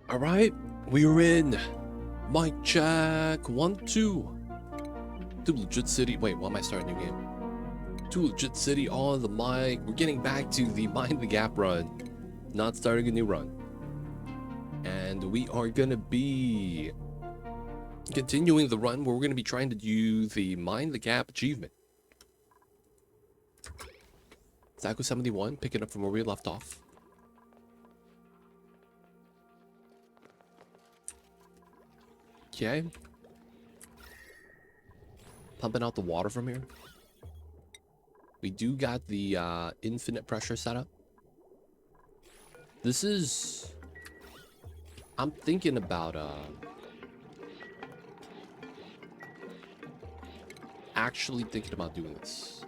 All right, we're in. Mic check. 1, 2. To Legit City. Wait, why am I starting a new game? To Legit City on the mic. We're getting back to the Mind the Gap run. Not starting a new run. And we are going to be continuing the run where we're going to be trying to do the Mind the Gap achievement. Draco 71, picking up from where we left off. Okay. Pumping out the water from here. We do got the infinite pressure setup. This is... I'm thinking about actually thinking about doing this.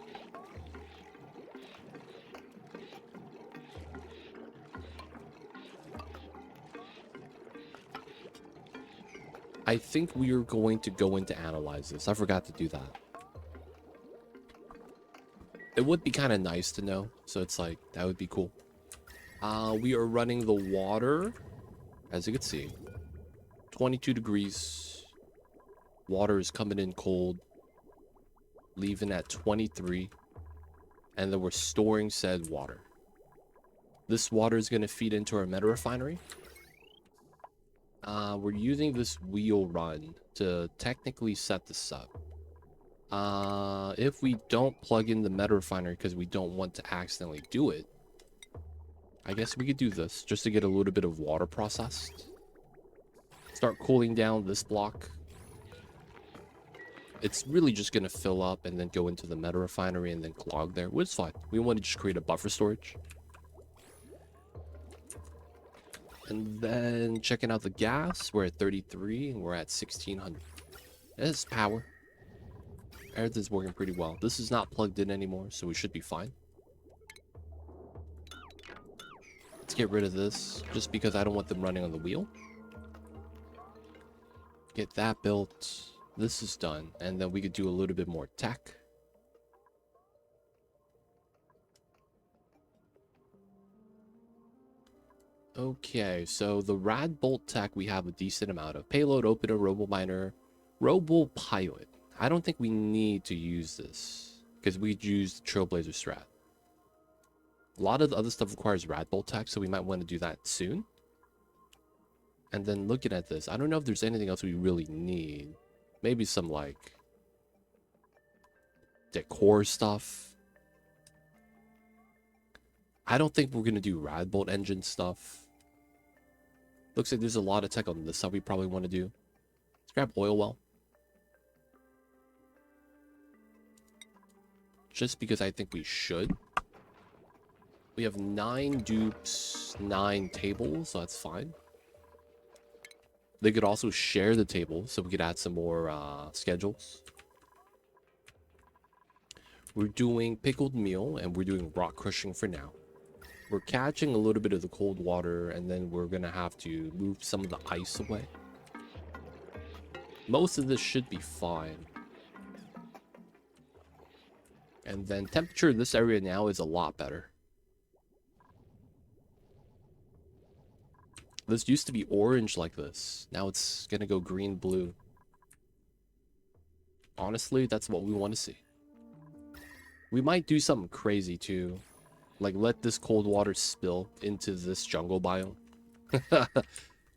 I think we are going to go in to analyze this. I forgot to do that. It would be kind of nice to know. So it's like, that would be cool. We are running the water. As you can see. 22 degrees. Water is coming in cold. Leaving at 23. And then we're storing said water. This water is going to feed into our meta refinery. We're using this wheel run to technically set this up. If we don't plug in the meta refinery because we don't want to accidentally do it, I guess we could do this just to get a little bit of water processed. Start cooling down this block. It's really just going to fill up and then go into the meta refinery and then clog there, which is fine. We want to just create a buffer storage. And then checking out the gas, we're at 33 and we're at 1600. That's power. Everything's working pretty well. This is not plugged in anymore, so we should be fine. Let's get rid of this, just because I don't want them running on the wheel. Get that built. This is done. And then we could do a little bit more tech. Okay, so the rad bolt tech we have a decent amount of. Payload opener, robo miner, robo pilot. I don't think we need to use this because we use the Trailblazer strat. A lot of the other stuff requires rad bolt tech, so we might want to do that soon. And then looking at this, I don't know if there's anything else we really need. Maybe some like decor stuff. I don't think we're gonna do rad bolt engine stuff. Looks like there's a lot of tech on this stuff we probably want to do. Let's grab oil well. Just because I think we should. We have 9 dupes, 9 tables, so that's fine. They could also share the table, so we could add some more schedules. We're doing pickled meal, and we're doing rock crushing for now. We're catching a little bit of the cold water, and then we're going to have to move some of the ice away. Most of this should be fine. And then temperature in this area now is a lot better. This used to be orange like this. Now it's going to go green-blue. Honestly, that's what we want to see. We might do something crazy too. Like let this cold water spill into this jungle biome.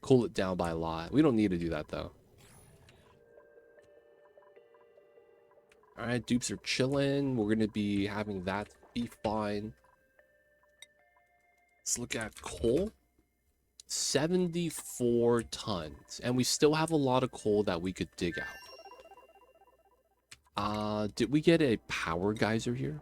Cool it down by a lot. We don't need to do that though. Alright, dupes are chilling. We're going to be having that be fine. Let's look at coal. 74 tons. And we still have a lot of coal that we could dig out. Did we get a power geyser here?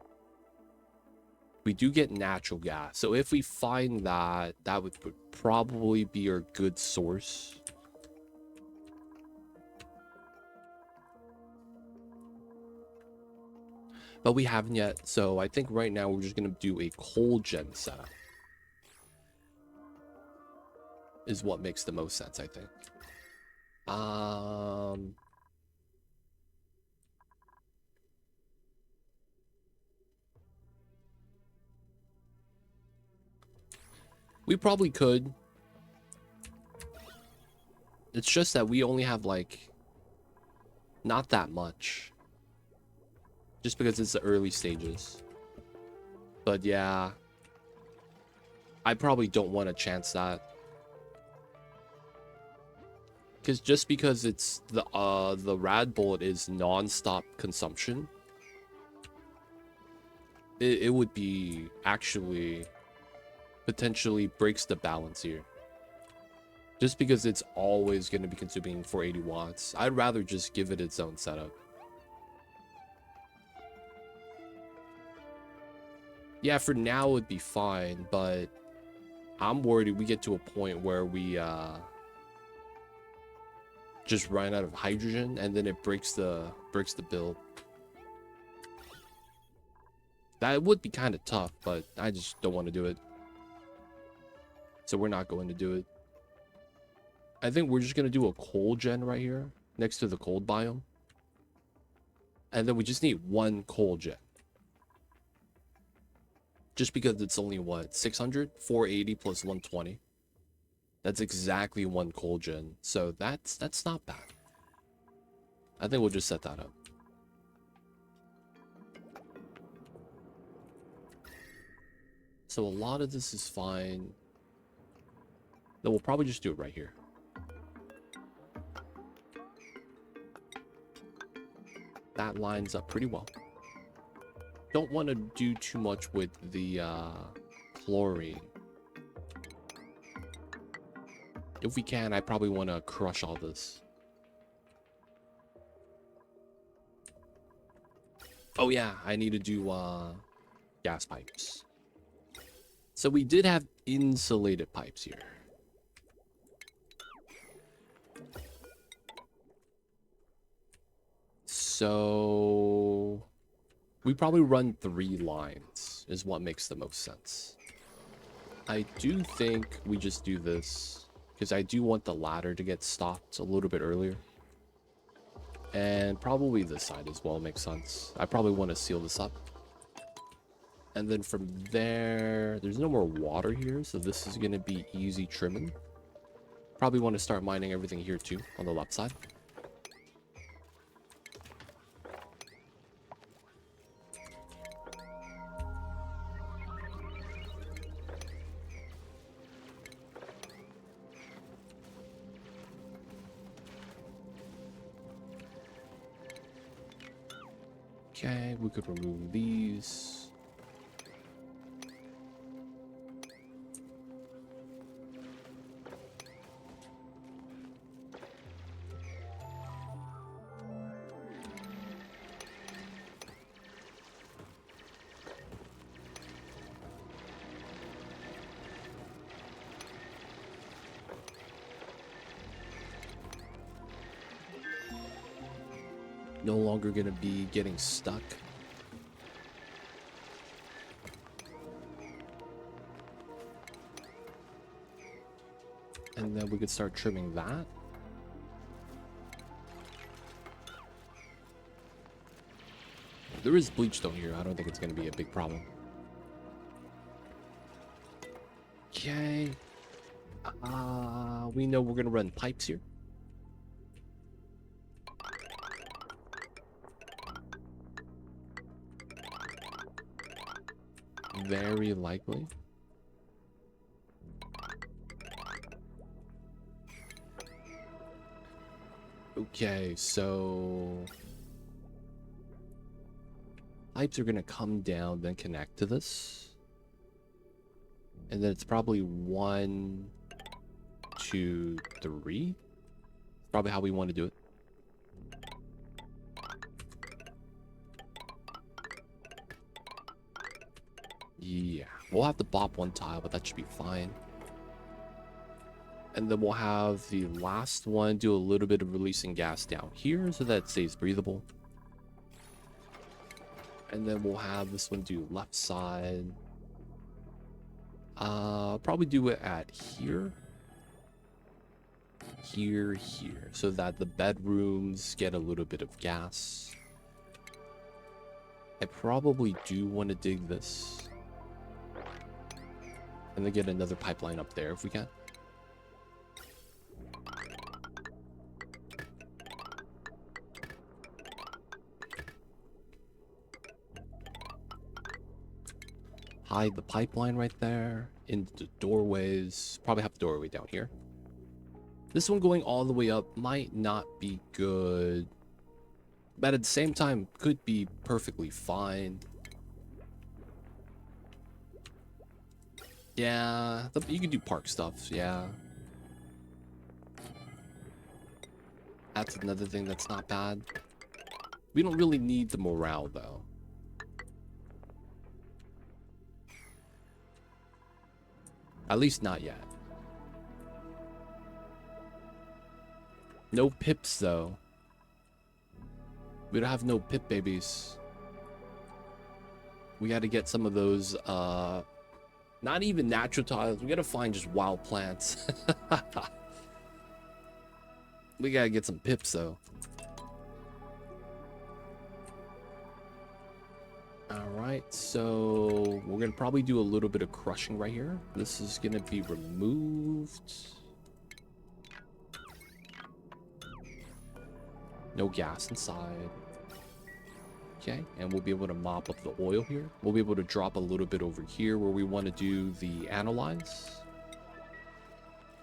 We do get natural gas. So if we find that, that would probably be our good source. But we haven't yet. So I think right now we're just going to do a coal gen setup. Is what makes the most sense, I think. We probably could It's just that we only have like not that much. Just because it's the early stages. But yeah, I probably don't want to chance that. Because just because it's the rad bullet is non-stop consumption, it would be actually potentially breaks the balance here. Just because it's always going to be consuming 480 watts, I'd rather just give it its own setup. Yeah, for now it would be fine, but I'm worried we get to a point where we just run out of hydrogen and then it breaks the build. That would be kind of tough, but I just don't want to do it. So we're not going to do it. I think we're just going to do a cold gen right here next to the cold biome. And then we just need one cold gen. Just because it's only what, 600? 480 plus 120. That's exactly one cold gen. So that's not bad. I think we'll just set that up. So a lot of this is fine. Then we'll probably just do it right here. That lines up pretty well. Don't want to do too much with the chlorine. If we can, I probably want to crush all this. Oh yeah, I need to do gas pipes. So we did have insulated pipes here. So we probably run 3 lines is what makes the most sense. I do think we just do this because I do want the ladder to get stopped a little bit earlier. And probably this side as well makes sense. I probably want to seal this up. And then from there, there's no more water here, so this is going to be easy trimming. Probably want to start mining everything here too, on the left side. Okay, we could remove these. No longer gonna be getting stuck. And then we could start trimming that. There is bleachstone here. I don't think it's gonna be a big problem. Okay. We know we're gonna run pipes here. Very likely. Okay, so pipes are gonna come down, then connect to this. And then it's probably 1, 2, 3. Probably how we want to do it. Yeah, we'll have to bop 1 tile, but that should be fine. And then we'll have the last one do a little bit of releasing gas down here so that it stays breathable. And then we'll have this one do left side. Probably do it at here. Here, so that the bedrooms get a little bit of gas. I probably do want to dig this. And then get another pipeline up there if we can. hide the pipeline right there in the doorways. Probably have the doorway down here. This one going all the way up might not be good, but at the same time could be perfectly fine. Yeah, you can do park stuff. Yeah, that's another thing that's not bad. We don't really need the morale though. At least not yet. No pips though. We don't have no pip babies. We got to get some of those not even natural tiles. We got to find just wild plants. We got to get some pips though. Alright, so we're going to probably do a little bit of crushing right here. This is going to be removed. No gas inside. Okay, and we'll be able to mop up the oil here. We'll be able to drop a little bit over here where we want to do the analyze.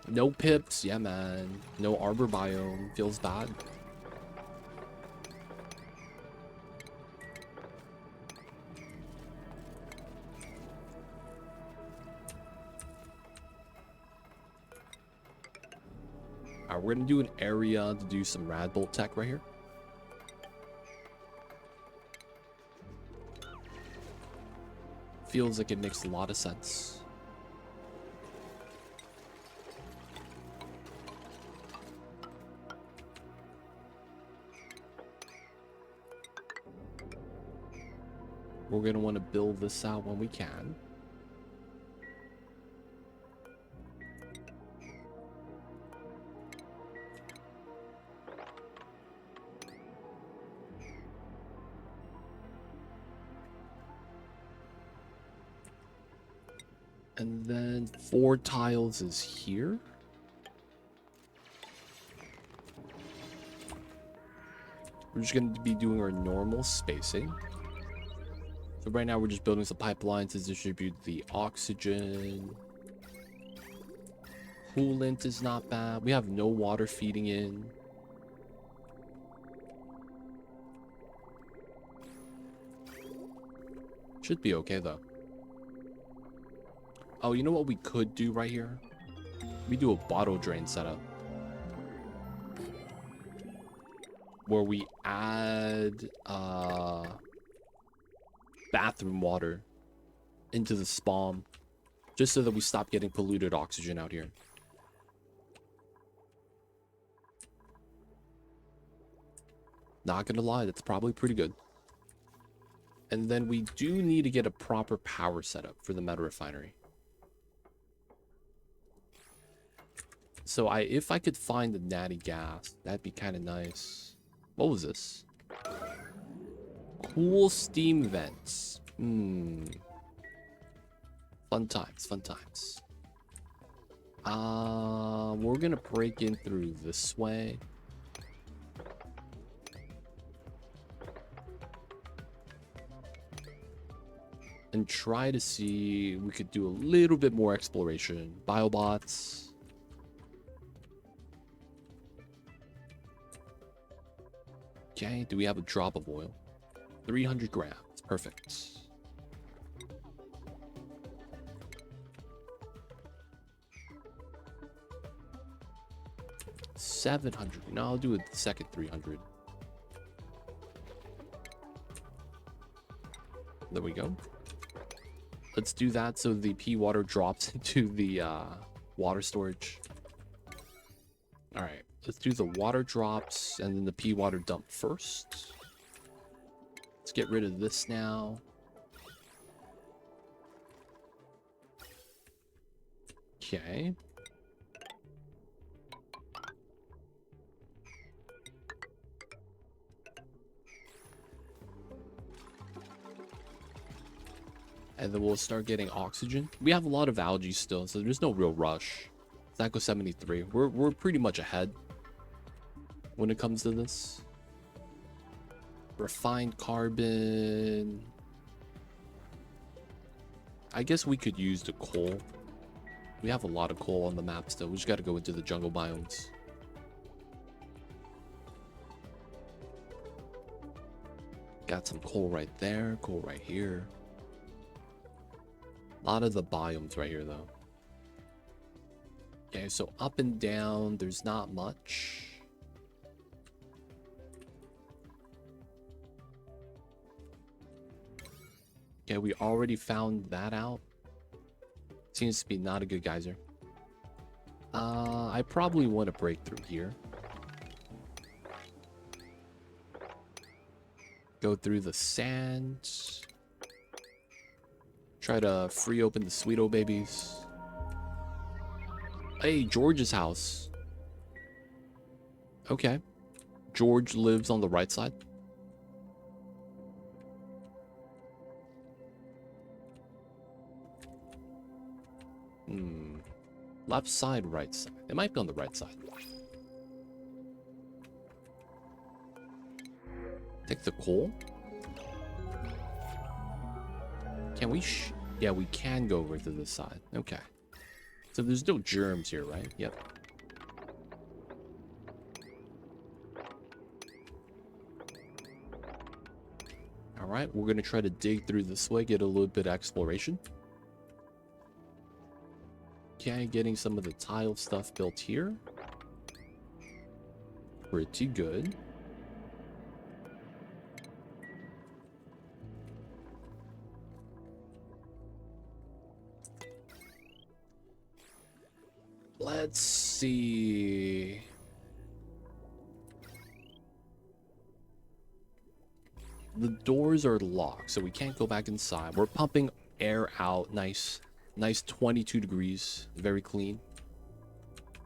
No pips, yeah man. No arbor biome, feels bad. Alright, we're gonna do an area to do some rad bolt tech right here. Feels like it makes a lot of sense. We're gonna want to build this out when we can. And then 4 tiles is here. We're just going to be doing our normal spacing. So right now we're just building some pipelines to distribute the oxygen. Coolant is not bad. We have no water feeding in. Should be okay though. Oh, you know what we could do right here? We do a bottle drain setup. Where we add bathroom water into the spawn. Just so that we stop getting polluted oxygen out here. Not gonna lie, that's probably pretty good. And then we do need to get a proper power setup for the meta refinery. So if I could find the natty gas, that'd be kind of nice. What was this? Cool steam vents. Fun times, fun times. We're gonna break in through this way. And try to see we could do a little bit more exploration. Biobots. Okay, do we have a drop of oil? 300 grams, perfect. $700. No, I'll do a second 300. There we go. Let's do that so the pea water drops into the water storage. All right, let's do the water drops and then the pea water dump first. Let's get rid of this now. Okay. And then we'll start getting oxygen. We have a lot of algae still, so there's no real rush. Draco 73. We're pretty much ahead when it comes to this. Refined carbon. I guess we could use the coal. We have a lot of coal on the map still. We just got to go into the jungle biomes. Got some coal right there, coal right here. A lot of the biomes right here, though. Okay, so up and down, there's not much. Okay, we already found that out. Seems to be not a good geyser. I probably want to break through here. Go through the sand. Try to free open the Sweeto babies. Hey, George's house. Okay. George lives on the right side. Left side, right side. It might be on the right side. Take the coal. Can we? Yeah, we can go over to this side. Okay. So there's no germs here, right? Yep. All right, we're gonna try to dig through this way, get a little bit of exploration. Okay, getting some of the tile stuff built here. Pretty good. Let's see. The doors are locked, so we can't go back inside. We're pumping air out. Nice. Nice 22 degrees. Very clean.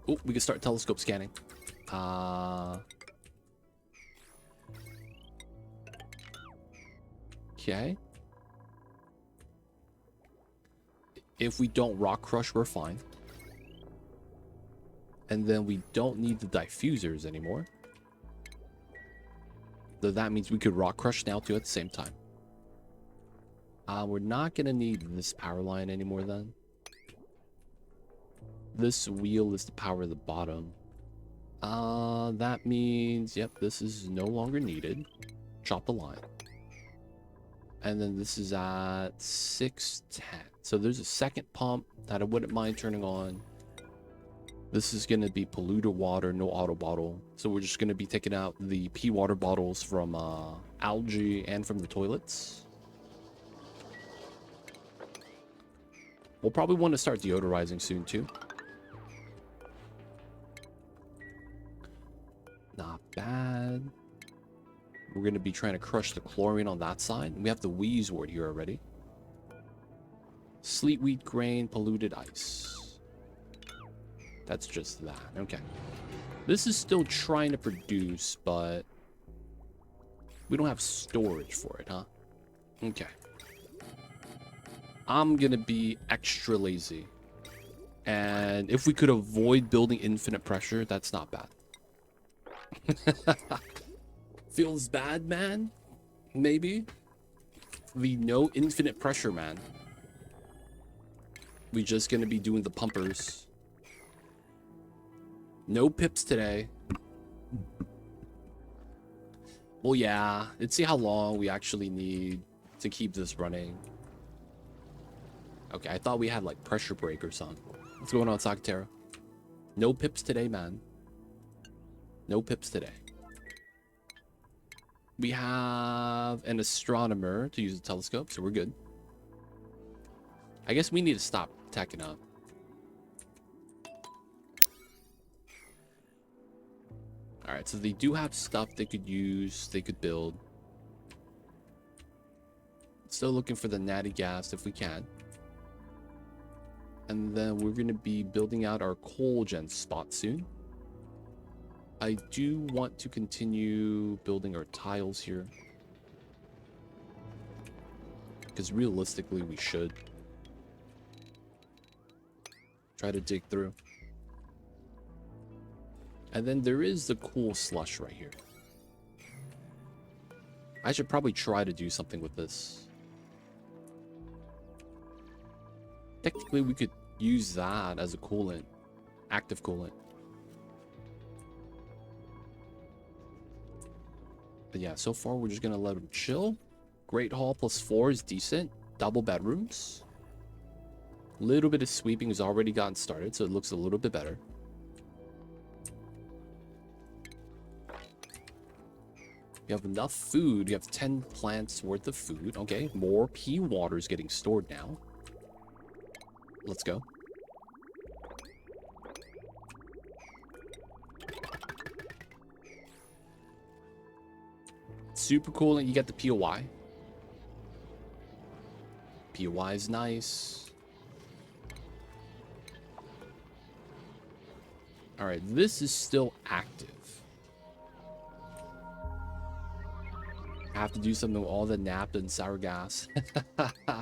Oh, we can start telescope scanning. Okay. If we don't rock crush, we're fine. And then we don't need the diffusers anymore. So that means we could rock crush now too at the same time. We're not gonna need this power line anymore then. This wheel is to power the bottom. That means, yep, this is no longer needed. Chop the line. And then this is at 610. So there's a second pump that I wouldn't mind turning on. This is going to be polluter water, no auto bottle. So we're just going to be taking out the pee water bottles from algae and from the toilets. We'll probably want to start deodorizing soon too. Not bad. We're going to be trying to crush the chlorine on that side. We have the wheeze wort here already. Sleet wheat grain, polluted ice. That's just that. Okay. This is still trying to produce, but we don't have storage for it, huh? Okay. I'm going to be extra lazy. And if we could avoid building infinite pressure, that's not bad. Feels bad, man? Maybe? The no infinite pressure, man. We just gonna be doing the pumpers. No pips today. Well, yeah. Let's see how long we actually need to keep this running. Okay, I thought we had like pressure break or something. What's going on, Sakatera? No pips today, man. No pips today. We have an astronomer to use a telescope, so we're good. I guess we need to stop tacking up. Alright, so they do have stuff they could use, they could build. Still looking for the natty gas if we can. And then we're going to be building out our coal gen spot soon. I do want to continue building our tiles here. Because realistically, we should. Try to dig through. And then there is the cool slush right here. I should probably try to do something with this. Technically, we could use that as a coolant. Active coolant. But yeah, so far we're just gonna let them chill. Great Hall +4 is decent. Double bedrooms. Little bit of sweeping has already gotten started, so it looks a little bit better. You have enough food. You have 10 plants worth of food. Okay, more pea water is getting stored now. Let's go. Super cool, and you get the POI. POI is nice. All right, this is still active. I have to do something with all the naphtha and sour gas.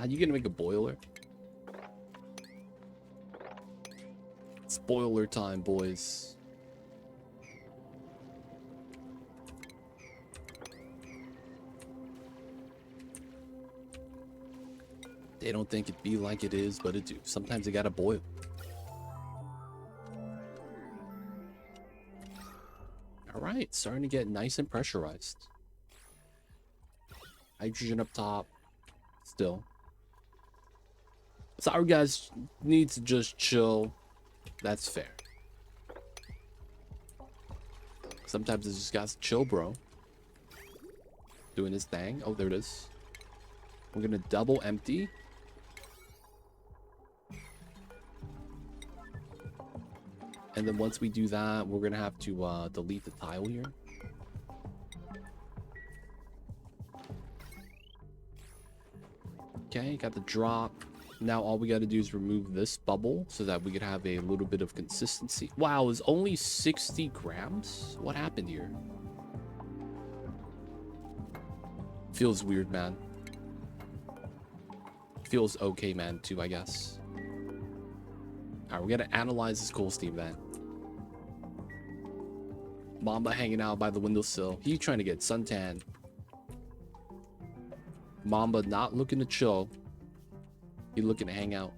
You gonna make a boiler? It's boiler time, boys. They don't think it be like it is, but it do. Sometimes it gotta boil. All right, starting to get nice and pressurized. Hydrogen up top. Still. Sour gas needs to just chill. That's fair. Sometimes it's just got to chill, bro. Doing his thing. Oh, there it is. We're gonna double empty. And then once we do that, we're gonna have to delete the tile here. Okay, got the drop. Now all we got to do is remove this bubble so that we could have a little bit of consistency. Wow, it's only 60 grams? What happened here? Feels weird, man. Feels okay, man, too, I guess. Alright, we gotta analyze this coal steam, man. Mamba hanging out by the windowsill. He trying to get suntan. Mamba not looking to chill. He looking to hang out.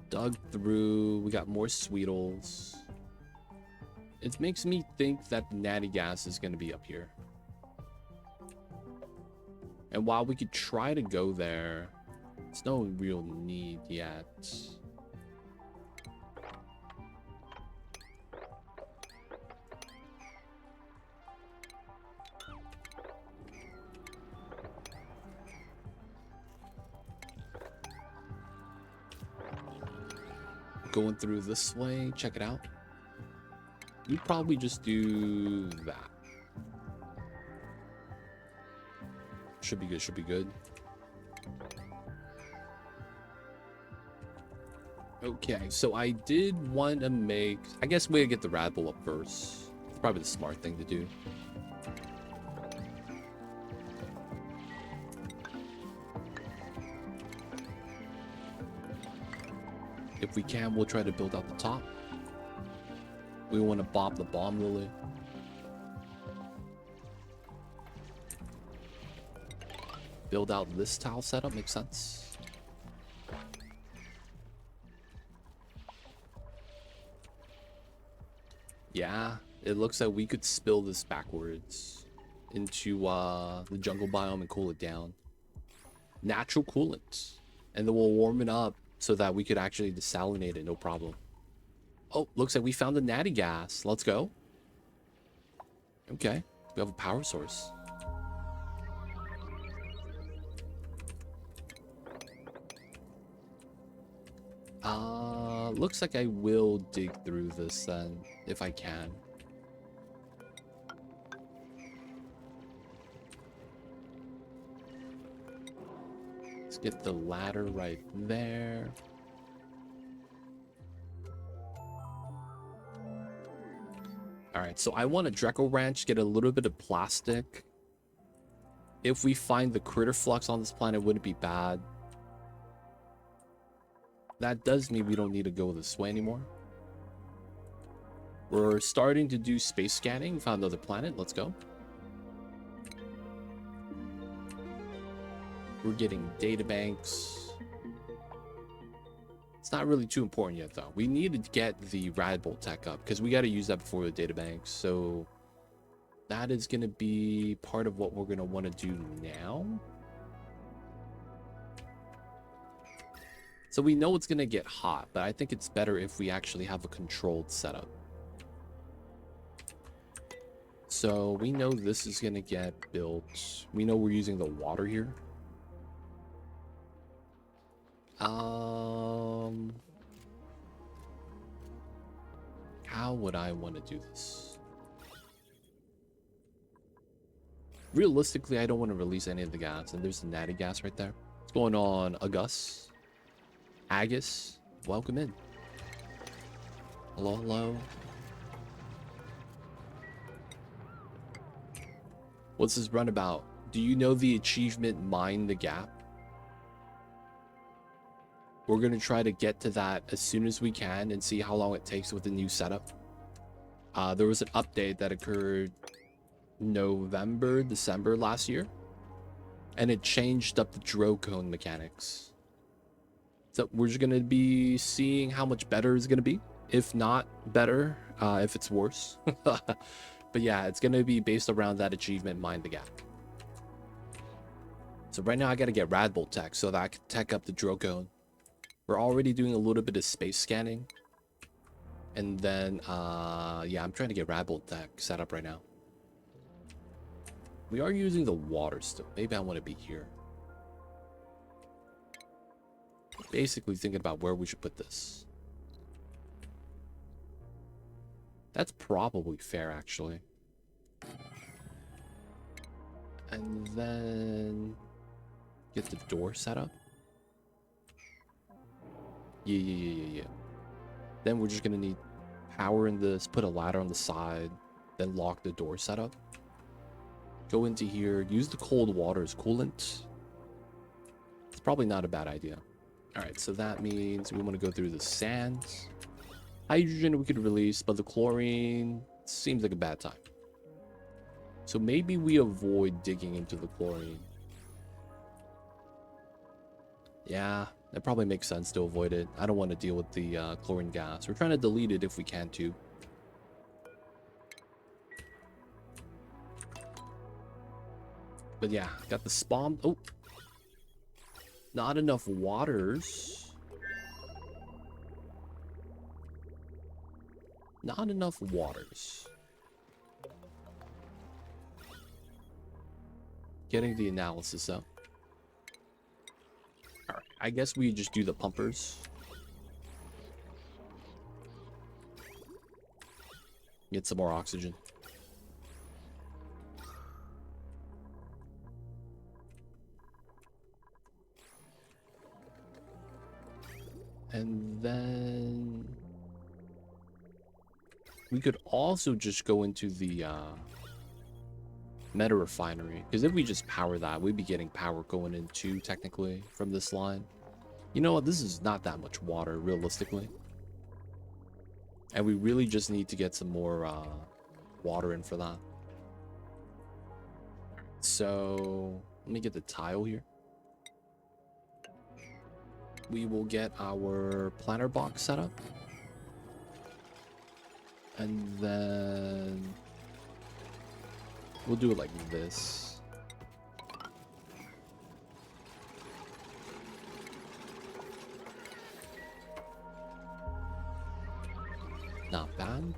Dug through. We got more Sweetles. It makes me think that the natty gas is going to be up here. And while we could try to go there, there's no real need yet. Going through this way, check it out. You probably just do that. Should be good, should be good. Okay, so I did want to make... I guess we'll get the Red Bull up first. It's probably the smart thing to do. If we can, we'll try to build out the top. We want to bomb the bomb lily. Build out this tile setup, makes sense. Yeah, it looks like we could spill this backwards into the jungle biome and cool it down. Natural coolant. And then we'll warm it up so that we could actually desalinate it, no problem. Oh, looks like we found the natty gas. Let's go. Okay, we have a power source. Looks like I will dig through this then, if I can. Let's get the ladder right there. Alright, so I want a Draco wrench, get a little bit of plastic. If we find the critter flux on this planet, it wouldn't be bad. That does mean we don't need to go this way anymore. We're starting to do space scanning. Found another planet. Let's go. We're getting data banks. It's not really too important yet, though. We need to get the rad bolt tech up because we got to use that before the data banks. So that is going to be part of what we're going to want to do now. So we know it's going to get hot, but I think it's better if we actually have a controlled setup. So we know this is going to get built. We know we're using the water here. How would I want to do this? Realistically, I don't want to release any of the gas. And there's the natty gas right there. What's going on, Agus? Agus? Welcome in. Hello, hello. What's this run about? Do you know the achievement Mine the Gap? We're going to try to get to that as soon as we can and see how long it takes with the new setup. There was an update that occurred November, December last year. And it changed up the Drillcone mechanics. So we're just going to be seeing how much better it's going to be. If not better, if it's worse. But yeah, it's going to be based around that achievement, Mine the Gap. So right now I got to get Radbolt tech so that I can tech up the Drillcone. We're already doing a little bit of space scanning. And then, yeah, I'm trying to get Radbolt tech set up right now. We are using the water still. Maybe I want to be here. Basically thinking about where we should put this. That's probably fair, actually. And then get the door set up. Yeah. Then we're just gonna need power in this, put a ladder on the side, then lock the door setup. Go into here, use the cold water as coolant. It's probably not a bad idea. All right, so that means we want to go through the sands. Hydrogen we could release, but the chlorine seems like a bad time. So maybe we avoid digging into the chlorine. Yeah, that probably makes sense to avoid it. I don't want to deal with the chlorine gas. We're trying to delete it if we can too. But yeah, got the spawn. Oh, not enough waters. Not enough waters. Getting the analysis up. Alright, I guess we just do the pumpers. Get some more oxygen. And then we could also just go into the meta refinery, because if we just power that, we'd be getting power going in too, technically, from this line. You know what? This is not that much water, realistically. And we really just need to get some more water in for that. So let me get the tile here. We will get our planter box set up. And then we'll do it like this. Not bad.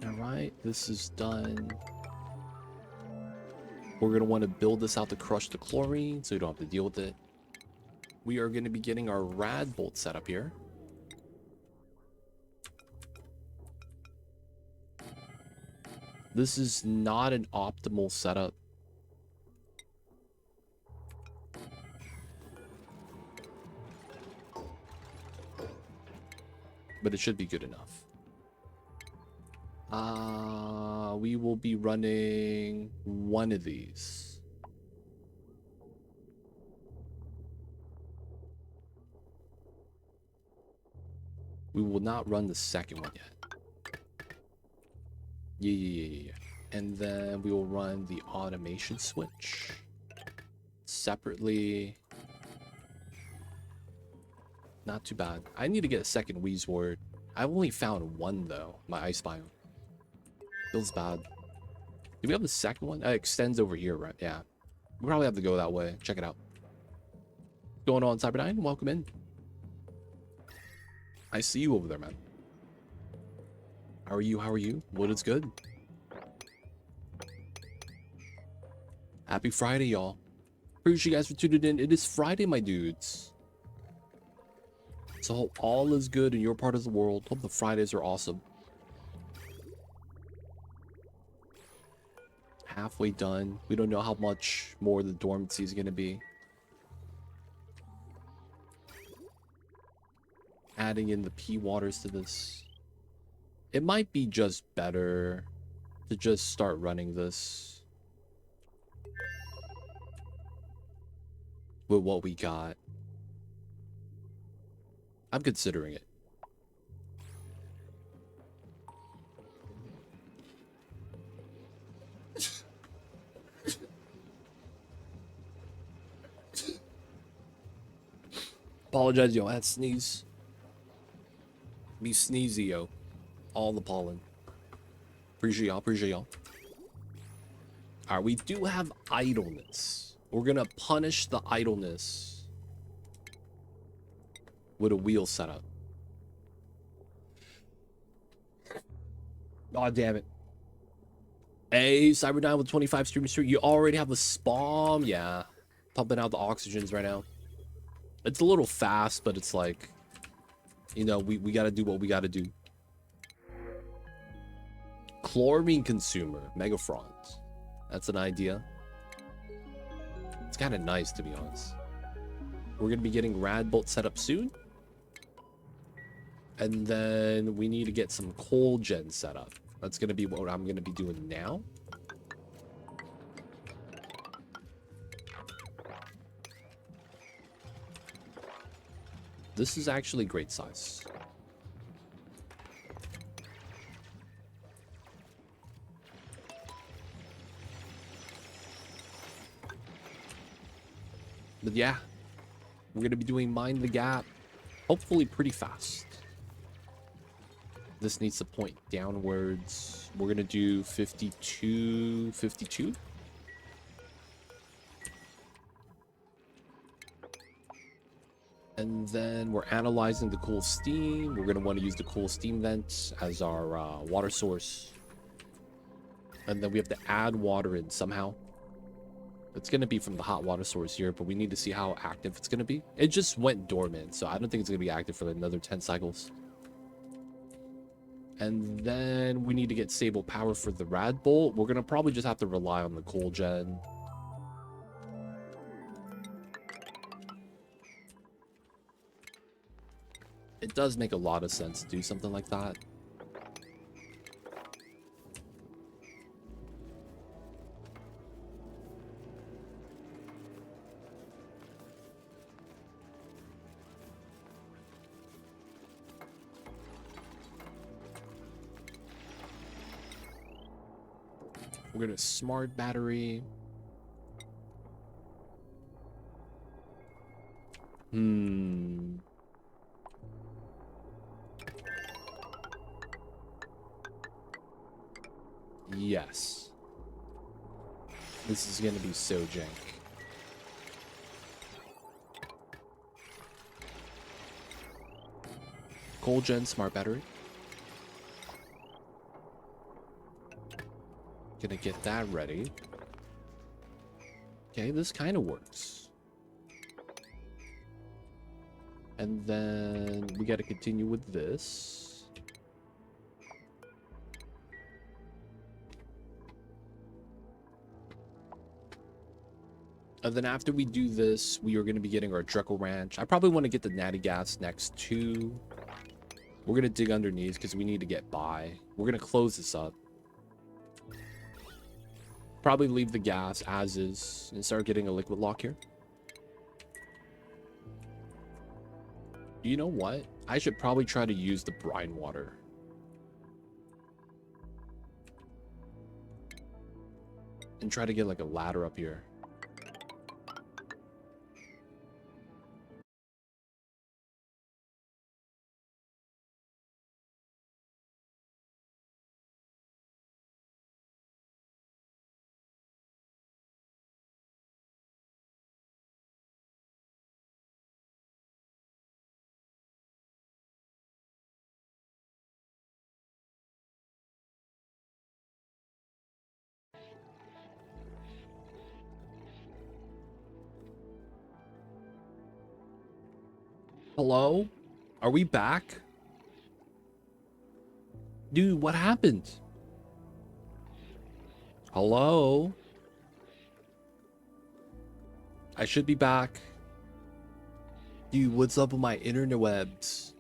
Alright, this is done. We're going to want to build this out to crush the chlorine so you don't have to deal with it. We are going to be getting our rad bolt set up here. This is not an optimal setup. But it should be good enough. we will be running one of these. We will not run the second one yet. Yeah. And then we will run the automation switch separately. Not too bad. I need to get a second Wheeze Ward. I've only found one though, my ice biome. Feels bad. Do we have the second one? It extends over here, right? Yeah. We probably have to go that way. Check it out. What's going on, Cyber9? Welcome in. I see you over there, man. How are you? How are you? What is good? Happy Friday, y'all. Appreciate you guys for tuning in. It is Friday, my dudes. So hope all is good in your part of the world. Hope the Fridays are awesome. Halfway done. We don't know how much more the dormancy is going to be. Adding in the P waters to this. It might be just better to just start running this with what we got. I'm considering it. Apologize, yo. I had sneeze. Me sneezy, yo. All the pollen. Appreciate y'all. Appreciate y'all. Alright, we do have idleness. We're gonna punish the idleness with a wheel setup. Oh, damn it. Hey, Cyber9 with 25 streaming street. You already have a spawn? Yeah. Pumping out the oxygens right now. It's a little fast, but it's like, you know, we gotta do what we gotta do. Chloramine consumer, Megafront. That's an idea. It's kind of nice, to be honest. We're gonna be getting Rad Bolt set up soon. And then we need to get some coal gen set up. That's gonna be what I'm gonna be doing now. This is actually great size. But yeah, we're gonna be doing Mind the Gap, hopefully pretty fast. This needs to point downwards. We're gonna do 52, 52. And then we're analyzing the cool steam. We're gonna want to use the cool steam vents as our water source. And then we have to add water in somehow. It's gonna be from the hot water source here, but we need to see how active it's gonna be. It just went dormant, so I don't think it's gonna be active for another 10 cycles. And then we need to get stable power for the Rad Bolt. We're gonna probably just have to rely on the coal gen. It does make a lot of sense to do something like that. We're gonna smart battery. Yes. This is gonna be so jank. Coal gen smart battery. Gonna get that ready. Okay, this kind of works. And then we got to continue with this. And then after we do this, we are going to be getting our Draco Ranch. I probably want to get the Natty Gas next too. We're going to dig underneath because we need to get by. We're going to close this up. Probably leave the gas as is and start getting a liquid lock here. You know what? I should probably try to use the brine water. And try to get like a ladder up here. Hello? Are we back? Dude, what happened? Hello? I should be back. Dude, what's up with my interwebs?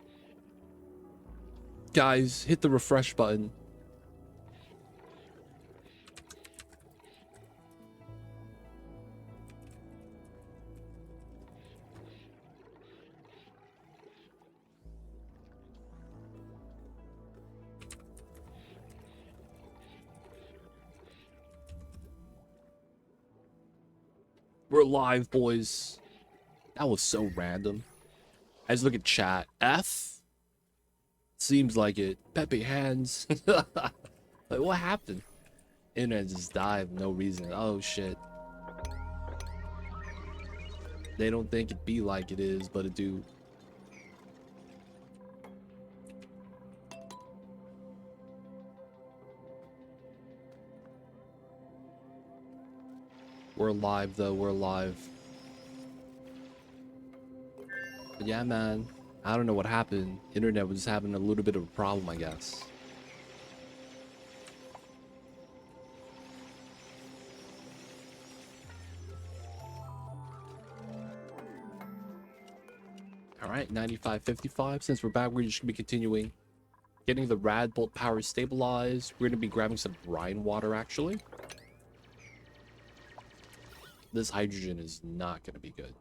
Guys, hit the refresh button. We're live, boys. That was so random. I just look at chat. F? Seems like it. Pepe hands. Like, what happened? Internet just died for no reason. Oh, shit. They don't think it be like it is, but it do. We're live, though. We're live. But yeah, man. I don't know what happened. Internet was just having a little bit of a problem, I guess. Alright, 95.55. Since we're back, we're just going to be continuing. Getting the rad bolt power stabilized. We're going to be grabbing some brine water, actually. This hydrogen is not going to be good.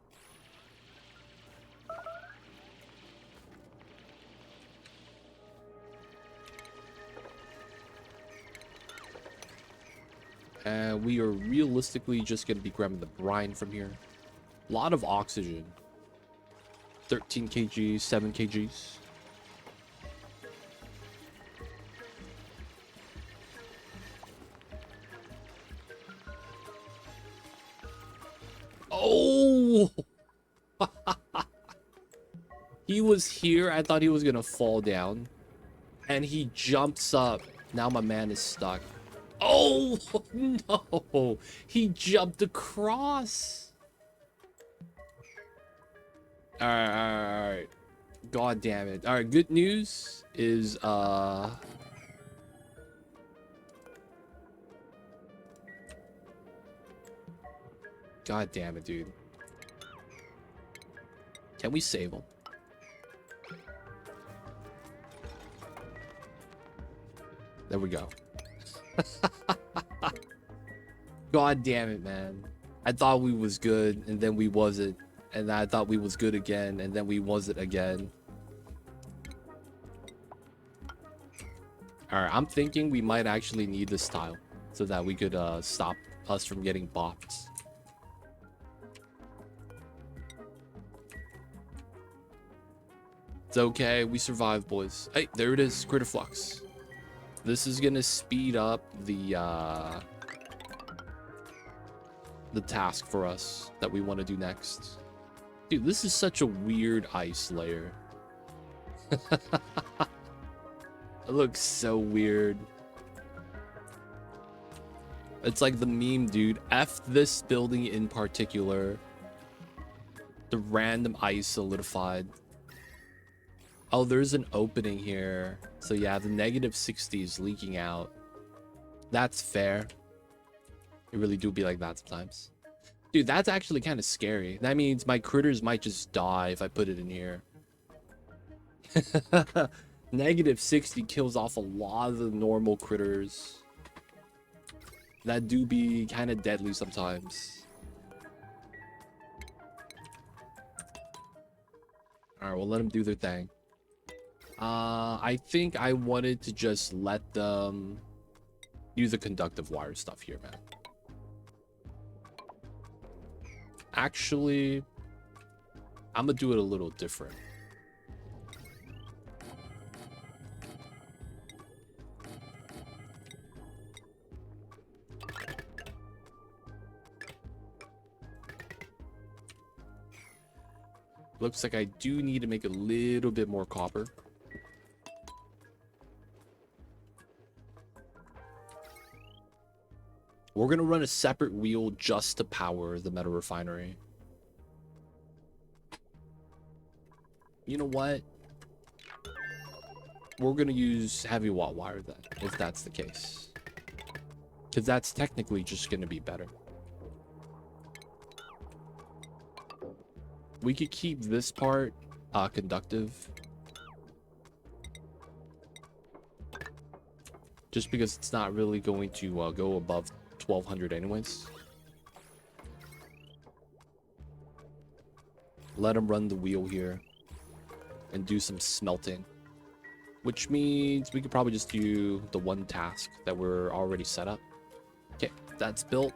And we are realistically just going to be grabbing the brine from here. A lot of oxygen. 13 kgs, 7 kgs. Oh! He was here. I thought he was going to fall down. And he jumps up. Now my man is stuck. Oh, no. He jumped across. All right. God damn it. All right, good news is God damn it, dude. Can we save him? There we go. God damn it, man. I thought we was good and then we wasn't. And I thought we was good again and then we wasn't again. Alright, I'm thinking we might actually need this tile so that we could stop us from getting bopped. It's okay, we survived, boys. Hey, there it is, critter flux. This is gonna speed up the task for us that we want to do next. Dude, this is such a weird ice layer. It looks so weird. It's like the meme, dude. F this building in particular. The random ice solidified. Oh, there's an opening here. So yeah, the -60 is leaking out. That's fair. It really do be like that sometimes. Dude, that's actually kind of scary. That means my critters might just die if I put it in here. -60 kills off a lot of the normal critters. that do be kind of deadly sometimes. All right, we'll let them do their thing. I think I wanted to just let them use the conductive wire stuff here, man. Actually, I'm gonna do it a little different. Looks like I do need to make a little bit more copper. We're gonna run a separate wheel just to power the metal refinery. You know what? We're gonna use heavy watt wire then, if that's the case. Because that's technically just gonna be better. We could keep this part conductive. Just because it's not really going to go above 1200 anyways. Let them run the wheel here and do some smelting, which means we could probably just do the one task that we're already set up. Okay, that's built.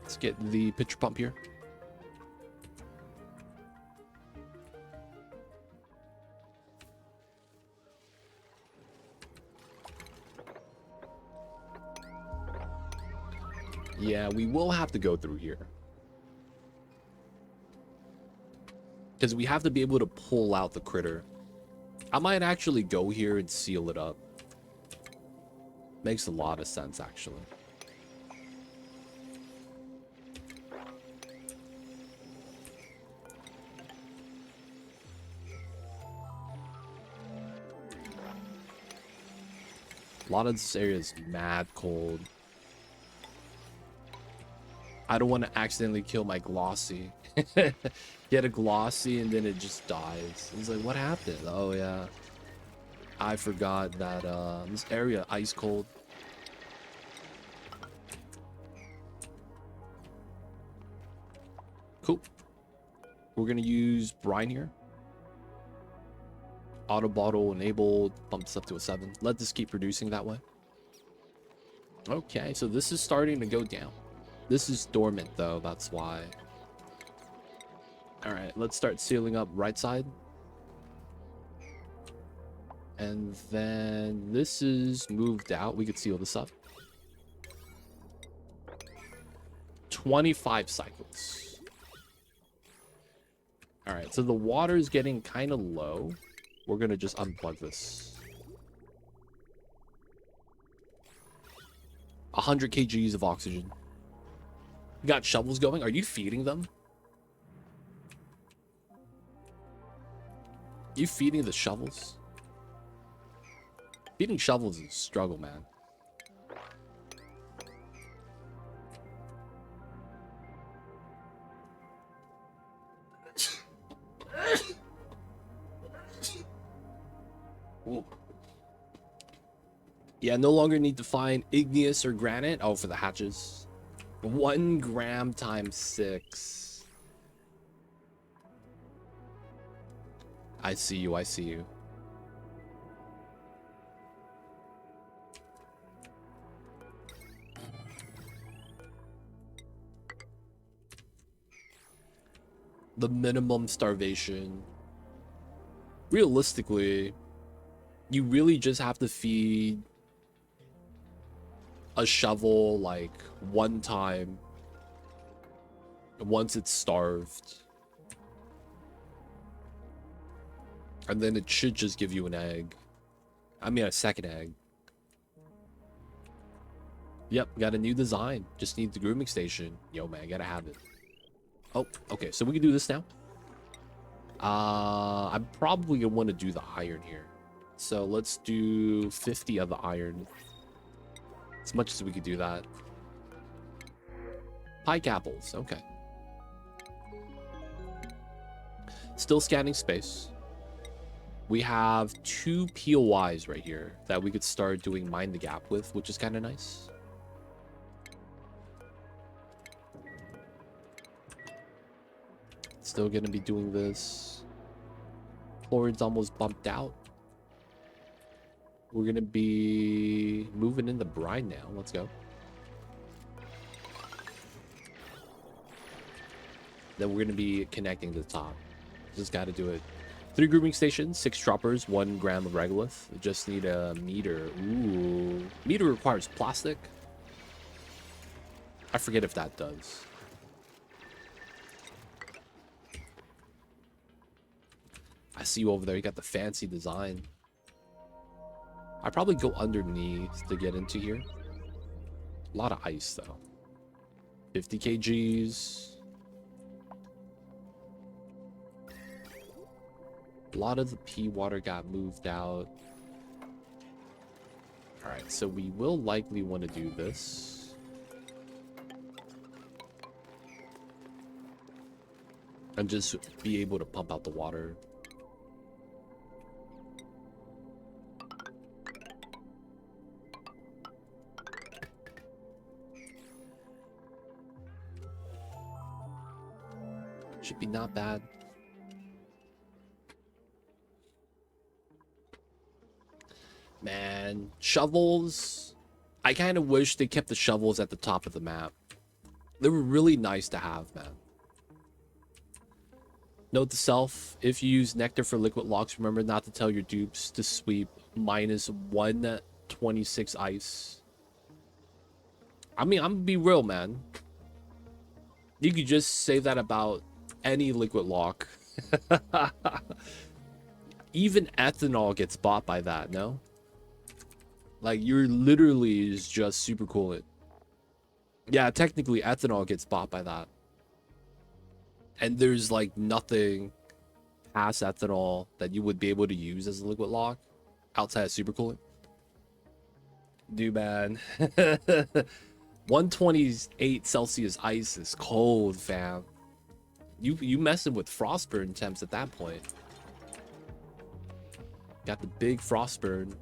Let's get the pitcher pump here. Yeah, we will have to go through here. Because we have to be able to pull out the critter. I might actually go here and seal it up. Makes a lot of sense, actually. A lot of this area is mad cold. I don't want to accidentally kill my glossy. Get a glossy and then it just dies. It's like, what happened? Oh yeah, I forgot that this area ice cold. Cool. We're gonna use brine here. Auto bottle enabled, bumps up to a 7. Let this keep producing that way. Okay, so this is starting to go down. This is dormant though, that's why. All right, let's start sealing up right side. And then this is moved out. We could seal this up. 25 cycles. All right, so the water is getting kind of low. We're gonna just unplug this. 100 kgs of oxygen. You got shovels going? Are you feeding them? You feeding the shovels? Feeding shovels is a struggle, man. Ooh. Yeah, no longer need to find igneous or granite. Oh, for the hatches. 1 gram times 6. I see you, I see you. The minimum starvation. Realistically, you really just have to feed a shovel like 1 time once it's starved. And then it should just give you an egg. I mean, a second egg. Yep, got a new design. Just need the grooming station. Yo, man, gotta have it. Oh, okay, so we can do this now. I'm probably gonna want to do the iron here. So let's do 50 of the iron. As much as we could do that. Pike apples, okay. Still scanning space. We have 2 POIs right here that we could start doing Mind the Gap with, which is kind of nice. Still gonna be doing this. Chlorine's almost bumped out. We're gonna be moving in the brine now. Let's go. Then we're gonna be connecting to the top. Just gotta do it. 3 grooming stations, 6 droppers, 1 gram of regolith. Just need a meter. Ooh. Meter requires plastic. I forget if that does. I see you over there. You got the fancy design. I'd probably go underneath to get into here. A lot of ice, though. 50 kgs. A lot of the pea water got moved out. Alright, so we will likely want to do this. And just be able to pump out the water. Should be not bad. Man, shovels. I kind of wish they kept the shovels at the top of the map. They were really nice to have, man. Note to self, if you use nectar for liquid locks, remember not to tell your dupes to sweep minus 126 ice. I mean, I'm gonna be real, man. You could just say that about any liquid lock. Even ethanol gets bought by that, no? Like, you're literally is just super coolant. Yeah, technically ethanol gets bought by that. And there's like nothing past ethanol that you would be able to use as a liquid lock outside of super coolant. Dude, man. 128 Celsius ice is cold, fam. You messing with frostburn temps at that point. Got the big frostburn.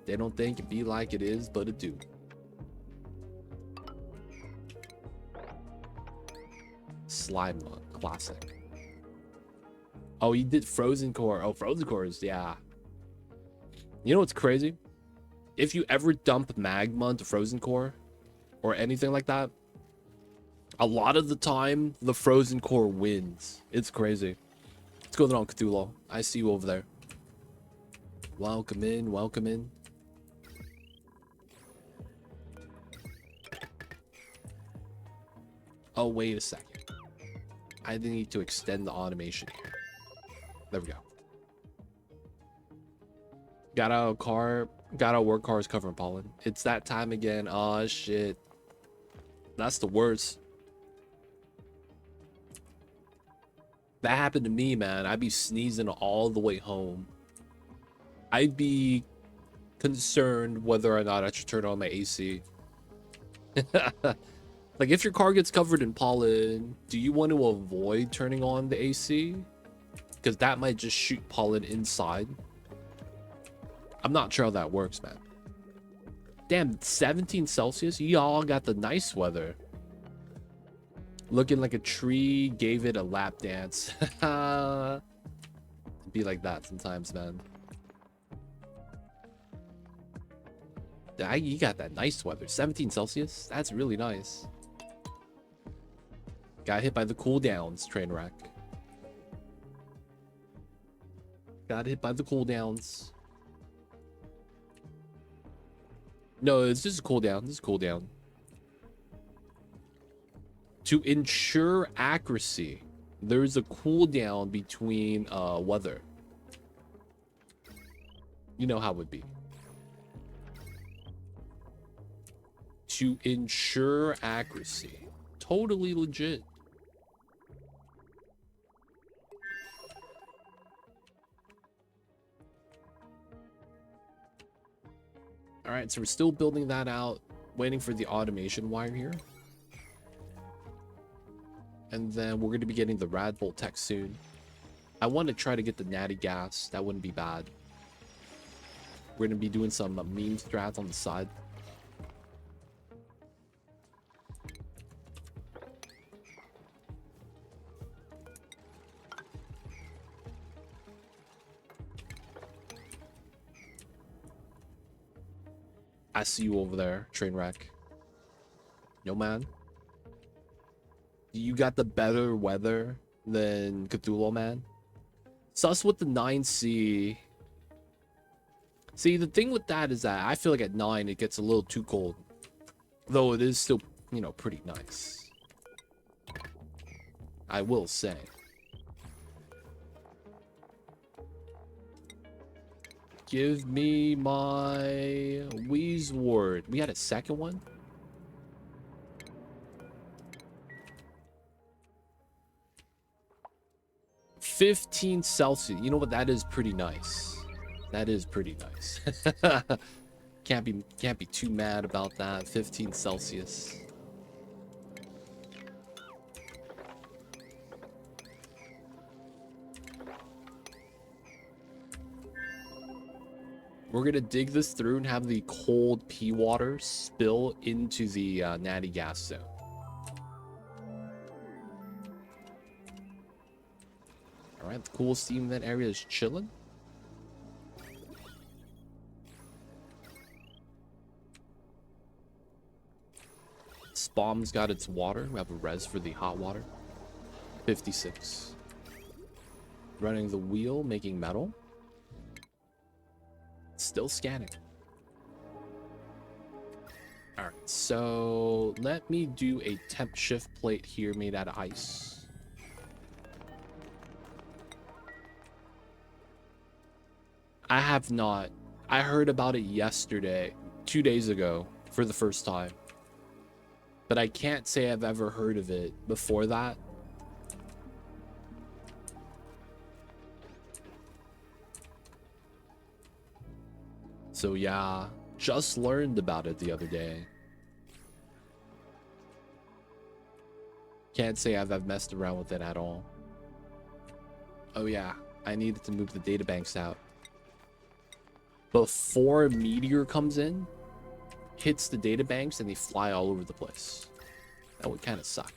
They don't think it be like it is, but it do. Slime mug, classic. Oh, he did frozen core. Oh, frozen cores, yeah. You know what's crazy? If you ever dump magma into frozen core or anything like that, a lot of the time the frozen core wins. It's crazy. What's going on, Cthulhu? I see you over there. Welcome in, welcome in. Oh, wait a second. I need to extend the automation here. There we go. Got our work cars covering pollen. It's that time again. Oh shit. That's the worst. That happened to me, man. I'd be sneezing all the way home. I'd be concerned whether or not I should turn on my AC. Like, if your car gets covered in pollen, do you want to avoid turning on the AC? Because that might just shoot pollen inside. I'm not sure how that works, man. Damn, 17 Celsius? Y'all got the nice weather. Looking like a tree gave it a lap dance. Be like that sometimes, man. You got that nice weather. 17 Celsius? That's really nice. Got hit by the cooldowns, train wreck. Got hit by the cooldowns. No, it's just a cooldown. This is a cooldown. To ensure accuracy, there's a cooldown between weather. You know how it would be. To ensure accuracy. Totally legit. All right, so we're still building that out, waiting for the automation wire here. And then we're going to be getting the Rad Bolt Tech soon. I want to try to get the Natty Gas. That wouldn't be bad. We're going to be doing some meme strats on the side. I see you over there, Trainwreck. Yo, man. You got the better weather than Cthulhu, man. Sus with the 9C. See, the thing with that is that I feel like at 9 it gets a little too cold. Though it is still, you know, pretty nice. I will say. Give me my Wheezeward. We had a second one? $15 You know what? That is pretty nice. That is pretty nice. Can't be too mad about that. 15 Celsius. We're gonna dig this through and have the cold pea water spill into the natty gas zone. All right, the cool steam vent area is chilling. Spawn's got its water. We have a res for the hot water. 56. Running the wheel, making metal. Still scanning. All right, so let me do a temp shift plate here made out of ice. I have not. I heard about it yesterday, 2 days ago, for the first time. But I can't say I've ever heard of it before that. So yeah, just learned about it the other day. Can't say I've messed around with it at all. Oh yeah, I needed to move the databanks out. Before a meteor comes in, hits the databanks, and they fly all over the place. That would kind of suck.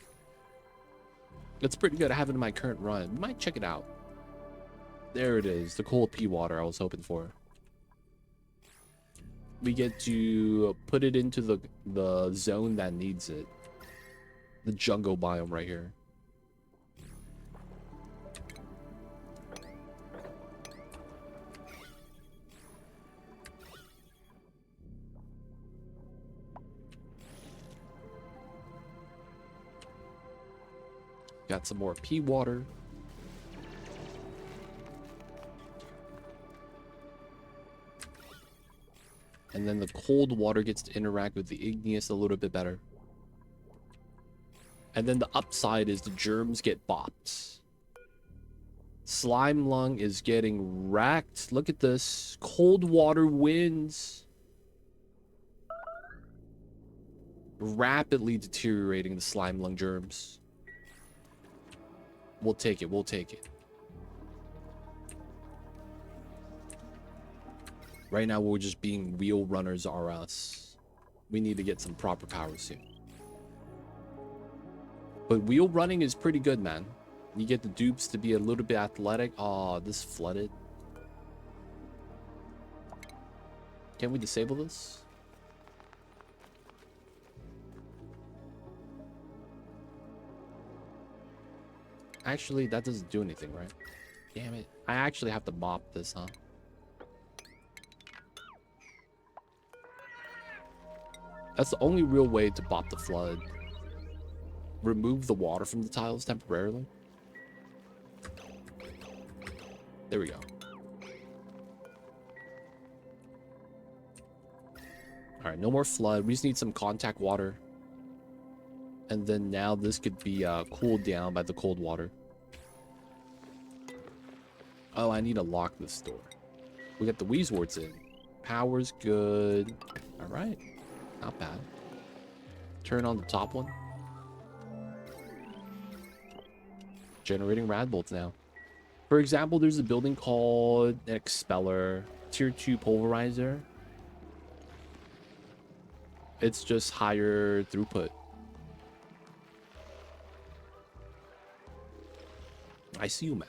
It's pretty good. I have it in my current run. We might check it out. There it is, the cold pea water I was hoping for. We get to put it into the zone that needs it. The jungle biome right here. Got some more pea water. And then the cold water gets to interact with the igneous a little bit better. And then the upside is the germs get bopped. Slime lung is getting wrecked. Look at this. Cold water wins. Rapidly deteriorating the slime lung germs. We'll take it. We'll take it. Right now, we're just being wheel runners are us. We need to get some proper power soon. But wheel running is pretty good, man. You get the dupes to be a little bit athletic. Oh, this flooded. Can we disable this? Actually, that doesn't do anything, right? Damn it. I actually have to mop this, huh? That's the only real way to bop the flood. Remove the water from the tiles temporarily. There we go. Alright, no more flood. We just need some contact water. And then now this could be cooled down by the cold water. Oh, I need to lock this door. We got the Wheezewards in. Power's good. Alright. Not bad. Turn on the top one. generating rad bolts now. For example, there's a building called an Expeller, tier 2 pulverizer. It's just higher throughput. I see you, man.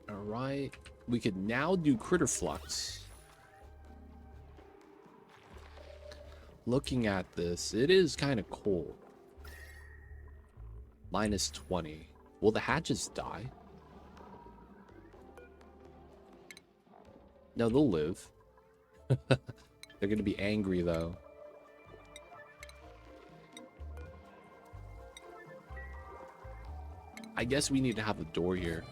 All right, we could now do critter flux. Looking at this, it is kind of cold. Minus 20. Will the hatches die? No, they'll live. They're going to be angry, though. I guess we need to have a door here.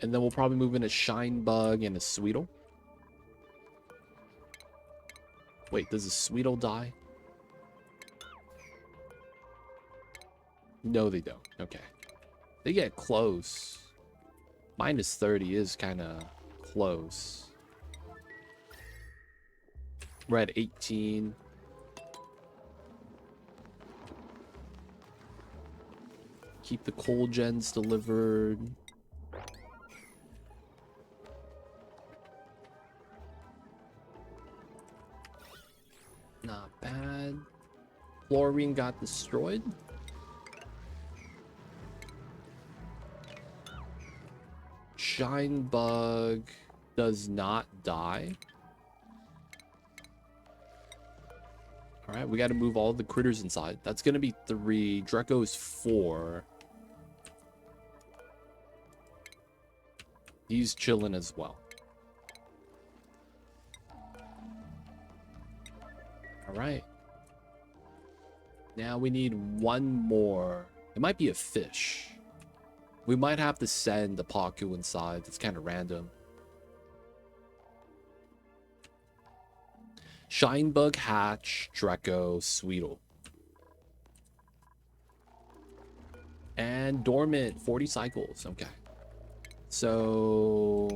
And then we'll probably move in a shine bug and a sweetle. Wait, does a sweetle die? No, they don't. Okay. They get close. Minus 30 is kind of close. We're at 18. Keep the coal gens delivered. Not bad. Fluorine got destroyed. Shine bug does not die. All right, we got to move all the critters inside. That's going to be 3. Draco's 4. He's chilling as well. All right. Now we need one more. It might be a fish. We might have to send the Paku inside. It's kind of random. Shinebug, Hatch, Draco, Sweetle. And Dormant, 40 cycles. Okay. So,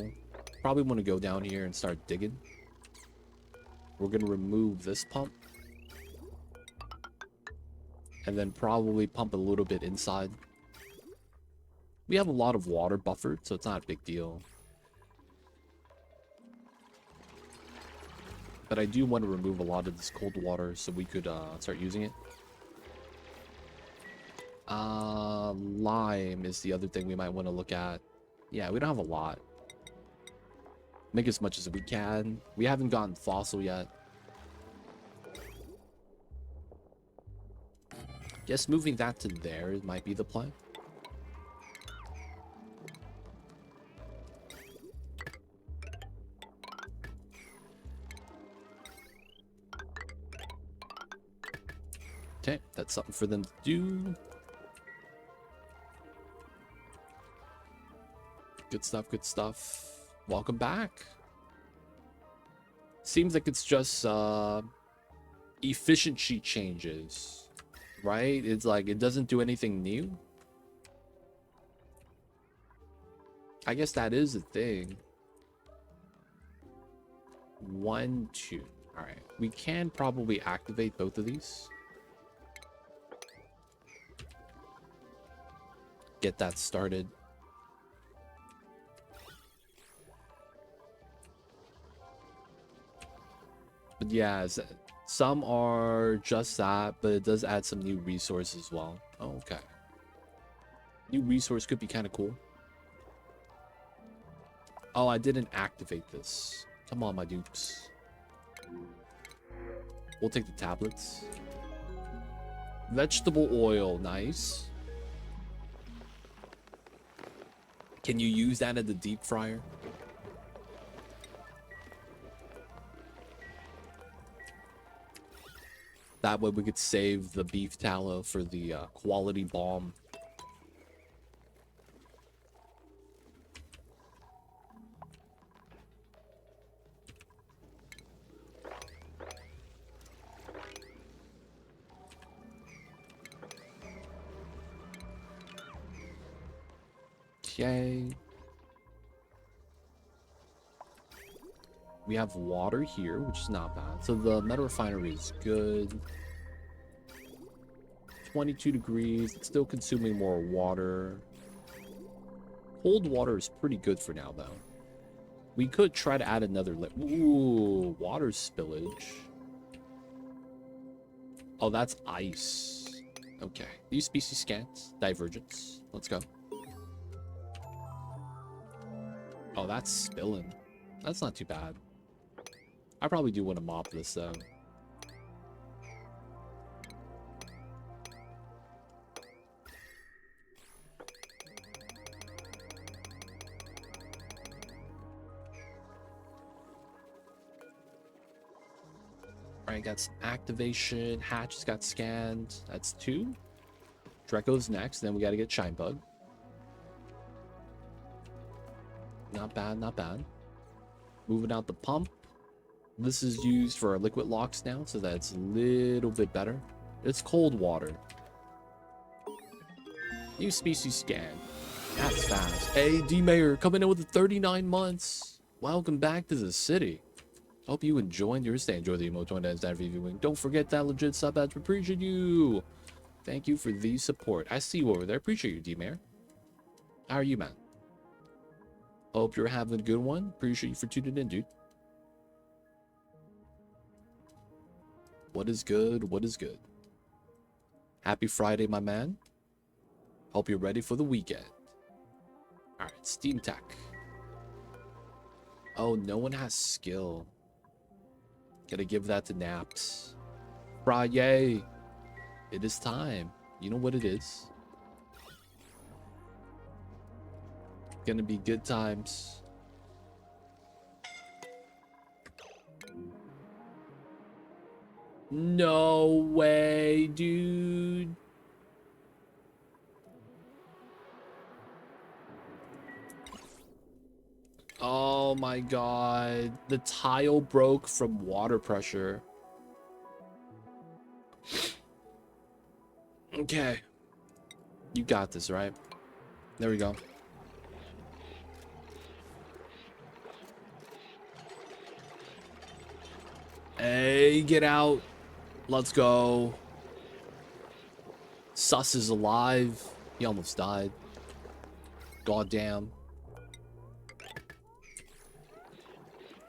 probably want to go down here and start digging. We're going to remove this pump. And then probably pump a little bit inside. We have a lot of water buffered, so it's not a big deal. But I do want to remove a lot of this cold water so we could start using it. Lime is the other thing we might want to look at. Yeah, we don't have a lot. Make as much as we can. We haven't gotten fossil yet. Guess moving that to there might be the plan. Okay, that's something for them to do. Good stuff, good stuff. Welcome back. Seems like it's just efficiency changes, right? It's like it doesn't do anything new. I guess that is a thing. 1, 2. All right, we can probably activate both of these. Get that started. But yeah, some are just that, but it does add some new resources as well. Oh, okay. New resource could be kind of cool. Oh, I didn't activate this. Come on, my dupes. We'll take the tablets. Vegetable oil, nice. Can you use that at the deep fryer? That way we could save the beef tallow for the quality bomb. Okay. We have water here, which is not bad. So the metal refinery is good. 22 degrees. It's still consuming more water. Cold water is pretty good for now, though. We could try to add another ooh, water spillage. Oh, that's ice. Okay. These species scans. Divergence. Let's go. Oh, that's spilling. That's not too bad. I probably do want to mop this, though. Alright, got some activation. Hatch has got scanned. That's 2. Draco's next. Then we got to get Shinebug. Not bad, not bad. Moving out the pump. This is used for our liquid locks now, so that's a little bit better. It's cold water. New species scan. That's fast. Hey, D-Mayor, coming in with the 39 months. Welcome back to the city. Hope you enjoyed your stay. Enjoy the emote. Join us that reviewing. Don't forget that legit sub ads. We appreciate you. Thank you for the support. I see you over there. Appreciate you, D-Mayor. How are you, man? Hope you're having a good one. Appreciate you for tuning in, dude. What is good? What is good? Happy Friday, my man. Hope you're ready for the weekend. Alright, Steam Tech. Oh, no one has skill. Gotta give that to Naps. Friday. It is time. You know what it is. Gonna be good times. No way, dude. Oh my god. The tile broke from water pressure. Okay. You got this, right? There we go. Hey, get out. Let's go. Sus is alive. He almost died. Goddamn.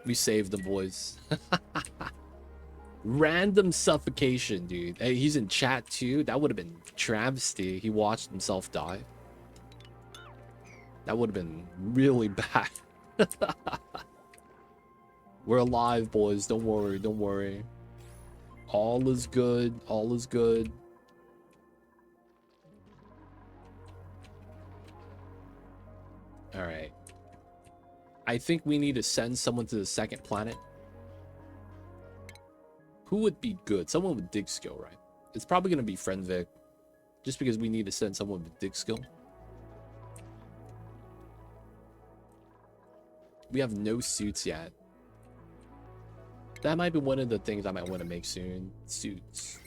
We saved the boys. Random suffocation, dude. Hey, he's in chat too. That would have been travesty. He watched himself die. That would have been really bad. We're alive, boys. Don't worry. Don't worry. All is good. All is good. All right. I think we need to send someone to the second planet. Who would be good? Someone with dig skill, right? It's probably going to be Friendvic. Just because we need to send someone with dig skill. We have no suits yet. That might be one of the things I might want to make soon. Suits.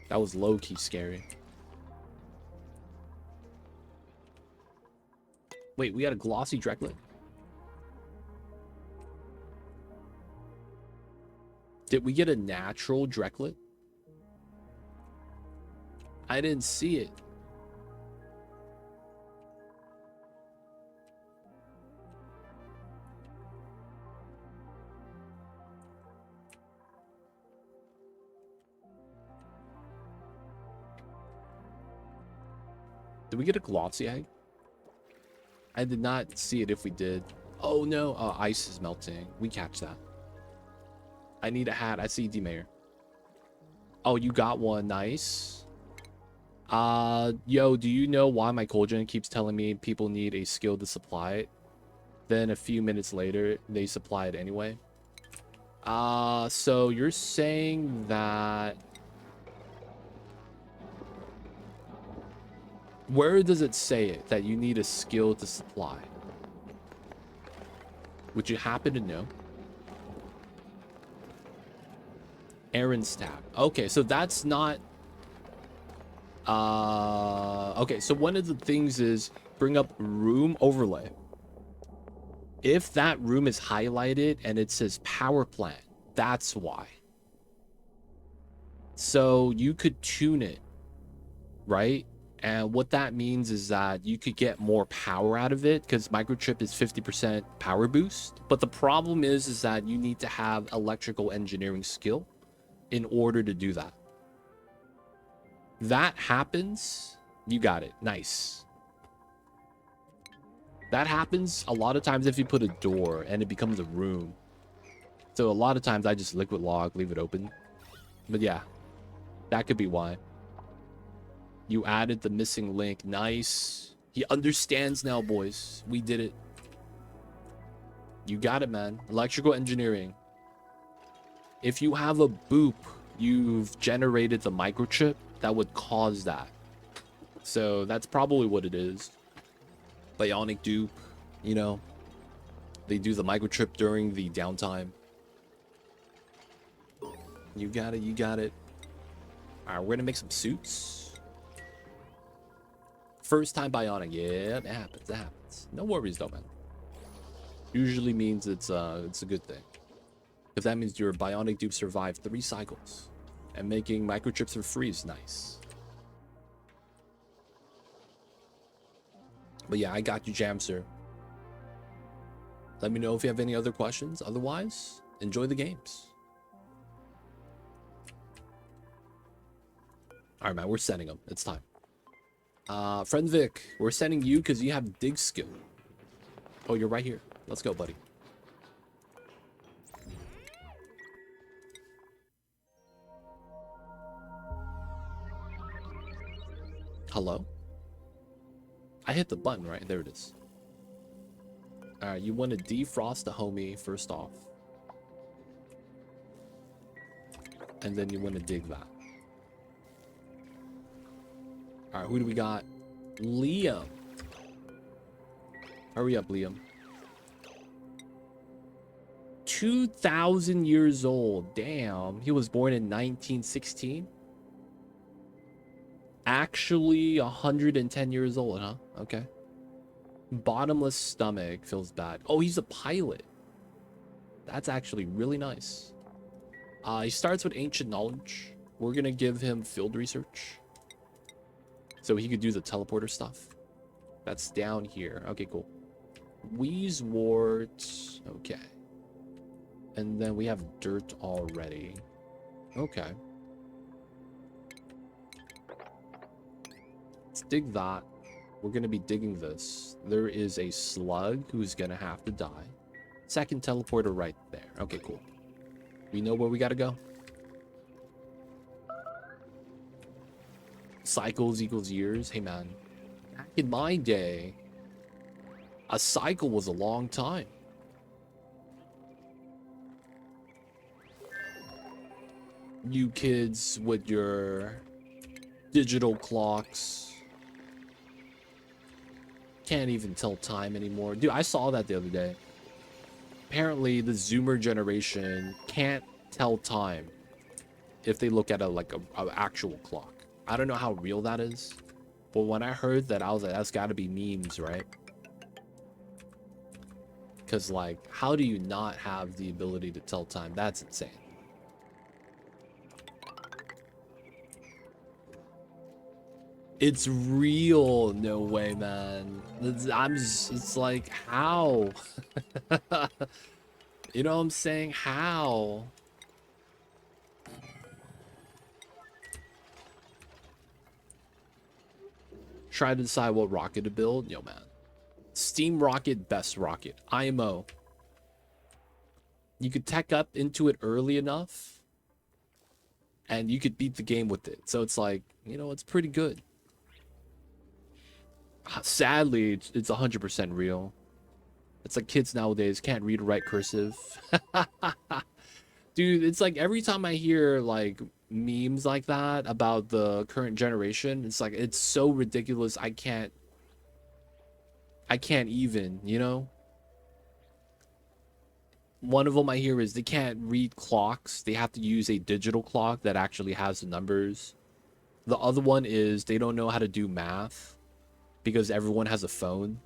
That was low-key scary. Wait, we got a glossy Drecklet? Did we get a natural Drecklet? I didn't see it. Did we get a glossy egg? I did not see it if we did. Oh no, ice is melting. We catch that. I need a hat. I see D-Mayor. Oh, you got one. Nice. Yo, do you know why my cold keeps telling me people need a skill to supply it? Then a few minutes later, they supply it anyway. So you're saying that... Where does it say it that you need a skill to supply? Would you happen to know? Aaron's tab. Okay, so that's not Okay, so one of the things is bring up room overlay. If that room is highlighted and it says power plant, that's why. So you could tune it, right? And what that means is that you could get more power out of it because microchip is 50% power boost. But the problem is that you need to have electrical engineering skill in order to do that. That happens, you got it. Nice. That happens a lot of times if you put a door and it becomes a room. So a lot of times I just liquid log, leave it open. But yeah, that could be why. You added the missing link. Nice. He understands now, boys. We did it. You got it, man. Electrical engineering. If you have a boop, you've generated the microchip that would cause that. So that's probably what it is. Bionic dupe, you know. They do the microchip during the downtime. You got it, you got it. Alright, we're gonna make some suits. First time bionic. Yeah, it happens, it happens. No worries though, man. Usually means it's a good thing. If that means your bionic dupe survived 3 cycles. And making microchips for free is nice. But yeah, I got you, Jamster. Let me know if you have any other questions. Otherwise, enjoy the games. Alright, man, we're sending them. It's time. Friend Vic, we're sending you because you have dig skill. Oh, you're right here. Let's go, buddy. Hello? I hit the button, right? There it is. Alright, you want to defrost the homie first off. And then you want to dig that. Alright, who do we got? Liam. Hurry up, Liam. 2,000 years old. Damn. He was born in 1916? Actually 110 years old, huh? Okay. Bottomless stomach. Feels bad. Oh, he's a pilot. That's actually really nice. He starts with ancient knowledge. We're gonna give him field research, so he could do the teleporter stuff. That's down here. Okay, cool. Wheezewort. Okay. And then we have dirt already. Okay. Let's dig that. We're going to be digging this. There is a slug who's going to have to die. Second teleporter right there. Okay, cool. We know where we got to go. Cycles equals years. Hey, man. Back in my day, a cycle was a long time. You kids with your digital clocks can't even tell time anymore. Dude, I saw that the other day. Apparently, the Zoomer generation can't tell time if they look at a actual clock. I don't know how real that is, but when I heard that, I was like, that's got to be memes, right? Because, like, how do you not have the ability to tell time? That's insane. It's real. No way, man. It's like, how? You know what I'm saying? How? Try to decide what rocket to build. Yo, man. Steam rocket, best rocket. IMO. You could tech up into it early enough, and you could beat the game with it. So it's like, you know, it's pretty good. Sadly, it's 100% real. It's like kids nowadays can't read or write cursive. Dude, it's like every time I hear like memes like that about the current generation, it's like it's so ridiculous. I can't even, you know? One of them I hear is they can't read clocks. They have to use a digital clock that actually has the numbers. The other one is they don't know how to do math because everyone has a phone.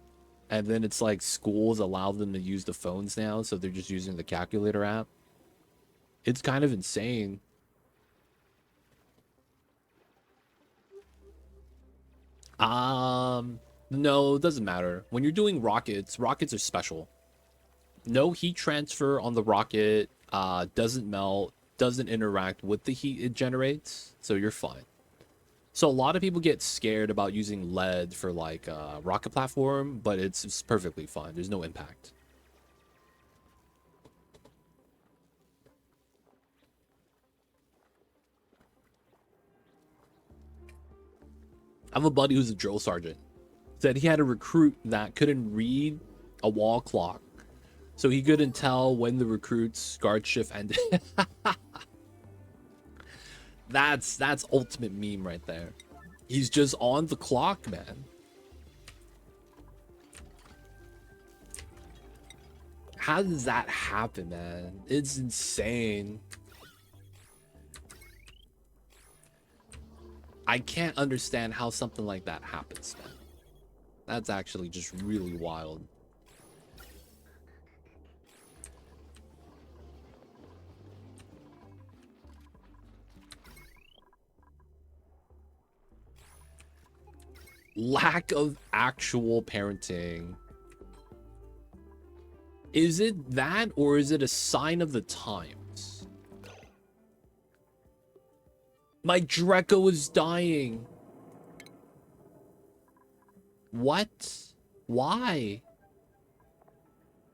And then it's like schools allow them to use the phones now, so they're just using the calculator app. It's kind of insane. No, it doesn't matter. When you're doing rockets, rockets are special. No heat transfer on the rocket, doesn't melt, doesn't interact with the heat it generates, so you're fine. So a lot of people get scared about using lead for like rocket platform, but it's perfectly fine. There's no impact. I have a buddy who's a drill sergeant. Said he had a recruit that couldn't read a wall clock, so he couldn't tell when the recruit's guard shift ended. That's ultimate meme right there. He's just on the clock, man. How does that happen, man? It's insane. I can't understand how something like that happens, man. That's actually just really wild. Lack of actual parenting. Is it that, or is it a sign of the times? My Draco is dying. What? Why?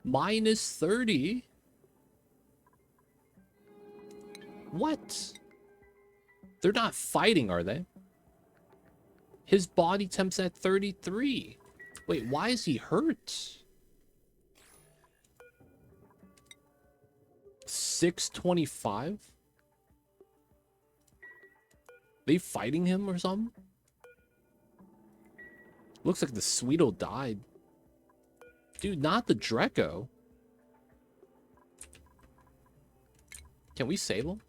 Minus 30? What? They're not fighting, are they? His body temp's at 33. Wait, why is he hurt? 625? They fighting him or something? Looks like the Sweeto died. Dude, not the Draco. Can we save him?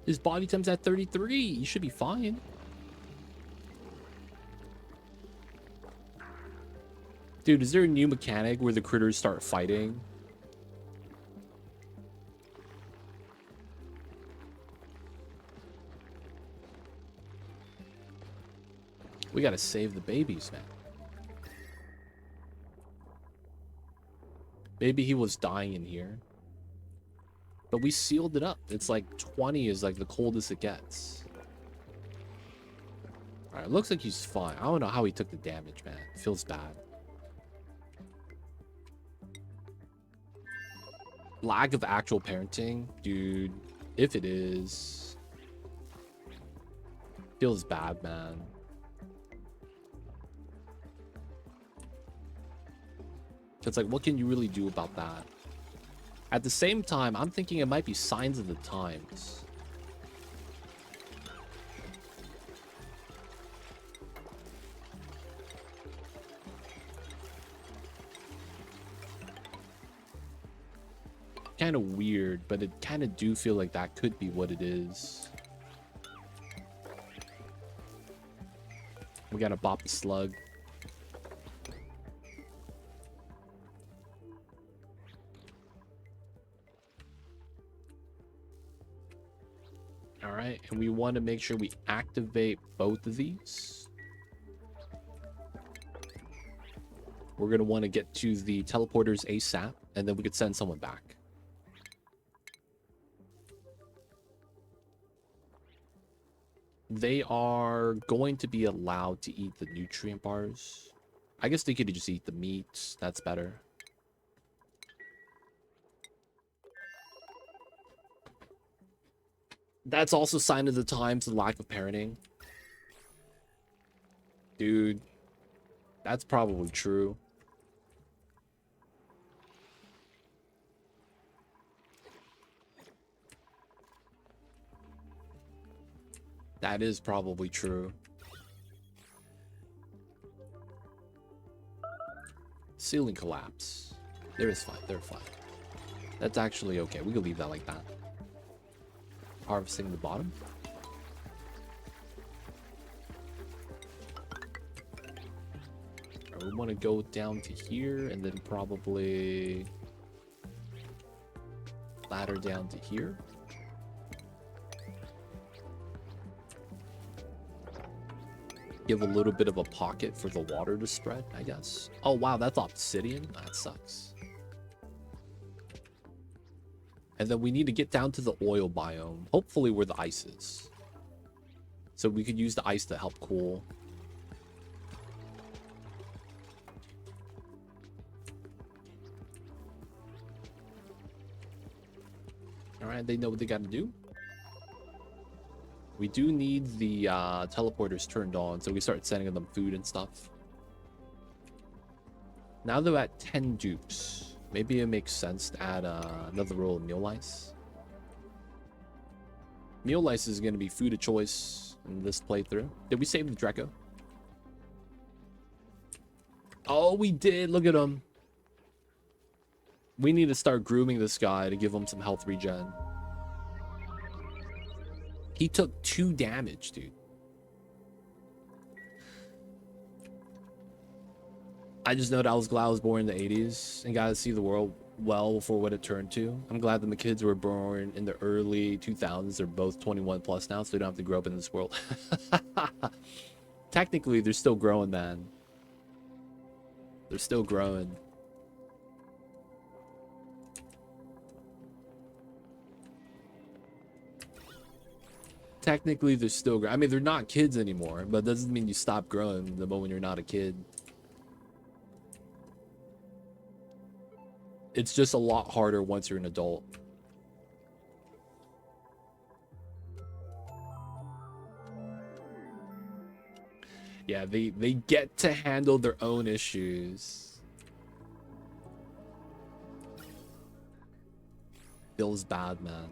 His body temp's at 33. He should be fine. Dude, is there a new mechanic where the critters start fighting? We gotta save the babies, man. Maybe he was dying in here. But we sealed it up. It's like 20 is like the coldest it gets. Alright, looks like he's fine. I don't know how he took the damage, man. It feels bad. Lack of actual parenting? Dude, if it is... Feels bad, man. It's like, what can you really do about that? At the same time, I'm thinking it might be signs of the times. Kind of weird, but it kind of do feel like that could be what it is. We gotta bop the slug. Alright, and we want to make sure we activate both of these. We're going to want to get to the teleporters ASAP, and then we could send someone back. They are going to be allowed to eat the nutrient bars. I guess they could just eat the meat. That's better. That's also sign of the times, the lack of parenting. Dude, that's probably true. That is probably true. Ceiling collapse. They're fine. They're fine. That's actually okay. We can leave that like that. Harvesting the bottom. We want to go down to here and then probably ladder down to here. Give a little bit of a pocket for the water to spread, I guess. Oh, wow, that's obsidian? That sucks. And then we need to get down to the oil biome, hopefully where the ice is. So we could use the ice to help cool. Alright, they know what they gotta do. We do need the teleporters turned on, so we start sending them food and stuff. Now they're at 10 dupes. Maybe it makes sense to add another roll of meal lice. Meal lice is going to be food of choice in this playthrough. Did we save the Draco? Oh, we did. Look at him. We need to start grooming this guy to give him some health regen. He took 2 damage, dude. I just know that I was glad I was born in the 80s and got to see the world well before what it turned to. I'm glad that my kids were born in the early 2000s. They're both 21 plus now, so they don't have to grow up in this world. Technically, they're still growing, man. They're still growing. Technically, they're still growing. I mean, they're not kids anymore, but that doesn't mean you stop growing the moment you're not a kid. It's just a lot harder once you're an adult. Yeah, they get to handle their own issues. Feels bad, man.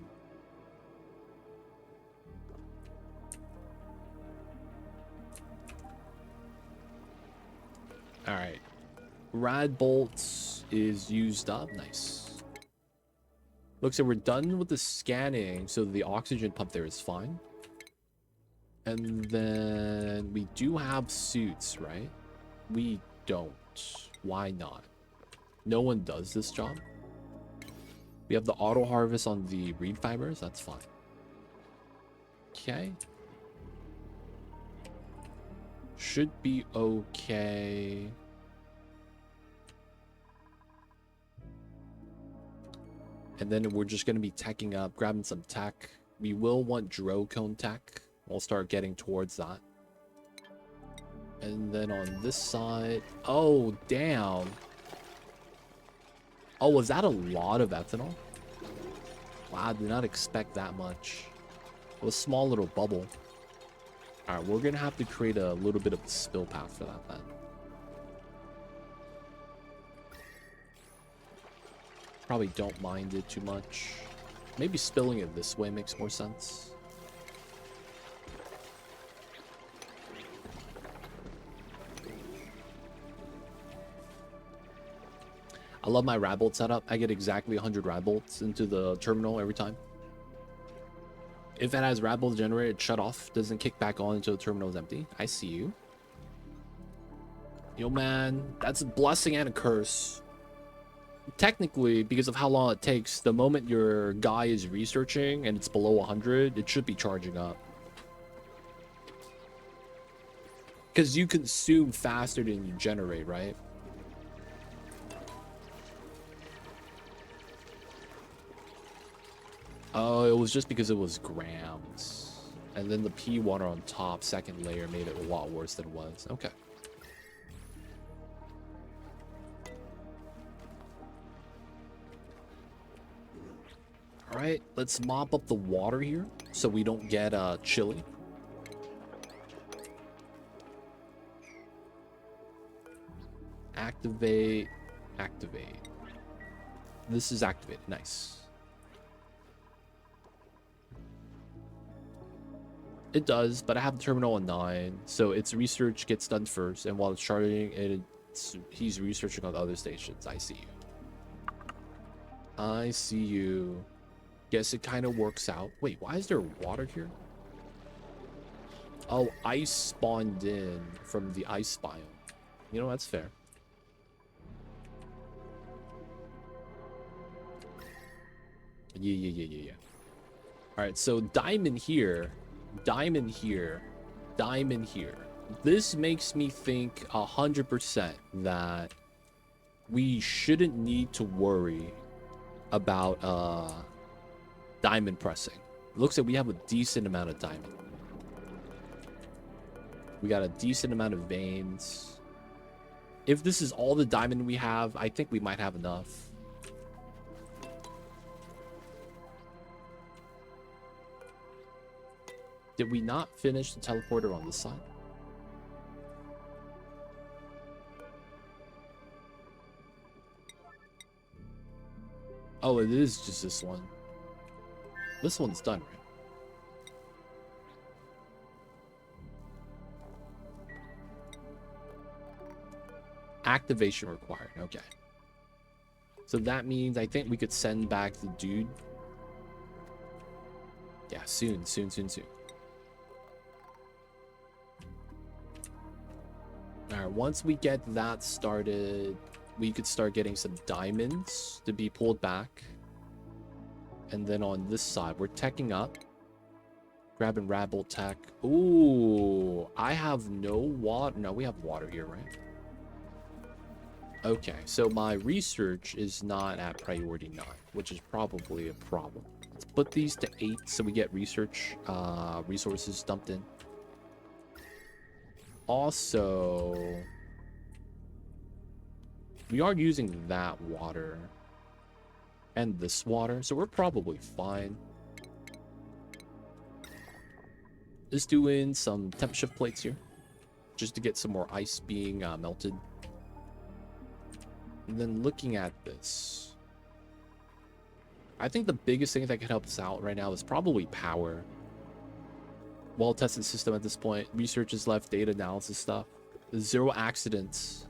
All right. Rad bolts is used up. Nice. Looks like we're done with the scanning, so the oxygen pump there is fine. And then we do have suits, right? We don't. Why not? No one does this job. We have the auto harvest on the reed fibers. That's fine. Okay. Should be okay. And then we're just going to be teching up, grabbing some tech. We will want Drillcone tech. We'll start getting towards that. And then on this side... Oh, damn. Oh, was that a lot of ethanol? Wow, I did not expect that much. It was a small little bubble. Alright, we're going to have to create a little bit of a spill path for that then. Probably don't mind it too much. Maybe spilling it this way makes more sense. I love my rad bolt setup. I get exactly 100 rad bolts into the terminal every time. If it has rad bolts generated, shut off. Doesn't kick back on until the terminal is empty. I see you. Yo, man. That's a blessing and a curse. Technically, because of how long it takes, the moment your guy is researching and it's below 100, it should be charging up. Because you consume faster than you generate, right? Oh, it was just because it was grams. And then the P water on top, second layer, made it a lot worse than it was. Okay. All right, let's mop up the water here so we don't get chilly. Activate, activate. This is activated. Nice. It does, but I have the terminal on 9, so its research gets done first, and while it's charting, he's researching on the other stations. I see you. I see you. Guess it kind of works out. Wait, why is there water here? Oh, ice spawned in from the ice biome. You know, that's fair. Yeah. All right, so diamond here, diamond here, diamond here. This makes me think 100% that we shouldn't need to worry about diamond pressing. It looks like we have a decent amount of diamond. We got a decent amount of veins. If this is all the diamond we have, I think we might have enough. Did we not finish the teleporter on this side? Oh, it is just this one. This one's done, right? Activation required. Okay. So that means I think we could send back the dude. Yeah, soon. Alright, once we get that started, we could start getting some diamonds to be pulled back. And then on this side, we're teching up. Grabbing Rabble tech. Ooh, I have no water. No, we have water here, right? Okay, so my research is not at priority 9, which is probably a problem. Let's put these to 8 so we get research resources dumped in. Also, we are using that water and this water, so we're probably fine. Just doing some temp shift plates here, just to get some more ice being melted. And then looking at this, I think the biggest thing that could help us out right now is probably power. Well-tested system at this point. Research is left, data analysis stuff. 0 accidents.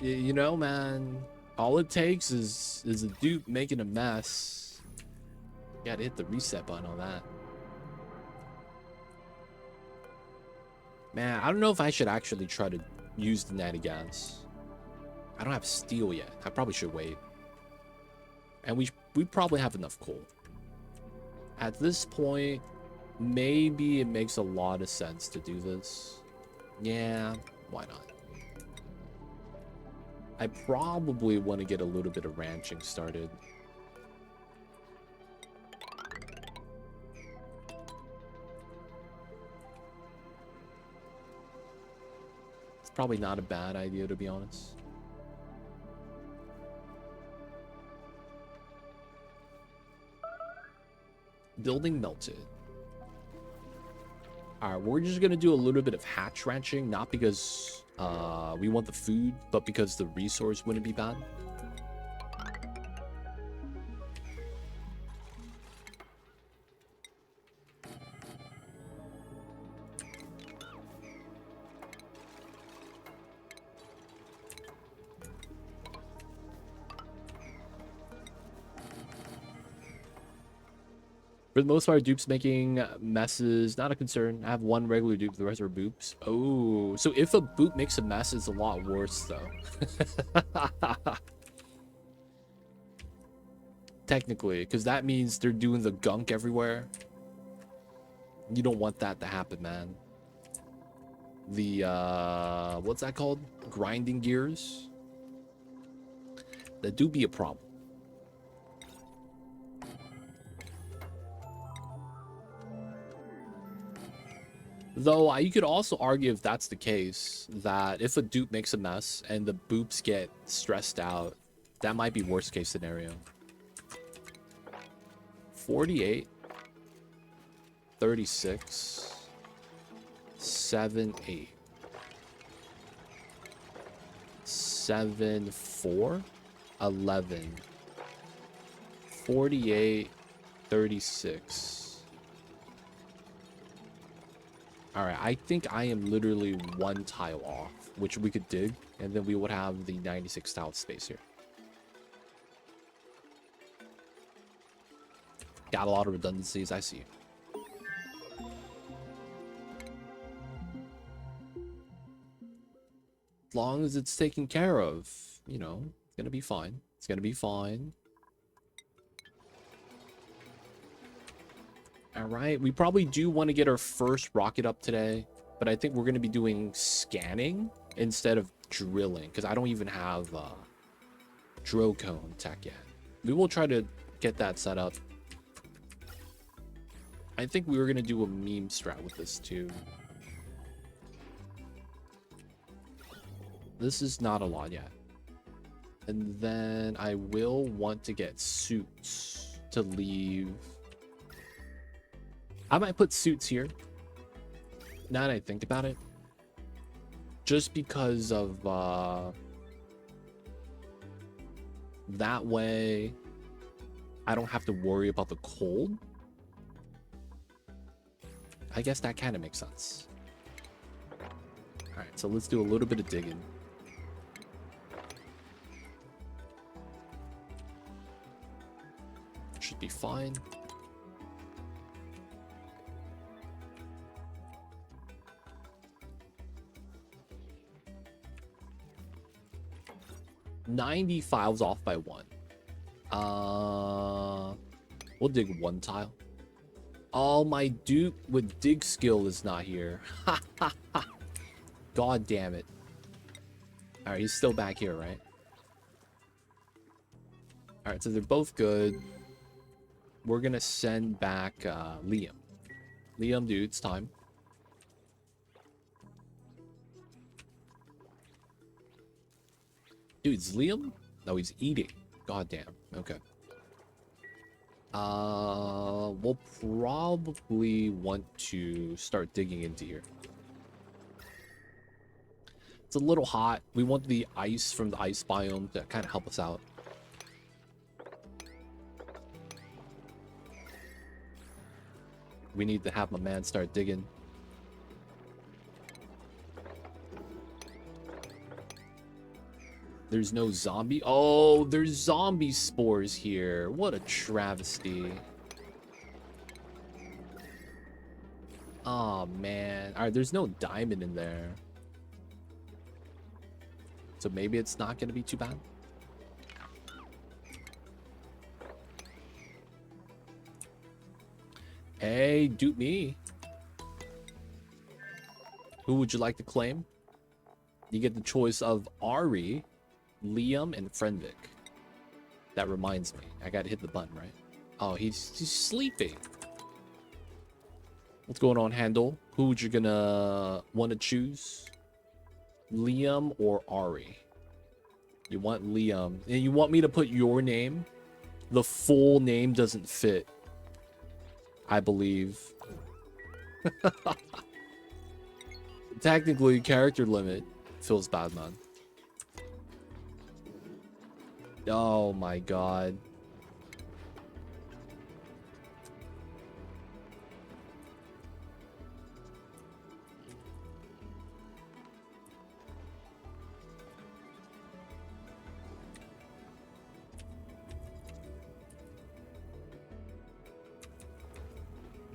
You know, man, all it takes is a dupe making a mess. You gotta hit the reset button on that. Man, I don't know if I should actually try to use the natty gas. I don't have steel yet. I probably should wait. And we probably have enough coal. At this point, maybe it makes a lot of sense to do this. Yeah, why not? I probably want to get a little bit of ranching started. It's probably not a bad idea, to be honest. Building melted. Alright, we're just gonna do a little bit of hatch ranching, not because we want the food, but because the resource wouldn't be bad. For the most part, dupes making messes, not a concern. I have one regular dupe, the rest are boops. Oh, so if a boop makes a mess, it's a lot worse, though. Technically, because that means they're doing the gunk everywhere. You don't want that to happen, man. The, what's that called? Grinding gears? That do be a problem. Though you could also argue, if that's the case, that if a dupe makes a mess and the boops get stressed out, that might be worst case scenario. 48, 36, 7, 8, 7, 4, 11, 48, 36, All right, I think I am literally one tile off, which we could dig, and then we would have the 96 tile space here. Got a lot of redundancies, I see. As long as it's taken care of, you know, it's gonna be fine. It's gonna be fine. All right, we probably do want to get our first rocket up today, but I think we're gonna be doing scanning instead of drilling, because I don't even have Drillcone tech yet. We will try to get that set up. I think we were gonna do a meme strat with this too. This is not a lot yet. And then I will want to get suits to leave. I might put suits here. Now that I think about it. Just because of that way I don't have to worry about the cold. I guess that kind of makes sense. Alright, so let's do a little bit of digging. Should be fine. $90 files off by 1. We'll dig 1 tile. Oh, my dude with dig skill is not here. God damn it. Alright, he's still back here, right? Alright, so they're both good. We're gonna send back Liam. Liam, dude, it's time. Dude, it's Liam? No, he's eating. God damn. Okay. We'll probably want to start digging into here. It's a little hot. We want the ice from the ice biome to kind of help us out. We need to have my man start digging. There's no zombie. Oh, there's zombie spores here. What a travesty. Oh, man. All right, there's no diamond in there. So maybe it's not going to be too bad. Hey, dupe me. Who would you like to claim? You get the choice of Ari, Liam, and Frenvik. That reminds me. I gotta hit the button, right? Oh, he's sleeping. What's going on, Handle? Who would you gonna want to choose? Liam or Ari? You want Liam. And you want me to put your name? The full name doesn't fit, I believe. Technically, character limit feels bad, man. Oh my god.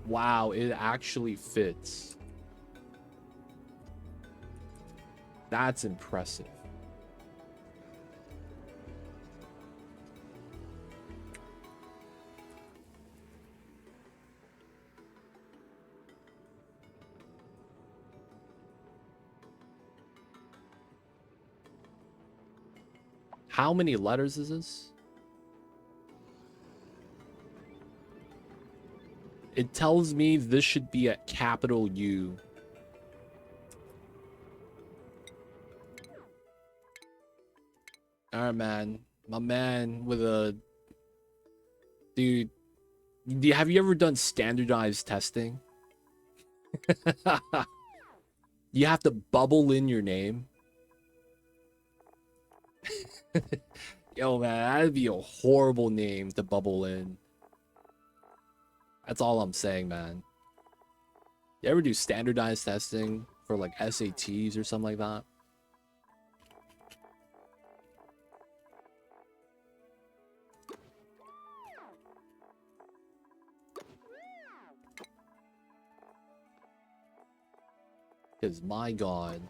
Wow, it actually fits. That's impressive. How many letters is this? It tells me this should be a capital U. Alright, man. My man with a... Dude. Have you ever done standardized testing? You have to bubble in your name. Yo, man, that'd be a horrible name to bubble in. That's all I'm saying, man. You ever do standardized testing for like SATs or something like that? Because my god.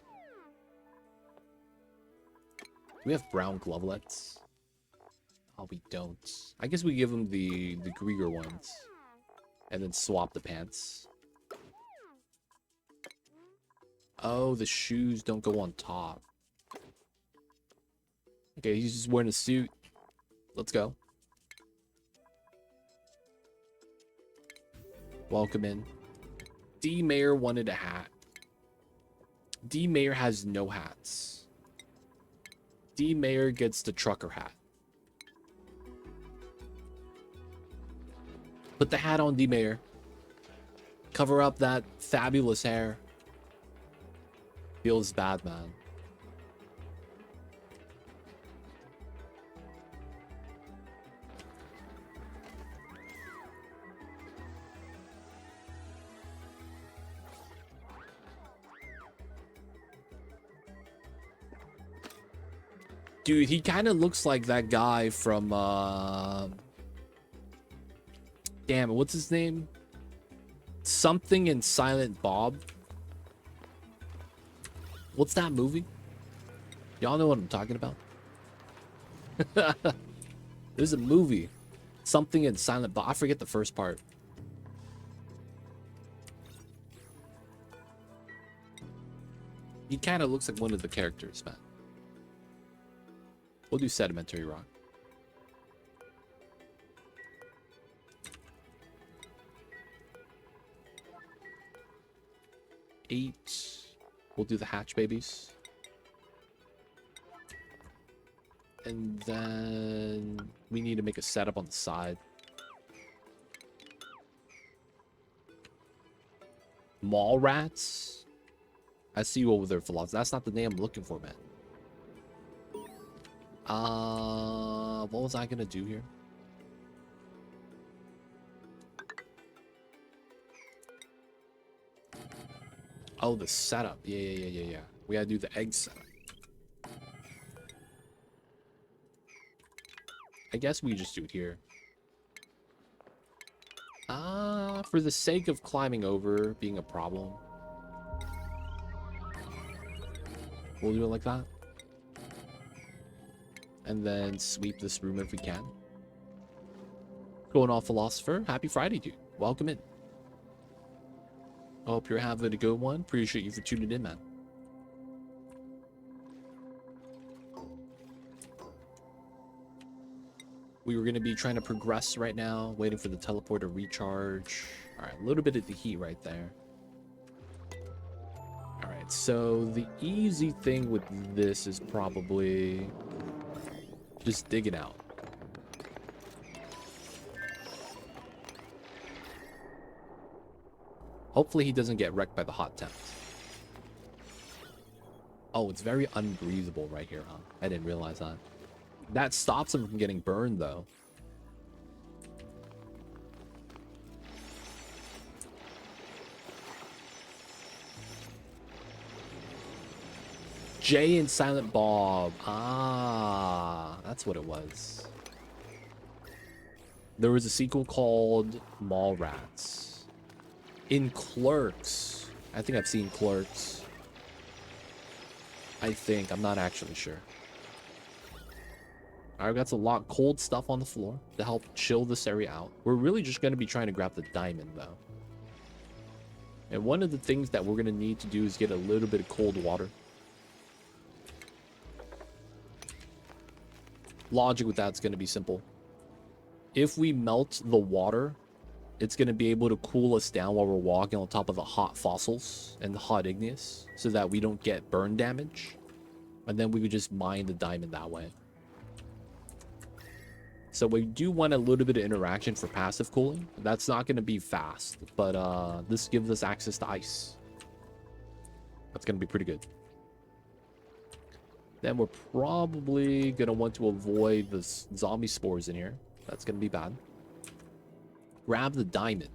Do we have brown glovelets? Oh, we don't. I guess we give them the Grieger ones. And then swap the pants. Oh, the shoes don't go on top. Okay, he's just wearing a suit. Let's go. Welcome in. D Mayor wanted a hat. D Mayor has no hats. D Mayor gets the trucker hat. Put the hat on, D Mayor. Cover up that fabulous hair. Feels bad, man. Dude, he kind of looks like that guy from, damn it, what's his name? Something in Silent Bob. What's that movie? Y'all know what I'm talking about? There's a movie. Something in Silent Bob. I forget the first part. He kind of looks like one of the characters, man. We'll do sedimentary rock. Eight. We'll do the hatch babies. And then we need to make a setup on the side. Mall rats? I see you over there, philosophy. That's not the name I'm looking for, man. What was I gonna do here? Oh, the setup. Yeah. We gotta do the egg setup. I guess we just do it here. For the sake of climbing over being a problem, we'll do it like that. And then sweep this room if we can. Going off, philosopher. Happy Friday, dude. Welcome in. Hope you're having a good one. Appreciate you for tuning in, man. We were going to be trying to progress right now, waiting for the teleport to recharge. All right, a little bit of the heat right there. All right, so the easy thing with this is probably just dig it out. Hopefully he doesn't get wrecked by the hot temps. Oh, it's very unbreathable right here, huh? I didn't realize that. That stops him from getting burned, though. Jay and Silent Bob. Ah, that's what it was. There was a sequel called Mallrats. In Clerks. I think I've seen Clerks. I think. I'm not actually sure. Alright, we got a lot of cold stuff on the floor to help chill this area out. We're really just going to be trying to grab the diamond, though. And one of the things that we're going to need to do is get a little bit of cold water. Logic with that's going to be simple. If we melt the water, it's going to be able to cool us down while we're walking on top of the hot fossils and the hot igneous so that we don't get burn damage. And then we would just mine the diamond that way. So we do want a little bit of interaction for passive cooling. That's not going to be fast, but this gives us access to ice. That's going to be pretty good. Then we're probably going to want to avoid the zombie spores in here. That's going to be bad. Grab the diamond.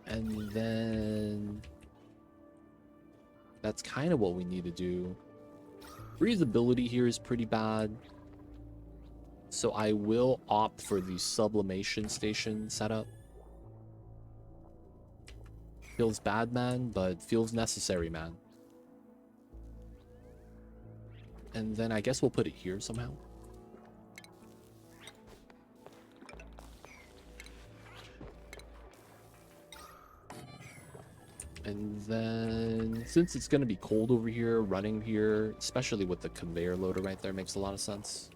And then that's kind of what we need to do. Breathability here is pretty bad. So I will opt for the sublimation station setup. Feels bad, man, but feels necessary, man. And then I guess we'll put it here somehow. And then, since it's going to be cold over here, running here, especially with the conveyor loader right there, makes a lot of sense.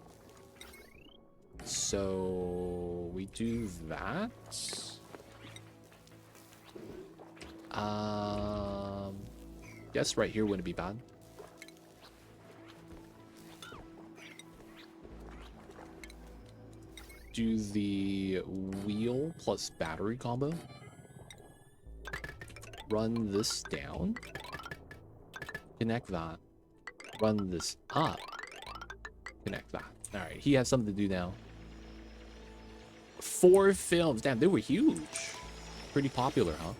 So, we do that. Guess right here wouldn't be bad. Do the wheel plus battery combo. Run this down. Connect that. Run this up. Connect that. Alright, he has something to do now. 4 films. Damn, they were huge. Pretty popular, huh?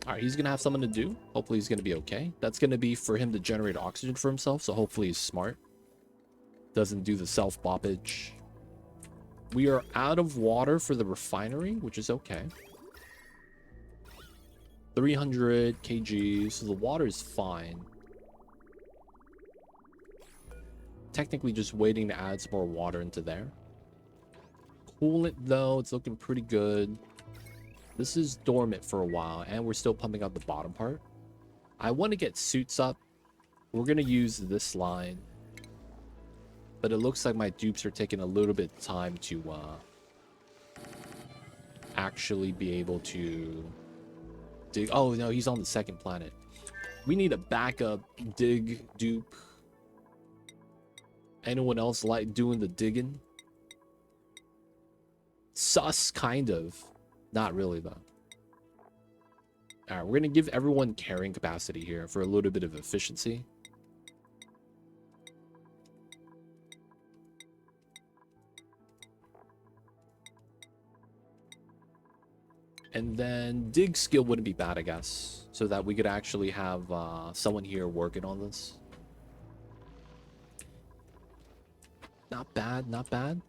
Alright, he's gonna have something to do. Hopefully he's gonna be okay. That's gonna be for him to generate oxygen for himself, so hopefully he's smart. Doesn't do the self-boppage. We are out of water for the refinery, which is okay. 300 kg, so the water is fine. Technically just waiting to add some more water into there. Coolant, though, it's looking pretty good. This is dormant for a while, and we're still pumping out the bottom part. I want to get suits up. We're going to use this line. But it looks like my dupes are taking a little bit of time to actually be able to dig. Oh, no, he's on the second planet. We need a backup dig dupe. Anyone else like doing the digging? Sus, kind of. Not really, though. All right, we're going to give everyone carrying capacity here for a little bit of efficiency. And then dig skill wouldn't be bad, I guess, so that we could actually have someone here working on this. Not bad, not bad.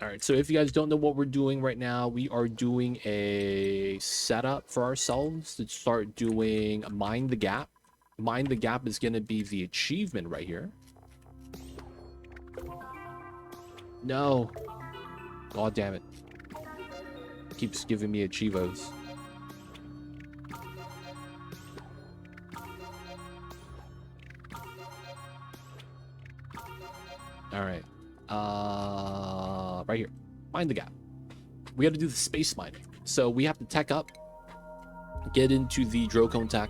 All right, so if you guys don't know what we're doing right now, we are doing a setup for ourselves to start doing Mind the Gap. Mind the Gap is going to be the achievement right here. No. God damn it. Keeps giving me achievos. All right. Right here. Mind the Gap. We got to do the space mining. So we have to tech up, get into the Drillcone tech.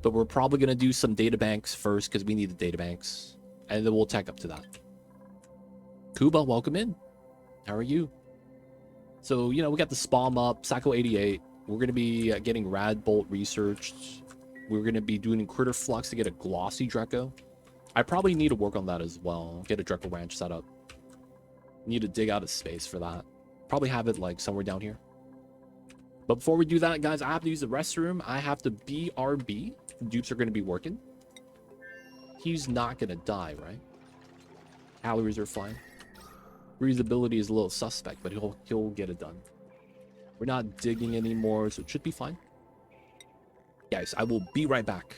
But we're probably going to do some data banks first because we need the data banks. And then we'll tech up to that. Kuba, welcome in. How are you? So, you know, we got the Spalm up, Psycho 88. We're going to be getting Rad Bolt researched. We're going to be doing Critter Flux to get a glossy Draco. I probably need to work on that as well. Get a Draco Ranch set up. Need to dig out of space for that. Probably have it like somewhere down here. But before we do that, guys, I have to use the restroom. I have to BRB. The dupes are going to be working. He's not going to die, right? Calories are fine. Breathability is a little suspect, but he'll get it done. We're not digging anymore, so it should be fine. Guys, I will be right back.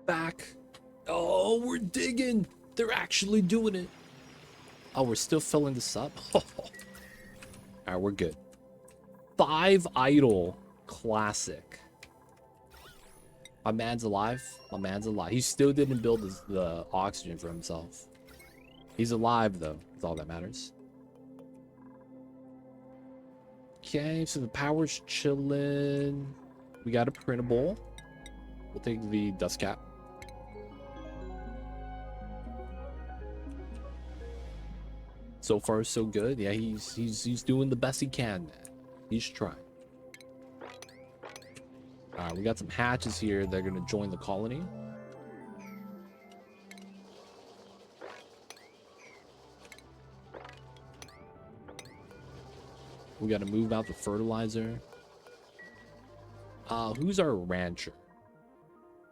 back. Oh, we're digging. They're actually doing it. Oh, we're still filling this up. All right, we're good. 5 idle. Classic. My man's alive. My man's alive. He still didn't build the oxygen for himself. He's alive, though. That's all that matters. Okay, so the power's chilling. We got a printable. We'll take the dust cap. So far, so good. Yeah, he's doing the best he can, man. He's trying. We got some hatches here. They're gonna join the colony. We got to move out the fertilizer. Who's our rancher?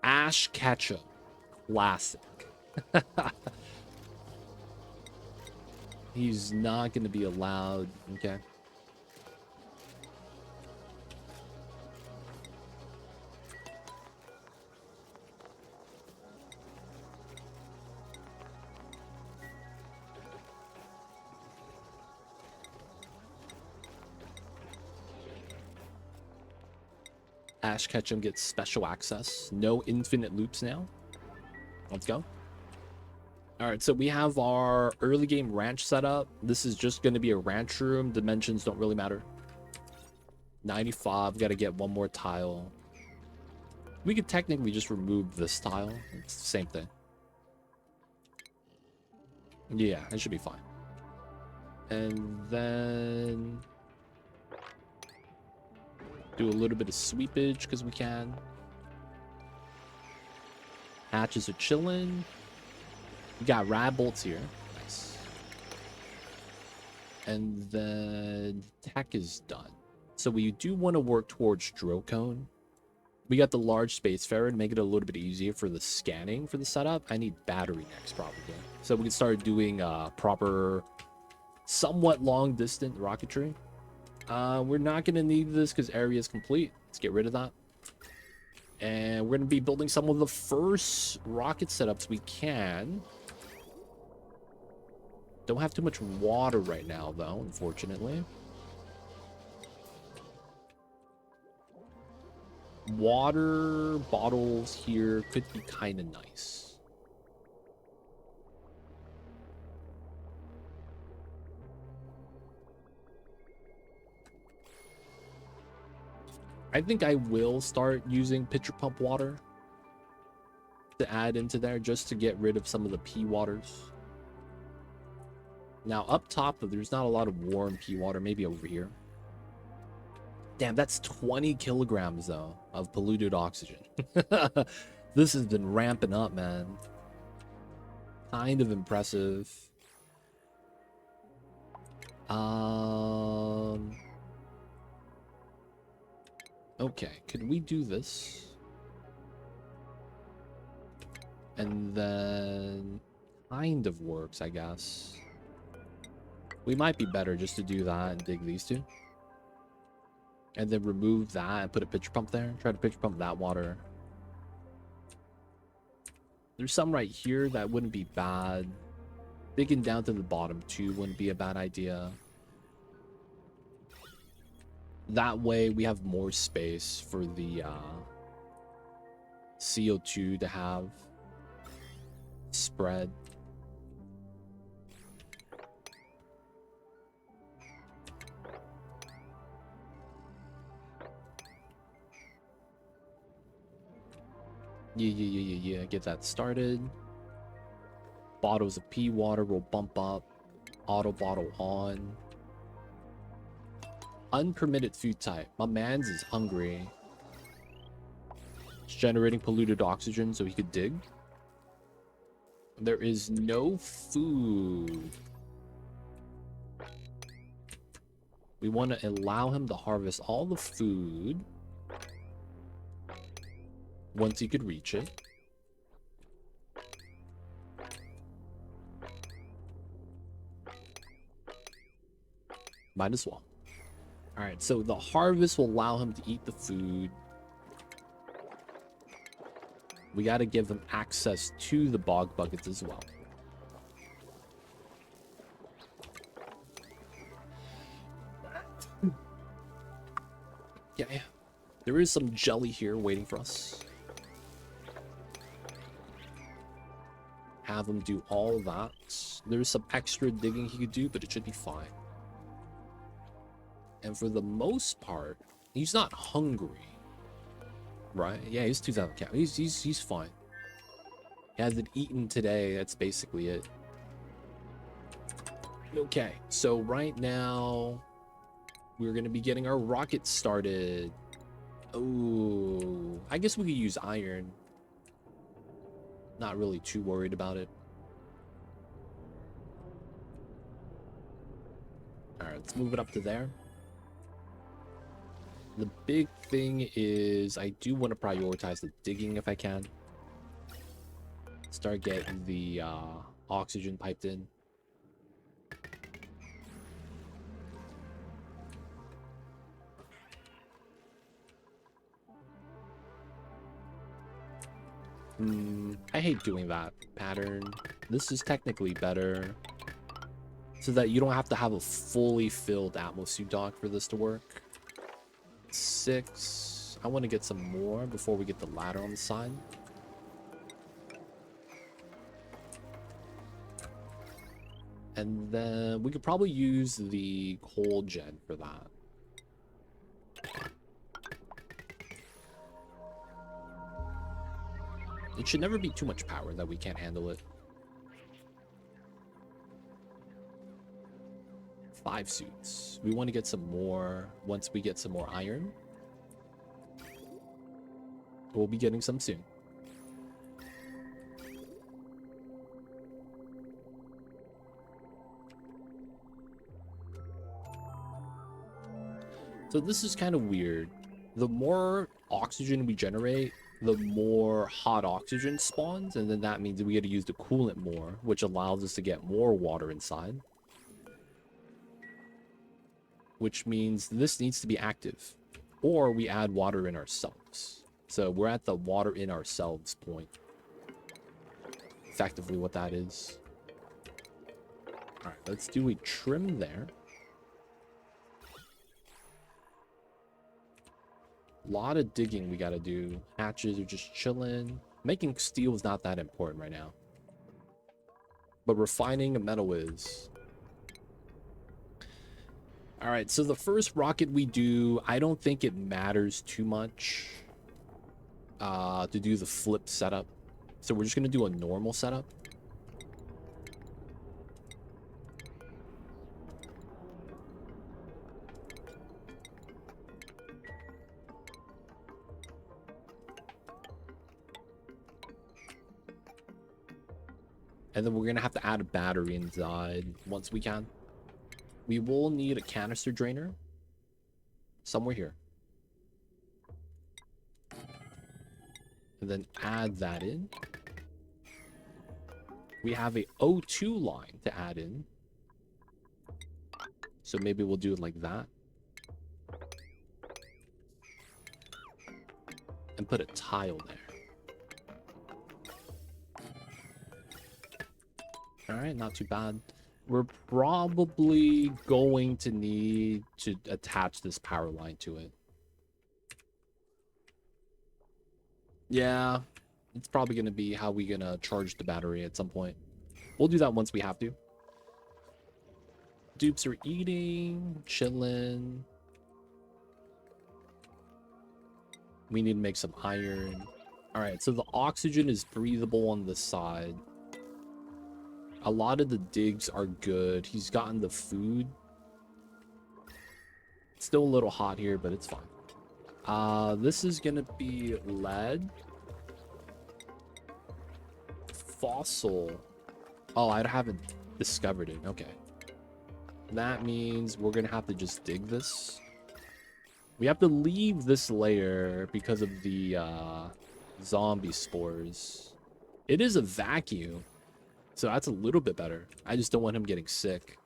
Ash Ketchup. Classic. He's not going to be allowed. Okay. Ash Ketchum gets special access. No infinite loops now. Let's go. All right, so we have our early game ranch set up. This is just going to be a ranch room. Dimensions don't really matter. 95. Got to get one more tile. We could technically just remove this tile. It's the same thing. Yeah, it should be fine. And then do a little bit of sweepage because we can. Hatches are chilling. We got rad bolts here. Nice. And then tech is done. So we do want to work towards Drillcone. We got the large spacefarer to make it a little bit easier for the scanning for the setup. I need battery next probably. So we can start doing proper, somewhat long distance rocketry. We're not going to need this because area is complete. Let's get rid of that. And we're going to be building some of the first rocket setups we can. Don't have too much water right now, though, unfortunately. Water bottles here could be kind of nice. I think I will start using pitcher pump water to add into there just to get rid of some of the pee waters. Now up top, there's not a lot of warm pee water, maybe over here. Damn, that's 20 kilograms though of polluted oxygen. This has been ramping up, man. Kind of impressive. Okay, could we do this? And then kind of works, I guess. We might be better just to do that and dig these two. And then remove that and put a pitcher pump there. Try to pitcher pump that water. There's some right here that wouldn't be bad. Digging down to the bottom too wouldn't be a bad idea. That way we have more space for the CO2 to have spread. Yeah. Get that started. Bottles of pea water will bump up. Auto bottle on. Unpermitted food type. My man's is hungry. It's generating polluted oxygen so he could dig. There is no food. We want to allow him to harvest all the food once he could reach it. Might as well. All right, so the harvest will allow him to eat the food. We got to give them access to the bog buckets as well. Yeah, there is some jelly here waiting for us. Have him do all that. There's some extra digging he could do, but it should be fine. And for the most part, he's not hungry, right? Yeah, he's 2,000 calories. He's fine. He hasn't eaten today. That's basically it. Okay, so right now we're gonna be getting our rocket started. Oh, I guess we could use iron. Not really too worried about it. All right, let's move it up to there. The big thing is I do want to prioritize the digging if I can. Start getting the oxygen piped in. I hate doing that pattern. This is technically better, so that you don't have to have a fully filled atmosuit dock for this to work. 6. I want to get some more before we get the ladder on the side. And then we could probably use the coal gen for that. It should never be too much power that we can't handle it. 5 suits. We want to get some more once we get some more iron. We'll be getting some soon. So this is kind of weird. The more oxygen we generate, the more hot oxygen spawns, and then that means we got to use the coolant more, which allows us to get more water inside. Which means this needs to be active, or we add water in ourselves. So we're at the water in ourselves point. Effectively what that is. All right, let's do a trim there. A lot of digging we got to do. Hatches are just chilling. Making steel is not that important right now. But refining a metal is. All right, so the first rocket we do, I don't think it matters too much to do the flip setup. So we're just going to do a normal setup. And then we're going to have to add a battery inside once we can. We will need a canister drainer somewhere here. And then add that in. We have a O2 line to add in. So maybe we'll do it like that. And put a tile there. All right, not too bad. We're probably going to need to attach this power line to it. Yeah, it's probably going to be how we're going to charge the battery at some point. We'll do that once we have to. Dupes are eating, chilling. We need to make some iron. All right, so the oxygen is breathable on the side. A lot of the digs are good. He's gotten the food. It's still a little hot here, but it's fine. This is gonna be lead. Fossil. Oh, I haven't discovered it. Okay. That means we're gonna have to just dig this. We have to leave this layer because of the zombie spores. It is a vacuum. So that's a little bit better. I just don't want him getting sick.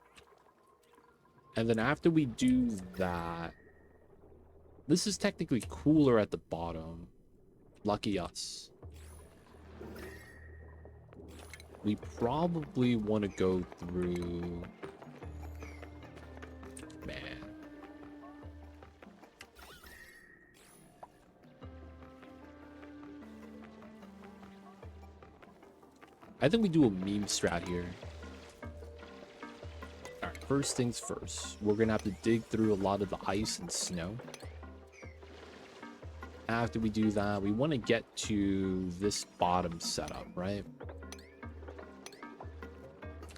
And then after we do that, this is technically cooler at the bottom. Lucky us. we probably want to go through... Man. I think we do a meme strat here. Alright, first things first. We're gonna have to dig through a lot of the ice and snow. After we do that, we want to get to this bottom setup, right?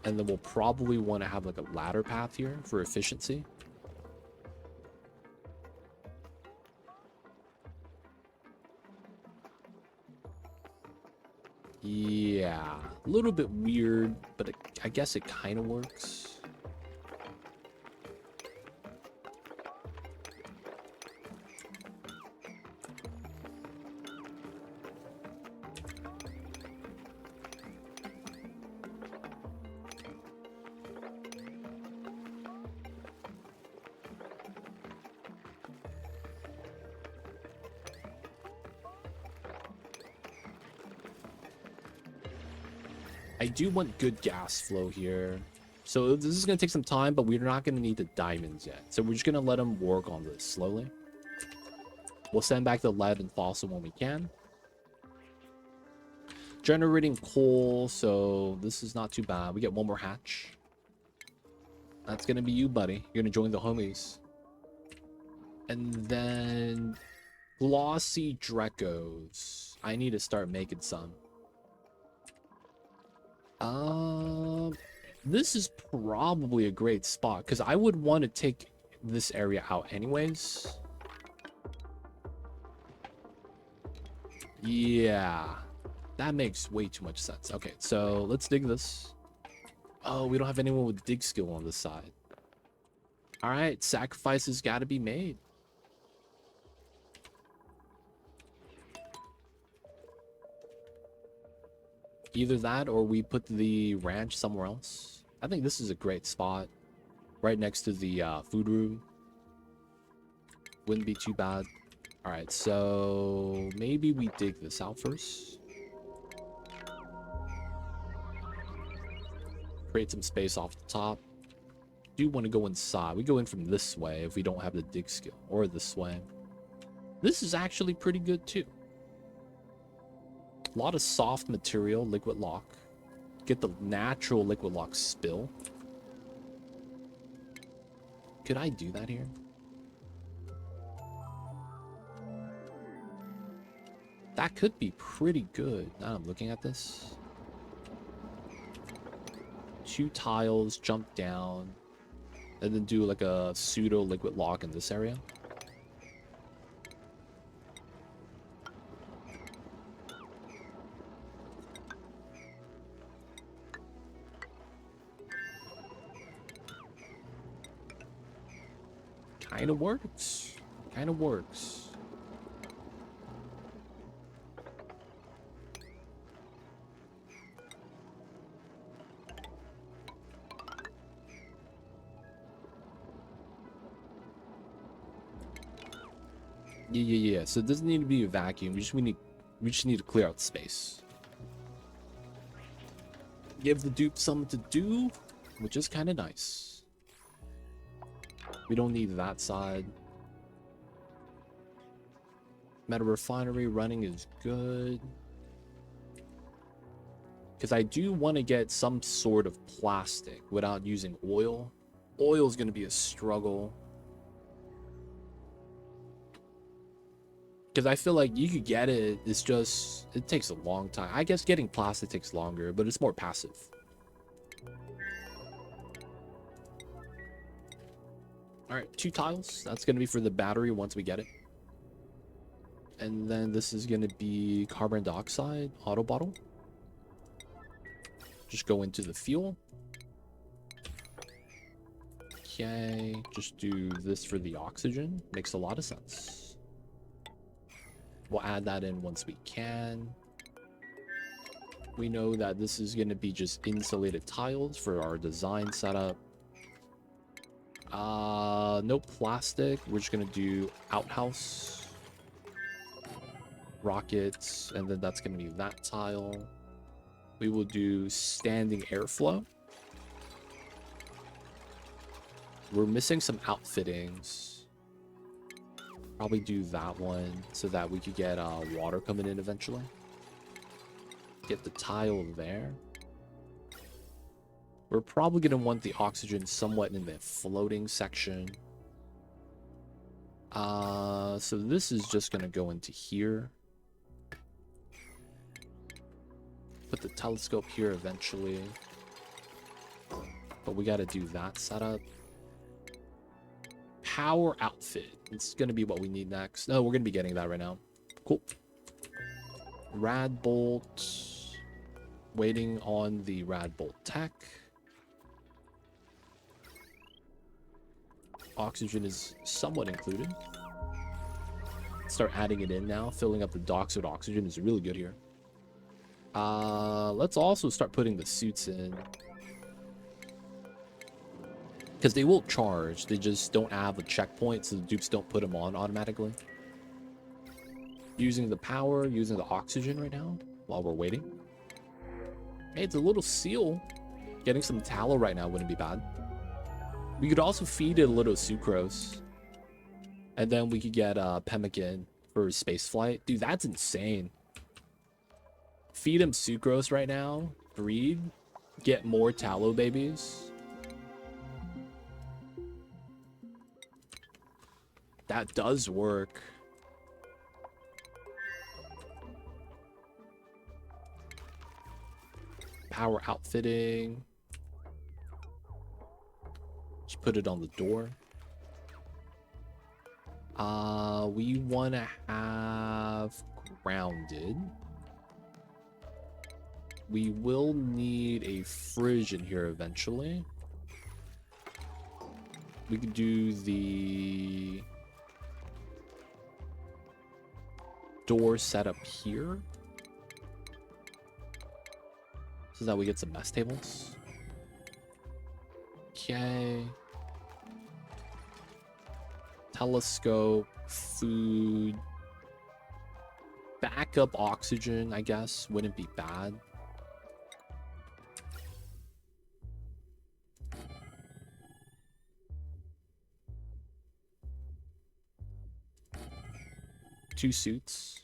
And then we'll probably want to have like a ladder path here for efficiency. Yeah, a little bit weird, but I guess it kind of works. I do want good gas flow here. So this is going to take some time, but we're not going to need the diamonds yet. So we're just going to let them work on this slowly. We'll send back the lead and fossil when we can. Generating coal, so this is not too bad. We get one more hatch. That's going to be you, buddy. You're going to join the homies. And then glossy Dracos. I need to start making some. This is probably a great spot because I would want to take this area out anyways. Yeah, that makes way too much sense. Okay, so let's dig this. Oh, we don't have anyone with dig skill on this side. All right, sacrifices got to be made. Either that or we put the ranch somewhere else. I think this is a great spot. Right next to the food room. Wouldn't be too bad. Alright, so maybe we dig this out first. Create some space off the top. Do want to go inside. We go in from this way if we don't have the dig skill. Or this way. This is actually pretty good too. A lot of soft material, liquid lock. Get the natural liquid lock spill. Could I do that here? That could be pretty good. Now I'm looking at this. 2 tiles, jump down, and then do like a pseudo liquid lock in this area. Kind of works. Kind of works. Yeah. So it doesn't need to be a vacuum. We just need to clear out space. Give the dupe something to do, which is kind of nice. We don't need that side. Meta refinery running is good. Because I do want to get some sort of plastic without using oil. Oil is going to be a struggle. Because I feel like you could get it. It's just, it takes a long time. I guess getting plastic takes longer, but it's more passive. All right, 2 tiles. That's going to be for the battery once we get it. And then this is going to be carbon dioxide auto bottle. Just go into the fuel. Okay, just do this for the oxygen. Makes a lot of sense. We'll add that in once we can. We know that this is going to be just insulated tiles for our design setup. No plastic. We're just gonna do outhouse, rockets, and then that's gonna be that tile. We will do standing airflow. We're missing some outfittings. Probably do that one so that we could get water coming in eventually. Get the tile there. We're probably going to want the oxygen somewhat in the floating section. So this is just going to go into here. Put the telescope here eventually. But we got to do that setup. Power outfit. It's going to be what we need next. No, we're going to be getting that right now. Cool. Rad bolt. Waiting on the rad bolt tech. Oxygen is somewhat included. Start adding it in now. Filling up the docks with oxygen is really good here. Let's also start putting the suits in. Because they will charge. They just don't have a checkpoint, so the dupes don't put them on automatically. Using the power, using the oxygen right now while we're waiting. Hey, it's a little seal. Getting some tallow right now wouldn't be bad. We could also feed it a little sucrose. And then we could get pemmican for space flight. Dude, that's insane. Feed him sucrose right now. Breed. Get more tallow babies. That does work. Power outfitting. Just put it on the door. We want to have grounded. We will need a fridge in here eventually. We could do the door setup here. So that we get some mess tables. Okay. Telescope, food, backup oxygen, I guess, wouldn't be bad. Two suits.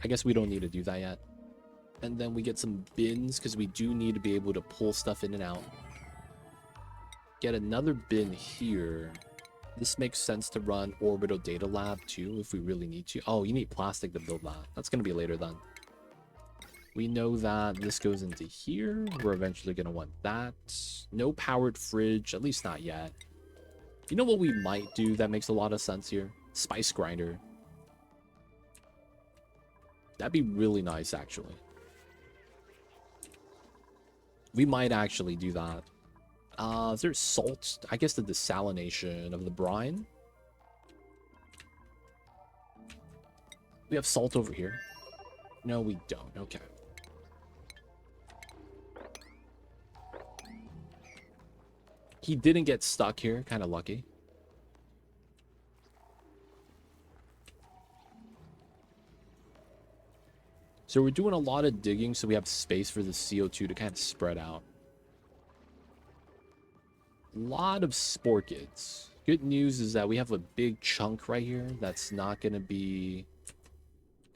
I guess we don't need to do that yet. And then we get some bins because we do need to be able to pull stuff in and out. Get another bin here. This makes sense to run orbital data lab too if we really need to. Oh, you need plastic to build that. That's going to be later then. We know that this goes into here. We're eventually going to want that. No powered fridge, at least not yet. You know what we might do that makes a lot of sense here? Spice grinder. That'd be really nice, actually. We might actually do that. Is there salt? I guess the desalination of the brine. We have salt over here. No, we don't. Okay. He didn't get stuck here. Kind of lucky. So we're doing a lot of digging so we have space for the CO2 to kind of spread out. A lot of sporkets. Good news is that we have a big chunk right here that's not going to be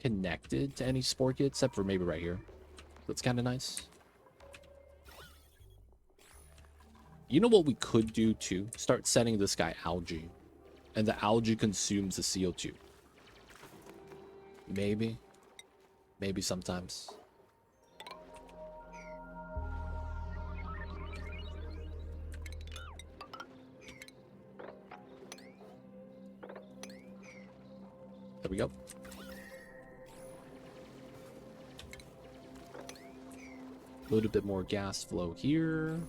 connected to any sporket except for maybe right here. That's kind of nice. You know what we could do too? Start setting this guy algae. And the algae consumes the CO2. Maybe. Maybe sometimes. There we go. A little bit more gas flow here.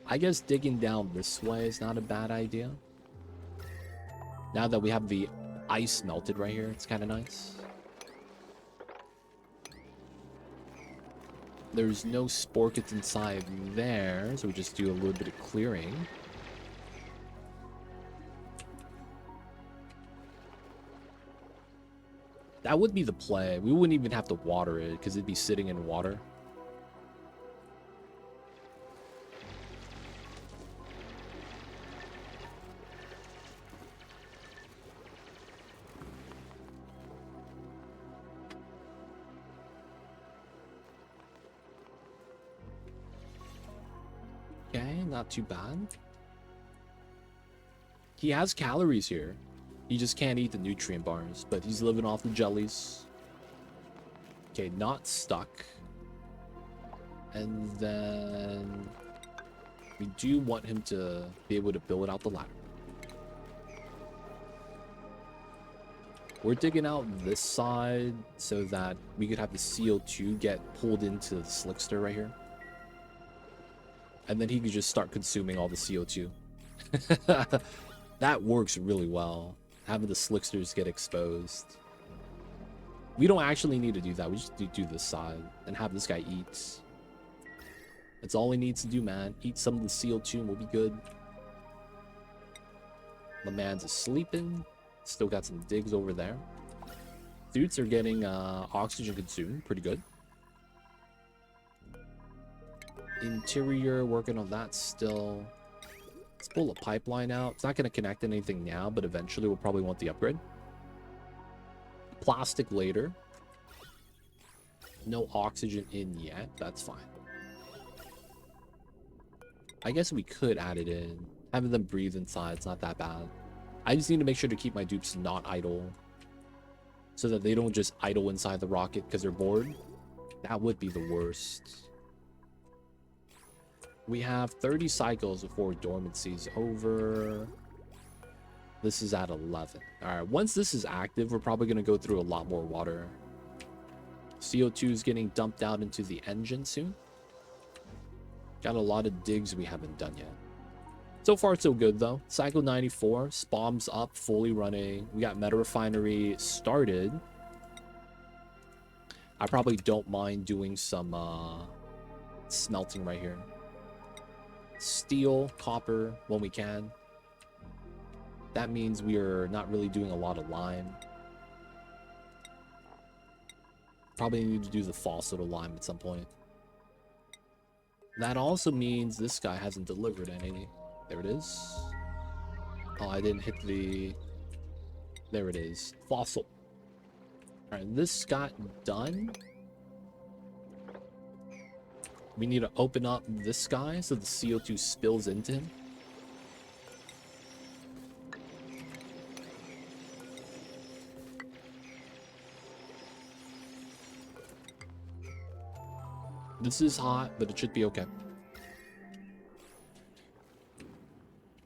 I guess digging down this way is not a bad idea. Now that we have the ice melted right here, it's kind of nice. There's no sporkets inside there, so we just do a little bit of clearing. That would be the play. We wouldn't even have to water it because it'd be sitting in water. Okay, not too bad. He has calories here. He just can't eat the nutrient bars, but he's living off the jellies. Okay, not stuck. And then we do want him to be able to build out the ladder. We're digging out this side so that we could have the CO2 get pulled into the slickster right here. And then he could just start consuming all the CO2. That works really well. Having the slicksters get exposed. We don't actually need to do that. We just do this side and have this guy eat. That's all he needs to do, man. Eat some of the CO2 and we'll be good. The man's sleeping. Still got some digs over there. Dudes are getting oxygen consumed. Pretty good. Interior, working on that still. Let's pull a pipeline out. It's not going to connect anything now, but eventually we'll probably want the upgrade. Plastic later. No oxygen in yet. That's fine. I guess we could add it in. Having them breathe inside, it's not that bad. I just need to make sure to keep my dupes not idle. So that they don't just idle inside the rocket because they're bored. That would be the worst. We have 30 cycles before dormancy is over. This is at 11. Alright, once this is active, we're probably going to go through a lot more water. CO2 is getting dumped out into the engine soon. Got a lot of digs we haven't done yet. So far, so good, though. Cycle 94, SPOM's up, fully running. We got Meta Refinery started. I probably don't mind doing some smelting right here. Steel, copper, when we can. That means we are not really doing a lot of lime. Probably need to do the faucet of lime at some point. That also means this guy hasn't delivered any. There it is. Oh, I didn't hit the... There it is. Fossil. Alright, this got done. We need to open up this guy so the CO2 spills into him. This is hot, but it should be okay.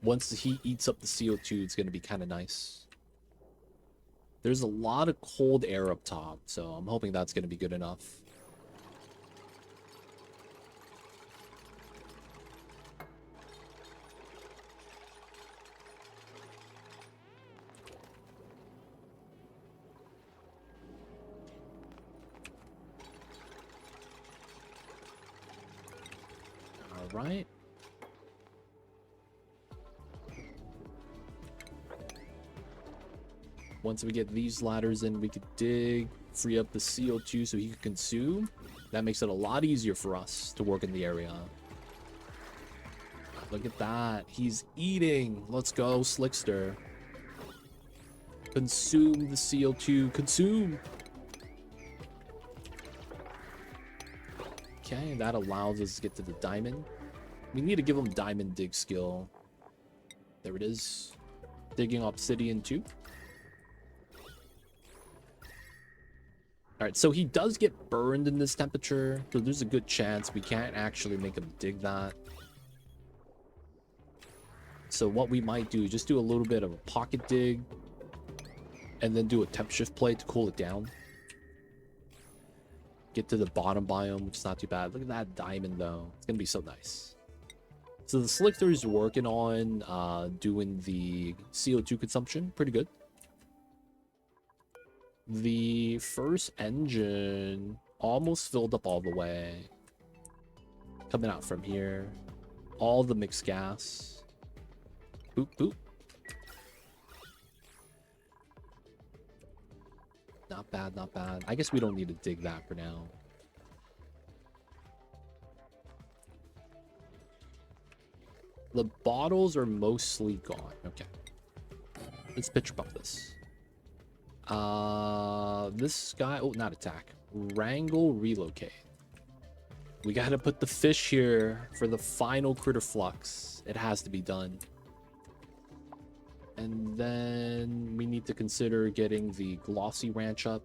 Once the heat eats up the CO2, it's going to be kind of nice. There's a lot of cold air up top, so I'm hoping that's going to be good enough. All right. Once we get these ladders in, we could dig, free up the CO2 so he can consume. That makes it a lot easier for us to work in the area. Look at that. He's eating. Let's go, Slickster. Consume the CO2. Consume. Okay, that allows us to get to the diamond. We need to give him diamond dig skill. There it is. Digging obsidian too. Alright, so he does get burned in this temperature, so there's a good chance we can't actually make him dig that. So what we might do is just do a little bit of a pocket dig, and then do a temp shift play to cool it down. Get to the bottom biome, which is not too bad. Look at that diamond, though. It's going to be so nice. So the Slicker is working on doing the CO2 consumption. Pretty good. The first engine almost filled up all the way. Coming out from here. All the mixed gas. Boop, boop. Not Not bad, not bad. I guess we don't need to dig that for now. The bottles are mostly gone. Okay. Let's pitch above this. This guy... Oh, not attack. Wrangle, relocate. We gotta put the fish here for the final critter flux. It has to be done. And then we need to consider getting the glossy ranch up.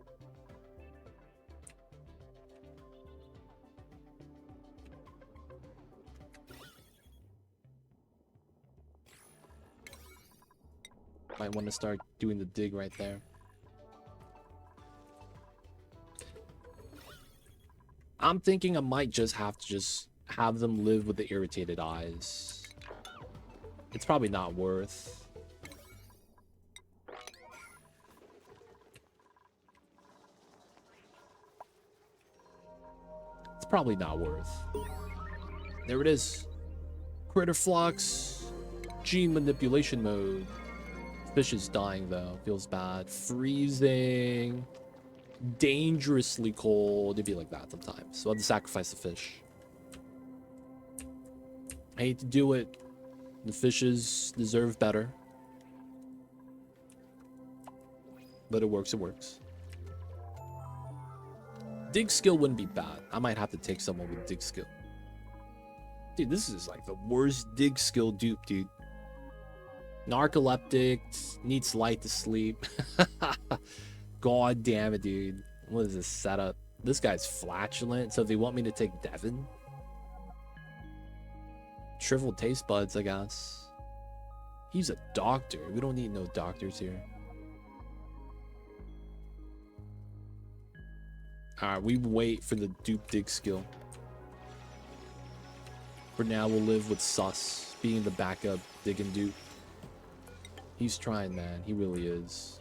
Might want to start doing the dig right there. I'm thinking I might just have to have them live with the irritated eyes. It's probably not worth. It's probably not worth. There it is. Critter flux. Gene manipulation mode. Fish is dying though. Feels bad. Freezing. Dangerously cold. It'd be like that sometimes. So I'll have to sacrifice the fish. I hate to do it. The fishes deserve better. But it works, it works. Dig skill wouldn't be bad. I might have to take someone with dig skill. Dude, this is like the worst dig skill dupe, dude. Narcoleptic, needs light to sleep. God damn it, dude. What is this setup? This guy's flatulent, so if they want me to take Devin. Shriveled taste buds, I guess. He's a doctor. We don't need no doctors here. Alright, we wait for the dupe dig skill. For now, we'll live with Sus being the backup dig and dupe. He's trying, man. He really is.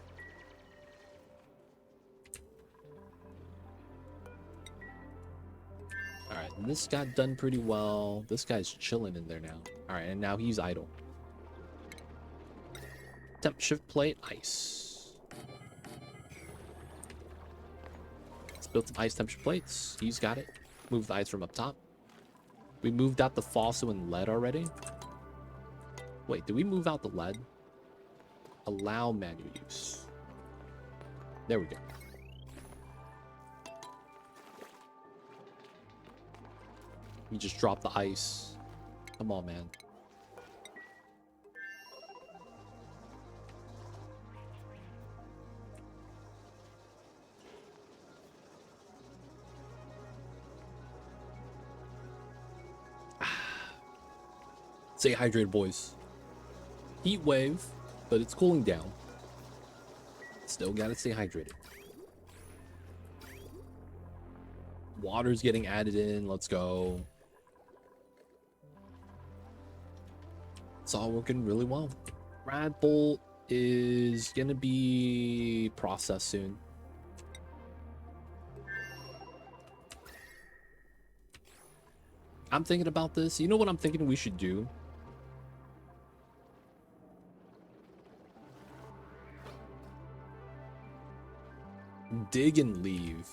Alright, this got done pretty well. This guy's chilling in there now. Alright, and now he's idle. Temp shift plate, ice. Let's build some ice temperature plates. He's got it. Move the ice from up top. We moved out the fossil and lead already. Wait, did we move out the lead? Allow manual use. There we go. You just drop the ice. Come on, man. Stay hydrated, boys. Heat wave, but it's cooling down. Still gotta stay hydrated. Water's getting added in. Let's go. It's all working really well. Rad bolt is gonna be processed soon. I'm thinking about this. You know what I'm thinking we should do? Dig and leave.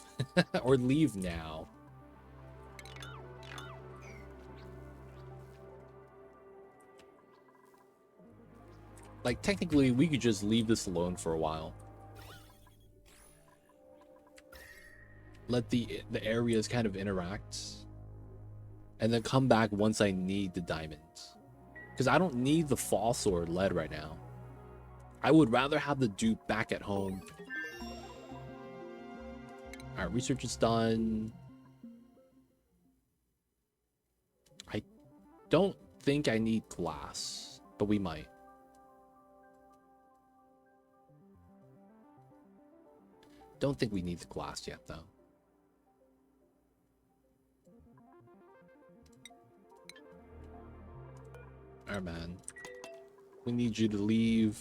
Or leave now. Like, technically, we could just leave this alone for a while. Let the areas kind of interact. And then come back once I need the diamonds. Because I don't need the fossil or lead right now. I would rather have the dupe back at home. Alright, research is done. I don't think I need glass, but we might. Don't think we need the glass yet, though. Alright, man. We need you to leave.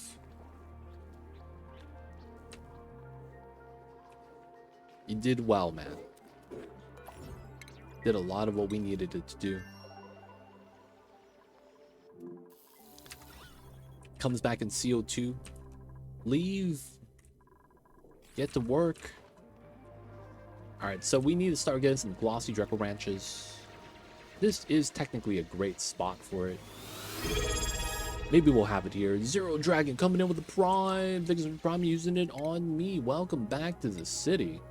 You did well, man. Did a lot of what we needed it to do. Comes back in CO2. Leave. Get to work. All right, so we need to start getting some glossy Draco ranches. This is technically a great spot for it. Maybe we'll have it here. Zero Dragon coming in with the Prime. Thanks for Prime using it on me. Welcome back to the city.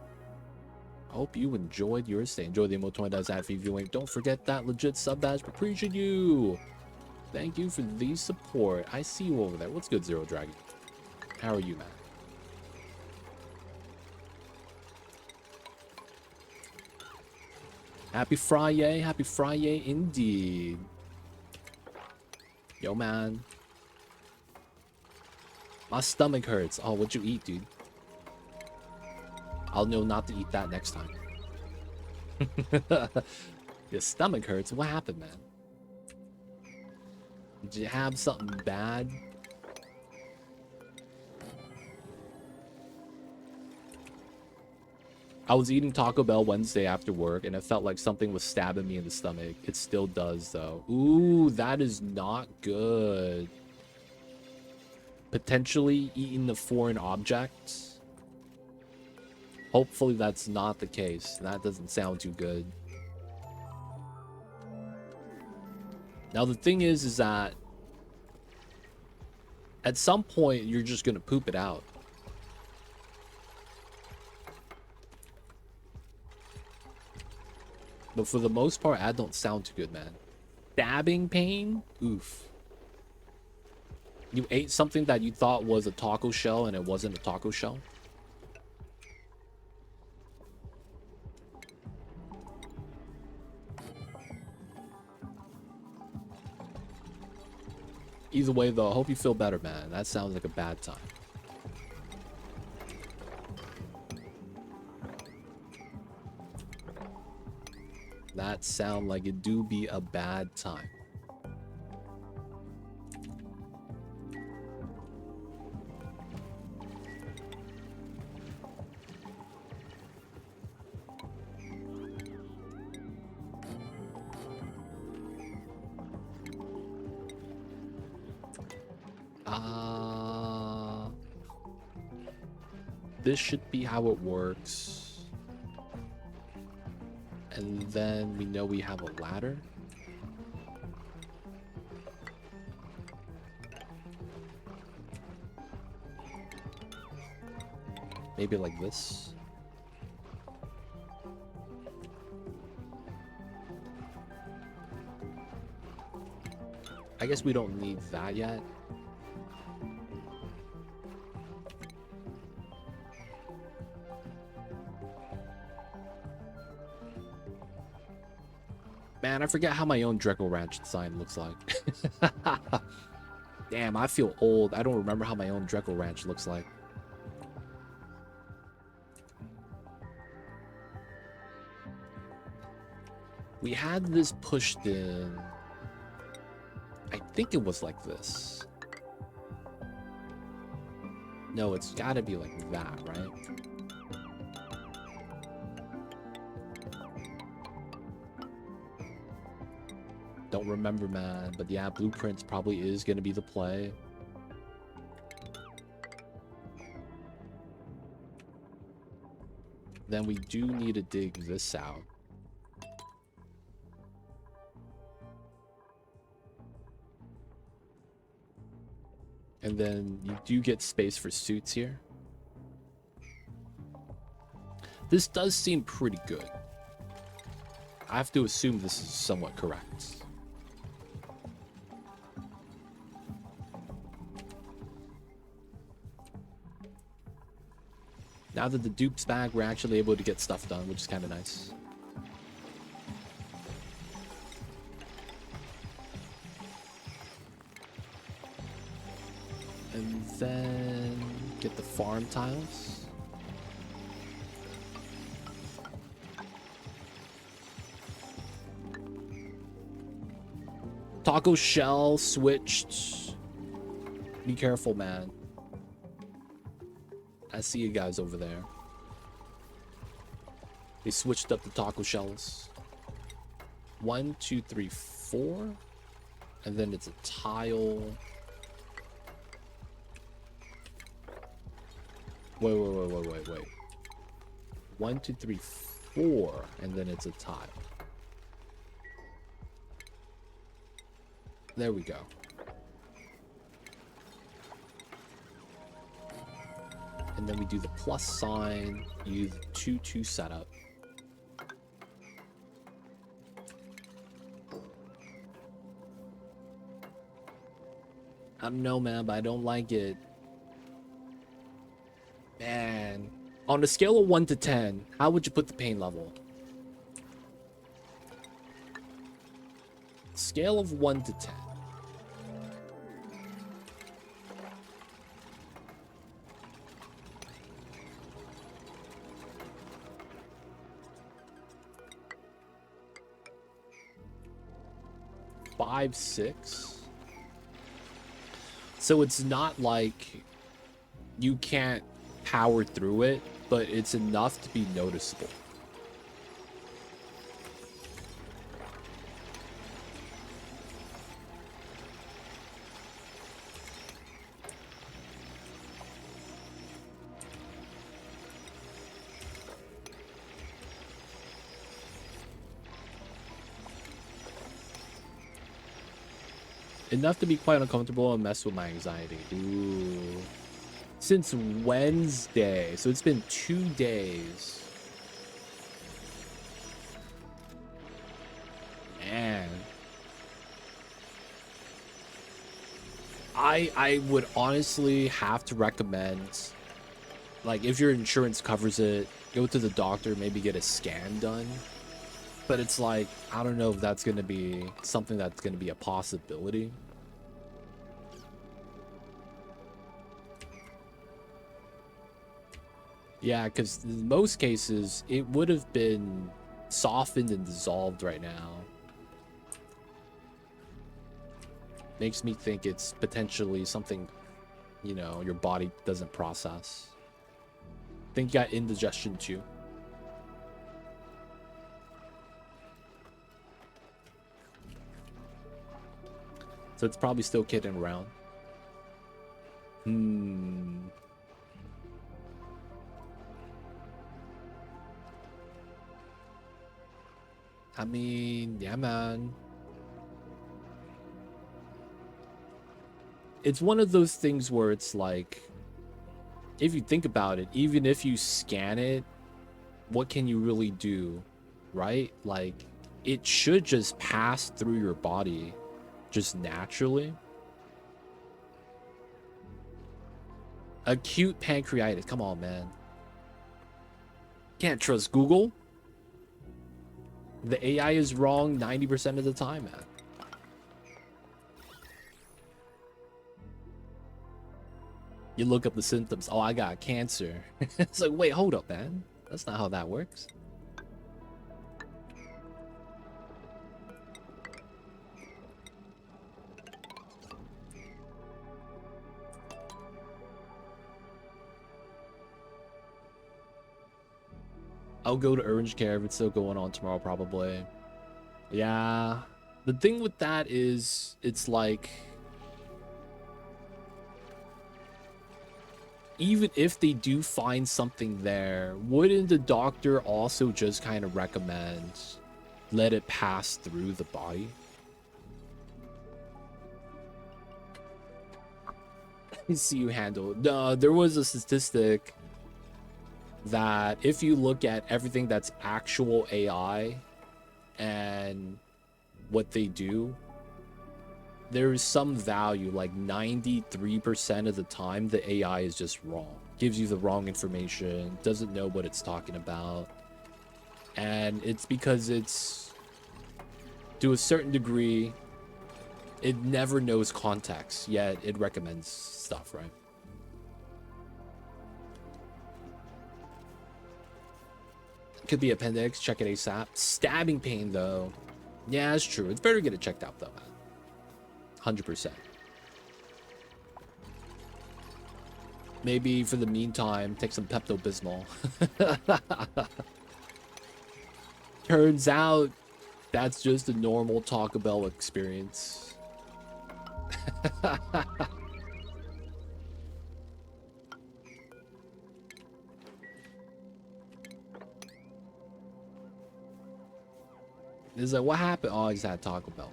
I hope you enjoyed your stay. Enjoy the Nov2025 ad feed viewing. Don't forget that legit sub badge. Appreciate you. Thank you for the support. I see you over there. What's good, Zero Dragon? How are you, man? Happy Friday. Happy Friday indeed. Yo, man. My stomach hurts. Oh, what'd you eat, dude? I'll know not to eat that next time. Your stomach hurts? What happened, man? Did you have something bad? I was eating Taco Bell Wednesday after work, and it felt like something was stabbing me in the stomach. It still does, though. Ooh, that is not good. Potentially eating the foreign objects. Hopefully that's not the case. That doesn't sound too good. Now, the thing is that at some point, you're just going to poop it out. But for the most part, that don't sound too good, man. Stabbing pain? Oof. You ate something that you thought was a taco shell and it wasn't a taco shell? Either way, though, I hope you feel better, man. That sounds like a bad time. That sound like it do be a bad time. This should be how it works. And then we know we have a ladder. Maybe like this. I guess we don't need that yet. Man, I forget how my own Draco Ranch design looks like. Damn, I feel old. I don't remember how my own Draco Ranch looks like. We had this pushed in. I think it was like this. No, it's gotta be like that, right? Don't remember, man, but yeah, blueprints probably is going to be the play. Then we do need to dig this out. And then you do get space for suits here. This does seem pretty good. I have to assume this is somewhat correct. Now that the dupe's back, we're actually able to get stuff done, which is kind of nice. And then get the farm tiles. Taco shell switched. Be careful, man. I see you guys over there. They switched up the taco shells. 1, 2, 3, 4. And then it's a tile. Wait. 1, 2, 3, 4, and then it's a tile. There we go. And then we do the plus sign, use 2-2 setup. I don't know, man, but I don't like it. Man, on a scale of 1 to 10, how would you put the pain level? Scale of 1 to 10. Five, 6. So it's not like you can't power through it, but it's enough to be noticeable. Enough to be quite uncomfortable and mess with my anxiety. Ooh. Since Wednesday. So it's been 2 days. Man. I would honestly have to recommend, like, if your insurance covers it, go to the doctor, maybe get a scan done. But it's like, I don't know if that's going to be something that's going to be a possibility. Yeah, because in most cases, it would have been softened and dissolved right now. Makes me think it's potentially something, you know, your body doesn't process. I think you got indigestion too. So it's probably still kidding around. I mean, yeah, man. It's one of those things where it's like, if you think about it, even if you scan it, what can you really do, right? Like, it should just pass through your body just naturally. Acute pancreatitis. Come on, man. Can't trust Google. The AI is wrong 90% of the time, man. You look up the symptoms. Oh, I got cancer. It's like, wait, hold up, man. That's not how that works. I'll go to urgent care if it's still going on tomorrow, probably. Yeah. The thing with that is, it's like, even if they do find something there, wouldn't the doctor also just kind of recommend let it pass through the body? I see you handle it. No, there was a statistic that if you look at everything that's actual AI and what they do, there is some value, like 93% of the time the AI is just wrong, gives you the wrong information, doesn't know what it's talking about. And it's because it's, to a certain degree, it never knows context, yet it recommends stuff, right? Could be appendix, check it ASAP. Stabbing pain, though. Yeah, it's true. It's better to get it checked out, though, man. 100%. Maybe for the meantime, take some Pepto-Bismol. Turns out, that's just a normal Taco Bell experience. It's like, what happened? Oh, I just had Taco Bell.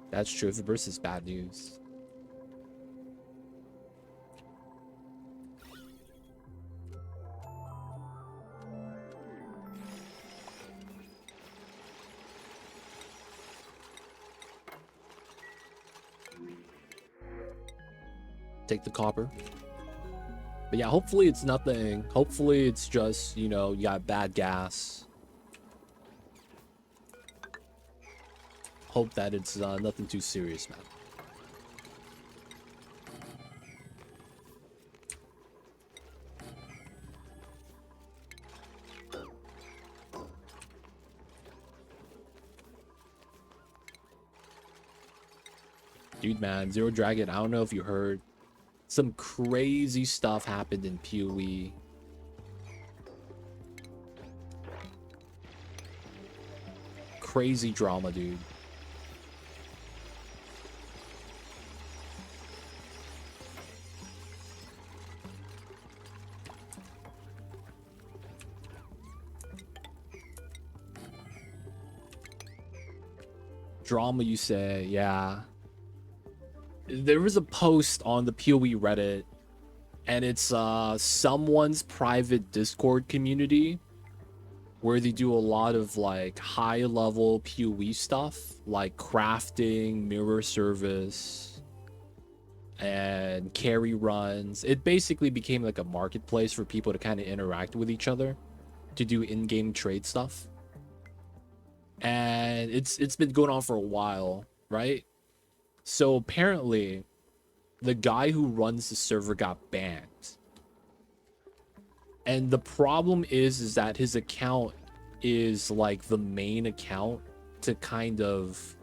That's true. If the burst is bad news. Take the copper. But yeah, hopefully it's nothing. Hopefully it's just, you know, you got bad gas. Hope that it's nothing too serious, man. Dude, man, Zero Dragon, I don't know if you heard. Some crazy stuff happened in PoE. Crazy drama, dude. Drama, you say? Yeah. There was a post on the PoE Reddit, and it's someone's private Discord community where they do a lot of like high level PoE stuff like crafting, mirror service, and carry runs. It basically became like a marketplace for people to kind of interact with each other to do in-game trade stuff. And it's been going on for a while, right? So apparently, the guy who runs the server got banned. And the problem is that his account is like the main account to kind of...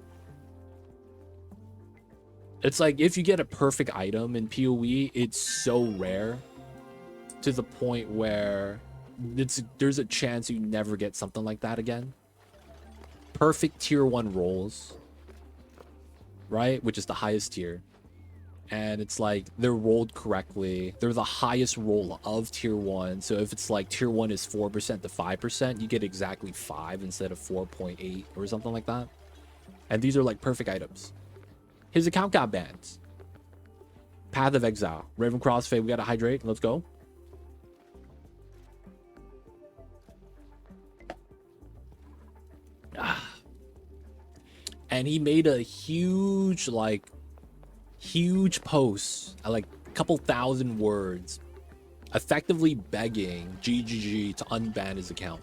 It's like if you get a perfect item in PoE, it's so rare to the point where there's a chance you never get something like that again. Perfect tier 1 rolls, right? Which is the highest tier. And it's like they're rolled correctly. They're the highest roll of tier 1. So if it's like tier 1 is 4% to 5%, you get exactly 5 instead of 4.8 or something like that. And these are like perfect items. His account got banned. Path of Exile. Raven Crossfade, we gotta hydrate. Let's go. And he made a huge post, like a couple thousand words, effectively begging GGG to unban his account.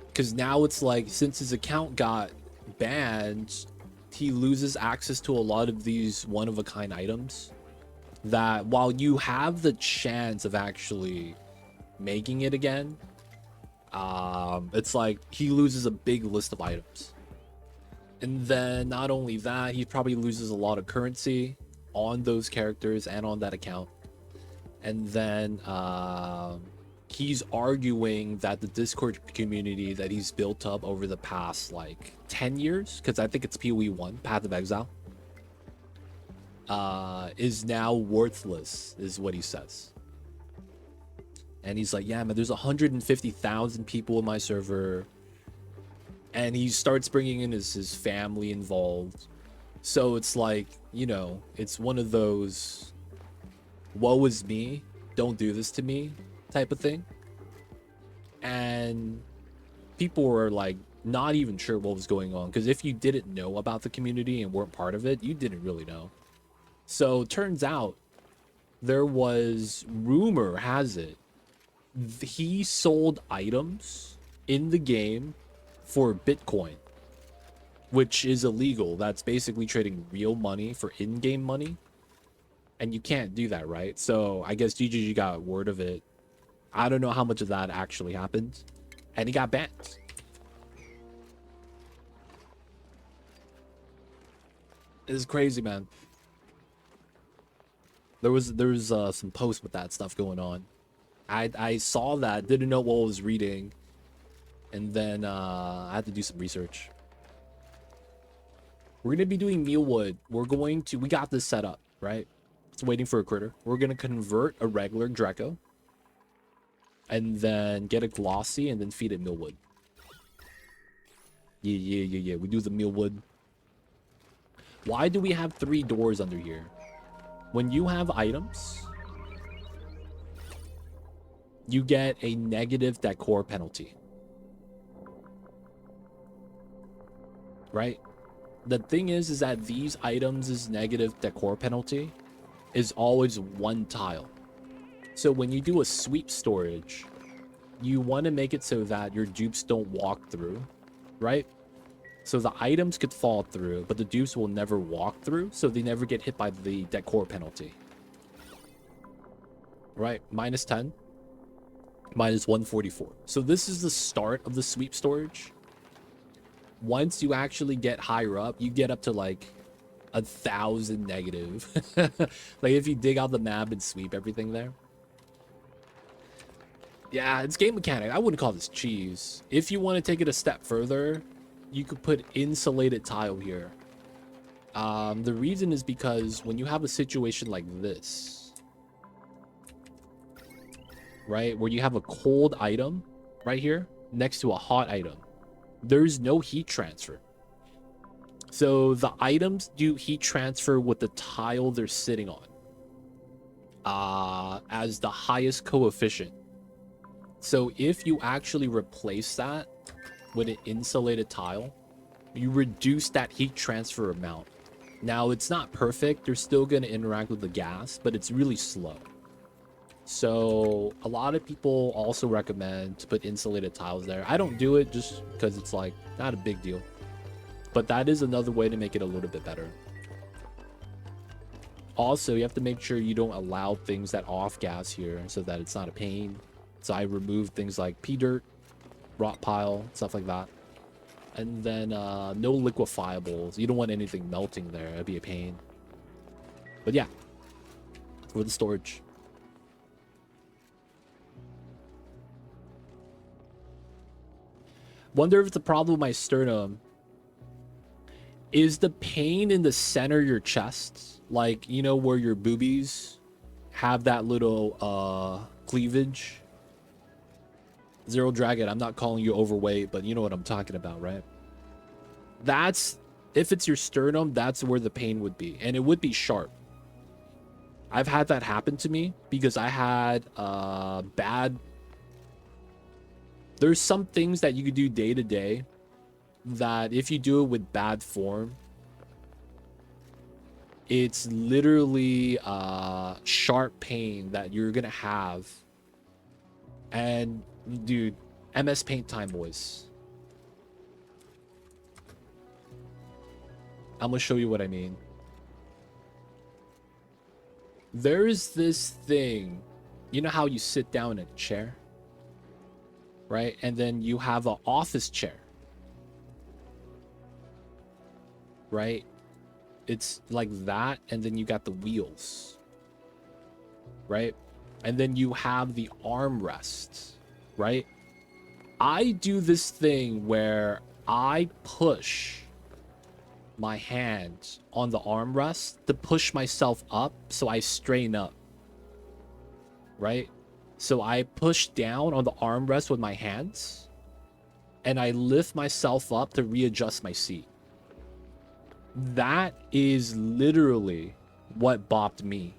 Because now it's like, since his account got banned, he loses access to a lot of these one-of-a-kind items that, while you have the chance of actually making it again, it's like he loses a big list of items. And then not only that, he probably loses a lot of currency on those characters and on that account. And then he's arguing that the Discord community that he's built up over the past like 10 years, because I think it's PoE 1, Path of Exile, is now worthless, is what he says. And he's like, yeah, man, there's 150,000 people in my server. And he starts bringing in his family involved. So it's like, you know, it's one of those woe is me, don't do this to me type of thing. And people were like not even sure what was going on, because if you didn't know about the community and weren't part of it, you didn't really know. So turns out there was, rumor has it, he sold items in the game for Bitcoin, which is illegal. That's basically trading real money for in-game money, and you can't do that, right? So I guess GGG got word of it. I don't know how much of that actually happened, and he got banned. It's crazy, man. There was some posts with that stuff going on. I saw that, didn't know what I was reading, and then I had to do some research. We're gonna be doing Mealwood. We got this set up, right? It's waiting for a critter. We're gonna convert a regular Draco, and then get a glossy and then feed it millwood. Yeah. We do the millwood. Why do we have 3 doors under here? When you have items, you get a negative decor penalty. Right? The thing is that these items' negative decor penalty is always 1 tile. So when you do a sweep storage, you want to make it so that your dupes don't walk through, right? So the items could fall through, but the dupes will never walk through, so they never get hit by the decor penalty. Right? Minus 10. Minus 144. So this is the start of the sweep storage. Once you actually get higher up, you get up to like 1,000 negative. Like if you dig out the map and sweep everything there. Yeah, it's game mechanic. I wouldn't call this cheese. If you want to take it a step further, you could put insulated tile here. The reason is because when you have a situation like this, right, where you have a cold item right here next to a hot item, there's no heat transfer. So the items do heat transfer with the tile they're sitting on as the highest coefficient. So if you actually replace that with an insulated tile, you reduce that heat transfer amount. Now, it's not perfect. They're still going to interact with the gas, but it's really slow. So a lot of people also recommend to put insulated tiles there. I don't do it just because it's like not a big deal. But that is another way to make it a little bit better. Also, you have to make sure you don't allow things that off gas here so that it's not a pain. So I remove things like pea dirt, rot pile, stuff like that. And then no liquefiables. You don't want anything melting there. It'd be a pain. But yeah, for the storage. Wonder if the problem with my sternum is the pain in the center of your chest. Like, you know, where your boobies have that little cleavage. Zero Dragon, I'm not calling you overweight, but you know what I'm talking about, right? That's, if it's your sternum, that's where the pain would be. And it would be sharp. I've had that happen to me because I had bad... There's some things that you could do day to day that if you do it with bad form, it's literally sharp pain that you're gonna have. And dude, MS Paint time, boys. I'm gonna show you what I mean. There's this thing, you know how you sit down in a chair, right? And then you have an office chair, right? It's like that, and then you got the wheels, right? And then you have the armrest, right? I do this thing where I push my hand on the armrest to push myself up so I straighten up, right? So I push down on the armrest with my hands and I lift myself up to readjust my seat. That is literally what bopped me.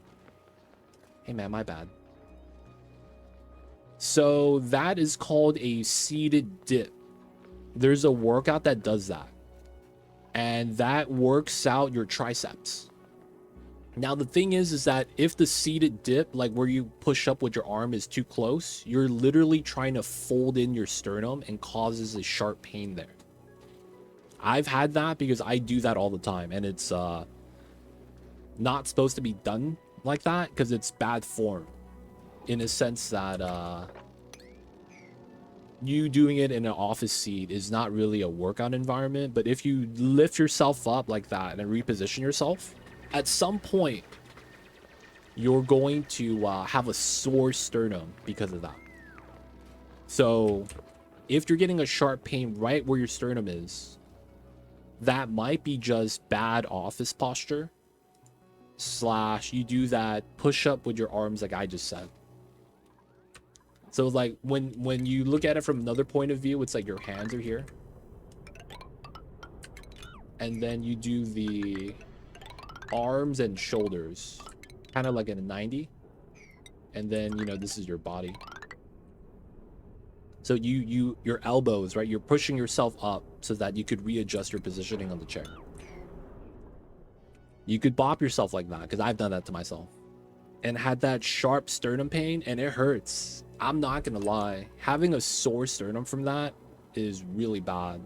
Hey man, my bad. So that is called a seated dip. There's a workout that does that. And that works out your triceps. Now, the thing is that if the seated dip, like where you push up with your arm, is too close, you're literally trying to fold in your sternum and causes a sharp pain there. I've had that because I do that all the time. And it's not supposed to be done like that because it's bad form. In a sense that you doing it in an office seat is not really a workout environment. But if you lift yourself up like that and reposition yourself, at some point, you're going to have a sore sternum because of that. So if you're getting a sharp pain right where your sternum is, that might be just bad office posture / you do that push up with your arms like I just said. So like when you look at it from another point of view, it's like your hands are here. And then you do the arms and shoulders, kind of like in a 90. And then, you know, this is your body. So your elbows, right? You're pushing yourself up so that you could readjust your positioning on the chair. You could bop yourself like that, because I've done that to myself. And had that sharp sternum pain, and it hurts. I'm not gonna lie. Having a sore sternum from that is really bad.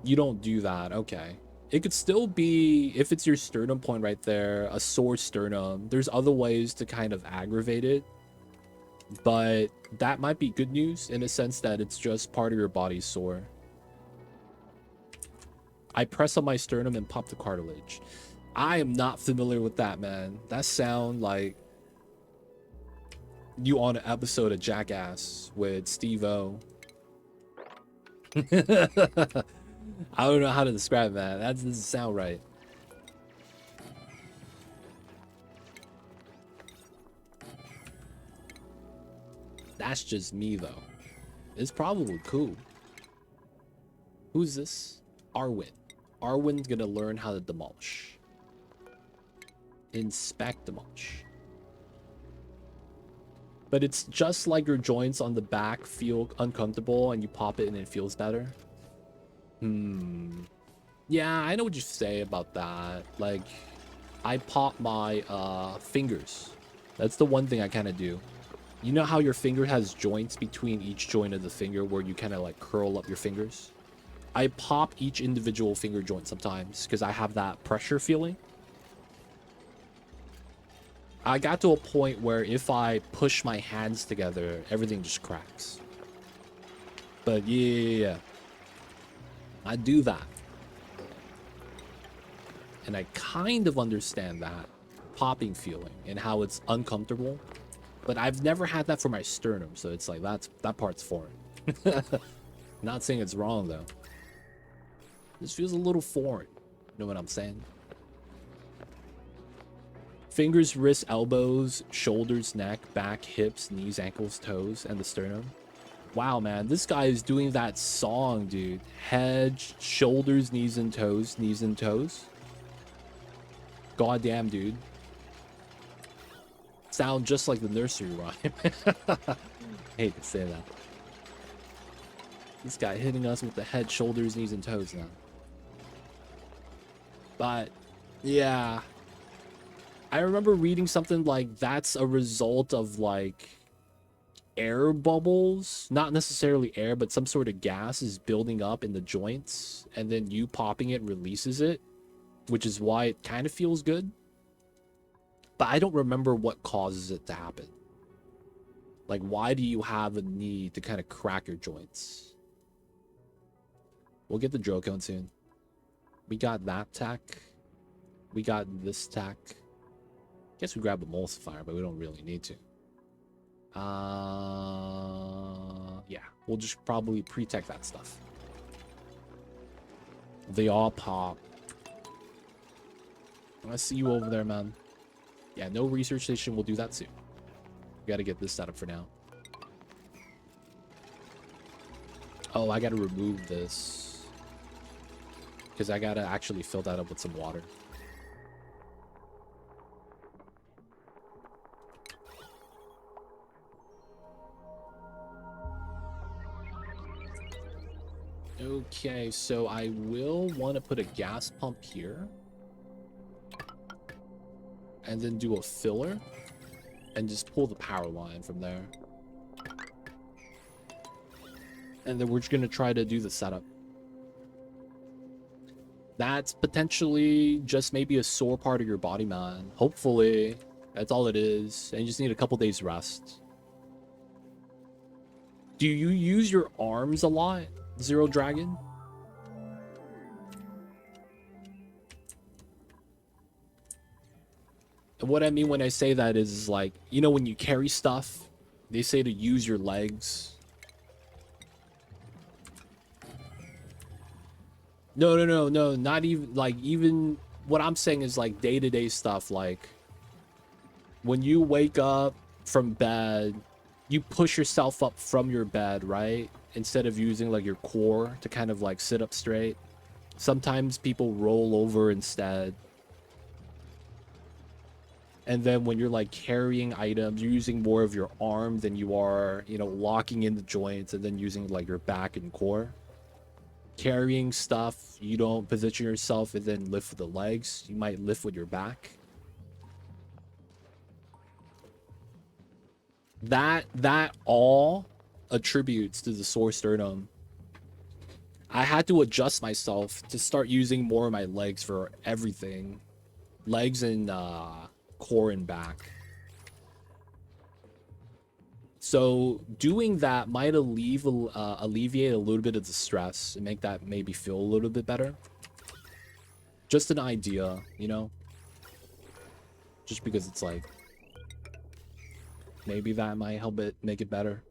You don't do that, okay. It could still be, if it's your sternum point right there, a sore sternum. There's other ways to kind of aggravate it. But that might be good news in a sense that it's just part of your body sore. I press on my sternum and pop the cartilage. I am not familiar with that, man. That sound like you on an episode of Jackass with Steve-O. I don't know how to describe that. That doesn't sound right. That's just me, though. It's probably cool. Who's this? Arwen. Arwen's gonna learn how to demolish. Inspect, demolish. But it's just like your joints on the back feel uncomfortable and you pop it and it feels better. Yeah, I know what you say about that. Like, I pop my fingers. That's the one thing I kind of do. You know how your finger has joints between each joint of the finger where you kind of like curl up your fingers? I pop each individual finger joint sometimes because I have that pressure feeling. I got to a point where if I push my hands together, everything just cracks. But yeah. I do that. And I kind of understand that popping feeling and how it's uncomfortable. But I've never had that for my sternum, so it's like that part's foreign. Not saying it's wrong though. This feels a little foreign. You know what I'm saying? Fingers, wrists, elbows, shoulders, neck, back, hips, knees, ankles, toes, and the sternum. Wow, man, this guy is doing that song, dude. Head, shoulders, knees, and toes, knees and toes. Goddamn, dude. Sound just like the nursery rhyme. Hate to say that. This guy hitting us with the head, shoulders, knees, and toes now. But, yeah. I remember reading something like that's a result of, like, air bubbles. Not necessarily air, but some sort of gas is building up in the joints. And then you popping it releases it. Which is why it kind of feels good. But I don't remember what causes it to happen. Like, why do you have a need to kind of crack your joints? We'll get the Drillcone soon. We got that tack. We got this tack. Guess we grab emulsifier, but we don't really need to. Yeah, we'll just probably pre-tech that stuff. They all pop. I see you over there, man. Yeah, no research station. We'll do that soon. We gotta get this set up for now. Oh, I gotta remove this. Because I gotta actually fill that up with some water. Okay, so I will want to put a gas pump here. And then do a filler. And just pull the power line from there. And then we're just going to try to do the setup. That's potentially just maybe a sore part of your body, man. Hopefully. That's all it is. And you just need a couple days rest. Do you use your arms a lot, Zero Dragon? And what I mean when I say that is like, you know, when you carry stuff, they say to use your legs. No, not even, like, even what I'm saying is like day-to-day stuff. Like when you wake up from bed you push yourself up from your bed, right? Instead of using like your core to kind of like sit up straight. Sometimes people roll over instead. And then when you're like carrying items, you're using more of your arm than you are, you know, locking in the joints and then using like your back and core. Carrying stuff, you don't position yourself and then lift with the legs. You might lift with your back. That all attributes to the sore sternum. I had to adjust myself to start using more of my legs for everything. Legs and core and back. So doing that might alleviate a little bit of the stress and make that maybe feel a little bit better. Just an idea, you know? Just because it's like, maybe that might help it make it better.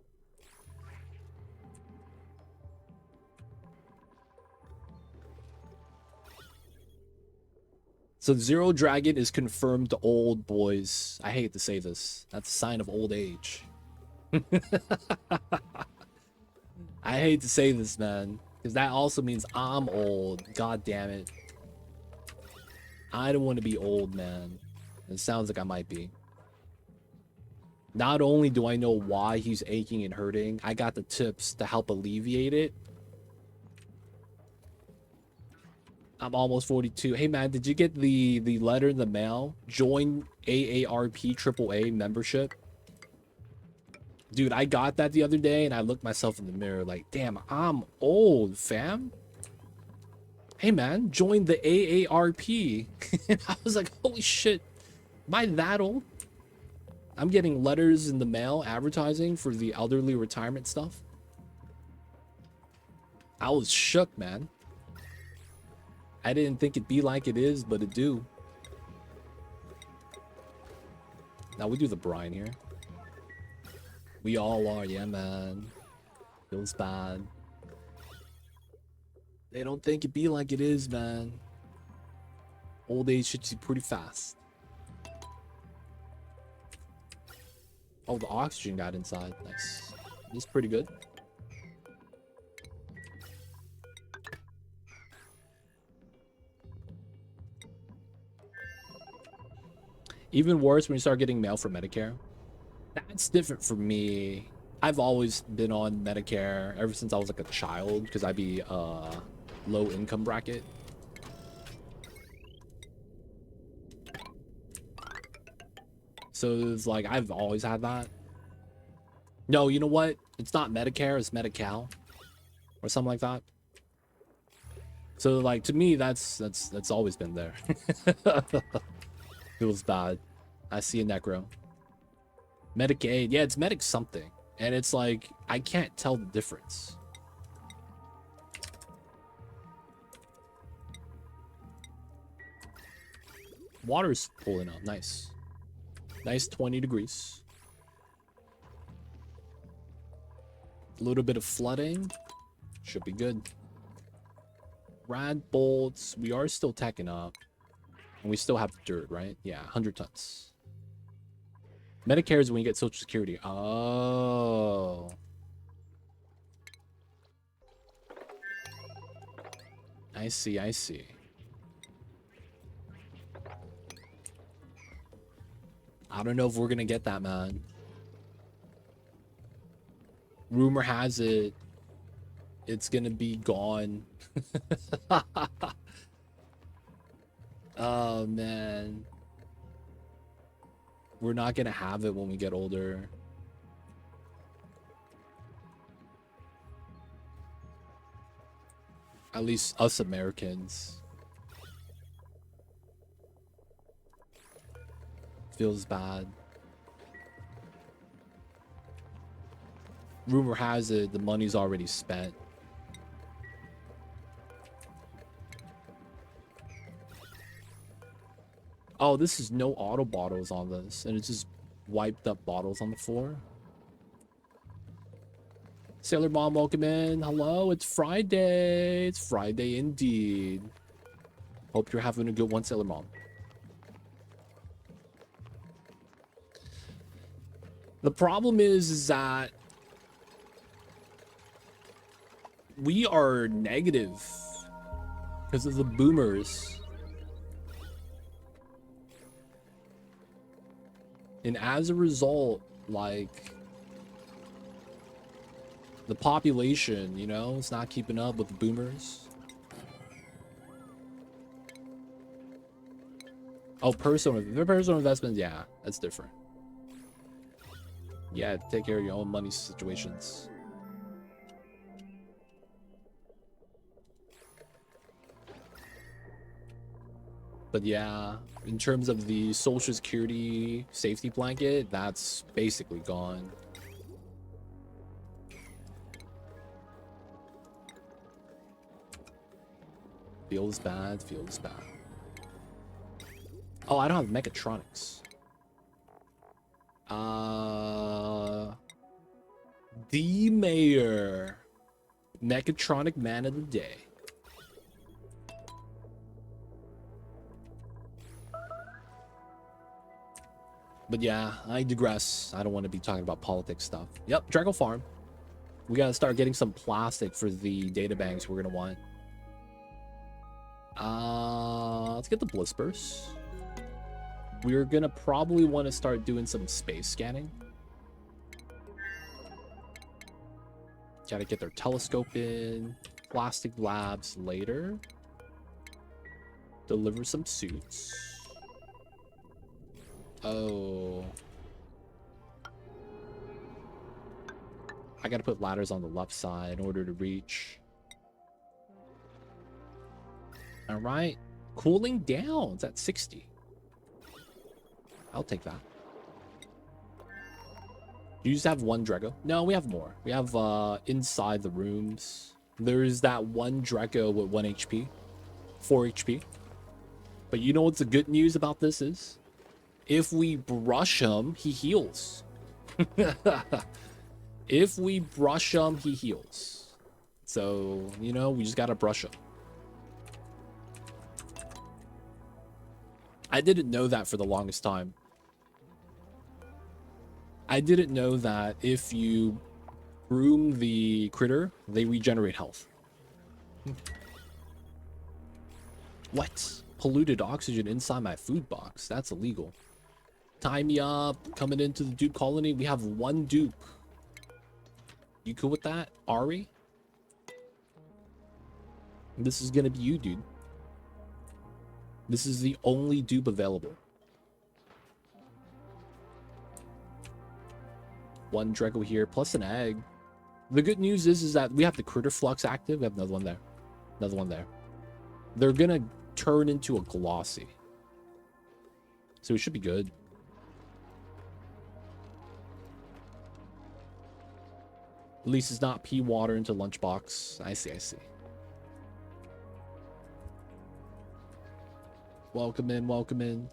So Zero Dragon is confirmed old, boys. I hate to say this. That's a sign of old age. I hate to say this, man, because that also means I'm old. God damn it. I don't want to be old, man. It sounds like I might be. Not only do I know why he's aching and hurting, I got the tips to help alleviate it. I'm almost 42. Hey, man, did you get the letter in the mail? Join AARP AAA membership. Dude, I got that the other day, and I looked myself in the mirror like, damn, I'm old, fam. Hey, man, join the AARP. I was like, holy shit, am I that old? I'm getting letters in the mail advertising for the elderly retirement stuff. I was shook, man. I didn't think it'd be like it is, but it do. Now we do the brine here. We all are, yeah, man. Feels bad. They don't think it be like it is, man. Old age hits you pretty fast. Oh, the oxygen got inside. Nice. This is pretty good. Even worse when you start getting mail for Medicare. That's different for me. I've always been on Medicare ever since I was like a child because I'd be low income bracket. So it's like I've always had that. No, you know what? It's not Medicare, it's Medi-Cal or something like that. So like to me that's always been there. Feels bad. I see a necro. Medicaid, yeah, it's medic something. And it's like I can't tell the difference. Water's pulling up. Nice. Nice 20 degrees. A little bit of flooding. Should be good. Rad bolts. We are still tacking up. And we still have dirt, right? Yeah, 100 tons. Medicare is when you get Social Security. Oh. I see, I see. I don't know if we're gonna get that, man. Rumor has it, it's gonna be gone. Oh, man. We're not gonna have it when we get older. At least us Americans. Feels bad. Rumor has it the money's already spent. Oh, this is no auto bottles on this, and it's just wiped up bottles on the floor. Sailor Mom, welcome in. Hello, it's Friday. It's Friday indeed. Hope you're having a good one, Sailor Mom. The problem is that we are negative because of the boomers. And as a result, like, the population, you know, it's not keeping up with the boomers. Oh, personal investments, yeah, that's different. Yeah, take care of your own money situations. But yeah, in terms of the social security safety blanket, that's basically gone. Feels bad, feels bad. Oh, I don't have mechatronics. The mayor. Mechatronic man of the day. But yeah, I digress. I don't want to be talking about politics stuff. Yep, Draco Farm. We gotta start getting some plastic for the data banks we're gonna want. Let's get the Blispers. We're gonna probably want to start doing some space scanning. Gotta get their telescope in. Plastic labs later. Deliver some suits. Oh. I gotta put ladders on the left side in order to reach. Alright. Cooling down. It's at 60. I'll take that. Do you just have one Draco? No, we have more. We have inside the rooms. There's that one Draco with 1 HP. 4 HP. But you know what's the good news about this is? If we brush him, he heals. If we brush him, he heals. So, you know, we just gotta brush him. I didn't know that for the longest time. I didn't know that if you groom the critter, they regenerate health. What? Polluted oxygen inside my food box. That's illegal. Tie me up. Coming into the dupe colony. We have one dupe. You cool with that, Ari? This is gonna be you, dude. This is the only dupe available. One Draco here, plus an egg. The good news is that we have the critter flux active. We have another one there. Another one there. They're gonna turn into a glossy. So it should be good. At least it's not pea water into lunchbox. I see, I see. Welcome in, welcome in.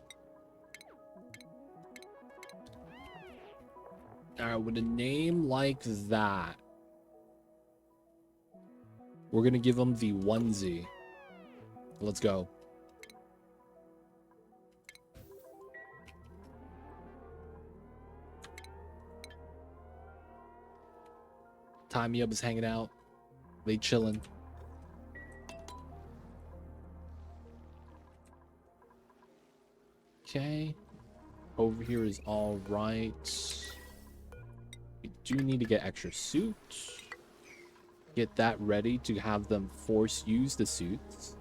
Alright, with a name like that, we're gonna give them the onesie. Let's go. Tie Me Up is hanging out. They chilling. Okay. Over here is all right. We do need to get extra suit. Get that ready to have them force use the suits.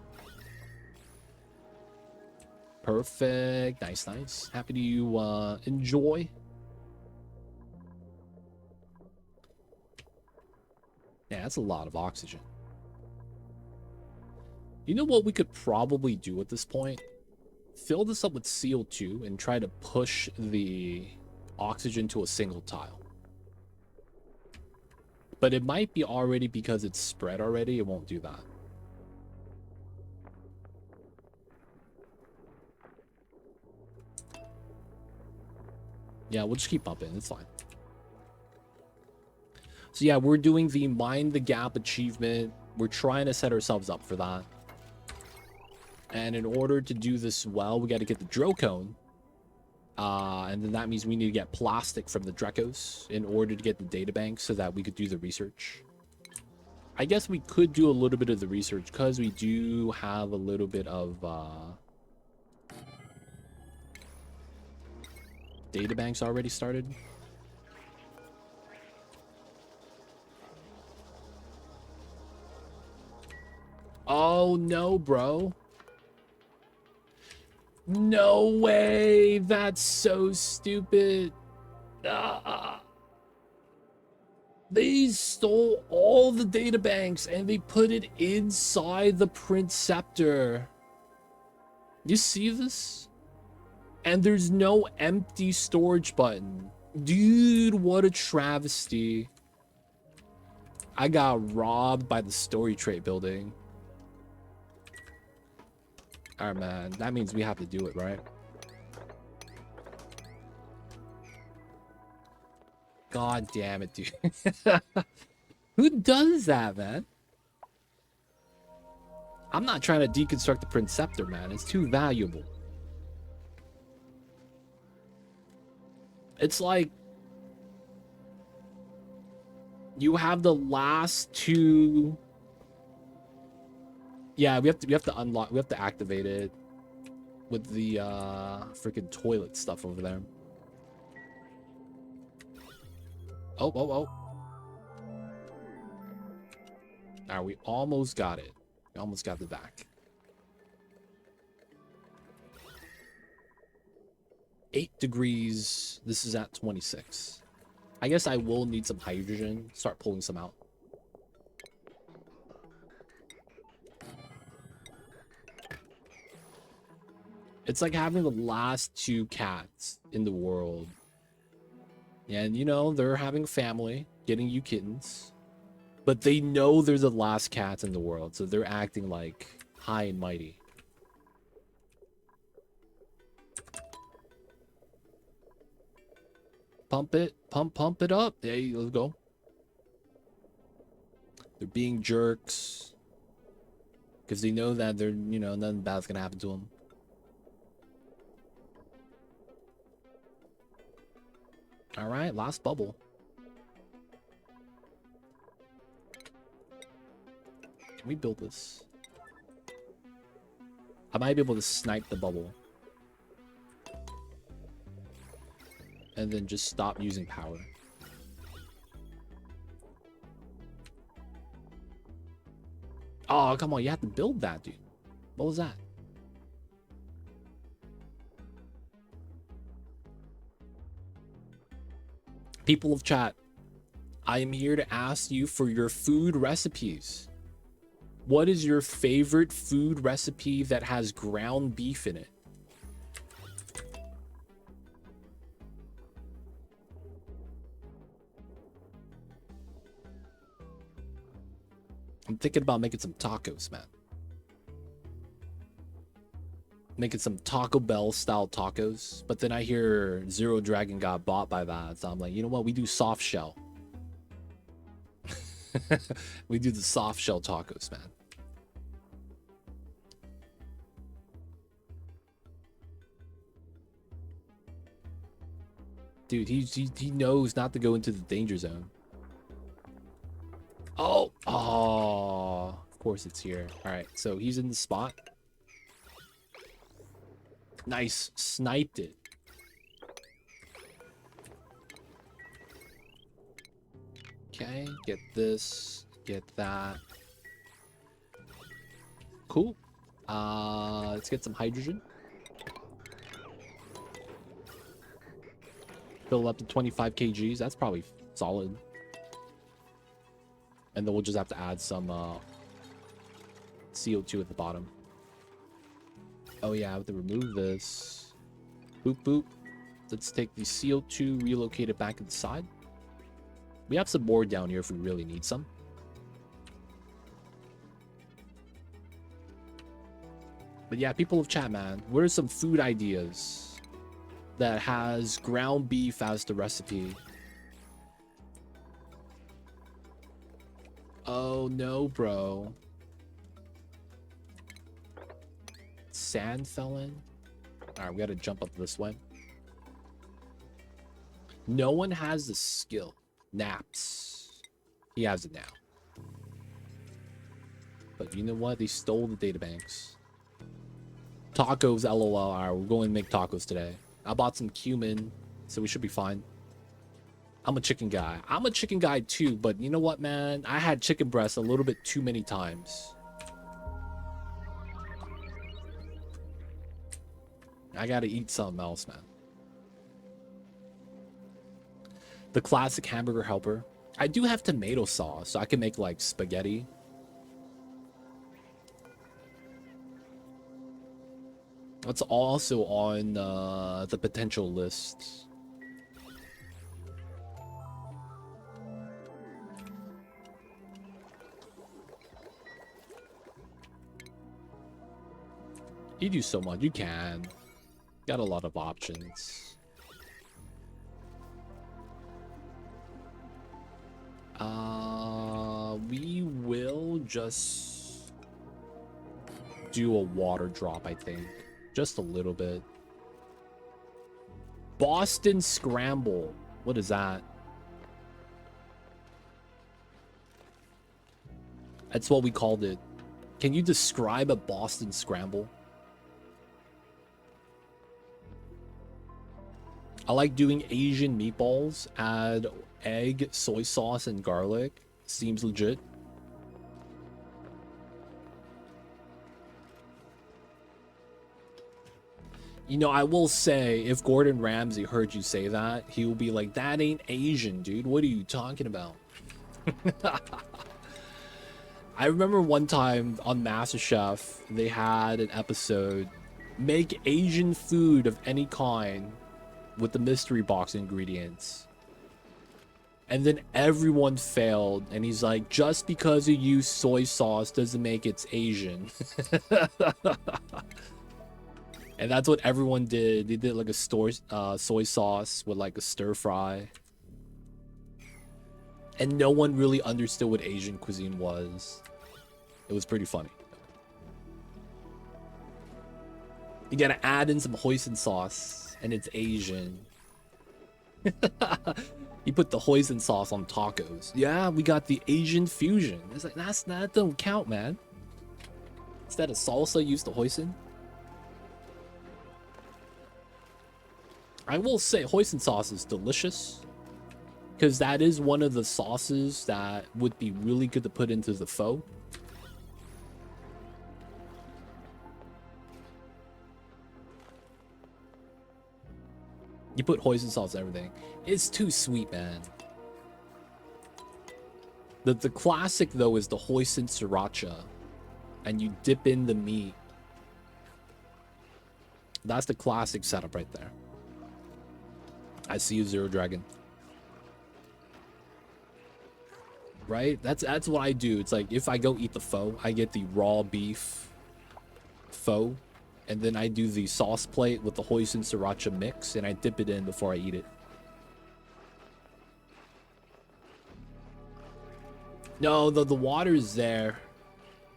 Perfect. Nice, nice. Happy to enjoy. Yeah, that's a lot of oxygen. You know what we could probably do at this point? Fill this up with CO2 and try to push the oxygen to a single tile. But it might be already because it's spread already, it won't do that. Yeah, we'll just keep upping, it's fine. So yeah, we're doing the Mind the Gap achievement. We're trying to set ourselves up for that. And in order to do this well, we got to get the Drillcone. And then that means we need to get plastic from the Dracos in order to get the data bank so that we could do the research. I guess we could do a little bit of the research because we do have a little bit of data banks already started. Oh no, bro. No way. That's so stupid. They stole all the data banks and they put it inside the Prince Scepter. You see this? And there's no empty storage button. Dude, what a travesty. I got robbed by the story trait building. Alright, man. That means we have to do it, right? God damn it, dude. Who does that, man? I'm not trying to deconstruct the Prince Scepter, man. It's too valuable. It's like you have the last two. Yeah, we have to unlock. We have to activate it with the freaking toilet stuff over there. Oh. Alright, we almost got it. We almost got the back. 8 degrees. This is at 26. I guess I will need some hydrogen. Start pulling some out. It's like having the last 2 cats in the world. And, you know, they're having a family, getting you kittens. But they know they're the last cats in the world, so they're acting like high and mighty. Pump it. Pump it up. Hey, let's go. They're being jerks. Because they know that they're, you know, nothing bad's gonna happen to them. Alright, last bubble. Can we build this? I might be able to snipe the bubble. And then just stop using power. Oh, come on. You have to build that, dude. What was that? People of chat, I am here to ask you for your food recipes. What is your favorite food recipe that has ground beef in it? I'm thinking about making some tacos, man. Making some Taco Bell style tacos. But then I hear Zero Dragon got bought by that. So I'm like, you know what? We do soft shell. We do the soft shell tacos, man. Dude, he knows not to go into the danger zone. Oh, of course it's here. All right, so he's in the spot. Nice, sniped it. Okay, get this, get that. Cool. Let's get some hydrogen. Fill up to 25 kgs. That's probably solid. And then we'll just have to add some CO2 at the bottom. Oh yeah, I have to remove this. Boop, boop. Let's take the CO2, relocate it back to the side. We have some more down here if we really need some. But yeah, people of chat, man, what are some food ideas that has ground beef as the recipe? Oh no, bro. Sand fell in. Alright, we gotta jump up this way. No one has the skill. Naps. He has it now. But you know what? They stole the databanks. Tacos, lol. Alright, we're going to make tacos today. I bought some cumin, so we should be fine. I'm a chicken guy. I'm a chicken guy too, but you know what, man? I had chicken breast a little bit too many times. I gotta eat something else, man. The classic hamburger helper. I do have tomato sauce, so I can make like spaghetti. That's also on the potential list. You do so much. You can. Got a lot of options. We will just do a water drop, I think. Just a little bit. Boston Scramble. What is that? That's what we called it. Can you describe a Boston Scramble? I like doing Asian meatballs. Add egg, soy sauce, and garlic. Seems legit. You know, I will say, if Gordon Ramsay heard you say that, he will be like, that ain't Asian, dude. What are you talking about? I remember one time on MasterChef, they had an episode, make Asian food of any kind with the mystery box ingredients. And then everyone failed, and he's like, just because you use soy sauce doesn't make it Asian. And that's what everyone did. They did like a soy sauce with like a stir fry. And no one really understood what Asian cuisine was. It was pretty funny. You gotta add in some hoisin sauce, and it's Asian. You put the hoisin sauce on tacos. Yeah, we got the Asian fusion. It's like, that don't count, man. Instead of salsa, use the hoisin. I will say hoisin sauce is delicious, because that is one of the sauces that would be really good to put into the pho. You put hoisin sauce on everything. It's too sweet, man. The classic, though, is the hoisin sriracha. And you dip in the meat. That's the classic setup right there. I see you, Zero Dragon. Right? That's what I do. It's like, if I go eat the pho, I get the raw beef pho. And then I do the sauce plate with the hoisin sriracha mix, and I dip it in before I eat it. No, the water's there.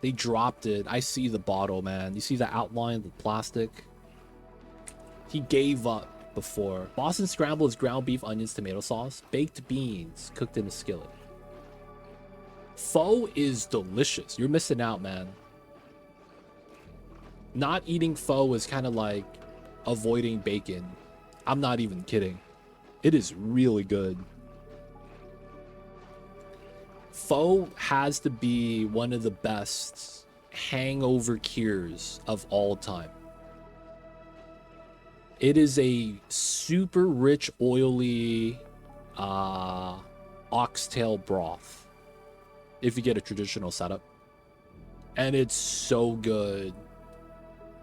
They dropped it. I see the bottle, man. You see the outline of the plastic? He gave up before. Boston Scramble is ground beef, onions, tomato sauce, baked beans cooked in a skillet. Pho is delicious. You're missing out, man. Not eating pho is kind of like avoiding bacon. I'm not even kidding. It is really good. Pho has to be one of the best hangover cures of all time. It is a super rich, oily oxtail broth, if you get a traditional setup. And it's so good.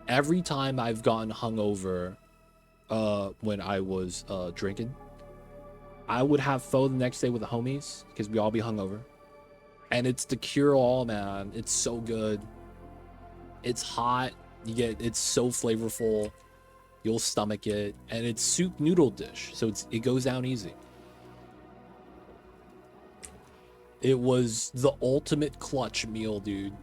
Every time I've gotten hungover when I was drinking, I would have pho the next day with the homies, because we all be hungover. And it's the cure-all, man. It's so good. It's hot. It's so flavorful. You'll stomach it. And it's soup noodle dish, so it goes down easy. It was the ultimate clutch meal, dude.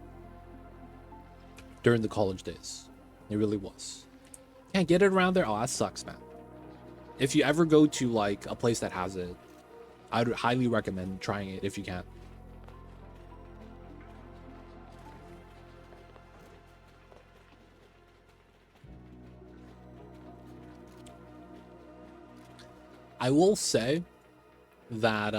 During the college days. It really was. Can't get it around there? Oh, that sucks, man. If you ever go to like a place that has it, I would highly recommend trying it if you can. I will say that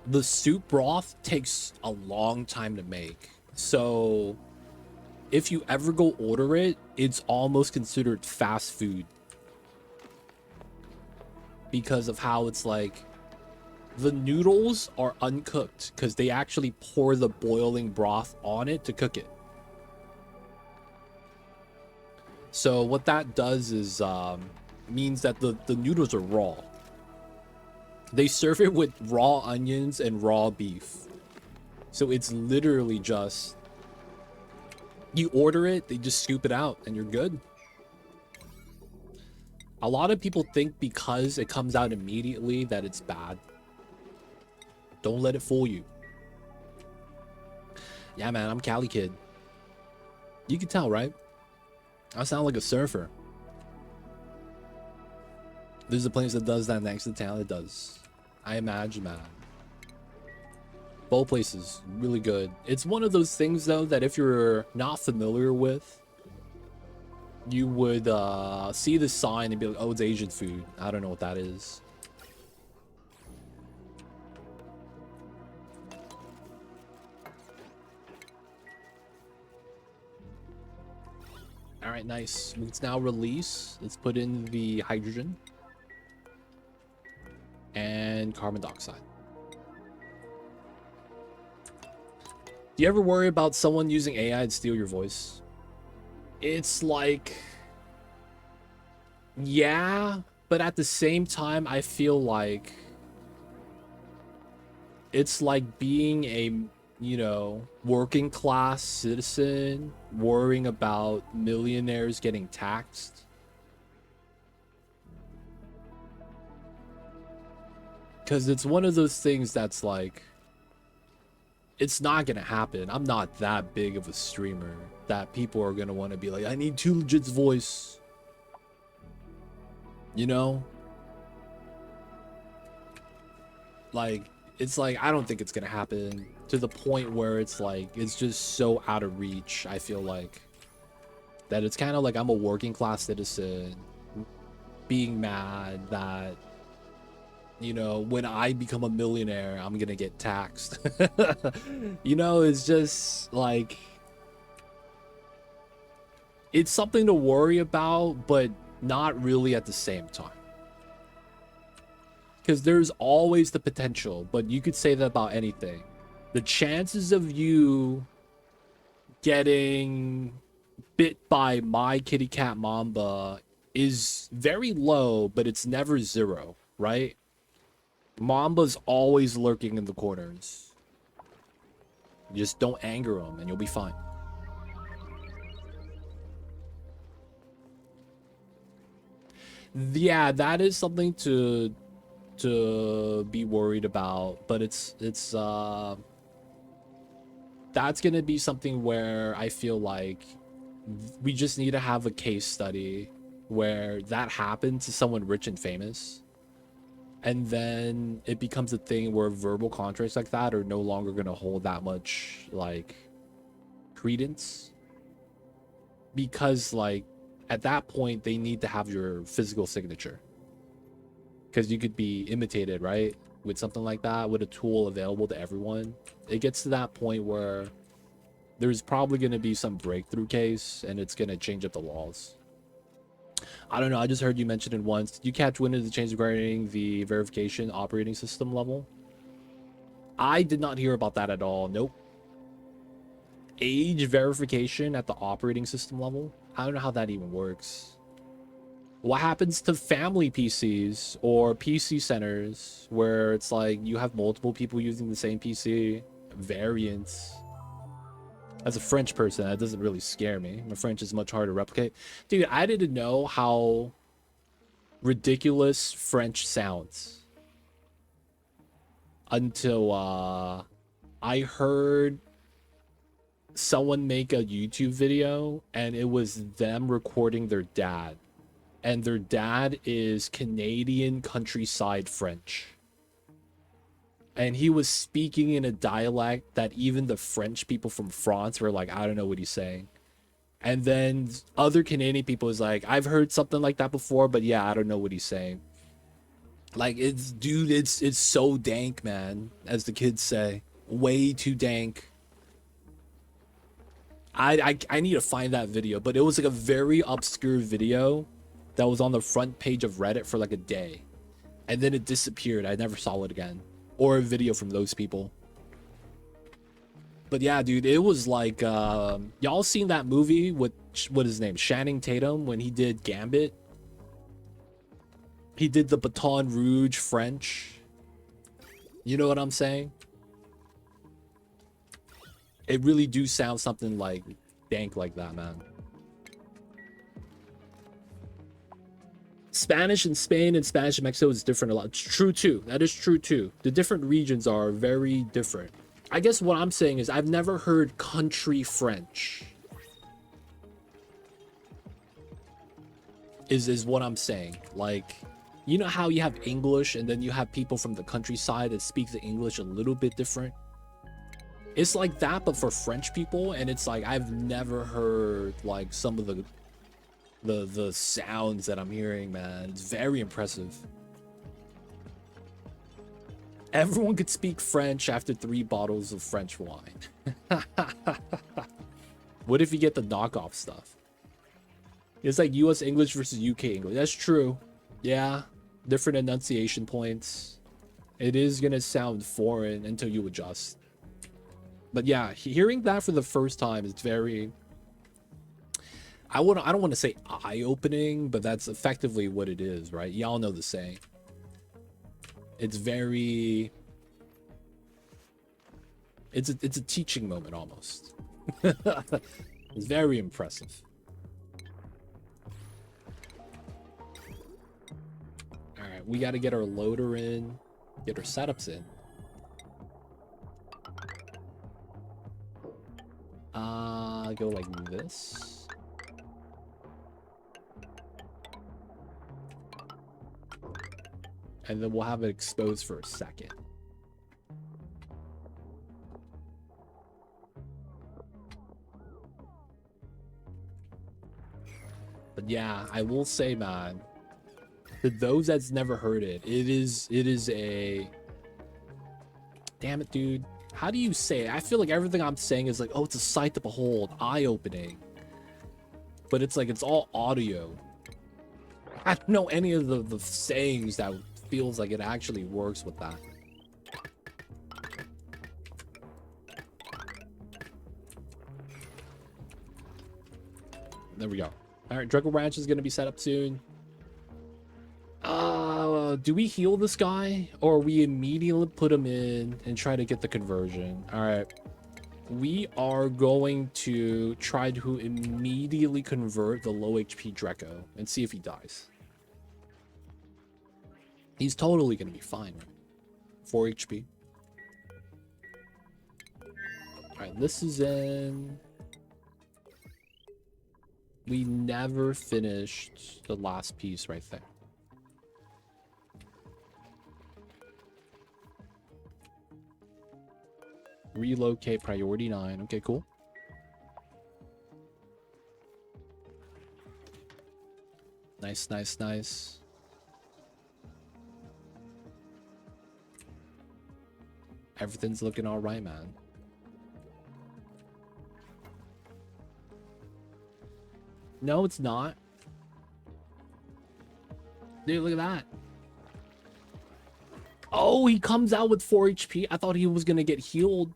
the soup broth takes a long time to make. So if you ever go order it, it's almost considered fast food because of how it's like the noodles are uncooked because they actually pour the boiling broth on it to cook it. So what that does is means that the noodles are raw. They serve it with raw onions and raw beef. So it's literally just, you order it, they just scoop it out, and you're good. A lot of people think because it comes out immediately that it's bad. Don't let it fool you. Yeah, man, I'm Cali kid. You can tell, right? I sound like a surfer. There's a place that does that next to town. It does. I imagine, man. Both places, really good. It's one of those things, though, that if you're not familiar with, you would see the sign and be like, oh, it's Asian food. I don't know what that is. All right, nice. Let's now release. Let's put in the hydrogen and carbon dioxide. Do you ever worry about someone using AI to steal your voice? It's like, yeah, but at the same time, I feel like it's like being a, you know, working class citizen worrying about millionaires getting taxed. Because it's one of those things that's like, it's not gonna happen. I'm not that big of a streamer that people are gonna want to be like, I need 2legit's voice. You know? Like, it's like, I don't think it's gonna happen to the point where it's like, it's just so out of reach, I feel like. That it's kind of like I'm a working class citizen being mad that, you know, when I become a millionaire, I'm gonna get taxed. You know, it's just like, it's something to worry about, but not really at the same time. Because there's always the potential, but you could say that about anything. The chances of you getting bit by my kitty cat Mamba is very low, but it's never zero, right? Mamba's always lurking in the corners. Just don't anger him and you'll be fine. Yeah, that is something to be worried about, but it's that's gonna be something where I feel like we just need to have a case study where that happened to someone rich and famous, and then it becomes a thing where verbal contracts like that are no longer gonna hold that much like credence, because like at that point they need to have your physical signature, because you could be imitated, right? With something like that, with a tool available to everyone, it gets to that point where there's probably going to be some breakthrough case and it's going to change up the laws. I don't know. I just heard you mention it once. Did you catch wind of the change regarding the verification operating system level? I did not hear about that at all. Nope. Age verification at the operating system level? I don't know how that even works. What happens to family PCs or PC centers where it's like you have multiple people using the same PC? Variants. As a French person, that doesn't really scare me. My French is much harder to replicate. Dude, I didn't know how ridiculous French sounds until I heard someone make a YouTube video and it was them recording their dad, and their dad is Canadian countryside French, and he was speaking in a dialect that even the French people from France were like, I don't know what he's saying. And then other Canadian people is like, I've heard something like that before, but yeah, I don't know what he's saying. Like, it's, dude, it's so dank, man, as the kids say. Way too dank. I need to find that video, but it was like a very obscure video that was on the front page of Reddit for like a day, and then it disappeared. I never saw it again, or a video from those people. But yeah, dude, it was like, y'all seen that movie with, what is his name, Channing Tatum, when he did Gambit? He did the Baton Rouge French. You know what I'm saying? It really do sound something like dank like that, man. Spanish in Spain and Spanish in Mexico is different a lot. It's true too. That is true too. The different regions are very different. I guess what I'm saying is I've never heard country French. Is what I'm saying. Like, you know how you have English and then you have people from the countryside that speak the English a little bit different? It's like that, but for French people, and it's like I've never heard like some of the sounds that I'm hearing, man. It's very impressive. Everyone could speak French after 3 bottles of French wine. What if you get the knockoff stuff? It's like US English versus UK English. That's true. Yeah, different enunciation points. It is gonna sound foreign until you adjust. But yeah, hearing that for the first time is very, I don't want to say eye-opening, but that's effectively what it is, right? Y'all know the saying. It's very, it's a teaching moment almost. It's very impressive. All right, we got to get our loader in, get our setups in. Go like this. And then we'll have it exposed for a second. But yeah, I will say, man, to those that's never heard it, it is a, damn it, dude. How do you say it? I feel like everything I'm saying is like, oh, it's a sight to behold, eye-opening. But it's like, it's all audio. I don't know any of the sayings that feels like it actually works with that. There we go. All right, Draco Ranch is going to be set up soon. Do we heal this guy, or we immediately put him in and try to get the conversion? All right, we are going to try to immediately convert the low HP Draco and see if he dies. He's totally gonna be fine, right? 4 HP. All right, this is in. We never finished the last piece right there. Relocate priority 9. Okay, cool. Nice, nice, nice. Everything's looking all right, man. No, it's not. Dude, look at that. Oh, he comes out with 4 HP. I thought he was gonna get healed.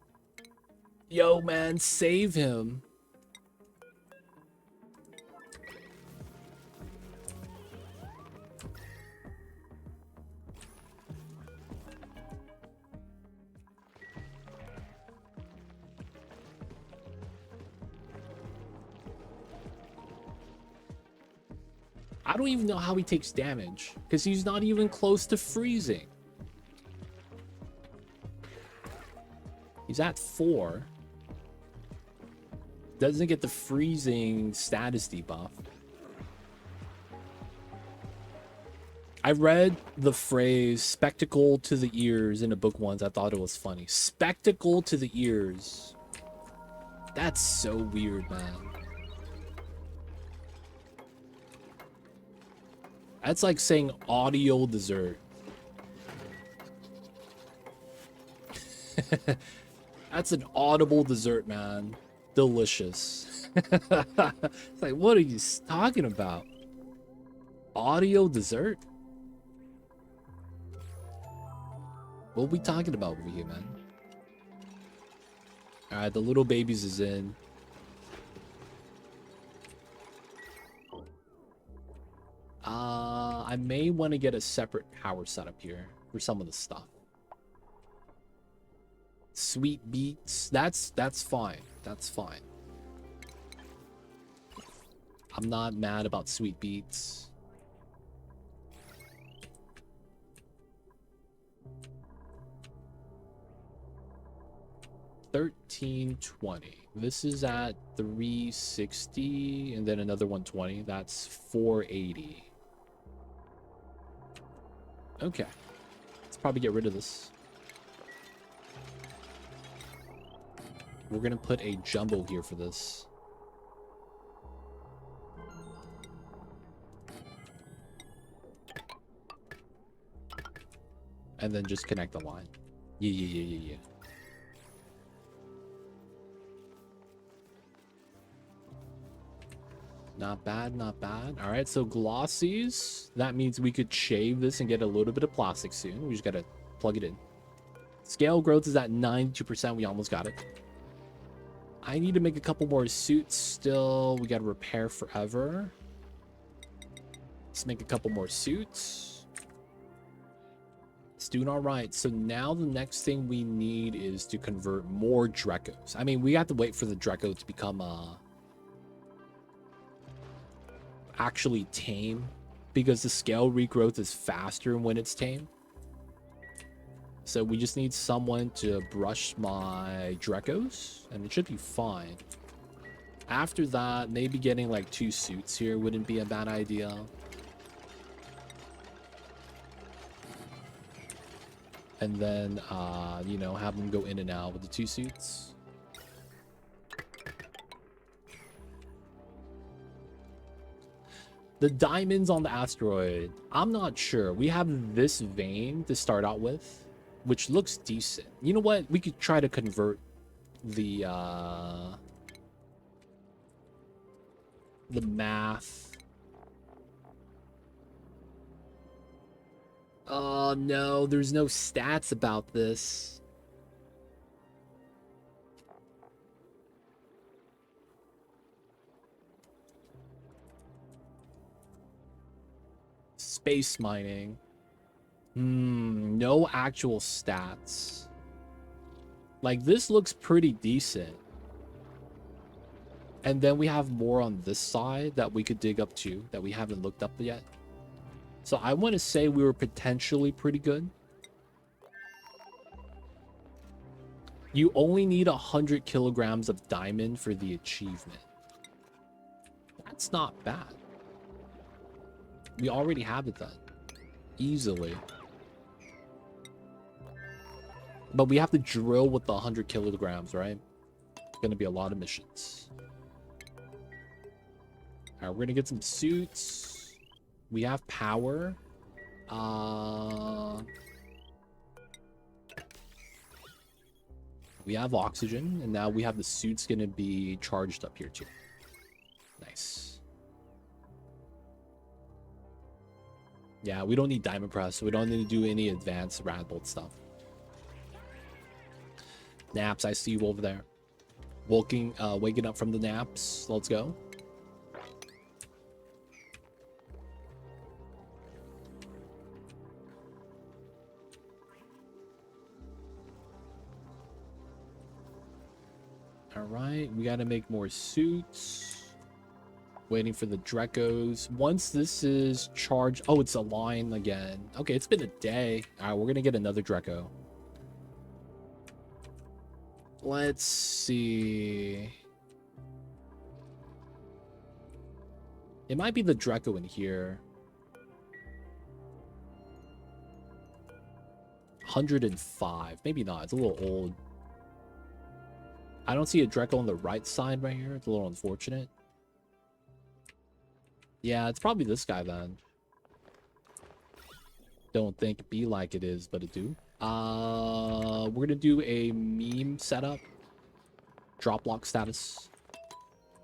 Yo, man, save him. I don't even know how he takes damage, because he's not even close to freezing. He's at 4. Doesn't get the freezing status debuff. I read the phrase spectacle to the ears in a book once. I thought it was funny. Spectacle to the ears. That's so weird, man. That's like saying audio dessert. That's an audible dessert, man. Delicious. It's like, what are you talking about? Audio dessert? What are we talking about over here, man? Alright, the little babies is in. I may want to get a separate power setup here for some of the stuff. Sweet beats. That's fine. That's fine. I'm not mad about sweet beats. $13.20. This is at 360 and then another 120. That's 480. Okay. Let's probably get rid of this. We're gonna put a jumbo here for this. And then just connect the line. Yeah. Not bad, not bad. All right, so glossies. That means we could shave this and get a little bit of plastic soon. We just gotta plug it in. Scale growth is at 92%. We almost got it. I need to make a couple more suits still. We gotta repair forever. Let's make a couple more suits. It's doing all right. So now the next thing we need is to convert more Dracos. I mean, we have to wait for the Draco to become actually tame, because the scale regrowth is faster when it's tame. So we just need someone to brush my Dracos and it should be fine. After that, maybe getting like 2 suits here wouldn't be a bad idea. And then you know, have them go in and out with the 2 suits. The diamonds on the asteroid, I'm not sure. We have this vein to start out with, which looks decent. You know what? We could try to convert the math. Oh no, there's no stats about this. Space mining. No actual stats. Like, this looks pretty decent. And then we have more on this side that we could dig up too, that we haven't looked up yet. So I want to say we were potentially pretty good. You only need 100 kilograms of diamond for the achievement. That's not bad. We already have it done. Easily. But we have to drill with the 100 kilograms, right? It's going to be a lot of missions. Alright, we're going to get some suits. We have power. We have oxygen. And now we have the suits going to be charged up here too. Nice. Yeah, we don't need diamond press, so we don't need to do any advanced rad bolt stuff. Naps, I see you over there. Waking up from the naps. Let's go. All right, we got to make more suits. Waiting for the Dracos. Once this is charged... Oh, it's a line again. Okay, it's been a day. All right, we're going to get another Draco. Let's see. It might be the Draco in here. 105. Maybe not. It's a little old. I don't see a Draco on the right side right here. It's a little unfortunate. Yeah, it's probably this guy then. Don't think it be like it is, but it do. We're gonna do a meme setup. Drop lock status.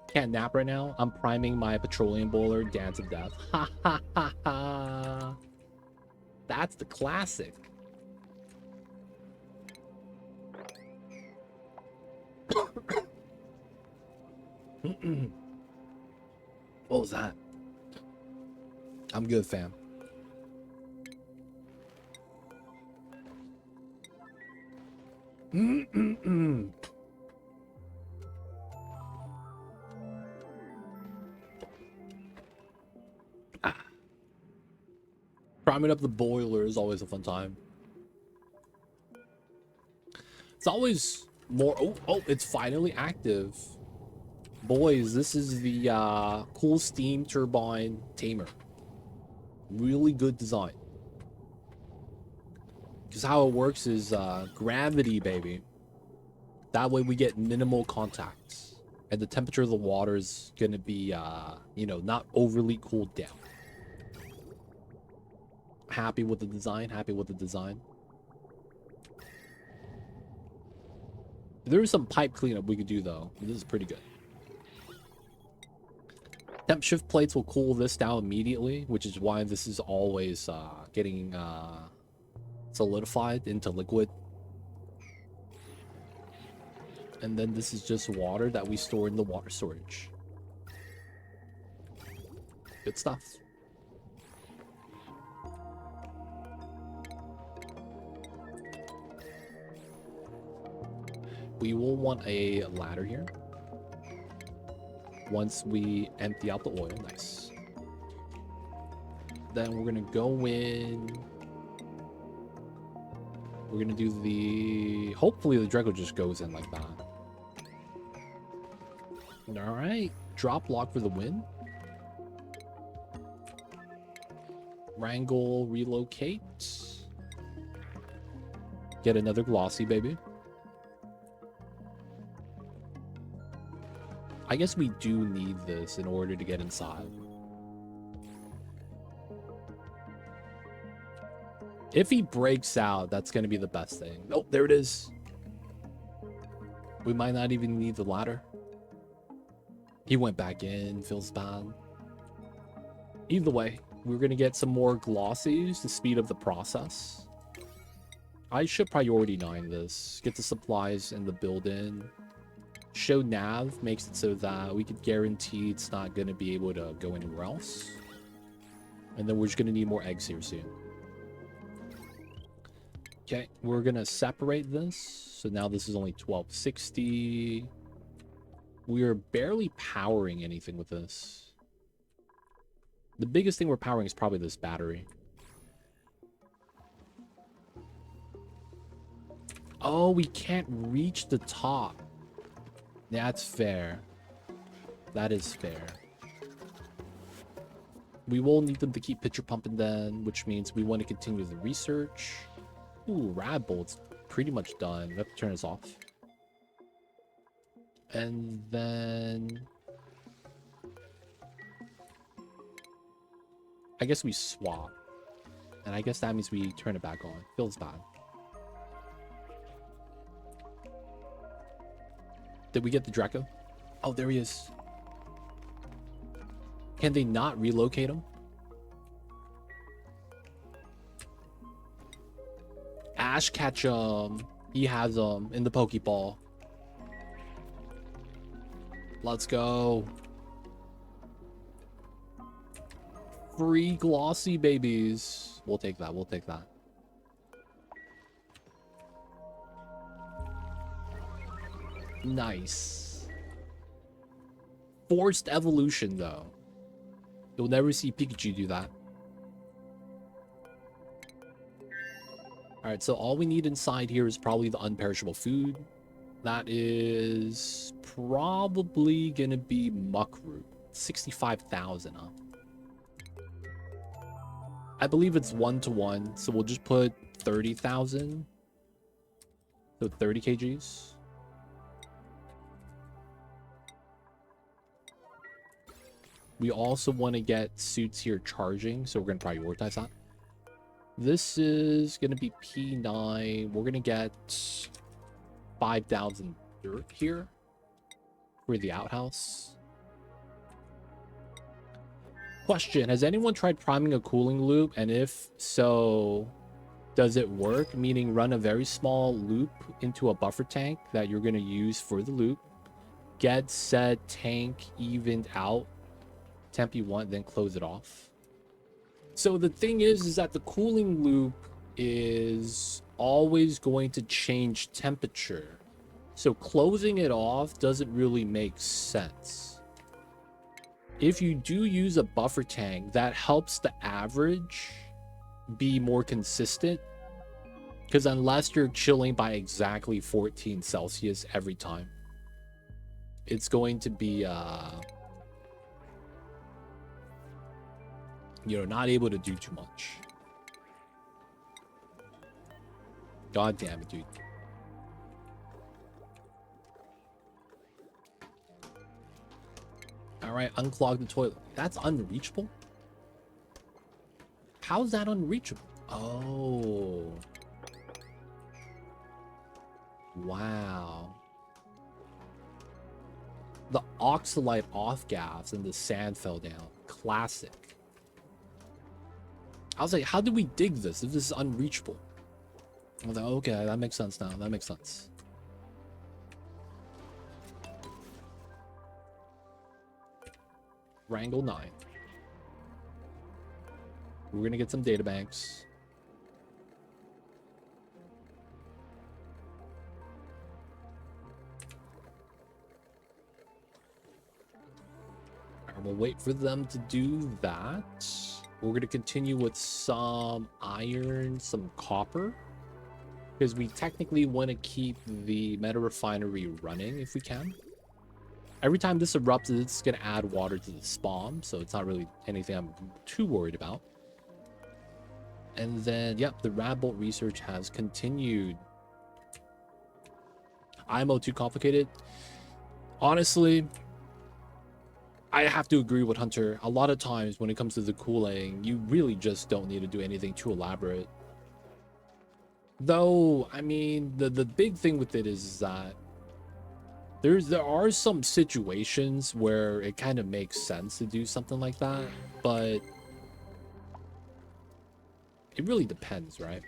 Can't nap right now. I'm priming my petroleum boiler. Dance of death. Ha ha ha ha. That's the classic. What was that? I'm good, fam. Priming up the boiler is always a fun time. It's always more... Oh, it's finally active. Boys, this is the cool steam turbine tamer. Really good design. Because how it works is gravity, baby. That way we get minimal contacts. And the temperature of the water is going to be, you know, not overly cooled down. Happy with the design. Happy with the design. There is some pipe cleanup we could do, though. This is pretty good. Temp shift plates will cool this down immediately, which is why this is always getting solidified into liquid. And then this is just water that we store in the water storage. Good stuff. We will want a ladder here. Once we empty out the oil, nice. Then we're gonna go in. We're gonna do the... Hopefully the Draco just goes in like that. Alright. Drop lock for the win. Wrangle, relocate. Get another glossy, baby. I guess we do need this in order to get inside. If he breaks out, that's going to be the best thing. Oh, there it is. We might not even need the ladder. He went back in, feels bad. Either way, we're going to get some more glossies to speed up the process. I should priority 9 this. Get the supplies and the build-in. Show nav makes it so that we could guarantee it's not going to be able to go anywhere else. And then we're just going to need more eggs here soon. Okay, we're going to separate this. So now this is only 1260. We are barely powering anything with this. The biggest thing we're powering is probably this battery. Oh, we can't reach the top. That's fair. That is fair. We will need them to keep pitcher pumping then, which means we want to continue the research. Ooh, rad bolt's pretty much done. We have to turn this off. And then... I guess we swap. And I guess that means we turn it back on. Feels bad. Did we get the Draco? Oh, there he is. Can they not relocate him? Ash Ketchum. He has him in the Pokeball. Let's go. Free glossy babies. We'll take that. We'll take that. Nice. Forced evolution, though. You'll never see Pikachu do that. Alright, so all we need inside here is probably the unperishable food. That is probably gonna be muck root. 65,000, huh? I believe it's 1-to-1, so we'll just put 30,000. So 30 kgs. We also want to get suits here charging, so we're going to prioritize that. This is going to be P9. We're going to get 5,000 dirt here for the outhouse. Question, has anyone tried priming a cooling loop? And if so, does it work? Meaning run a very small loop into a buffer tank that you're going to use for the loop. Get said tank evened out. Temp you want, then close it off. So the thing is that the cooling loop is always going to change temperature. So closing it off doesn't really make sense. If you do use a buffer tank, that helps the average be more consistent. Because unless you're chilling by exactly 14 Celsius every time, it's going to be you know, not able to do too much. God damn it, dude. All right, unclog the toilet. That's unreachable? How's that unreachable? Oh. Wow. The oxalite off gas and the sand fell down. Classic. I was like, how did we dig this if this is unreachable? I was like, okay, that makes sense now. That makes sense. Wrangle 9. We're going to get some data banks. And we'll wait for them to do that. We're going to continue with some iron, some copper. Because we technically want to keep the meta refinery running if we can. Every time this erupts, it's going to add water to the spawn. So it's not really anything I'm too worried about. And then, yep, the rad bolt research has continued. IMO too complicated? Honestly, I have to agree with Hunter. A lot of times when it comes to the cooling, you really just don't need to do anything too elaborate. Though, I mean, the big thing with it is that there are some situations where it kind of makes sense to do something like that, but it really depends, right?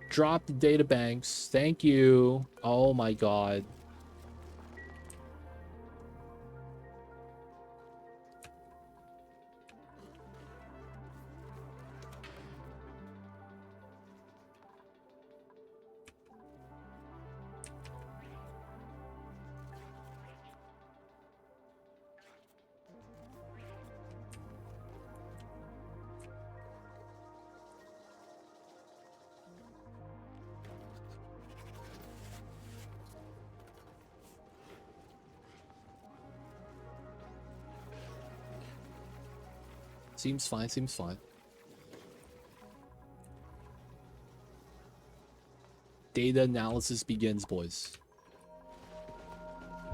Drop the data banks. Thank you. Oh my god. Seems fine, seems fine. Data analysis begins, boys.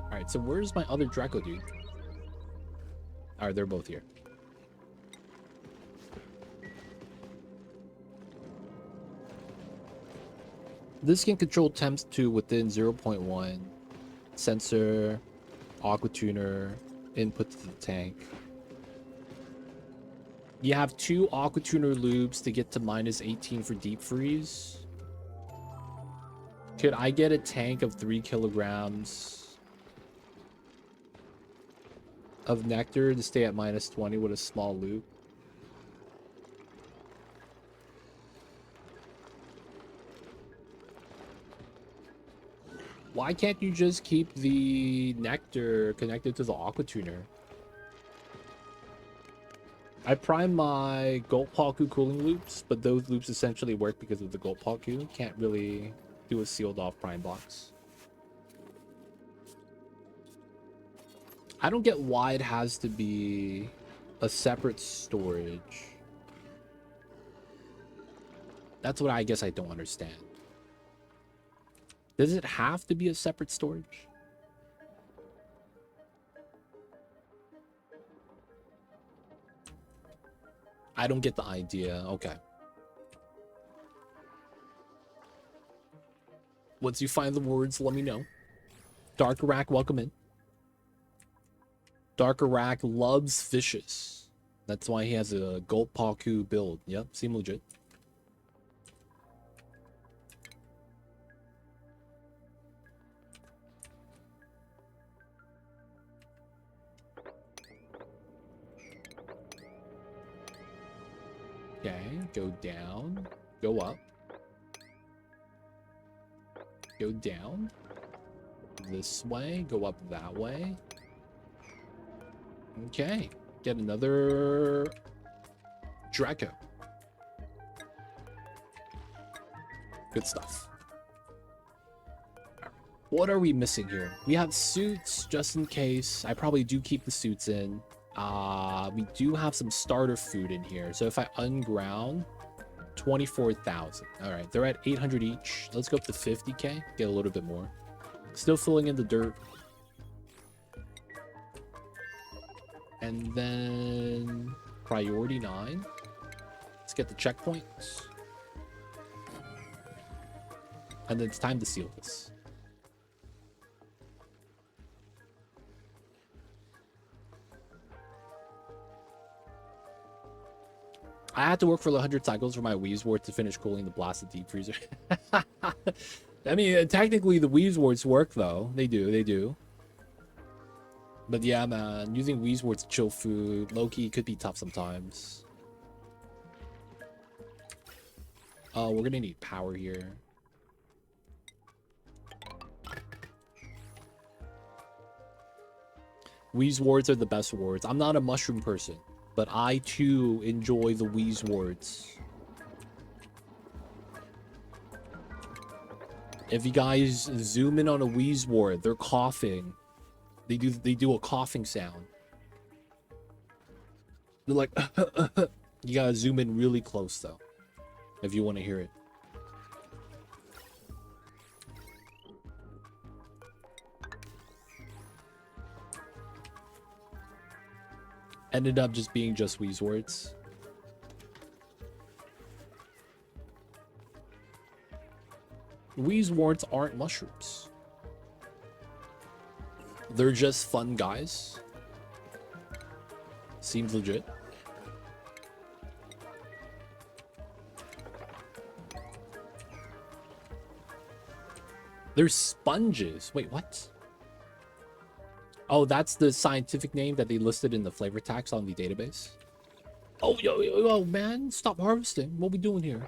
Alright, so where's my other Draco dude? Alright, they're both here. This can control temps to within 0.1. Sensor, aqua tuner, input to the tank. You have 2 aqua tuner loops to get to -18 for deep freeze. Could I get a tank of 3 kilograms of nectar to stay at -20 with a small loop? Why can't you just keep the nectar connected to the aqua tuner? I prime my Gulpaku cooling loops, but those loops essentially work because of the Gulpaku. Can't really do a sealed off prime box. I don't get why it has to be a separate storage. That's what I guess I don't understand. Does it have to be a separate storage? I don't get the idea. Okay. Once you find the words, let me know. Dark Iraq, welcome in. Dark Iraq loves fishes. That's why he has a Gold Paku build. Yep, seem legit. Okay, go down, go up, go down, this way, go up that way. Okay, get another Draco. Good stuff. What are we missing here? We have suits, just in case. I probably do keep the suits in. We do have some starter food in here. So if I unground, 24,000. All right, they're at 800 each. Let's go up to 50K, get a little bit more. Still filling in the dirt. And then priority 9. Let's get the checkpoints. And then it's time to seal this. I had to work for 100 cycles for my Weaveswort to finish cooling the blasted deep freezer. I mean, technically the Weavesworts work though. They do. But yeah, man, using Weaveswort to chill food, low-key could be tough sometimes. Oh, we're gonna need power here. Weavesworts are the best wards. I'm not a mushroom person, but I too enjoy the Weavesworts. If you guys zoom in on a Weaveswort, they're coughing. They do a coughing sound. They're like, you gotta zoom in really close though, if you want to hear it. Ended up just being just Weavesworts. Weavesworts aren't mushrooms. They're just fun guys. Seems legit. They're sponges. Wait, what? Oh, that's the scientific name that they listed in the flavor text on the database. Oh, yo, man, stop harvesting. What we doing here?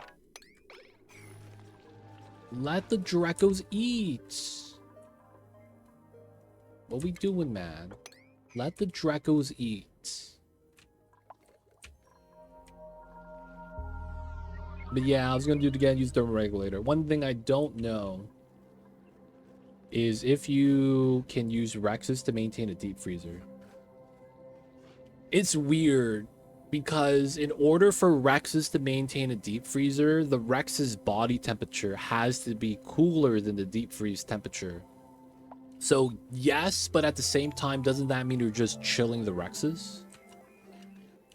Let the Dracos eat. What we doing, man? Let the Dracos eat. But yeah, I was gonna do it again, use thermoregulator. One thing I don't know is if you can use Rexes to maintain a deep freezer. It's weird because in order for Rexes to maintain a deep freezer, the Rex's body temperature has to be cooler than the deep freeze temperature. So yes, but at the same time, doesn't that mean you're just chilling the Rexes?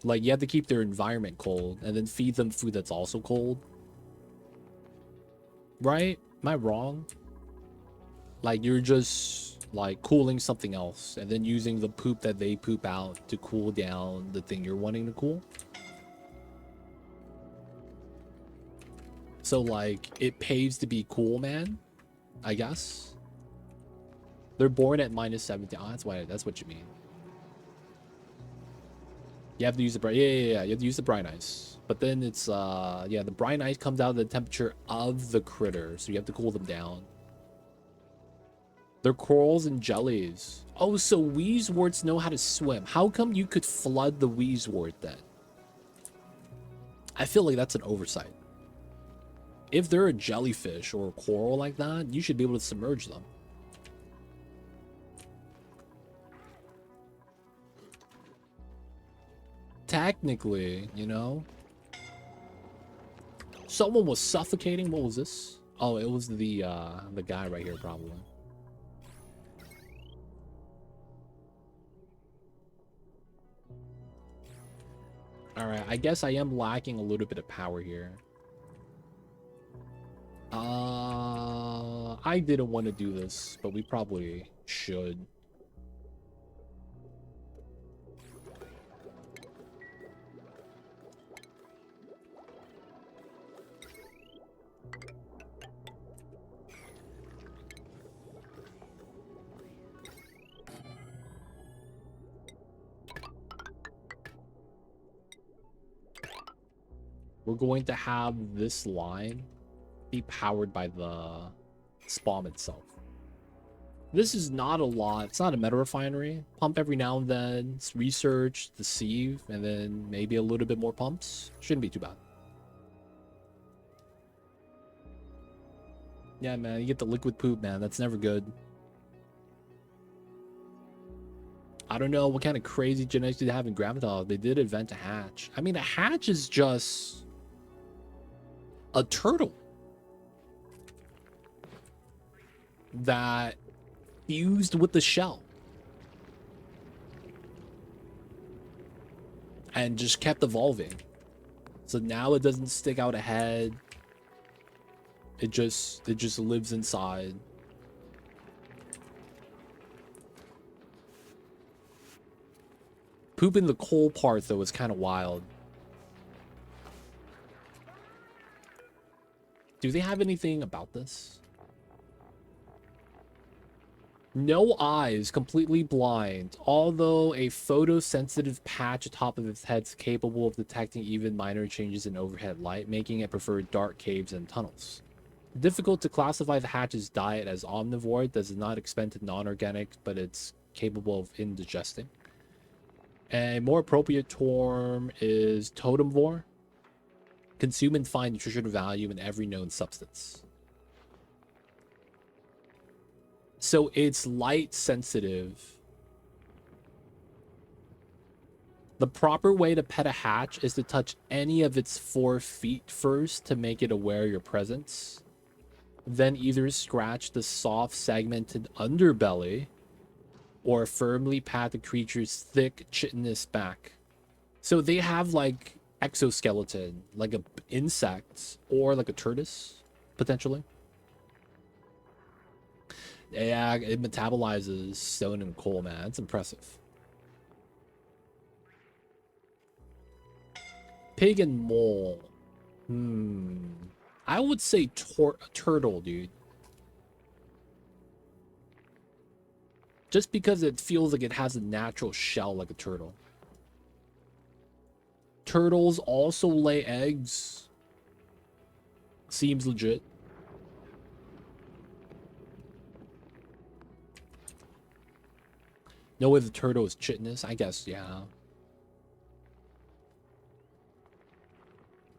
Like, you have to keep their environment cold and then feed them food that's also cold. Right? Am I wrong? Like, you're just like cooling something else and then using the poop that they poop out to cool down the thing you're wanting to cool. So like, it pays to be cool, man, I guess. They're born at -70. Oh, that's what you mean. You have to use the brine. Yeah. You have to use the brine ice. But then it's yeah, the brine ice comes out of the temperature of the critter, so you have to cool them down. They're corals and jellies. Oh, so Weavesworts know how to swim. How come you could flood the Weaveswort then? I feel like that's an oversight. If they're a jellyfish or a coral like that, you should be able to submerge them. Technically, you know. Someone was suffocating. What was this? Oh, it was the guy right here, probably. All right, I guess I am lacking a little bit of power here. I didn't want to do this, but we probably should. We're going to have this line be powered by the spawn itself. This is not a lot. It's not a meta refinery. Pump every now and then. It's research, deceive, and then maybe a little bit more pumps. Shouldn't be too bad. Yeah, man, you get the liquid poop, man. That's never good. I don't know what kind of crazy genetics they have in Graviton. They did invent a hatch. I mean, a hatch is just a turtle that fused with the shell and just kept evolving. So now it doesn't stick out a head. It just lives inside. Pooping the coal part though is kind of wild. Do they have anything about this? No eyes, completely blind, although a photosensitive patch atop of its head is capable of detecting even minor changes in overhead light, making it prefer dark caves and tunnels. Difficult to classify the hatch's diet as omnivore, does not expend to non-organic, but it's capable of indigesting. A more appropriate term is totemvore. Consume and find nutritional value in every known substance. So it's light sensitive. The proper way to pet a hatch is to touch any of its 4 feet first to make it aware of your presence. Then either scratch the soft segmented underbelly or firmly pat the creature's thick chitinous back. So they have like exoskeleton, like a insect or like a tortoise, potentially. Yeah, it metabolizes stone and coal, man. It's impressive. Pig and mole. I would say turtle, dude. Just because it feels like it has a natural shell like a turtle. Turtles also lay eggs. Seems legit. No way the turtle is chitinous? I guess, yeah.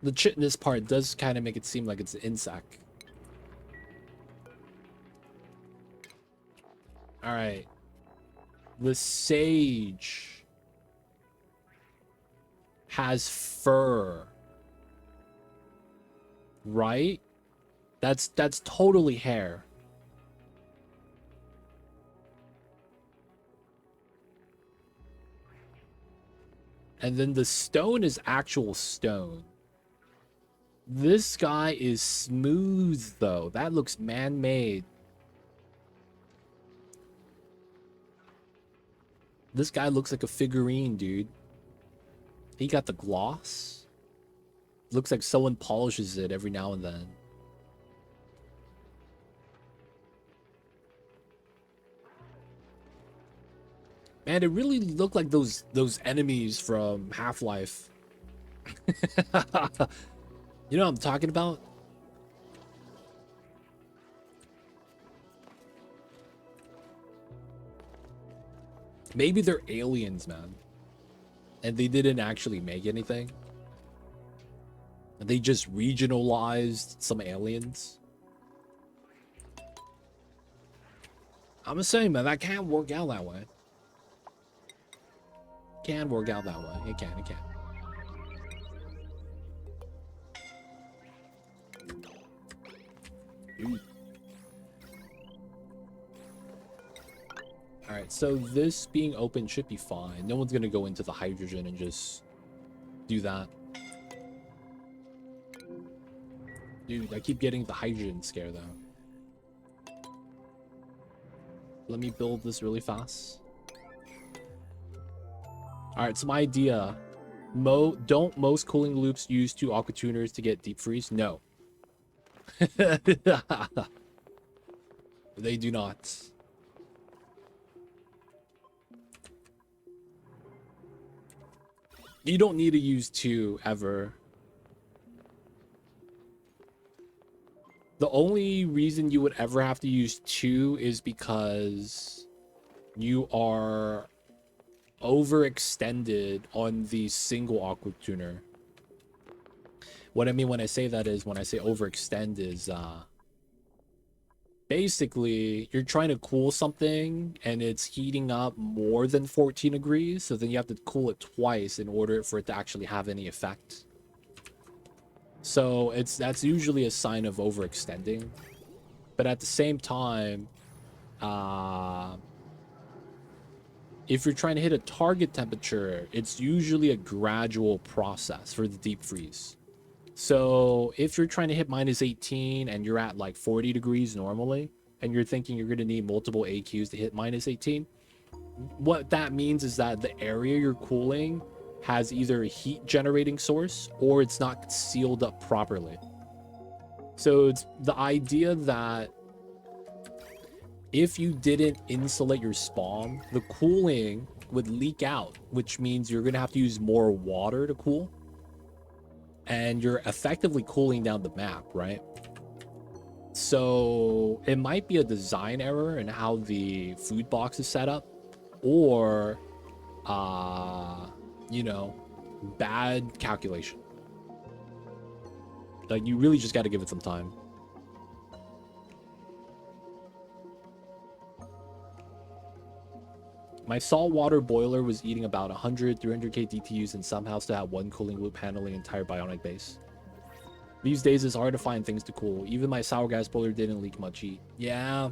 The chitinous part does kind of make it seem like it's an insect. Alright. The sage has fur. Right? That's totally hair. And then the stone is actual stone. This guy is smooth, though. That looks man-made. This guy looks like a figurine, dude. He got the gloss. Looks like someone polishes it every now and then. Man, it really looked like those enemies from Half-Life. You know what I'm talking about? Maybe they're aliens, man. And they didn't actually make anything. They just regionalized some aliens. I'm just saying, man, that can't work out that way. Can work out that way. It can. All right, so this being open should be fine. No one's gonna go into the hydrogen and just do that. Dude, I keep getting the hydrogen scare though. Let me build this really fast. All right, some idea. Don't most cooling loops use 2 aqua tuners to get deep freeze? No. They do not. You don't need to use 2 ever. The only reason you would ever have to use 2 is because you are overextended on the single aqua tuner. What I mean when I say that is, when I say overextend is basically you're trying to cool something and it's heating up more than 14 degrees, so then you have to cool it twice in order for it to actually have any effect. So that's usually a sign of overextending. But at the same time, if you're trying to hit a target temperature, it's usually a gradual process for the deep freeze. So if you're trying to hit -18 and you're at like 40 degrees normally, and you're thinking you're going to need multiple AQs to hit -18, what that means is that the area you're cooling has either a heat generating source or it's not sealed up properly. So it's the idea that if you didn't insulate your spawn, the cooling would leak out, which means you're going to have to use more water to cool. And you're effectively cooling down the map, right? So it might be a design error in how the food box is set up, or, you know, bad calculation. Like, you really just got to give it some time. My saltwater boiler was eating about 100, 300k DTUs and somehow still had 1 cooling loop handling entire bionic base. These days it's hard to find things to cool. Even my sour gas boiler didn't leak much heat. Yeah.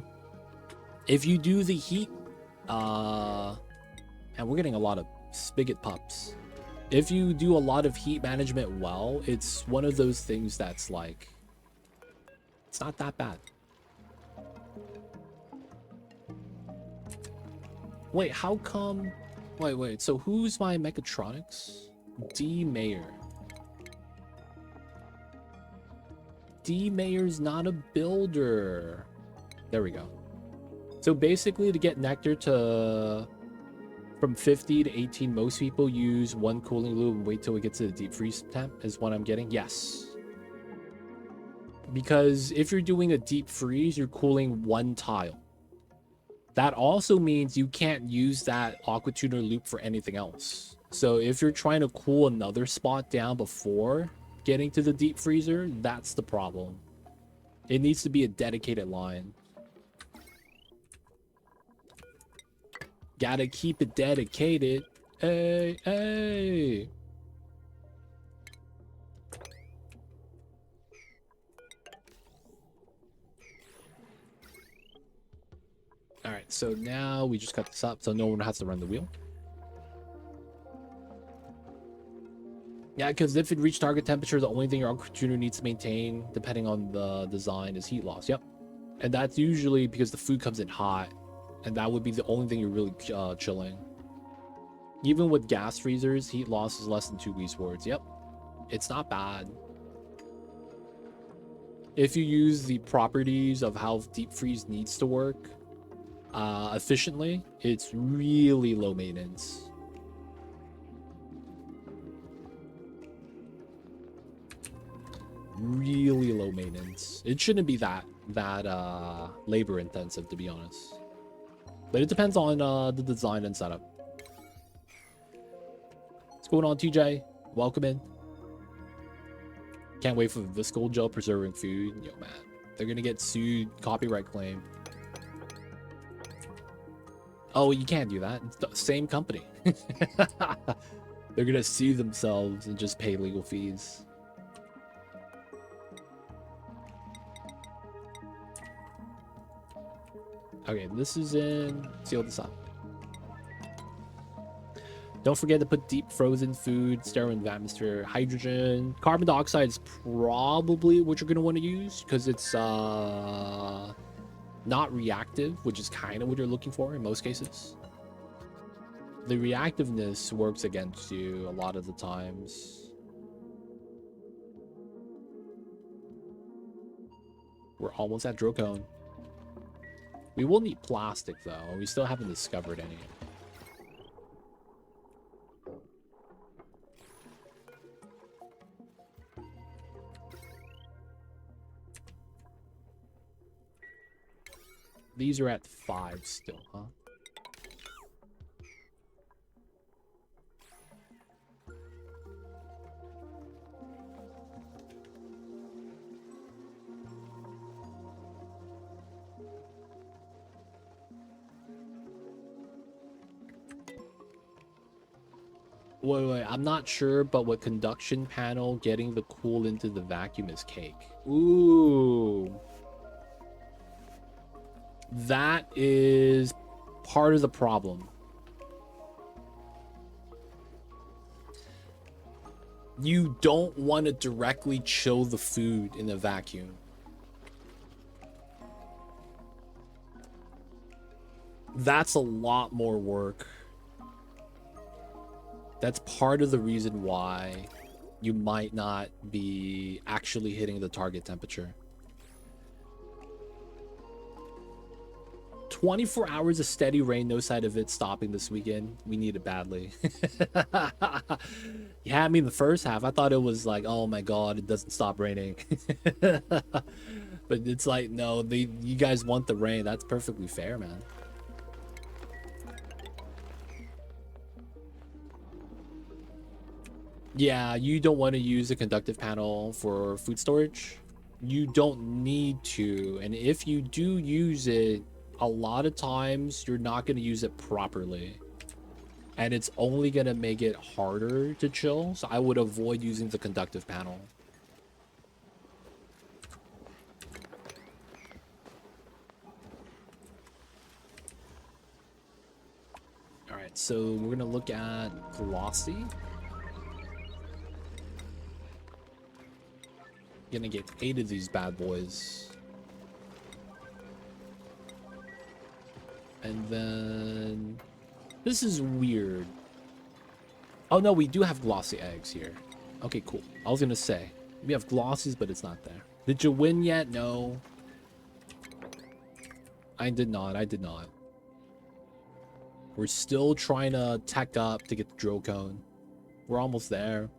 If you do the heat, and we're getting a lot of spigot pups. If you do a lot of heat management well, it's one of those things that's like, it's not that bad. Wait, how come? Wait. So who's my mechatronics? D Mayer. D Mayer's not a builder. There we go. So basically, to get nectar to from 50 to 18, most people use 1 cooling loop and wait till it gets to the deep freeze temp, is what I'm getting. Yes. Because if you're doing a deep freeze, you're cooling 1 tile. That also means you can't use that aqua tuner loop for anything else. So if you're trying to cool another spot down before getting to the deep freezer, that's the problem. It needs to be a dedicated line. Gotta keep it dedicated. Hey. All right, so now we just got this up so no one has to run the wheel. Yeah, because if it reached target temperature, the only thing your aqua tuner needs to maintain, depending on the design, is heat loss. Yep. And that's usually because the food comes in hot, and that would be the only thing you're really chilling. Even with gas freezers, heat loss is less than 2 W's. Yep. It's not bad. If you use the properties of how deep freeze needs to work efficiently, it's really low maintenance. Really low maintenance. It shouldn't be that labor intensive, to be honest. But it depends on the design and setup. What's going on, TJ? Welcome in. Can't wait for the Viscal gel preserving food. Yo, man, they're gonna get sued, copyright claim. Oh, you can't do that. It's the same company. They're gonna sue themselves and just pay legal fees. Okay, this is in. Seal this up. Don't forget to put deep frozen food, sterile atmosphere, hydrogen. Carbon dioxide is probably what you're going to want to use because it's not reactive, which is kind of what you're looking for in most cases. The reactiveness works against you a lot of the times. We're almost at Drillcone. We will need plastic though. We still haven't discovered any. These are at 5 still, huh? Wait, I'm not sure, but what conduction panel getting the cool into the vacuum is cake. Ooh. That is part of the problem. You don't want to directly chill the food in a vacuum. That's a lot more work. That's part of the reason why you might not be actually hitting the target temperature. 24 hours of steady rain, no sign of it stopping this weekend. We need it badly. Yeah, I mean, the first half, I thought it was like, oh my god, it doesn't stop raining. But it's like, no, you guys want the rain. That's perfectly fair, man. Yeah, you don't want to use a conductive panel for food storage. You don't need to. And if you do use it, a lot of times you're not going to use it properly. And it's only going to make it harder to chill. So I would avoid using the conductive panel. All right, so we're going to look at glossy. Gonna get 8 of these bad boys. And then this is weird. Oh no, we do have glossy eggs here. Okay, cool. I was gonna say we have glossies, but it's not there. Did you win yet? No, I did not. We're still trying to tech up to get the Drillcone. We're almost there.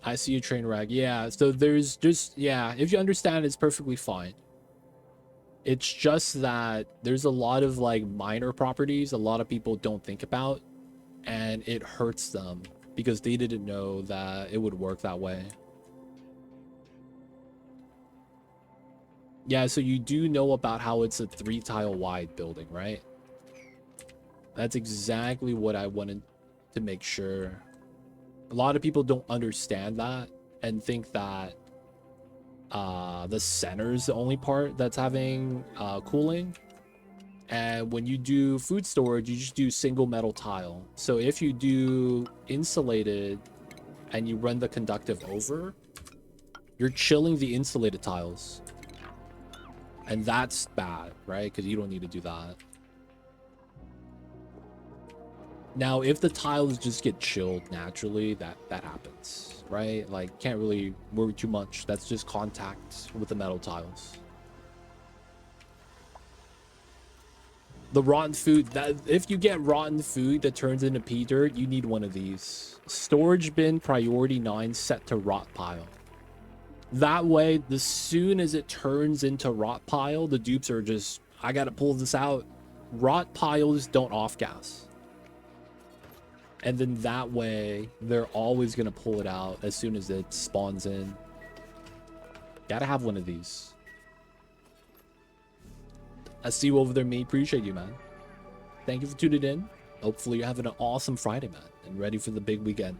I see you, train rag. Yeah, so there's just, yeah, if you understand, it's perfectly fine. It's just that there's a lot of like minor properties a lot of people don't think about, and it hurts them because they didn't know that it would work that way. Yeah, so you do know about how it's a 3-tile wide building, right? That's exactly what I wanted to make sure. A lot of people don't understand that and think that the center is the only part that's having cooling. And when you do food storage, you just do single metal tile. So if you do insulated and you run the conductive over, you're chilling the insulated tiles. And that's bad, right? Because you don't need to do that. Now, if the tiles just get chilled naturally, that happens, right? Like, can't really worry too much. That's just contact with the metal tiles. The rotten food, that if you get rotten food that turns into pea dirt, you need one of these. Storage bin priority 9 set to rot pile. That way, as soon as it turns into rot pile, the dupes are just, I gotta pull this out. Rot piles don't off gas. And then that way, they're always going to pull it out as soon as it spawns in. Gotta have one of these. I see you over there, me. Appreciate you, man. Thank you for tuning in. Hopefully you're having an awesome Friday, man. And ready for the big weekend.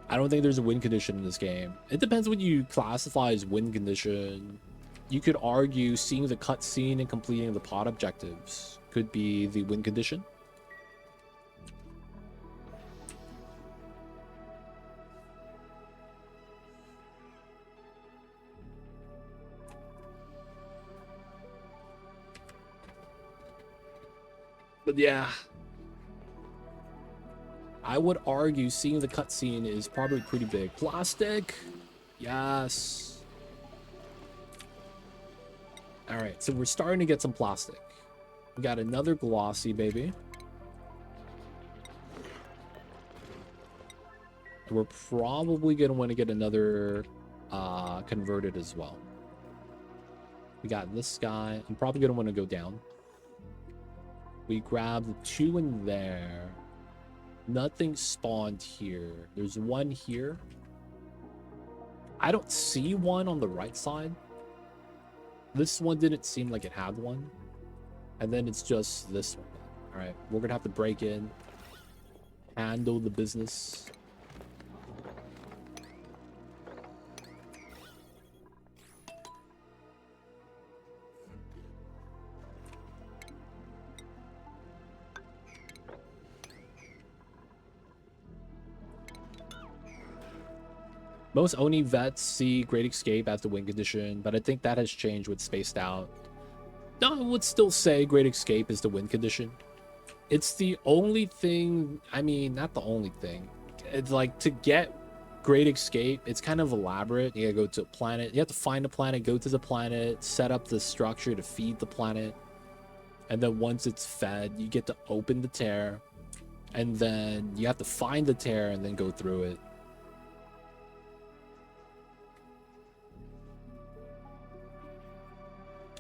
I don't think there's a win condition in this game. It depends what you classify as win condition. You could argue seeing the cutscene and completing the pod objectives could be the win condition. But yeah, I would argue seeing the cutscene is probably pretty big. Plastic, yes. All right, so we're starting to get some plastic. We got another glossy, baby. We're probably gonna want to get another converted as well. We got this guy. I'm probably gonna want to go down. We grab the 2 in there. Nothing spawned here. There's one here. I don't see one on the right side. This one didn't seem like it had one. And then it's just this one. All right, we're gonna have to break in, handle the business. Most Oni vets see Great Escape as the win condition, but I think that has changed with Spaced Out. No, I would still say Great Escape is the win condition. It's the only thing, I mean, not the only thing. It's like, to get Great Escape, it's kind of elaborate. You gotta go to a planet. You have to find a planet, go to the planet, set up the structure to feed the planet. And then once it's fed, you get to open the tear. And then you have to find the tear and then go through it.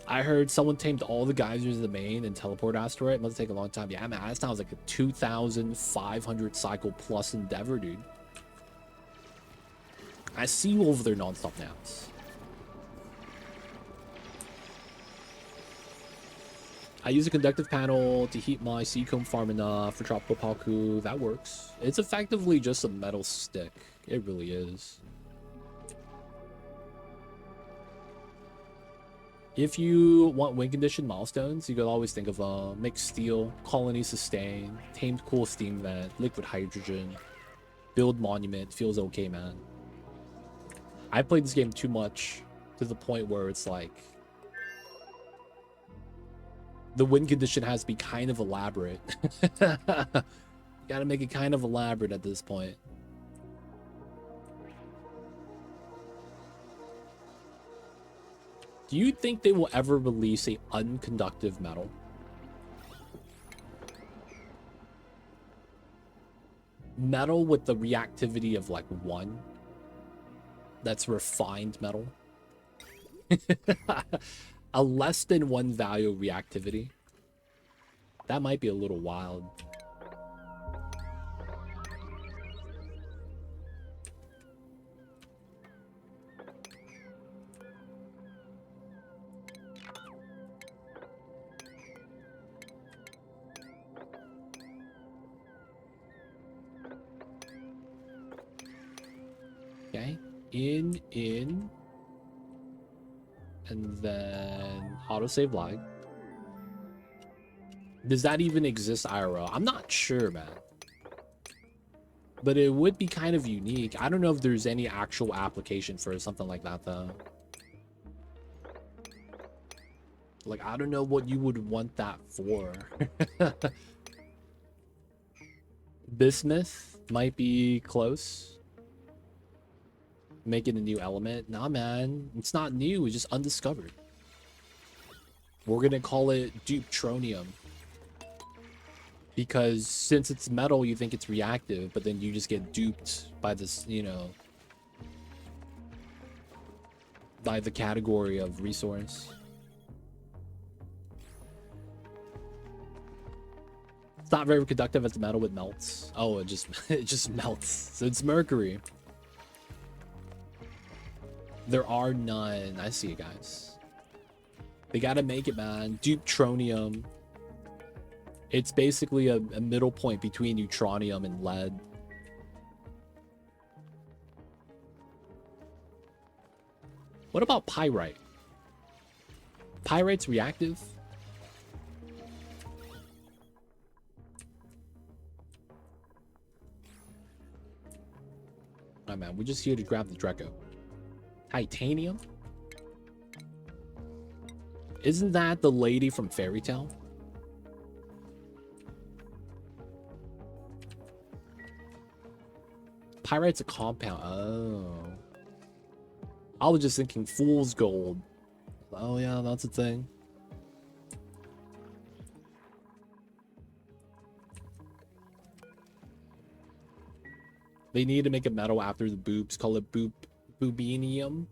I heard someone tamed all the geysers in the main and teleport asteroid. It must take a long time. Yeah, man, that sounds like a 2,500 cycle plus endeavor, dude. I see you over there nonstop now. I use a conductive panel to heat my seacomb farm enough for tropical palku. That works. It's effectively just a metal stick. It really is. If you want win condition milestones, you could always think of mixed steel, colony sustain, tamed cool steam vent, liquid hydrogen, build monument. Feels okay, man. I played this game too much to the point where it's like the win condition has to be kind of elaborate. Gotta make it kind of elaborate at this point. Do you think they will ever release a unconductive metal? Metal with the reactivity of like 1. That's refined metal. A less than 1 value reactivity. That might be a little wild. Okay, in, and then autosave lag. Does that even exist IRL? I'm not sure, man. But it would be kind of unique. I don't know if there's any actual application for something like that, though. Like, I don't know what you would want that for. Bismuth might be close. Make it a new element. Nah, man. It's not new. It's just undiscovered. We're going to call it Deuteronium. Because since it's metal, you think it's reactive, but then you just get duped by this, you know, by the category of resource. It's not very conductive as the metal, it melts. Oh, it just melts. So it's mercury. There are none. I see it, guys. They gotta make it, man. Deuteronium. It's basically a middle point between neutronium and lead. What about pyrite? Pyrite's reactive? Oh man, we're just here to grab the Draco. Titanium? Isn't that the lady from Fairy Tale? Pyrite's a compound. Oh. I was just thinking fool's gold. Oh yeah, that's a thing. They need to make a metal after the boobs. Call it boobinium.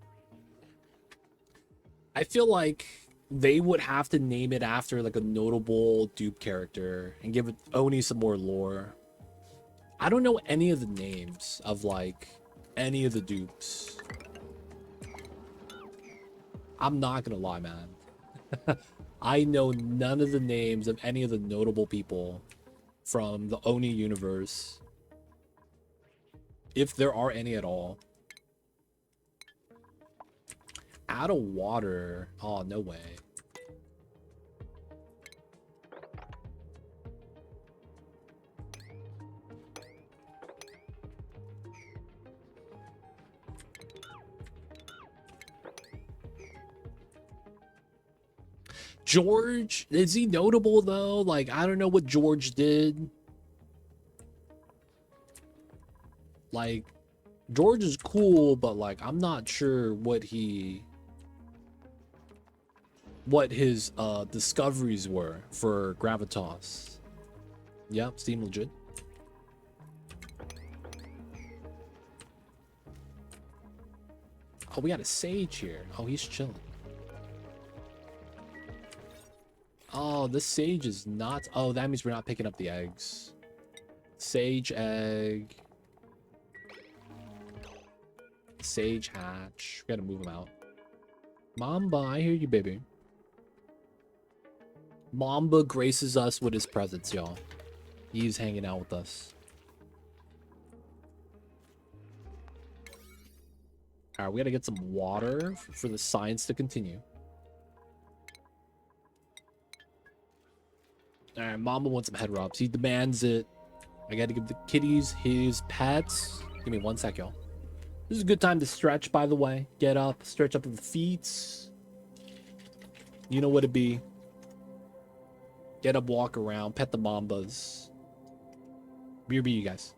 I feel like they would have to name it after like a notable dupe character and give it Oni some more lore. I don't know any of the names of like any of the dupes. I'm not gonna lie, man. I know none of the names of any of the notable people from the Oni universe, if there are any at all. Out of water. Oh, no way. George, is he notable though? Like, I don't know what George did. Like, George is cool, but like, I'm not sure what his discoveries were for Gravitas. Yep, seem legit. Oh, we got a sage here. Oh, he's chilling. Oh, this sage is not... Oh, that means we're not picking up the eggs. Sage egg. Sage hatch. We gotta move them out. Mamba, I hear you, baby. Mamba graces us with his presence, y'all. He's hanging out with us. Alright, we gotta get some water for the science to continue. Alright, Mamba wants some head rubs. He demands it. I gotta give the kitties his pets. Give me 1 sec, y'all. This is a good time to stretch, by the way. Get up, stretch up the feet. You know what it be. Get up, walk around, pet the Mambas. BRB, you guys.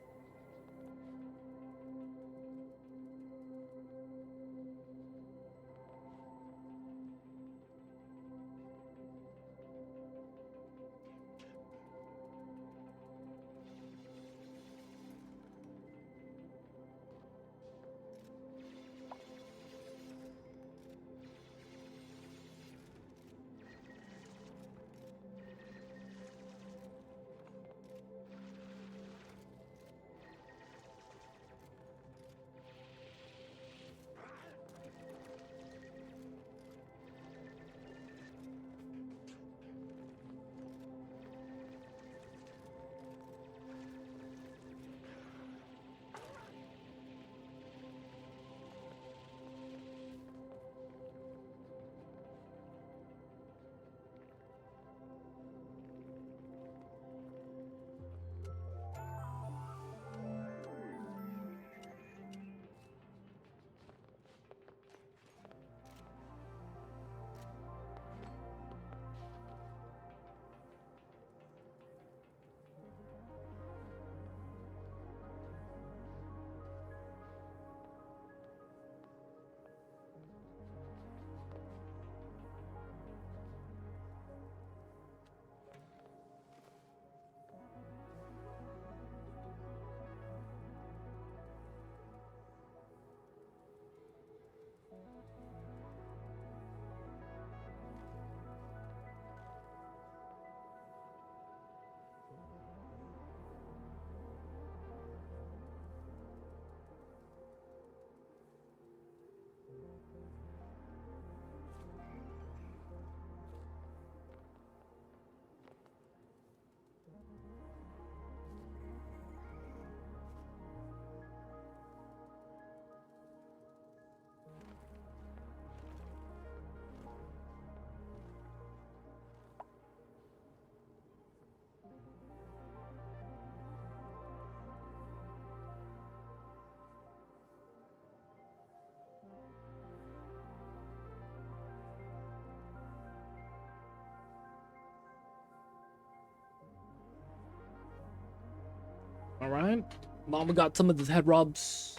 All right. Mama got some of the head rubs.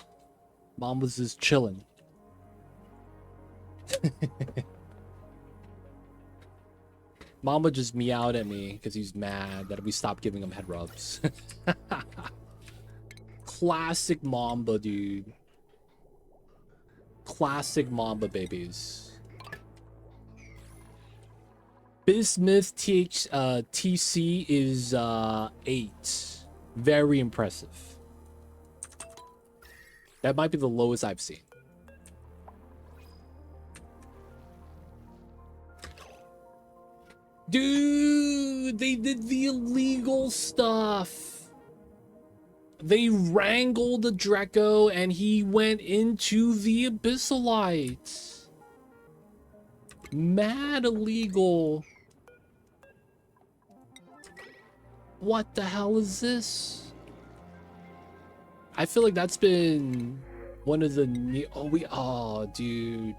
Mom was just chilling. Mama just meowed at me because he's mad that we stopped giving him head rubs. Classic Mamba, dude. Classic Mamba babies. Bismuth TC is 8. Very impressive. That might be the lowest I've seen. Dude, they did the illegal stuff. They wrangled the Draco and he went into the Abyssalite. Mad illegal. What the hell is this? I feel like that's been one of the oh dude.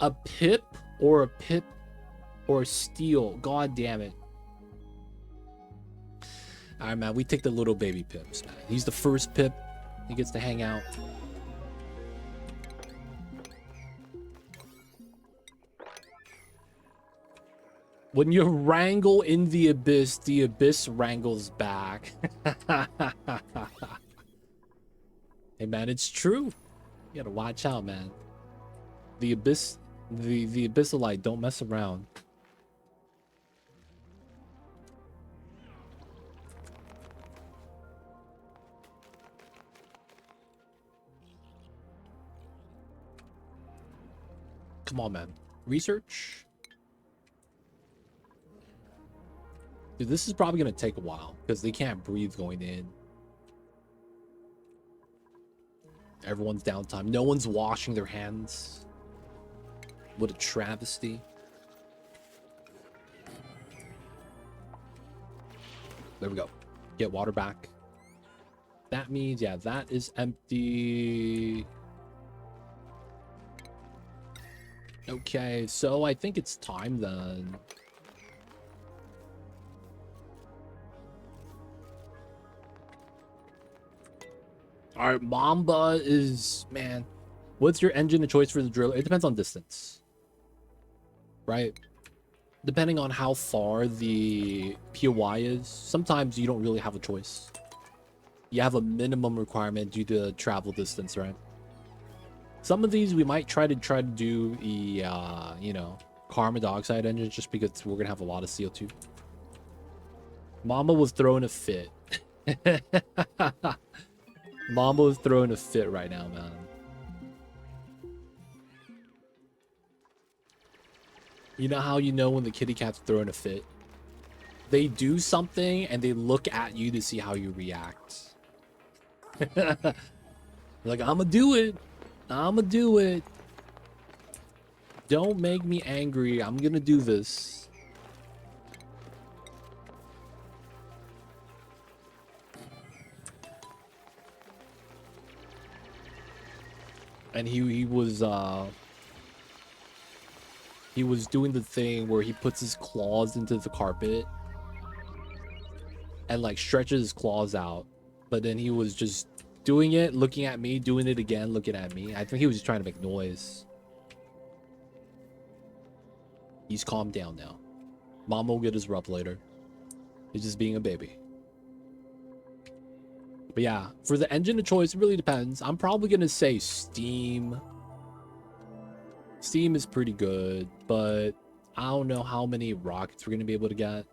A pip or a steal. God damn it. Alright, man, we take the little baby pips, man. He's the first pip. He gets to hang out. When you wrangle in the abyss wrangles back. Hey, man, it's true. You gotta watch out, man. The Abyssalite don't mess around. Come on, man. Research. Dude, this is probably going to take a while because they can't breathe going in. Everyone's downtime. No one's washing their hands. What a travesty. There we go. Get water back. That means, yeah, that is empty. Okay, so I think it's time then. All right, Mamba is, man, what's your engine of choice for the drill? It depends on distance, right? Depending on how far the POI is, sometimes you don't really have a choice. You have a minimum requirement due to travel distance, right? Some of these we might try to do the, you know, carbon dioxide engines just because we're gonna have a lot of CO2. Mamba was throwing a fit. Mamba is throwing a fit right now, man. You know how you know when the kitty cat's throwing a fit? They do something and they look at you to see how you react. Like, I'ma do it. I'ma do it. Don't make me angry. I'm gonna do this. And he was doing the thing where he puts his claws into the carpet and like stretches his claws out, but then he was just doing it, looking at me, doing it again, looking at me. I think he was just trying to make noise. He's calmed down now. Mom will get his rub later. He's just being a baby. But yeah, for the engine of choice, it really depends. I'm probably gonna say steam. Steam is pretty good, but I don't know how many rockets we're gonna be able to get.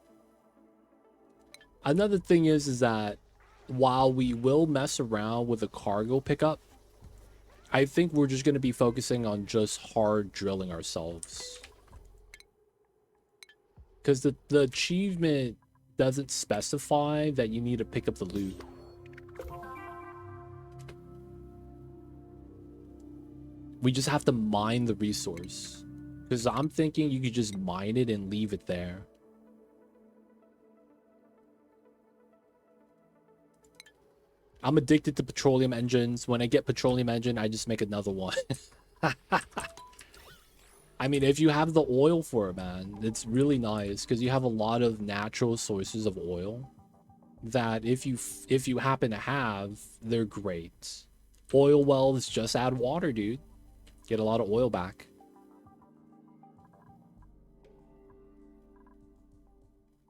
Another thing is that while we will mess around with a cargo pickup, I think we're just gonna be focusing on just hard drilling ourselves. Because the achievement doesn't specify that you need to pick up the loot. We just have to mine the resource. Because I'm thinking you could just mine it and leave it there. I'm addicted to petroleum engines. When I get petroleum engine, I just make another one. I mean, if you have the oil for it, man, it's really nice. Because you have a lot of natural sources of oil. that if you happen to have, they're great. Oil wells, just add water, dude. Get a lot of oil back.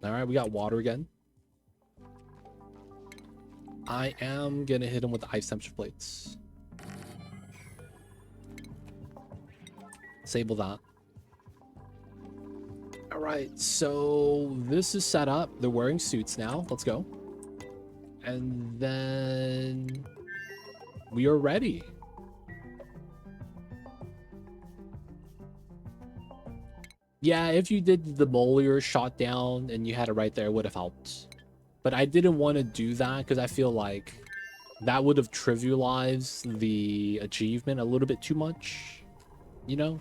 All right, we got water again. I am gonna hit him with the ice temperature plates. Disable that. All right, so this is set up. They're wearing suits now. Let's go. And then we are ready. Yeah, if you did the Molier shot down and you had it right there, it would have helped. But I didn't want to do that because I feel like that would have trivialized the achievement a little bit too much. You know?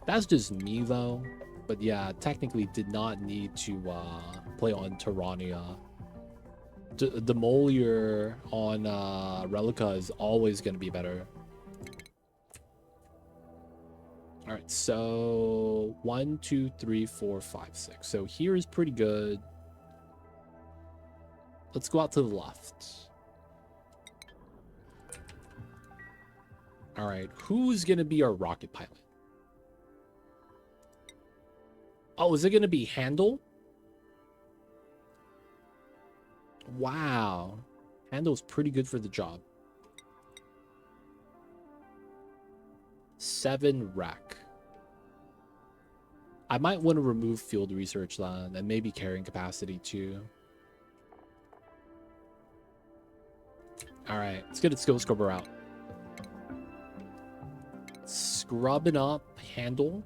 That's just me, though. But yeah, technically did not need to play on Terrania. The Molier on Relica is always going to be better. All right, so 1, 2, 3, 4, 5, 6. So here is pretty good. Let's go out to the left. All right, who's going to be our rocket pilot? Oh, is it going to be Handle? Wow. Handle's pretty good for the job. 7 rack. I might want to remove field research then, and maybe carrying capacity too. All right, let's get a skill scrubber out. Scrubbing up Handle.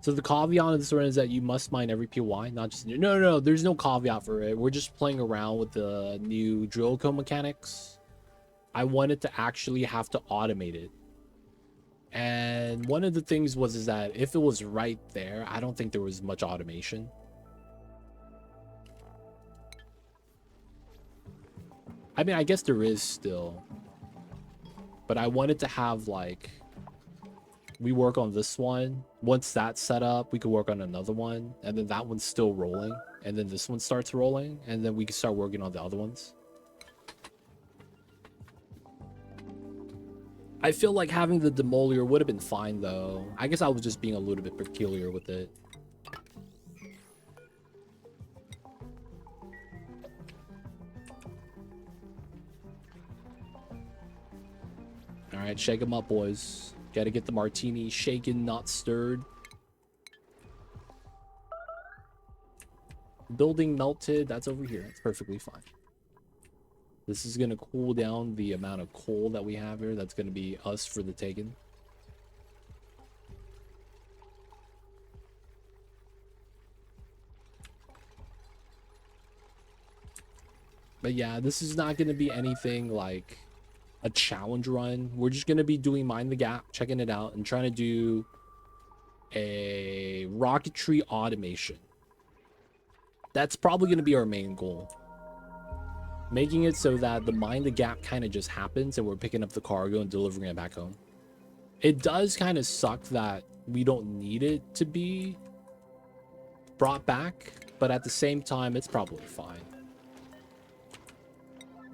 So the caveat of this one is that you must mine every POI, not just... No, there's no caveat for it. We're just playing around with the new Drillcone mechanics. I wanted to actually have to automate it. And one of the things is that if it was right there, I don't think there was much automation. I mean, I guess there is still. But I wanted to have, like... We work on this one. Once that's set up, we could work on another one. And then that one's still rolling. And then this one starts rolling. And then we can start working on the other ones. I feel like having the Demolier would have been fine, though. I guess I was just being a little bit peculiar with it. Alright, shake them up, boys. Gotta get the martini shaken, not stirred. Building melted. That's over here. It's perfectly fine. This is going to cool down the amount of coal that we have here. That's going to be us for the taking. But yeah, this is not going to be anything like a challenge run. We're just going to be doing Mind the Gap, checking it out, and trying to do a rocketry automation. That's probably going to be our main goal. Making it so that the Mind the Gap kind of just happens and we're picking up the cargo and delivering it back home. It does kind of suck that we don't need it to be brought back, but at the same time, it's probably fine.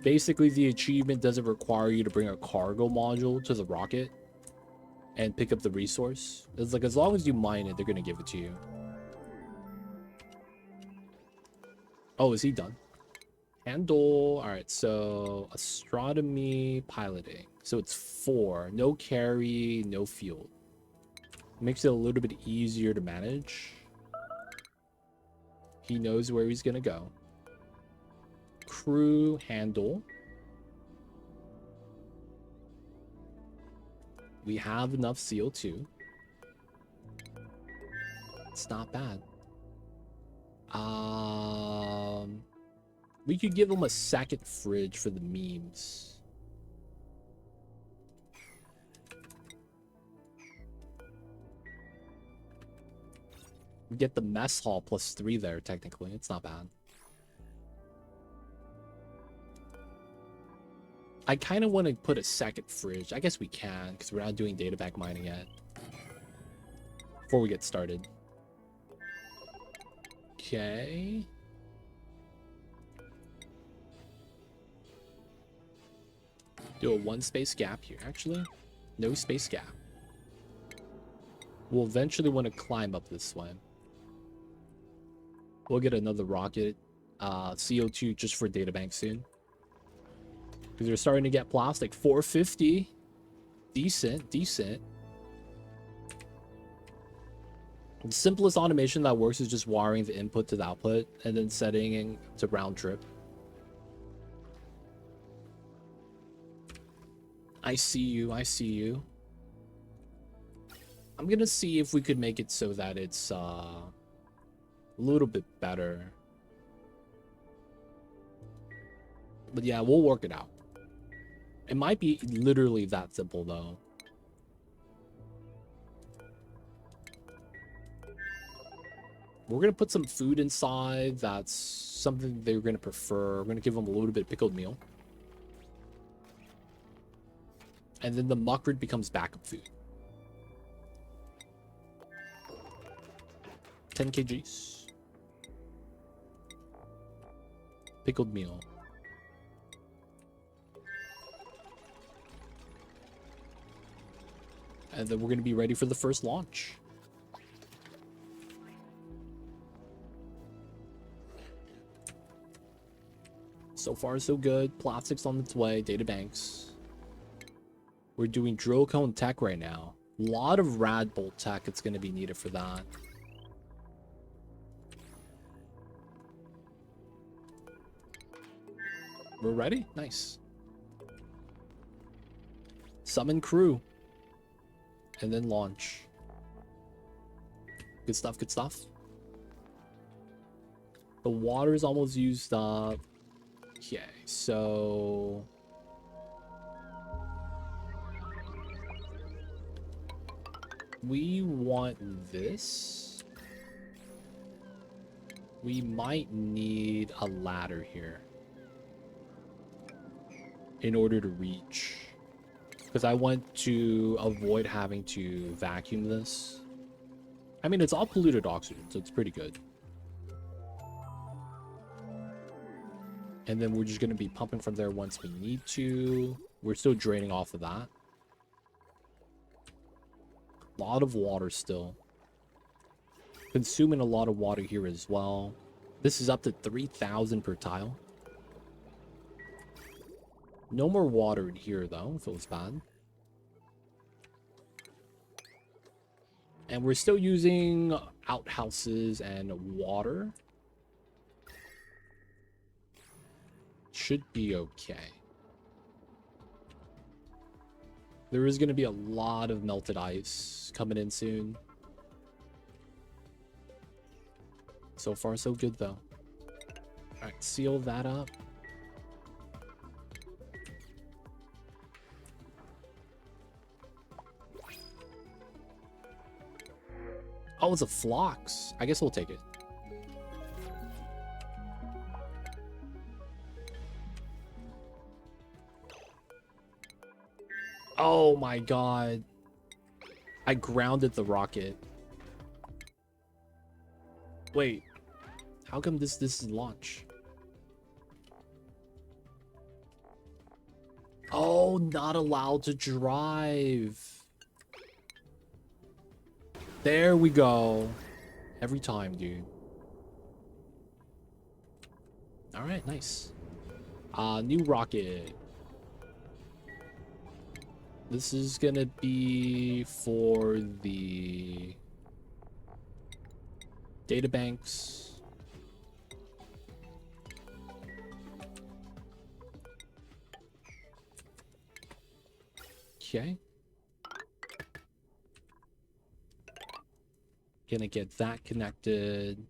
Basically, the achievement doesn't require you to bring a cargo module to the rocket and pick up the resource. It's like, as long as you mine it, they're going to give it to you. Oh, is he done? Handle. All right, so astronomy piloting. So it's 4. No carry, no fuel. Makes it a little bit easier to manage. He knows where he's going to go. Crew handle. We have enough CO2. It's not bad. We could give him a second fridge for the memes. We get the mess hall +3 there, technically. It's not bad. I kind of want to put a second fridge. I guess we can, because we're not doing data bank mining yet. Before we get started. Okay. Do a 1 space gap here. Actually, no space gap. We'll eventually want to climb up this way. We'll get another rocket. CO2 just for data bank soon. Because they're starting to get plastic. 450. Decent, decent. The simplest automation that works is just wiring the input to the output and then setting to round trip. I see you, I see you. I'm gonna see if we could make it so that it's a little bit better. But yeah, we'll work it out. It might be literally that simple though. We're gonna put some food inside. That's something they're gonna prefer. We're gonna give them a little bit of pickled meal. And then the muckrid becomes backup food. 10 kgs. Pickled meal. And then we're going to be ready for the first launch. So far, so good. Plastic's on its way. Data banks. We're doing Drillcone tech right now. A lot of rad bolt tech it's going to be needed for that. We're ready? Nice. Summon crew. And then launch. Good stuff, good stuff. The water is almost used up. Okay, so... we want this. We might need a ladder here in order to reach, because I want to avoid having to vacuum this. I mean, it's all polluted oxygen, so it's pretty good. And then we're just going to be pumping from there once we need to. We're still draining off of that. A lot of water still. Consuming a lot of water here as well. This is up to 3,000 per tile. No more water in here, though, if it was bad. And we're still using outhouses and water. Should be okay. There is going to be a lot of melted ice coming in soon. So far, so good, though. Alright, seal that up. Oh, it's a flux. I guess we'll take it. Oh my god. I grounded the rocket. Wait. How come this is launch? Oh, not allowed to drive. There we go. Every time, dude. Alright, nice. New rocket. This is gonna be for the data banks. Okay. Gonna get that connected.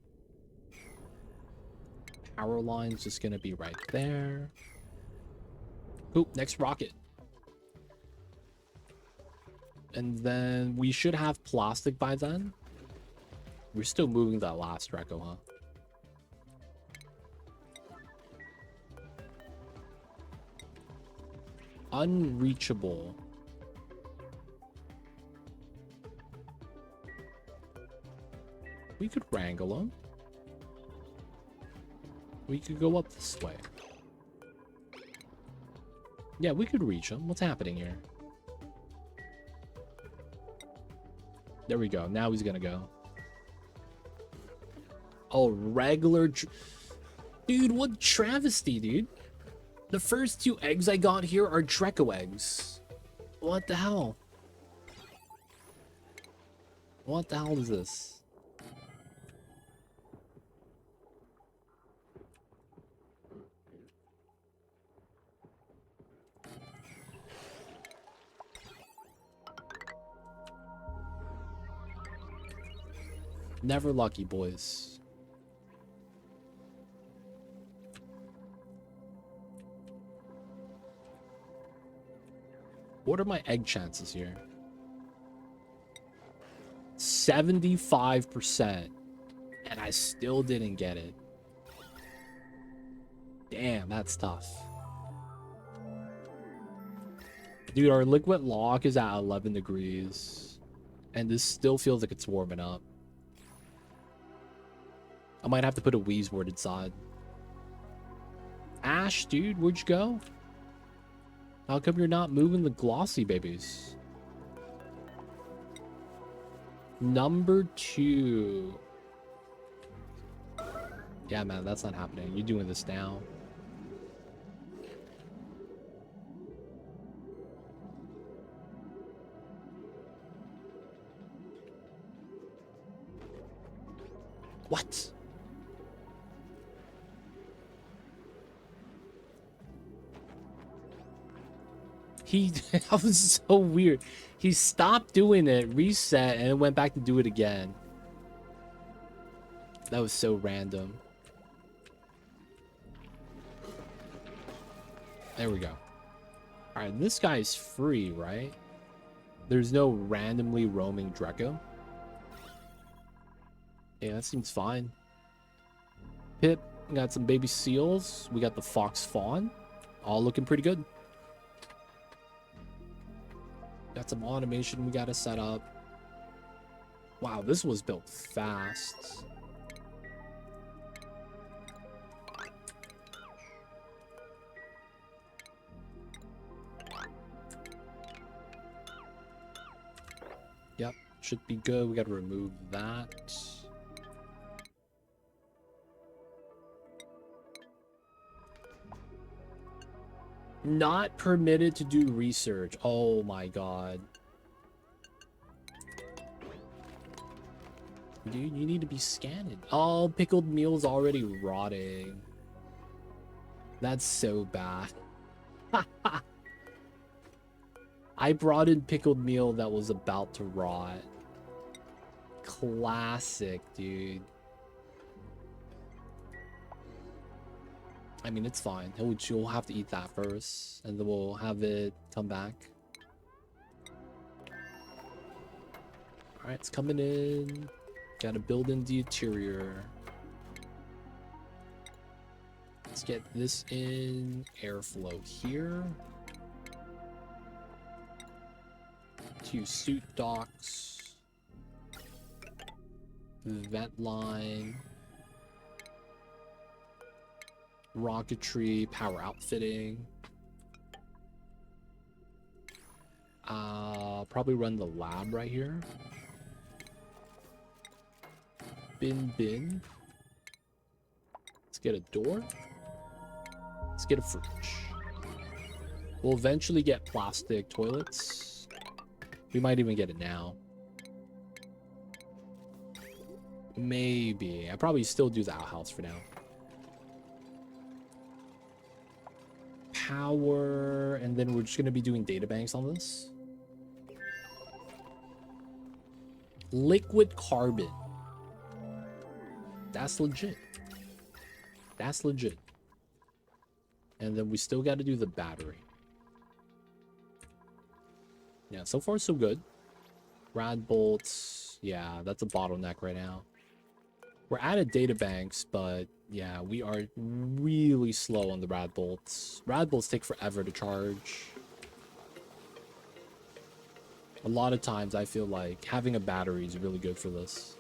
Power line's just gonna be right there. Oop, next rocket. And then we should have plastic by then. We're still moving that last Draco, huh? unreachable. We could wrangle them. We could go up this way. Yeah, we could reach them. What's happening here? There we go. Now he's gonna go. Oh, regular... Dude, what travesty, dude. The first 2 eggs I got here are Draco eggs. What the hell? What the hell is this? Never lucky, boys. What are my egg chances here? 75%. And I still didn't get it. Damn, that's tough. Dude, our liquid lock is at 11 degrees. And this still feels like it's warming up. I might have to put a wheeze word inside. Ash, dude, where'd you go? How come you're not moving the glossy babies? Number 2. Yeah, man, that's not happening. You're doing this now. What? That was so weird. He stopped doing it, reset, and went back to do it again. That was so random. There we go. Alright, this guy's free, right? There's no randomly roaming Draco. Yeah, that seems fine. Pip, we got some baby seals. We got the fox fawn. All looking pretty good. Got some automation we gotta set up. Wow, this was built fast. Yep, should be good. We gotta remove that. Not permitted to do research. Oh my god. Dude, you need to be scanned. Oh, pickled meal's already rotting. That's so bad. I brought in pickled meal that was about to rot. Classic, dude. I mean, it's fine. You'll have to eat that first, and then we'll have it come back. Alright, it's coming in. Gotta build in the interior. Let's get this in. Airflow here. 2 suit docks. Vent line. Rocketry, power outfitting. Probably run the lab right here. Bin. Let's get a door. Let's get a fridge. We'll eventually get plastic toilets. We might even get it now. Maybe. I probably still do the outhouse for now. Power, and then we're just going to be doing data banks on this. Liquid carbon. That's legit. That's legit. And then we still got to do the battery. Yeah, so far so good. Rad bolts. Yeah, that's a bottleneck right now. We're out of data banks, but yeah, we are really slow on the rad bolts. Rad bolts take forever to charge. A lot of times I feel like having a battery is really good for this.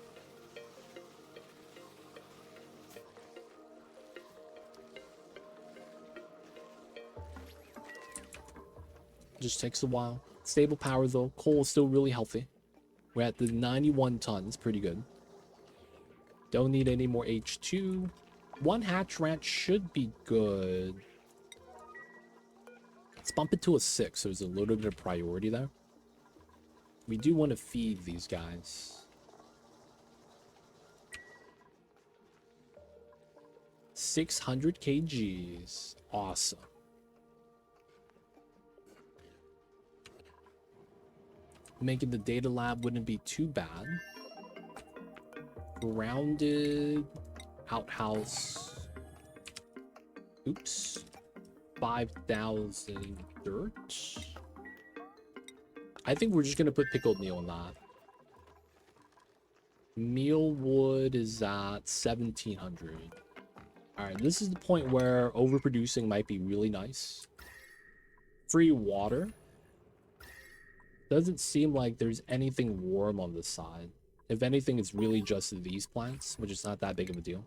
Just takes a while. Stable power though. Coal is still really healthy. We're at the 91 tons. Pretty good. Don't need any more H2. One hatch ranch should be good. Let's bump it to a 6, so there's a little bit of priority there. We do want to feed these guys. 600 kgs. Awesome. Making the data lab wouldn't be too bad. Grounded outhouse. Oops. 5,000 dirt. I think we're just gonna put pickled meal in that. Meal wood is at 1,700. Alright, this is the point where overproducing might be really nice. Free water. Doesn't seem like there's anything warm on this side. If anything, it's really just these plants, which is not that big of a deal.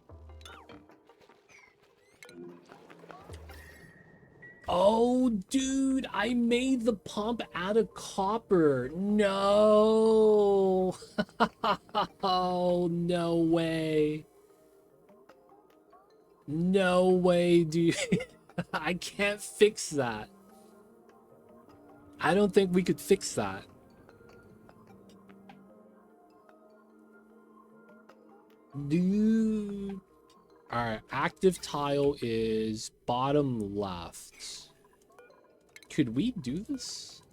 Oh, dude, I made the pump out of copper. No. Oh, no way. No way, dude. I can't fix that. I don't think we could fix that. Dude. Alright, active tile is bottom left. Could we do this?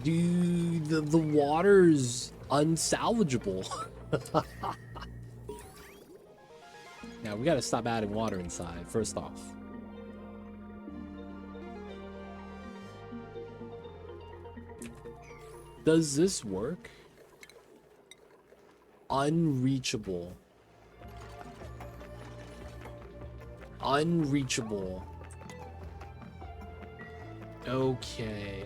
Dude, the water's unsalvageable. Now, we gotta stop adding water inside, first off. Does this work? Unreachable. Unreachable. Okay,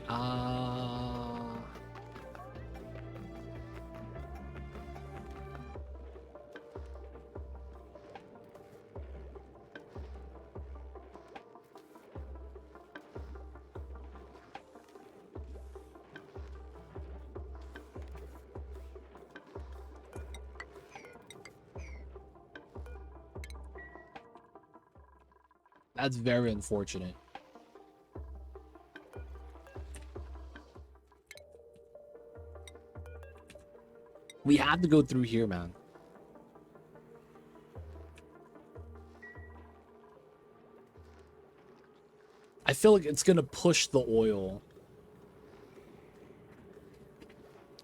that's very unfortunate. We have to go through here, man. I feel like it's gonna push the oil.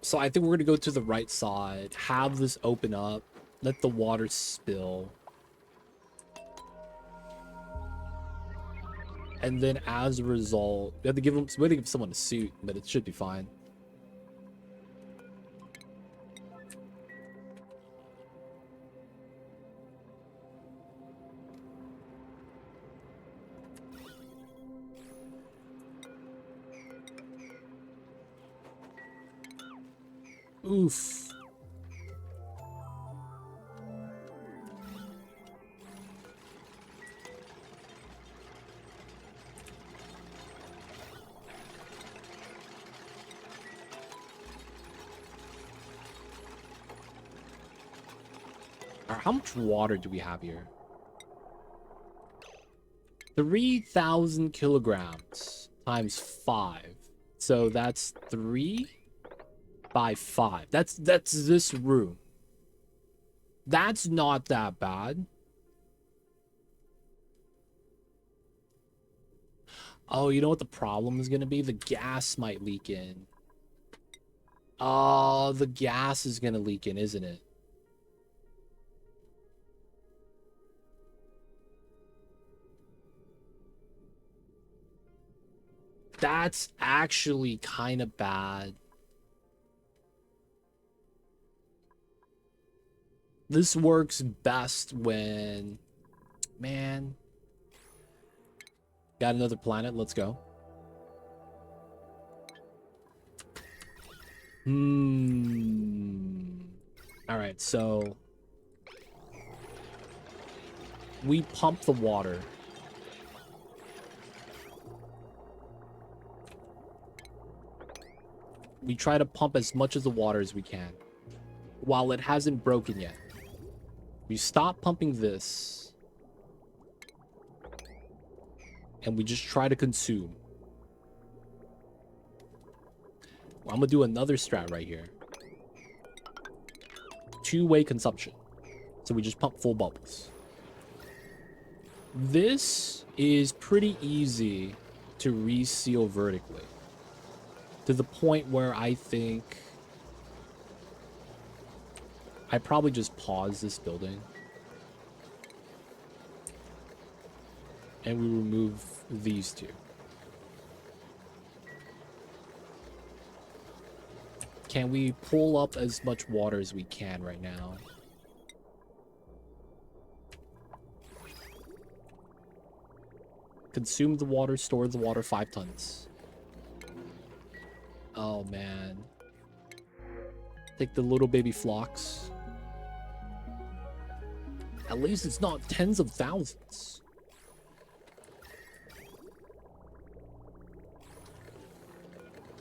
So I think we're gonna go to the right side, have this open up, let the water spill. And then as a result, we have to give someone a suit, but it should be fine. Oof. How much water do we have here? 3,000 kilograms times 5. So that's 3 by 5. That's this room. That's not that bad. Oh, you know what the problem is going to be? The gas might leak in. Oh, the gas is going to leak in, isn't it? That's actually kind of bad. This works best when... Man. Got another planet. Let's go. Alright, so... we pump the water. We try to pump as much of the water as we can while it hasn't broken yet. We stop pumping this and we just try to consume. Well, I'm gonna do another strat right here. Two-way consumption. So we just pump full bubbles. This is pretty easy to reseal vertically. To the point where I think I probably just pause this building. And we remove these two. Can we pull up as much water as we can right now? Consume the water, store the water, 5 tons. Oh, man. Take the little baby flocks. At least it's not tens of thousands.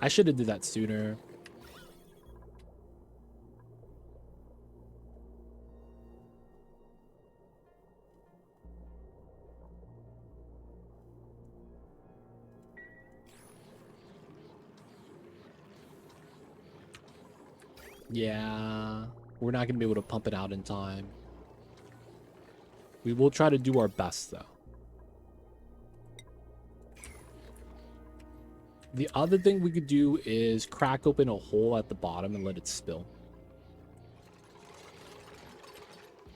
I should have did that sooner. Yeah, we're not gonna be able to pump it out in time. We will try to do our best, though. The other thing we could do is crack open a hole at the bottom and let it spill.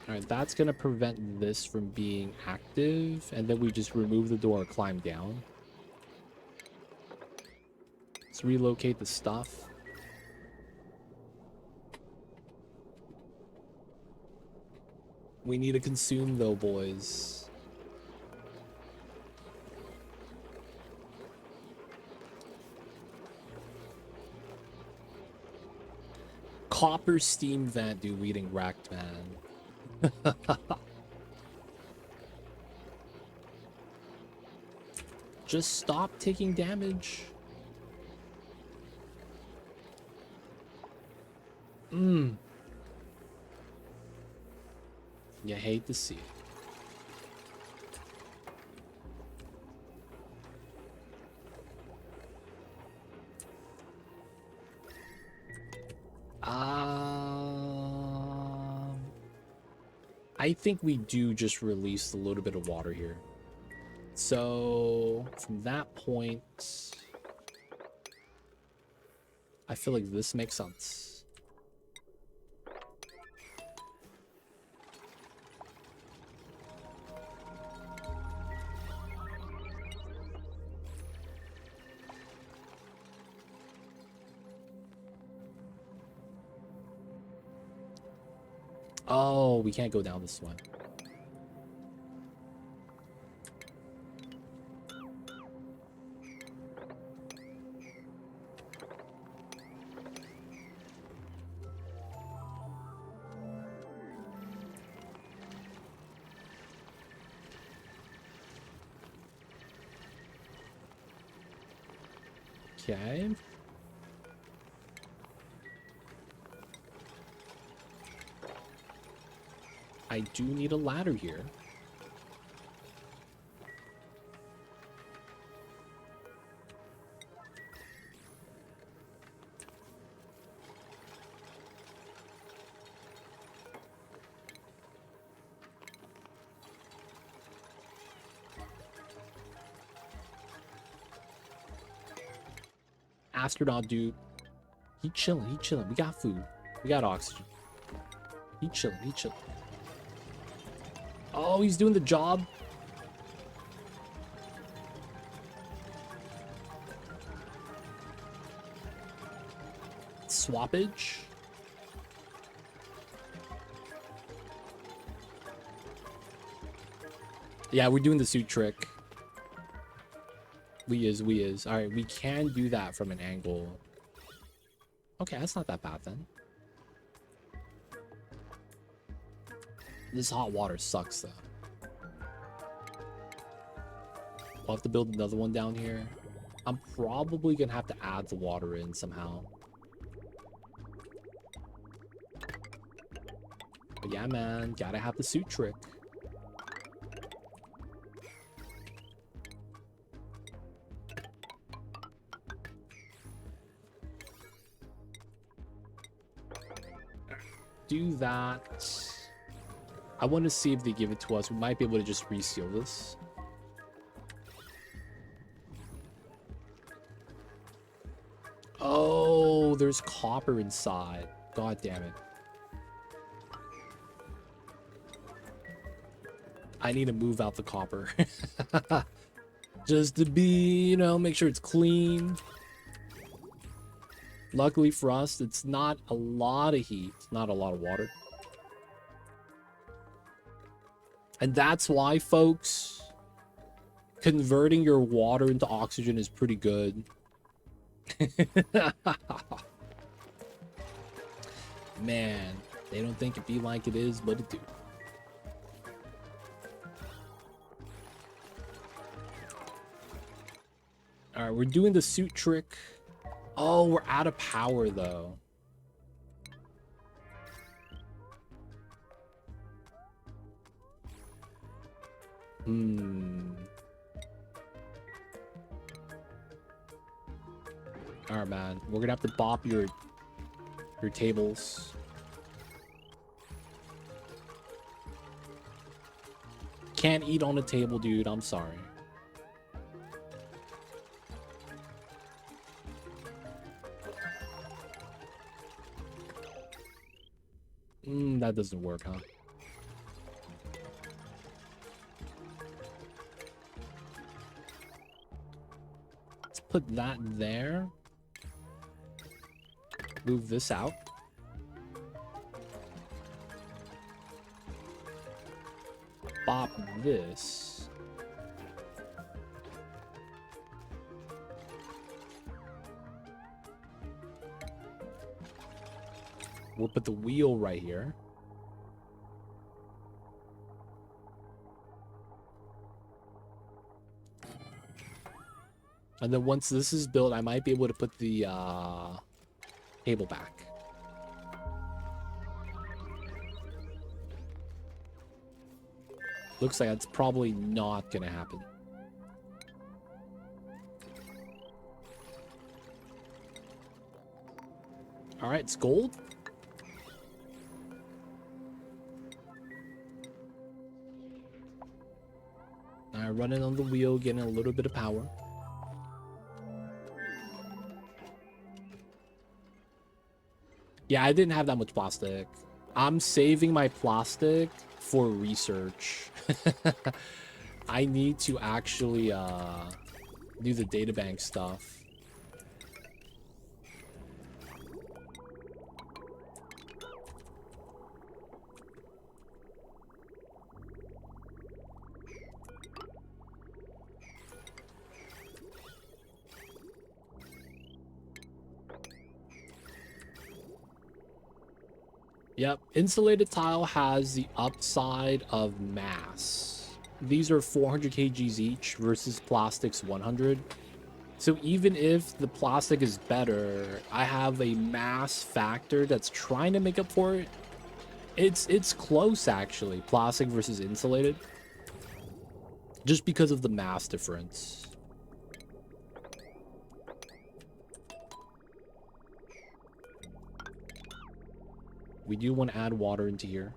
Alright, that's gonna prevent this from being active, and then we just remove the door and climb down. Let's relocate the stuff. We need to consume, though, boys. Copper steam vent, dude, weeding wrecked, man. Just stop taking damage. You hate to see it. I think we do just release a little bit of water here. So from that point, I feel like this makes sense. Oh, we can't go down this one. Okay. I do need a ladder here. Astronaut dude. He chilling, he chilling. We got food. We got oxygen. He chilling, he chilling. Oh, he's doing the job. swappage. Yeah, we're doing the suit trick. We is. All right, we can do that from an angle. Okay, that's not that bad then. This hot water sucks though. We'll have to build another one down here. I'm probably gonna have to add the water in somehow. But yeah, man, gotta have the suit trick. Do that. I want to see if they give it to us. We might be able to just reseal this. Oh, there's copper inside. God damn it. I need to move out the copper. Just to be, you know, make sure it's clean. Luckily for us, it's not a lot of heat, not a lot of water. And that's why, folks, converting your water into oxygen is pretty good. Man, they don't think it be like it is, but it do. All right, we're doing the suit trick. Oh, we're out of power, though. All right, man. We're gonna have to bop your tables. Can't eat on the table, dude. I'm sorry. That doesn't work, huh? Let's put that there. Move this out. Bop this. We'll put the wheel right here. And then once this is built, I might be able to put the table back. Looks like that's probably not gonna happen. All right, it's gold. All right, running on the wheel, getting a little bit of power. Yeah, I didn't have that much plastic. I'm saving my plastic for research. I need to actually do the databank stuff. Yep, insulated tile has the upside of mass. These are 400 kgs each versus plastic's 100. So even if the plastic is better, I have a mass factor that's trying to make up for it. It's close actually, plastic versus insulated. Just because of the mass difference. We do want to add water into here.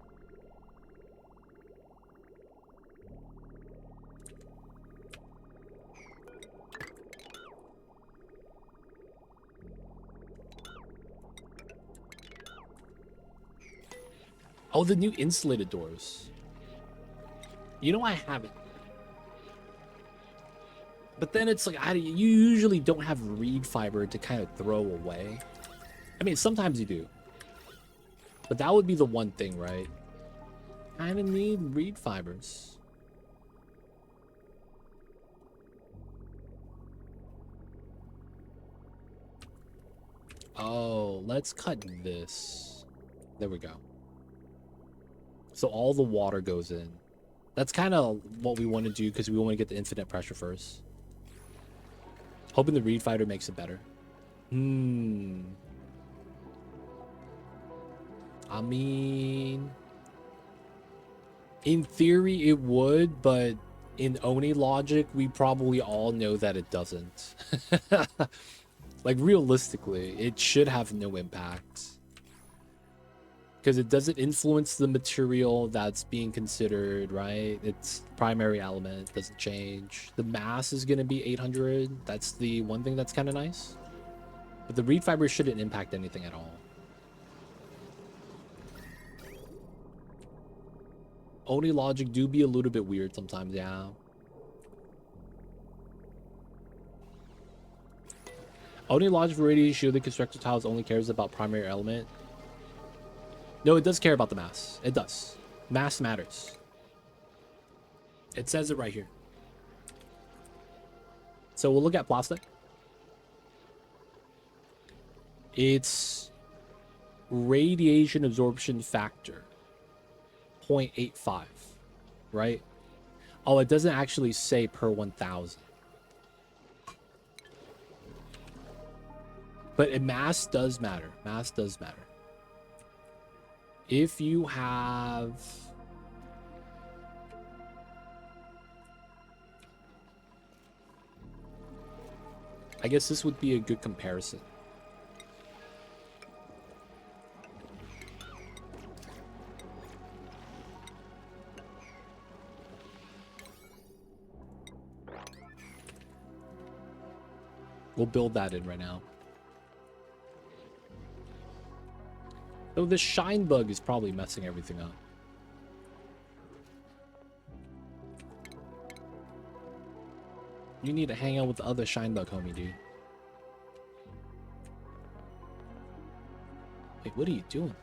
Oh, the new insulated doors. You know, I haven't. But then it's like, you usually don't have reed fiber to kind of throw away. I mean, sometimes you do. But that would be the one thing, right? Kind of need reed fibers. Oh, let's cut this. There we go. So all the water goes in. That's kind of what we want to do because we want to get the infinite pressure first. Hoping the reed fighter makes it better. I mean, in theory it would, but in Oni logic, we probably all know that it doesn't. Like, realistically, it should have no impact. Because it doesn't influence the material that's being considered, right? Its primary element doesn't change. The mass is going to be 800. That's the one thing that's kind of nice. But the reed fiber shouldn't impact anything at all. Oni logic do be a little bit weird sometimes, yeah. Oni logic for radiation shielded constructor tiles only cares about primary element. No, it does care about the mass. It does. Mass matters. It says it right here. So we'll look at plastic. It's radiation absorption factor 0.85, right? Oh, it doesn't actually say per 1,000. But mass does matter. Mass does matter. If you have... I guess this would be a good comparison. We'll build that in right now. So this shine bug is probably messing everything up. You need to hang out with the other shine bug, homie, dude. Wait, what are you doing?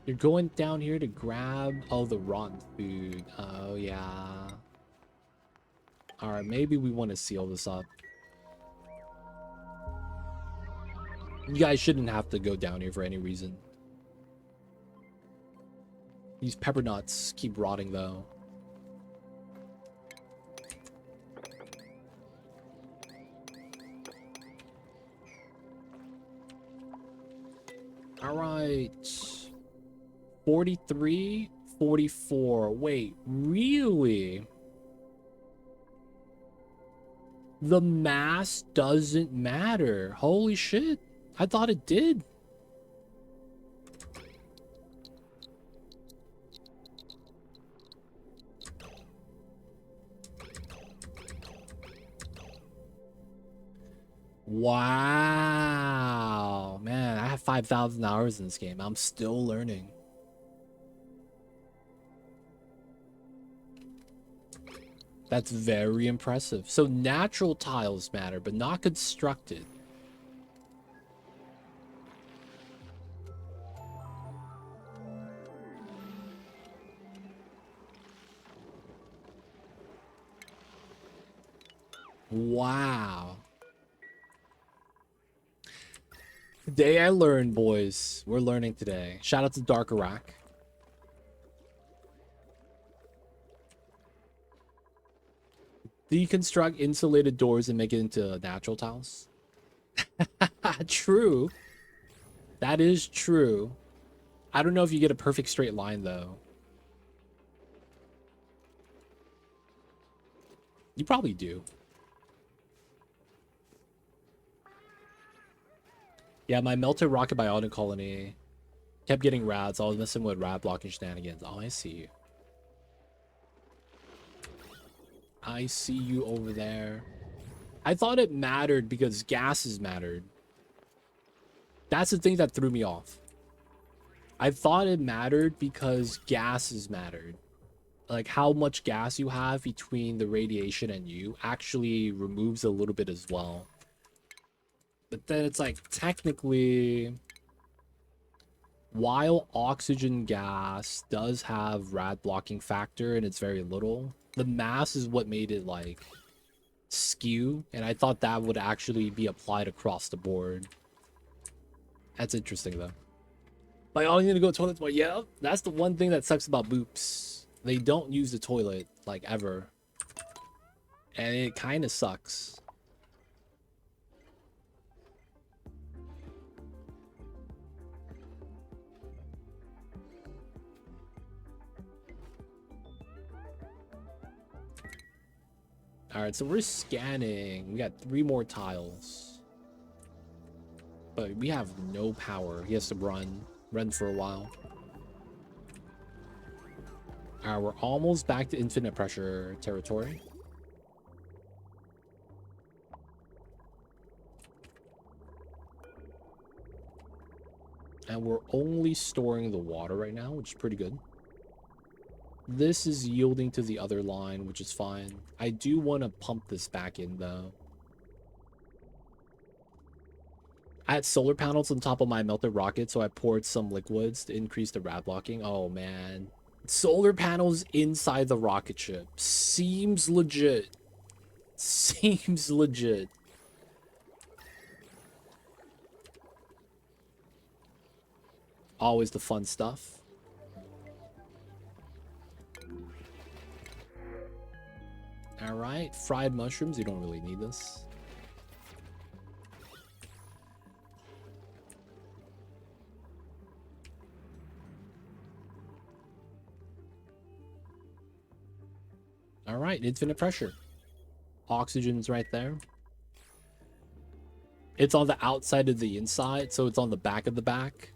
You're going down here to grab... Oh, the rotten food. Oh, yeah. Alright, maybe we want to seal this up. You guys shouldn't have to go down here for any reason. These pepper nuts keep rotting, though. All right. 43, 44. Wait, really? The mass doesn't matter. Holy shit. I thought it did. Wow. Man, I have 5,000 hours in this game. I'm still learning. That's very impressive. So natural tiles matter, but not constructed. Wow. Today I learned, boys. We're learning today. Shout out to Dark Iraq. Deconstruct insulated doors and make it into natural tiles. True. That is true. I don't know if you get a perfect straight line, though. You probably do. Yeah, my melted rocket bionic colony kept getting rads. I was messing with rad blocking shenanigans. Oh, I see you. I see you over there. I thought it mattered because gases mattered. That's the thing that threw me off. I thought it mattered because gases mattered. Like how much gas you have between the radiation and you actually removes a little bit as well. But then it's like, technically, while oxygen gas does have rad blocking factor and it's very little, the mass is what made it like skew, and I thought that would actually be applied across the board. That's interesting though. Like, oh, you need to go to the toilet tomorrow. Yeah, that's the one thing that sucks about boops. They don't use the toilet like ever, and it kind of sucks. All right, so we're scanning. We got 3 more tiles, but we have no power. He has to run for a while. All right, we're almost back to infinite pressure territory. And we're only storing the water right now, which is pretty good. This is yielding to the other line, which is fine. I do want to pump this back in, though. I had solar panels on top of my melted rocket, so I poured some liquids to increase the rad blocking. Oh, man. Solar panels inside the rocket ship. Seems legit. Seems legit. Always the fun stuff. All right, fried mushrooms. You don't really need this. All right, infinite pressure. Oxygen's right there. It's on the outside of the inside, so it's on the back of the back.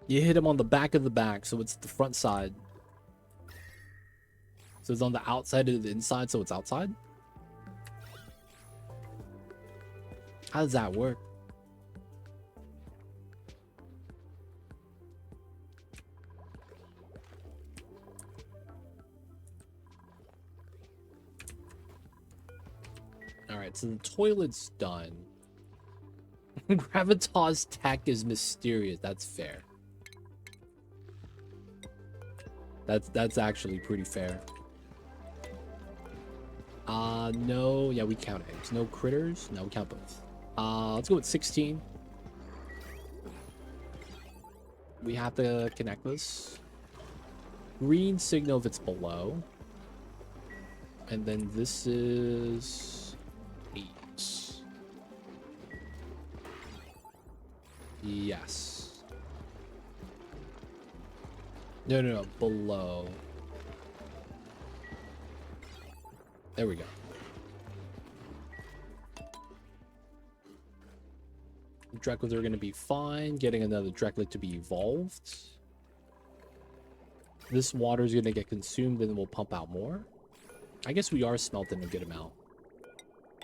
You hit him on the back of the back, so it's the front side. So it's on the outside of the inside, so it's outside. How does that work? All right, so the toilet's done. Gravitas tech is mysterious. That's fair. That's actually pretty fair. No, yeah, we count eggs. No critters. No, we count both. Let's go with 16. We have to connect this. Green signal if it's below. And then this is 8. Yes. No, below. There we go. Dracos are going to be fine. Getting another Draclet to be evolved. This water is going to get consumed and we'll pump out more. I guess we are smelting a good amount.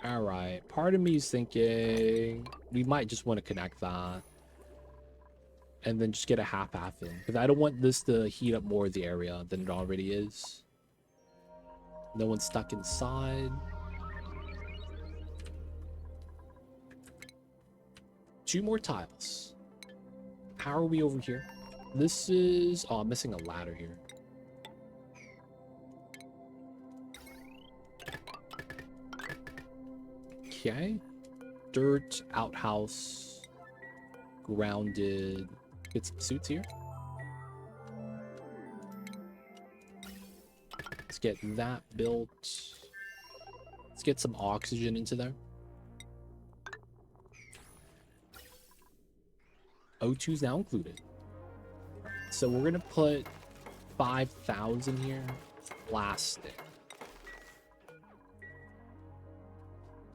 All right. Part of me is thinking we might just want to connect that. And then just get a half-half in. Because I don't want this to heat up more of the area than it already is. No one's stuck inside. 2 more tiles. How are we over here? This is... Oh, I'm missing a ladder here. Okay. Dirt, outhouse, grounded. Get some suits here. Let's get that built. Let's get some oxygen into there. O2 is now included. So we're gonna put 5,000 here. Plastic.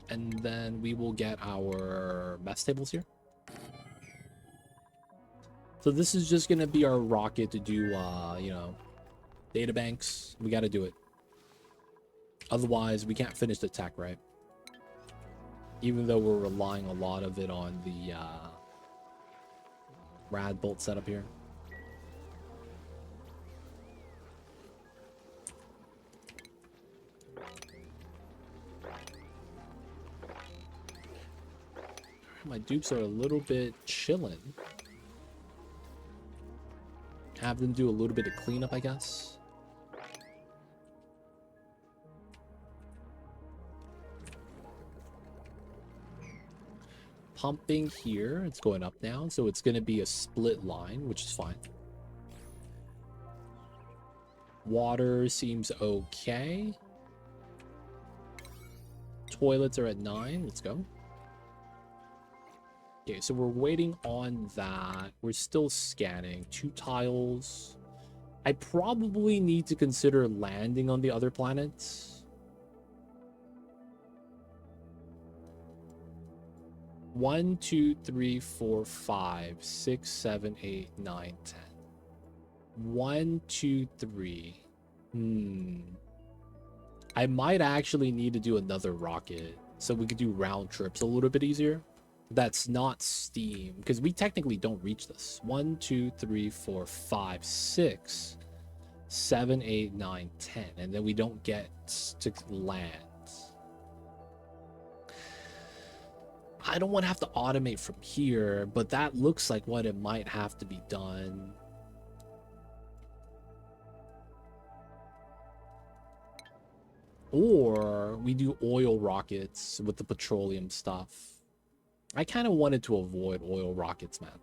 And then we will get our mess tables here. So this is just gonna be our rocket to do, you know, data banks. We gotta do it. Otherwise, we can't finish the tech, right? Even though we're relying a lot of it on the rad bolt setup here. My dupes are a little bit chilling. Have them do a little bit of cleanup, I guess. Pumping here, it's going up now, so it's going to be a split line, which is fine. Water seems okay. Toilets are at 9. Let's go. Okay, so we're waiting on that. We're still scanning. 2 tiles. I probably need to consider landing on the other planets. 1, 2, 3, 4, 5, 6, 7, 8, 9, 10. 1, 2, 3. I might actually need to do another rocket so we could do round trips a little bit easier. That's not steam, because we technically don't reach this. 1, 2, 3, 4, 5, 6, 7, 8, 9, 10, and then we don't get to land. I don't want to have to automate from here, but that looks like what it might have to be done. Or we do oil rockets with the petroleum stuff. I kind of wanted to avoid oil rockets, man.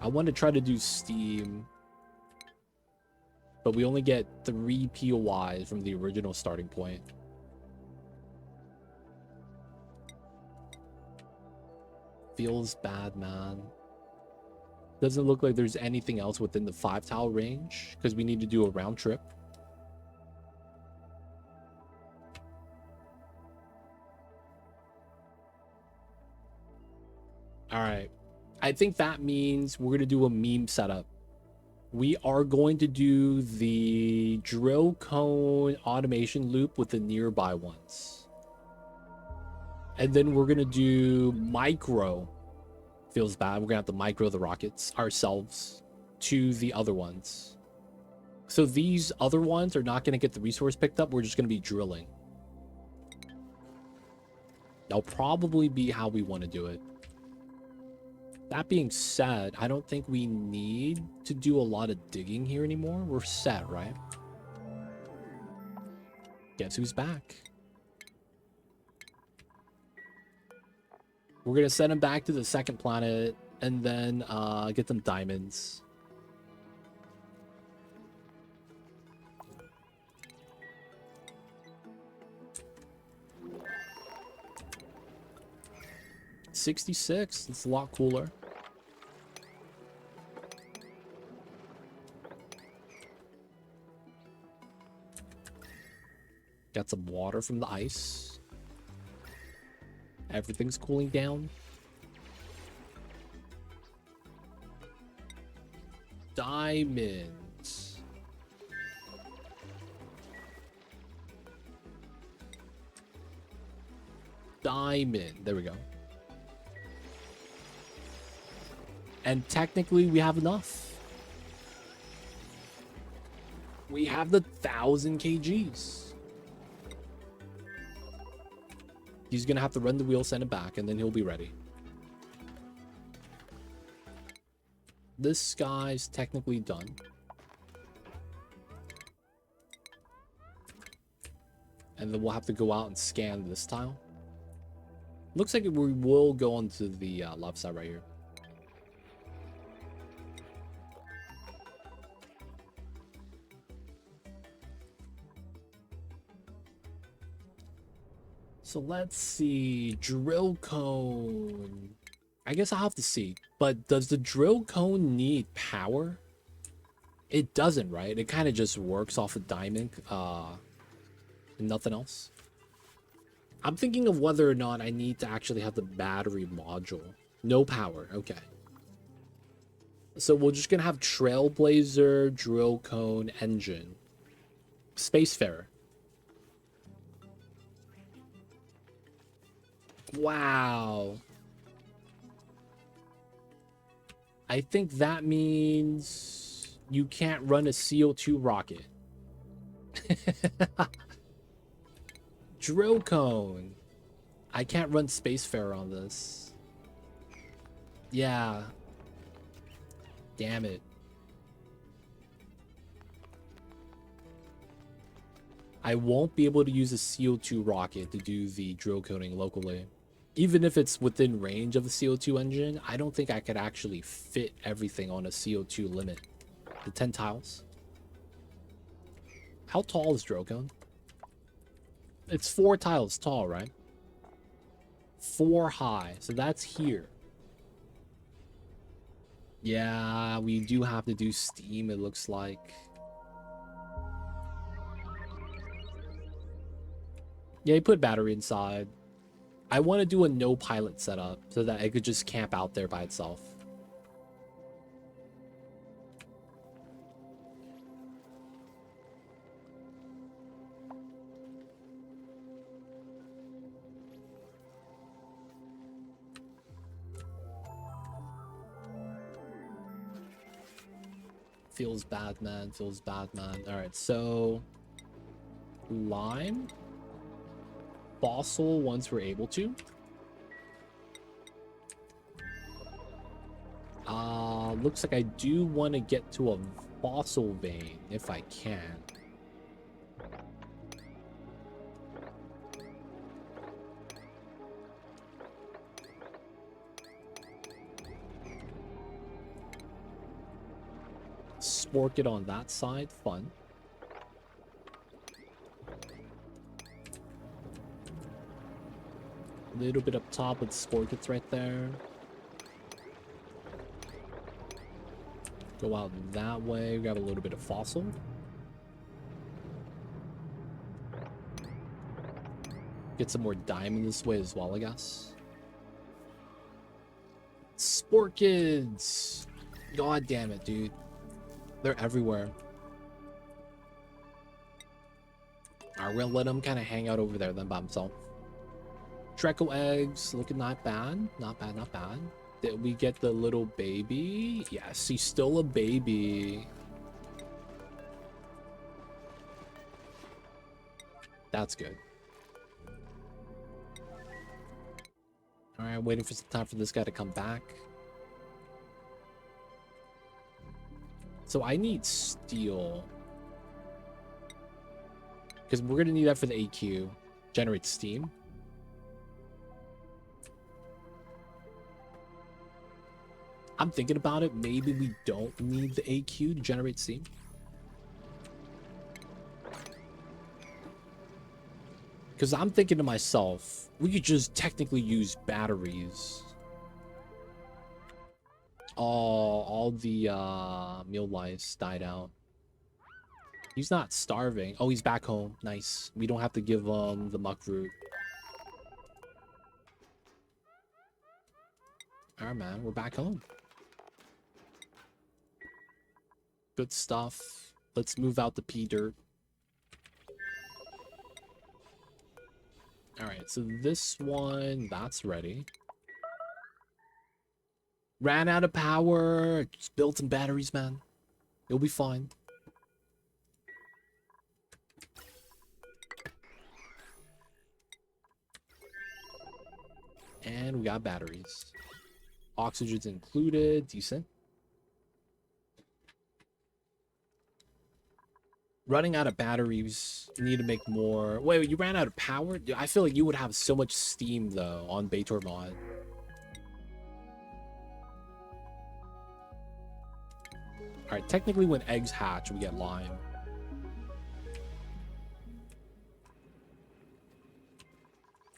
I want to try to do steam. But we only get 3 POIs from the original starting point. Feels bad, man. Doesn't look like there's anything else within the 5 tile range, because we need to do a round trip. All right. I think that means we're going to do a meme setup. We are going to do the Drillcone automation loop with the nearby ones. And then we're going to do micro. Feels bad. We're going to have to micro the rockets ourselves to the other ones. So these other ones are not going to get the resource picked up. We're just going to be drilling. That'll probably be how we want to do it. That being said, I don't think we need to do a lot of digging here anymore. We're set, right? Guess who's back? We're going to send him back to the second planet and then get them diamonds. $66. It's a lot cooler. Got some water from the ice. Everything's cooling down. Diamonds. Diamond. There we go. And technically, we have enough. We have the 1,000 kgs. He's going to have to run the wheel, send it back, and then he'll be ready. This guy's technically done. And then we'll have to go out and scan this tile. Looks like we will go onto the left side right here. So let's see. Drillcone. I guess I'll have to see. But does the Drillcone need power? It doesn't, right? It kind of just works off a diamond. And nothing else. I'm thinking of whether or not I need to actually have the battery module. No power. Okay. So we're just going to have Trailblazer, Drillcone, Engine. Spacefarer. Wow. I think that means you can't run a CO2 rocket. Drillcone. I can't run Spacefarer on this. Yeah. Damn it. I won't be able to use a CO2 rocket to do the drill coating locally. Even if it's within range of the CO2 engine, I don't think I could actually fit everything on a CO2 limit. The 10 tiles. How tall is Drillcone? It's 4 tiles tall, right? 4 high, so that's here. Yeah, we do have to do steam, it looks like. Yeah, you put battery inside. I want to do a no pilot setup so that it could just camp out there by itself. Feels bad, man. Feels bad, man. All right, so lime, fossil once we're able to. Looks like I do want to get to a fossil vein if I can. Spork it on that side, fun. A little bit up top with Sporkets right there. Go out that way, grab a little bit of fossil. Get some more diamond this way as well, I guess. Sporkids! God damn it, dude. They're everywhere. Alright, we're gonna let him kind of hang out over there then by himself. Draco eggs, looking not bad. Not bad, not bad. Did we get the little baby? Yes, he's still a baby. That's good. Alright, waiting for some time for this guy to come back. So I need steel. Because we're going to need that for the AQ. Generate steam. I'm thinking about it. Maybe we don't need the AQ to generate steam. Because I'm thinking to myself, we could just technically use batteries. Oh, all the meal lice died out. He's not starving. Oh, he's back home. Nice. We don't have to give him the muck root. Alright, man. We're back home. Good stuff. Let's move out the pea dirt. Alright, so this one, that's ready. Ran out of power. Just build some batteries, man. It'll be fine. And we got batteries. Oxygen's included. Decent. Running out of batteries. Need to make more. Wait, you ran out of power? Dude, I feel like you would have so much steam, though, on Baitor mod. Alright, technically when eggs hatch, we get lime.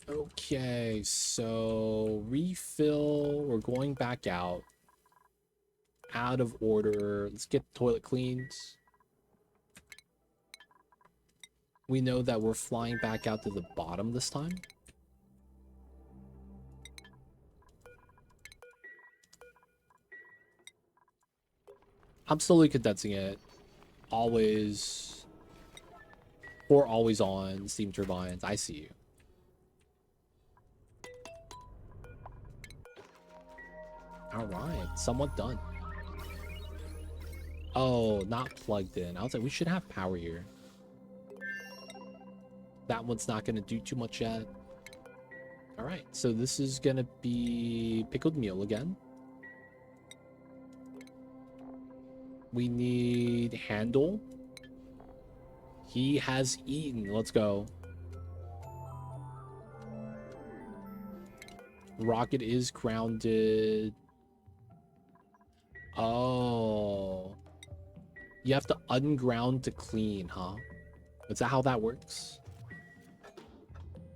Okay, so refill. We're going back out. Out of order. Let's get the toilet cleaned. We know that we're flying back out to the bottom this time. I'm slowly condensing it. Always. Or always on steam turbines. I see you. Alright, somewhat done. Oh, not plugged in. I was like, we should have power here. That one's not going to do too much yet. All right, so this is gonna be pickled meal again. We need handle. He has eaten. Let's go. Rocket is grounded. Oh. You have to unground to clean, huh? Is that how that works?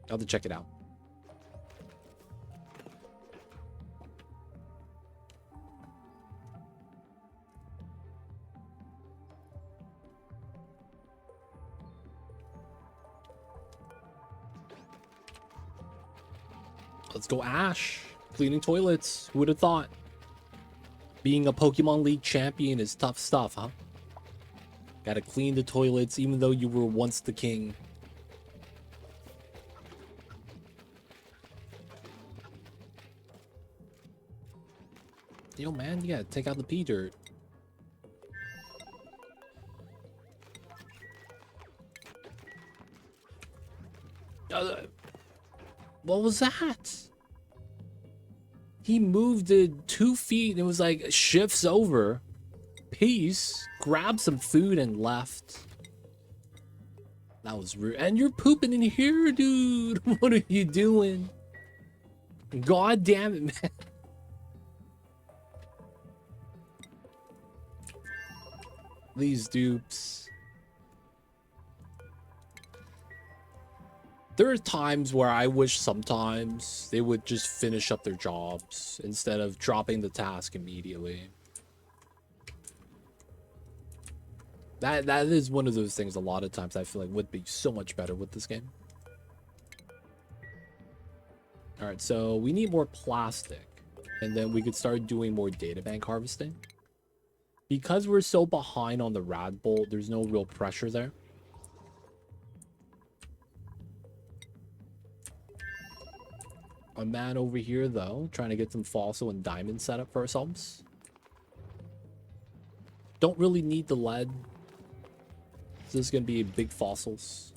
I'll have to check it out. Let's go Ash. Cleaning toilets. Who would have thought? Being a Pokemon League champion is tough stuff, huh? Gotta clean the toilets even though you were once the king. Yo, man, you gotta take out the pee dirt. What was that? He moved it 2 feet and it was like shifts over. Peace. Grabbed some food and left. That was rude. And you're pooping in here, dude. What are you doing? God damn it, man. These dupes. There are times where I wish sometimes they would just finish up their jobs instead of dropping the task immediately. That is one of those things a lot of times I feel like would be so much better with this game. All right, so we need more plastic and then we could start doing more databank harvesting. Because we're so behind on the rad bolt, there's no real pressure there. A man over here, though, trying to get some fossil and diamond set up for ourselves. Don't really need the lead. So this is going to be big fossils.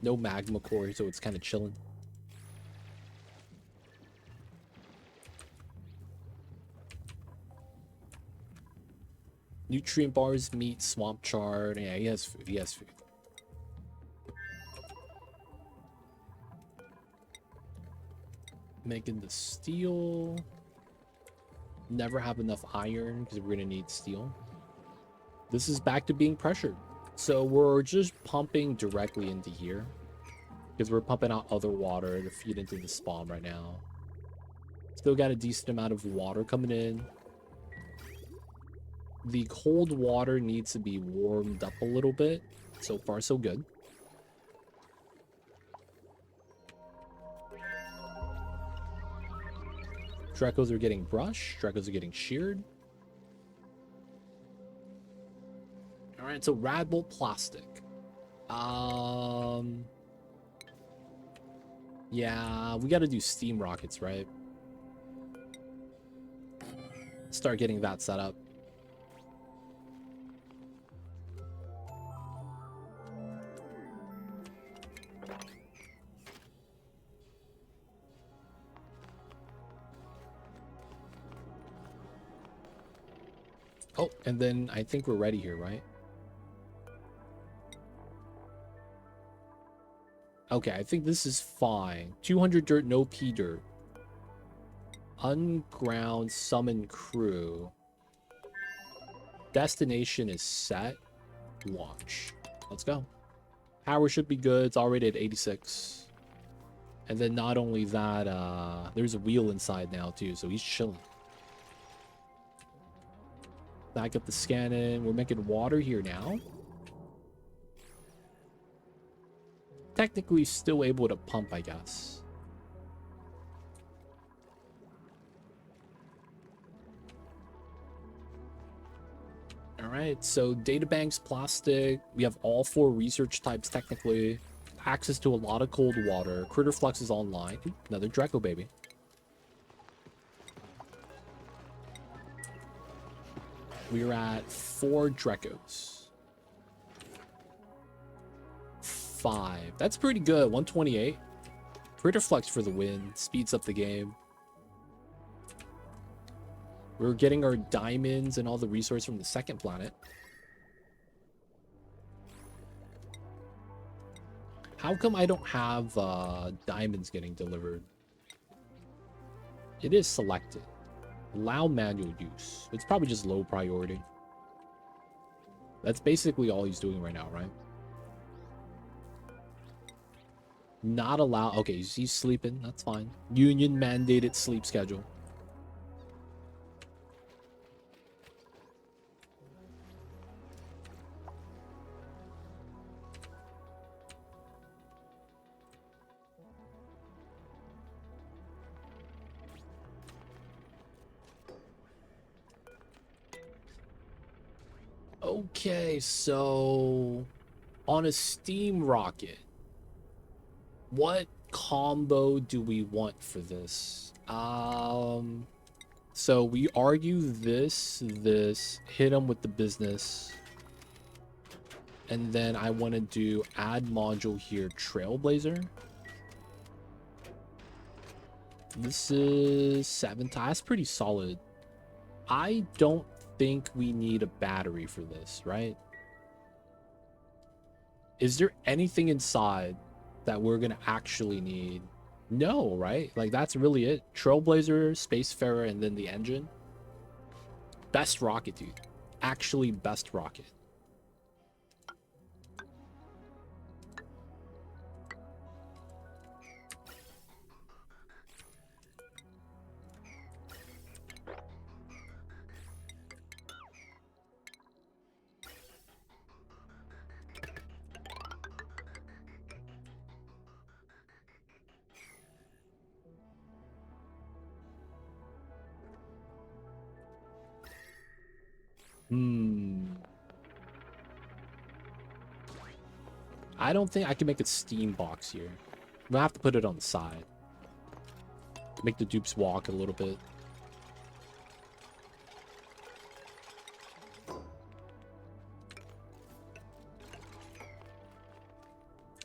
No magma core, so it's kind of chilling. Nutrient bars, meat, swamp chard. Yeah, he has food. He has food. Making the steel. Never have enough iron because we're going to need steel. This is back to being pressured. So we're just pumping directly into here because we're pumping out other water to feed into the spawn right now. Still got a decent amount of water coming in. The cold water needs to be warmed up a little bit. So far, so good. Dracos are getting brushed. Dracos are getting sheared. All right, so Radbolt plastic. Yeah, we got to do steam rockets, right? Start getting that set up. Oh, and then I think we're ready here, right? Okay, I think this is fine. 200 dirt, no P dirt. Unground summon crew. Destination is set. Launch. Let's go. Power should be good. It's already at 86. And then not only that, there's a wheel inside now too, so he's chilling. Back up the scan in. We're making water here now. Technically still able to pump, I guess. All right, so databanks, plastic. We have all 4 research types technically. Access to a lot of cold water. Critter flux is online. Ooh, another Draco baby. We're at 4 Dracos. 5. That's pretty good. 128. Critter Flux for the win. Speeds up the game. We're getting our diamonds and all the resources from the second planet. How come I don't have diamonds getting delivered? It is selected. Allow manual use. It's probably just low priority. That's basically all he's doing right now, right? Not allow. Okay, he's sleeping. That's fine. Union mandated sleep schedule. Okay, so on a steam rocket, what combo do we want for this? So we argue this, hit him with the business. And then I want to do add module here, Trailblazer. This is 7 ties, pretty solid. I don't think we need a battery for this, right? Is there anything inside that we're gonna actually need? No, right? Like, that's really it. Trailblazer, Spacefarer, and then the engine. Best rocket, dude. Actually, best rocket. I don't think I can make a steam box here. I'm gonna have to put it on the side. Make the dupes walk a little bit.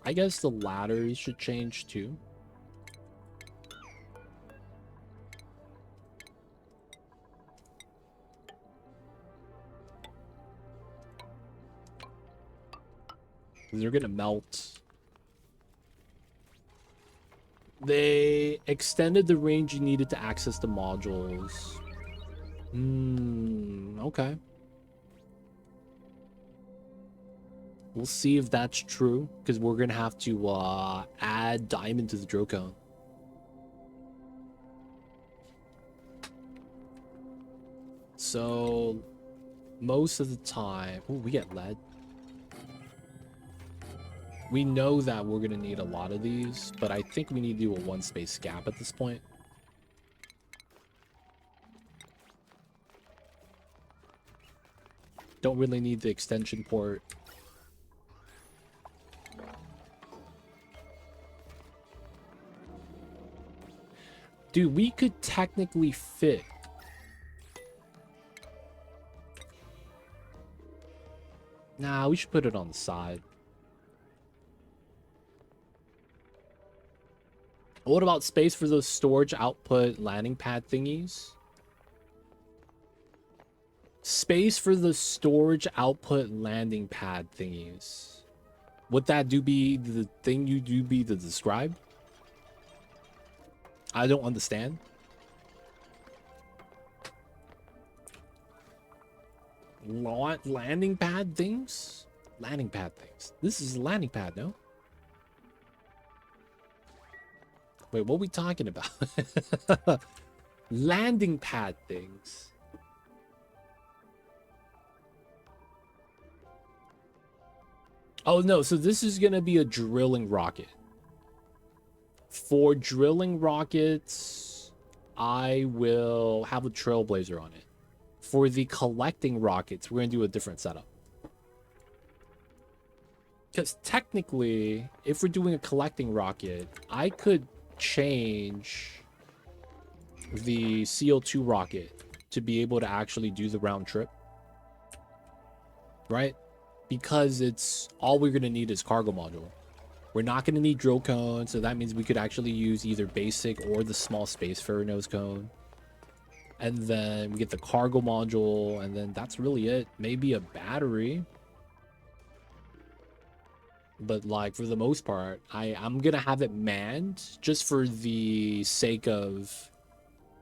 I guess the ladders should change too. They're gonna melt. They extended the range you needed to access the modules. Okay. We'll see if that's true, because we're gonna have to add diamond to the Drillcone. So most of the time, oh, we get lead. We know that we're gonna need a lot of these, but I think we need to do a 1 space gap at this point. Don't really need the extension port. Dude, we could technically fit. Nah, we should put it on the side. What about space for those storage output landing pad thingies? Space for the storage output landing pad thingies. Would that be the thing you do be to describe? I don't understand. Landing pad things? Landing pad things. This is a landing pad, no? Wait, what are we talking about? Landing pad things. Oh, no. So this is going to be a drilling rocket. For drilling rockets, I will have a Trailblazer on it. For the collecting rockets, we're going to do a different setup. Because technically, if we're doing a collecting rocket, I could change the CO2 rocket to be able to actually do the round trip, right? Because it's all we're going to need is cargo module. We're not going to need Drillcone, so that means we could actually use either basic or the small spacefarer nose cone. And then we get the cargo module, and then that's really it. Maybe a battery. But like for the most part, I'm going to have it manned just for the sake of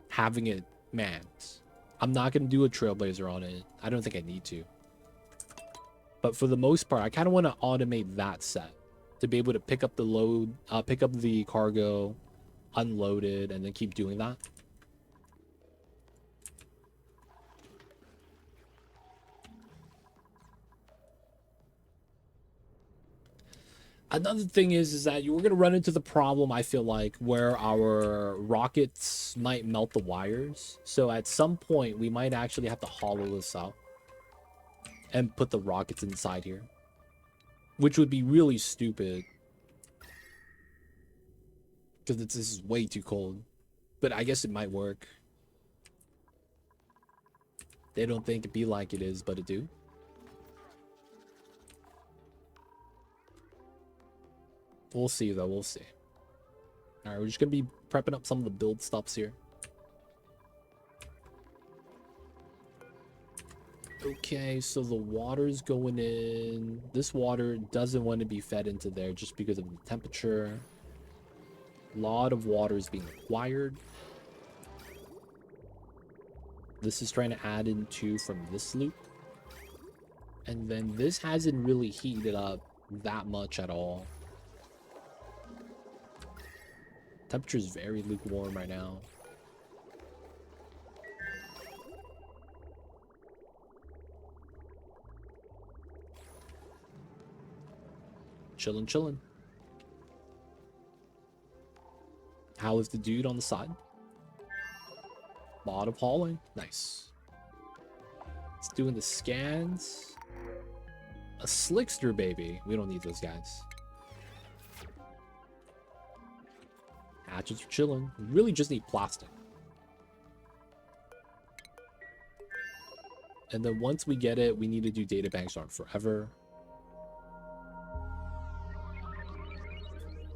having it manned. I'm not going to do a trailblazer on it. I don't think I need to. But for the most part, I kind of want to automate that set to be able to pick up the load, pick up the cargo, unload it, and then keep doing that. Another thing is that we're going to run into the problem, I feel like, where our rockets might melt the wires. So at some point, we might actually have to hollow this out and put the rockets inside here, which would be really stupid because this is way too cold. But I guess it might work. They don't think it be like it is, but it do. We'll see, though. We'll see. All right, we're just going to be prepping up some of the build stuffs here. Okay, so the water's going in. This water doesn't want to be fed into there just because of the temperature. A lot of water is being required. This is trying to add in 2 from this loop. And then this hasn't really heated up that much at all. Temperature is very lukewarm right now. Chillin', chillin'. How is the dude on the side? Lot of hauling. Nice. It's doing the scans. A slickster, baby. We don't need those guys. Hatchets are chilling. We really just need plastic. And then once we get it, we need to do data banks on forever.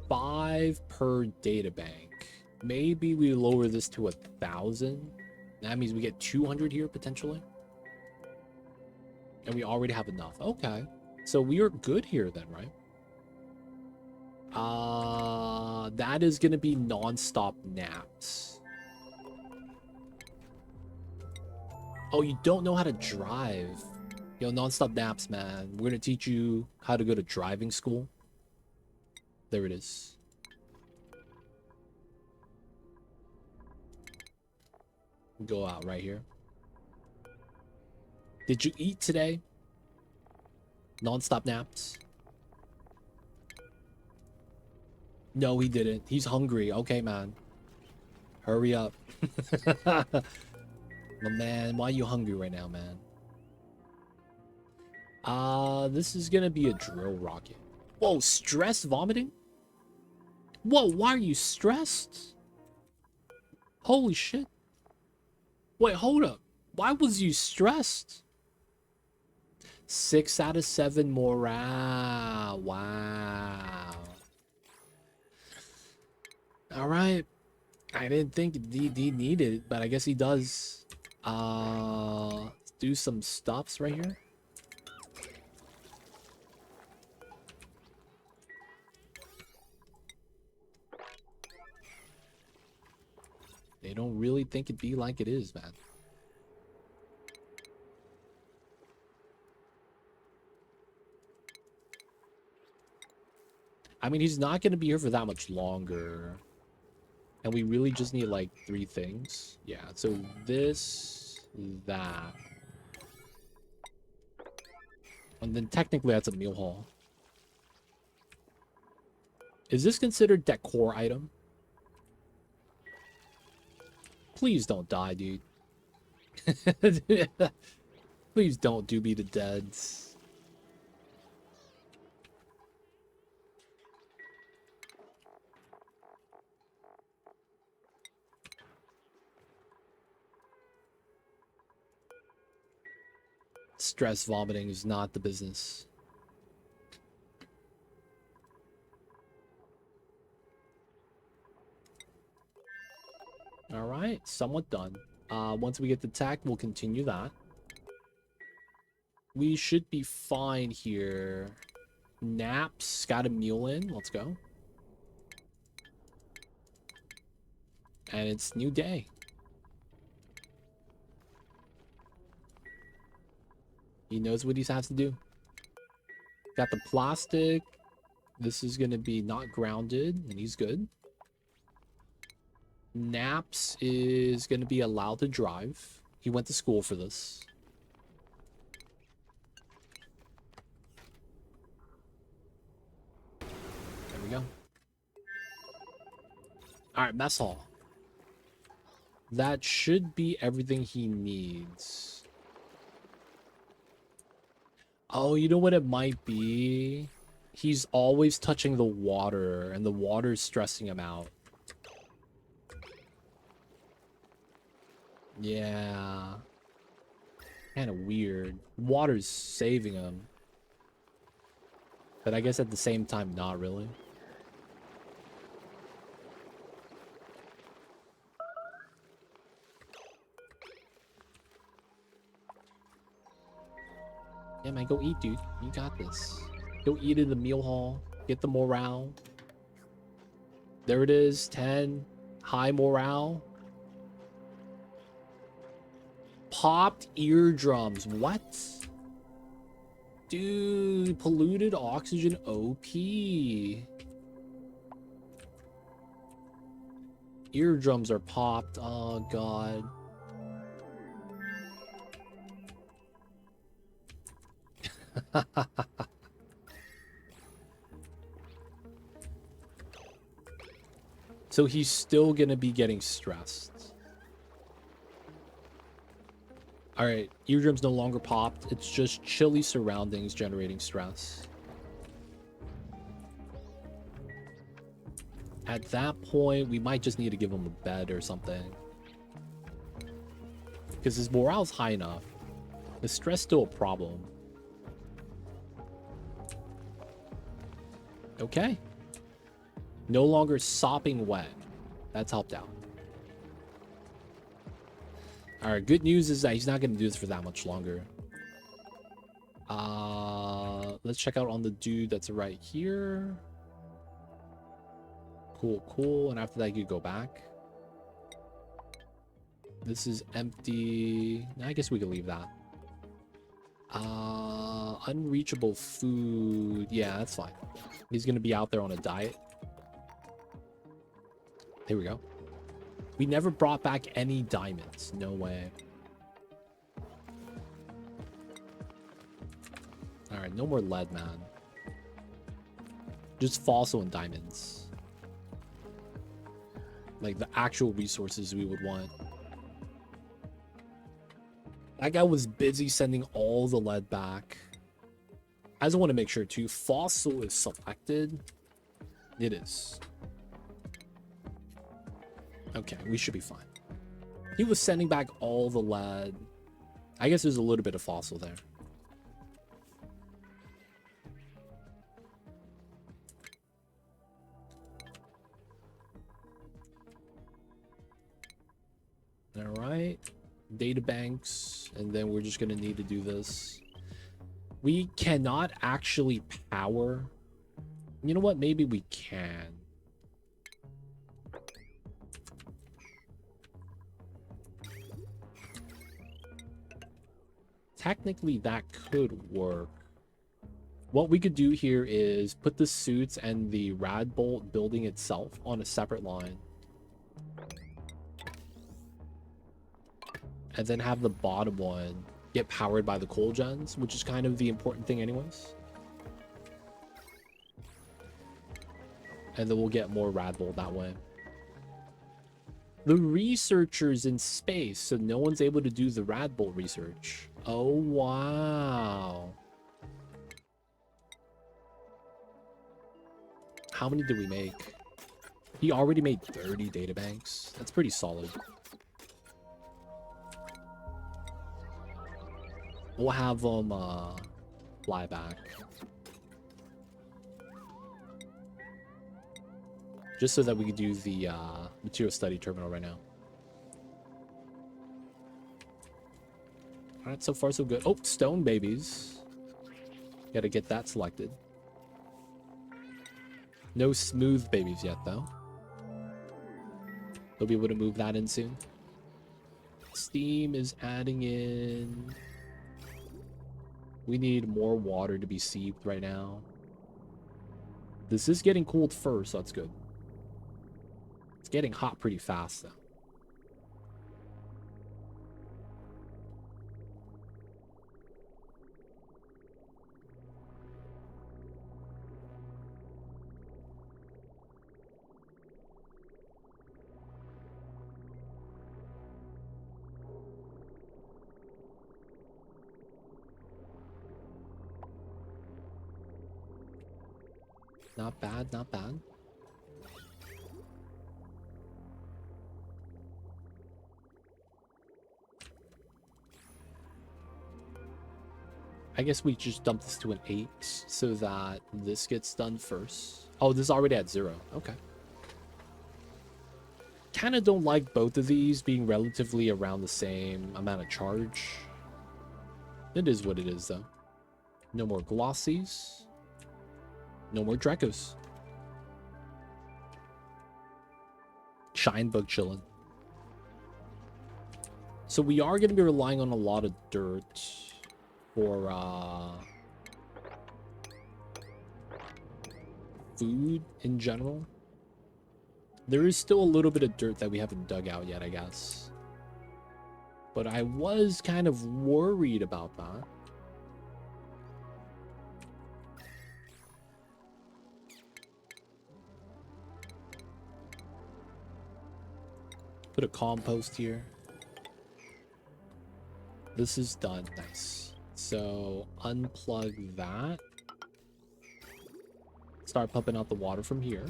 5 per data bank. Maybe we lower this to 1,000. That means we get 200 here potentially. And we already have enough. Okay. So we are good here then, right? That is going to be non-stop naps. Oh, you don't know how to drive. Yo, non-stop naps, man. We're going to teach you how to go to driving school. There it is. Go out right here. Did you eat today? Non-stop naps? No, he didn't. He's hungry. Okay, man. Hurry up. My man, why are you hungry right now, man? This is gonna be a drill rocket. Whoa, stress vomiting? Whoa, why are you stressed? Holy shit. Wait, hold up. Why was you stressed? 6 out of 7 morale. Wow. Alright. I didn't think DD needed it, but I guess he does. Do some stuffs right here. They don't really think it be like it is, man. I mean, he's not going to be here for that much longer. And we really just need, like, 3 things. Yeah, so this, that. And then technically that's a meal hall. Is this considered decor item? Please don't die, dude. Please don't do me to deads. Stress vomiting is not the business. All right, somewhat done. Once we get the tech, we'll continue that. We should be fine here. Naps got a meal in. Let's go. And it's new day. He knows what he has to do. Got the plastic. This is going to be not grounded, and he's good. Naps is going to be allowed to drive. He went to school for this. There we go. All right, mess hall. That should be everything he needs. Oh, you know what it might be? He's always touching the water, and the water's stressing him out. Yeah. Kind of weird. Water's saving him. But I guess at the same time, not really. Yeah, man, go eat, dude. You got this. Go eat in the meal hall. Get the morale. There it is. 10. High morale. Popped eardrums. What? Dude, polluted oxygen OP. Eardrums are popped. Oh, God. So he's still gonna be getting stressed. All right, eardrums no longer popped. It's just chilly surroundings generating stress. At that point, we might just need to give him a bed or something. Because his morale's high enough. The stress still a problem. Okay. No longer sopping wet. That's helped out. Alright, good news is that he's not going to do this for that much longer. Let's check out on the dude that's right here. Cool, cool. And after that, you go back. This is empty. I guess we can leave that. Unreachable food. Yeah, that's fine. He's going to be out there on a diet. Here we go. We never brought back any diamonds. No way. Alright, no more lead, man. Just fossil and diamonds. Like the actual resources we would want. That guy was busy sending all the lead back. I just want to make sure too. Fossil is selected. It is. Okay, we should be fine. He was sending back all the lead. I guess there's a little bit of fossil there. All right. Data banks, and then we're just going to need to do this. We cannot actually power. You know what? Maybe we can. Technically, that could work. What we could do here is put the suits and the rad bolt building itself on a separate line. And then have the bottom one get powered by the coal gens, which is kind of the important thing anyways. And then we'll get more rad bolt that way. The researchers in space, so no one's able to do the rad bolt research. Oh, wow. How many did we make? He already made 30 databanks. That's pretty solid. We'll have them fly back. Just so that we can do the material study terminal right now. Alright, so far so good. Oh, stone babies. Gotta get that selected. No smooth babies yet, though. They'll be able to move that in soon. Steam is adding in. We need more water to be sieved right now. This is getting cooled first, so that's good. It's getting hot pretty fast, though. Not bad, not bad. I guess we just dump this to an 8 so that this gets done first. Oh, this is already at 0. Okay. Kind of don't like both of these being relatively around the same amount of charge. It is what it is, though. No more glossies. No more Dracos. Shine bug chilling. So we are going to be relying on a lot of dirt for food in general. There is still a little bit of dirt that we haven't dug out yet, I guess. But I was kind of worried about that. Put a compost here. This is done. Nice. So unplug that. Start pumping out the water from here.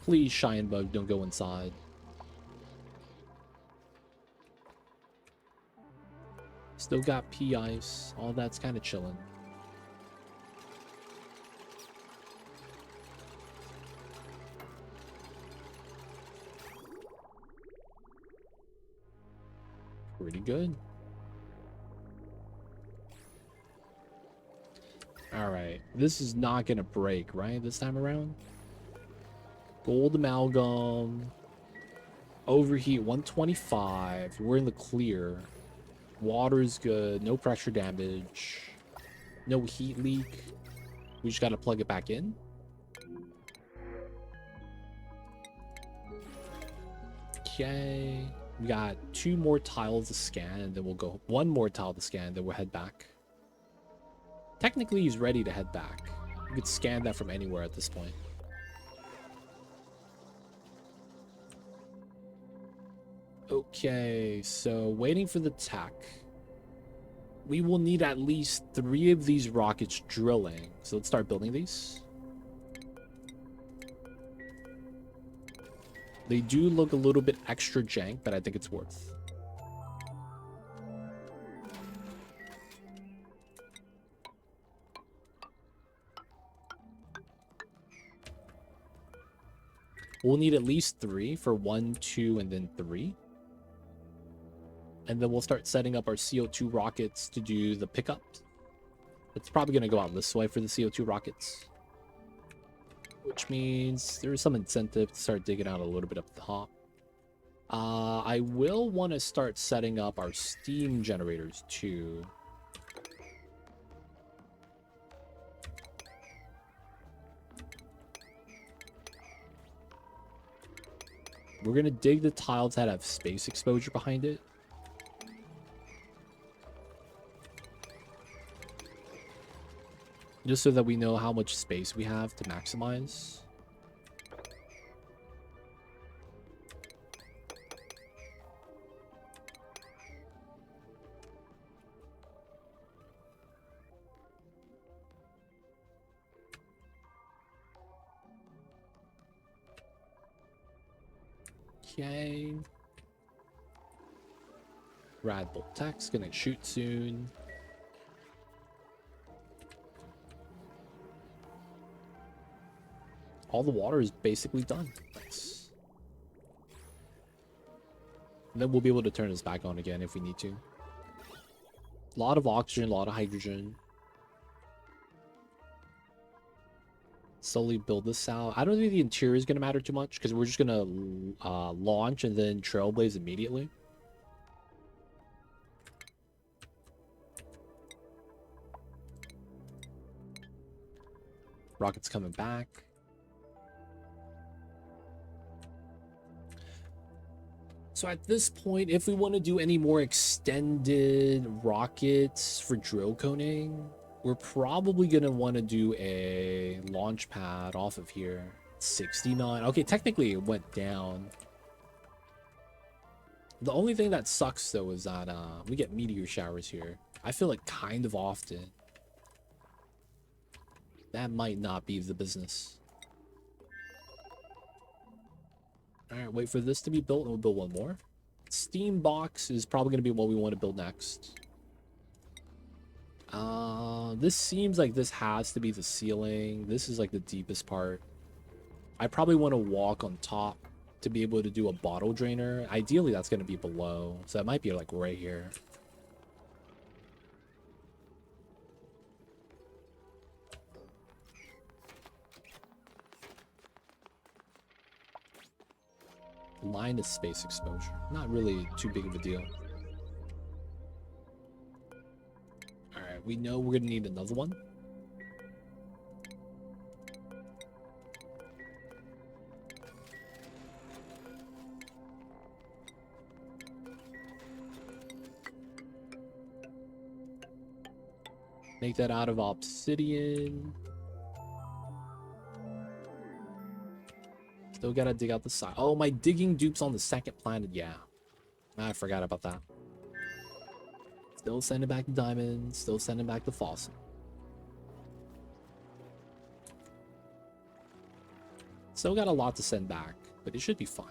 Please, Shine Bug, don't go inside. Still got pea ice. All that's kind of chilling. Pretty good. All right. This is not going to break, right? This time around? Gold amalgam. Overheat 125. We're in the clear. Water is good. No pressure damage. No heat leak. We just got to plug it back in. Okay. We got 2 more tiles to scan, and then we'll go 1 more tile to scan, then we'll head back. Technically, he's ready to head back. You could scan that from anywhere at this point. Okay, so waiting for the tech. We will need at least 3 of these rockets drilling. So let's start building these. They do look a little bit extra jank, but I think it's worth. We'll need at least 3 for 1, 2, and then 3. And then we'll start setting up our CO2 rockets to do the pickup. It's probably going to go out this way for the CO2 rockets. Which means there is some incentive to start digging out a little bit up the top. I will want to start setting up our steam generators too. We're going to dig the tiles that have space exposure behind it. Just so that we know how much space we have to maximize. Okay. Rad Bolt Tech's gonna shoot soon. All the water is basically done. Nice. And then we'll be able to turn this back on again if we need to. A lot of oxygen, a lot of hydrogen. Slowly build this out. I don't think the interior is going to matter too much because we're just going to launch and then trailblaze immediately. Rocket's coming back. So at this point, if we want to do any more extended rockets for drillconing, we're probably going to want to do a launch pad off of here. 69. Okay, technically it went down. The only thing that sucks, though, is that we get meteor showers here. I feel like kind of often. That might not be the business. Alright, wait for this to be built and we'll build one more. Steam box is probably going to be what we want to build next. This seems like this has to be the ceiling. This is like the deepest part. I probably want to walk on top to be able to do a bottle drainer. Ideally, that's going to be below. So that might be like right here. Line is space exposure. Not really too big of a deal. Alright, we know we're going to need another one. Make that out of obsidian. Still gotta dig out the side. Oh, my digging dupes on the second planet. Yeah. I forgot about that. Still sending back the diamonds. Still sending back the fossil. Still got a lot to send back, but it should be fine.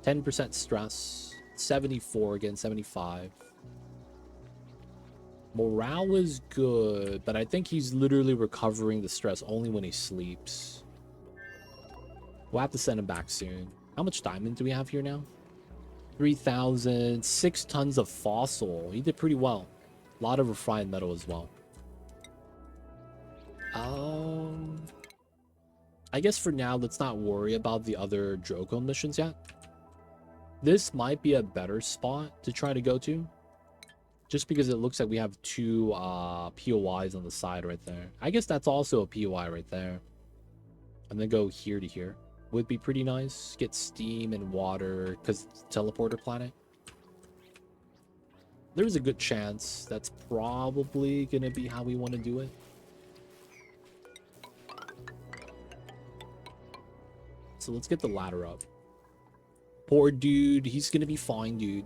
10% stress. 74 again, 75. Morale is good, but I think he's literally recovering the stress only when he sleeps. We'll have to send him back soon. How much diamond do we have here now? 3,000. 6 tons of fossil. He did pretty well. A lot of refined metal as well. I guess for now, let's not worry about the other Draco missions yet. This might be a better spot to try to go to. Just because it looks like we have 2 POIs on the side right there. I guess that's also a POI right there. And then go here to here. Would be pretty nice. Get steam and water because it's a teleporter planet. There's a good chance that's probably going to be how we want to do it. So let's get the ladder up. Poor dude. He's going to be fine, dude.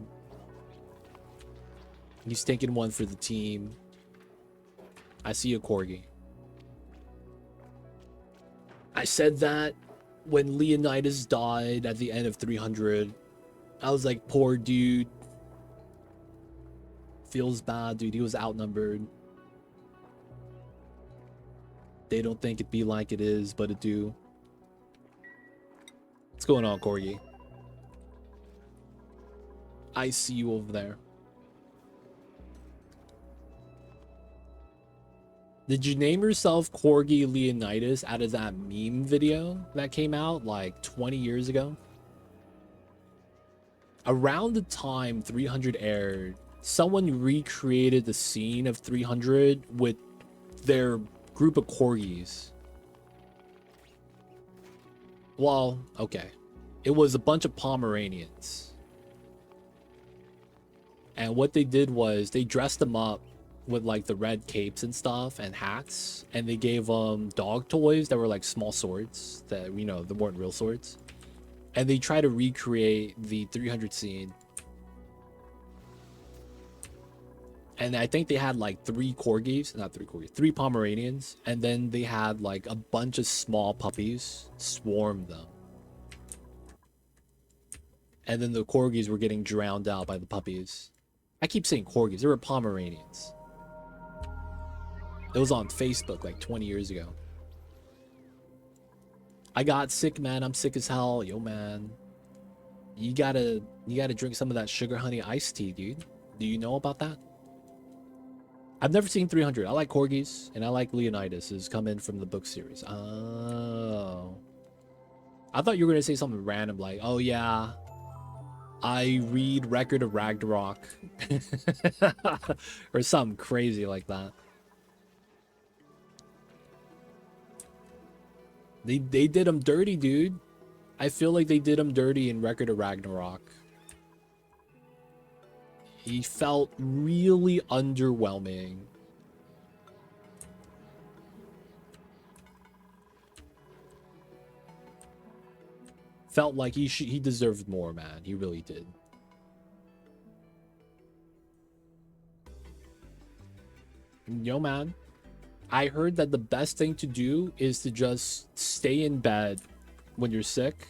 He's taking one for the team. I see a corgi. I said that when Leonidas died at the end of 300. I was like, poor dude. Feels bad, dude. He was outnumbered. They don't think it be like it is, but it do. What's going on, corgi? I see you over there. Did you name yourself Corgi Leonidas out of that meme video that came out like 20 years ago? Around the time 300 aired, someone recreated the scene of 300 with their group of corgis. Well, okay. It was a bunch of Pomeranians. And what they did was they dressed them up with like the red capes and stuff and hats, and they gave them dog toys that were like small swords that, you know, they weren't real swords, and they try to recreate the 300 scene. And I think they had like 3 Pomeranians, and then they had like a bunch of small puppies swarm them, and then the corgis were getting drowned out by the puppies. I keep saying corgis, they were Pomeranians. It was on Facebook like 20 years ago. I got sick, man. I'm sick as hell. Yo, man. You gotta drink some of that sugar honey iced tea, dude. Do you know about that? I've never seen 300. I like corgis and I like Leonidas is coming from the book series. Oh, I thought you were gonna say something random like, oh yeah, I read Record of Ragnarok or something crazy like that. They did him dirty, dude. I feel like they did him dirty in Record of Ragnarok. He felt really underwhelming. Felt like he deserved more, man. He really did. Yo, man. I heard that the best thing to do is to just stay in bed when you're sick.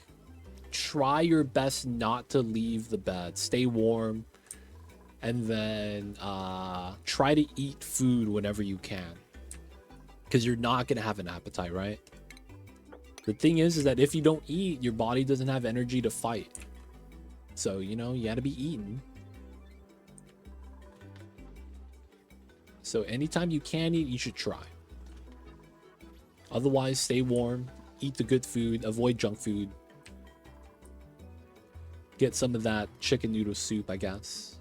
Try your best not to leave the bed. Stay warm. And then try to eat food whenever you can. Because you're not going to have an appetite, right? The thing is that if you don't eat, your body doesn't have energy to fight. So, you know, you got to be eating. So anytime you can eat, you should try. Otherwise, stay warm, eat the good food, avoid junk food. Get some of that chicken noodle soup, I guess.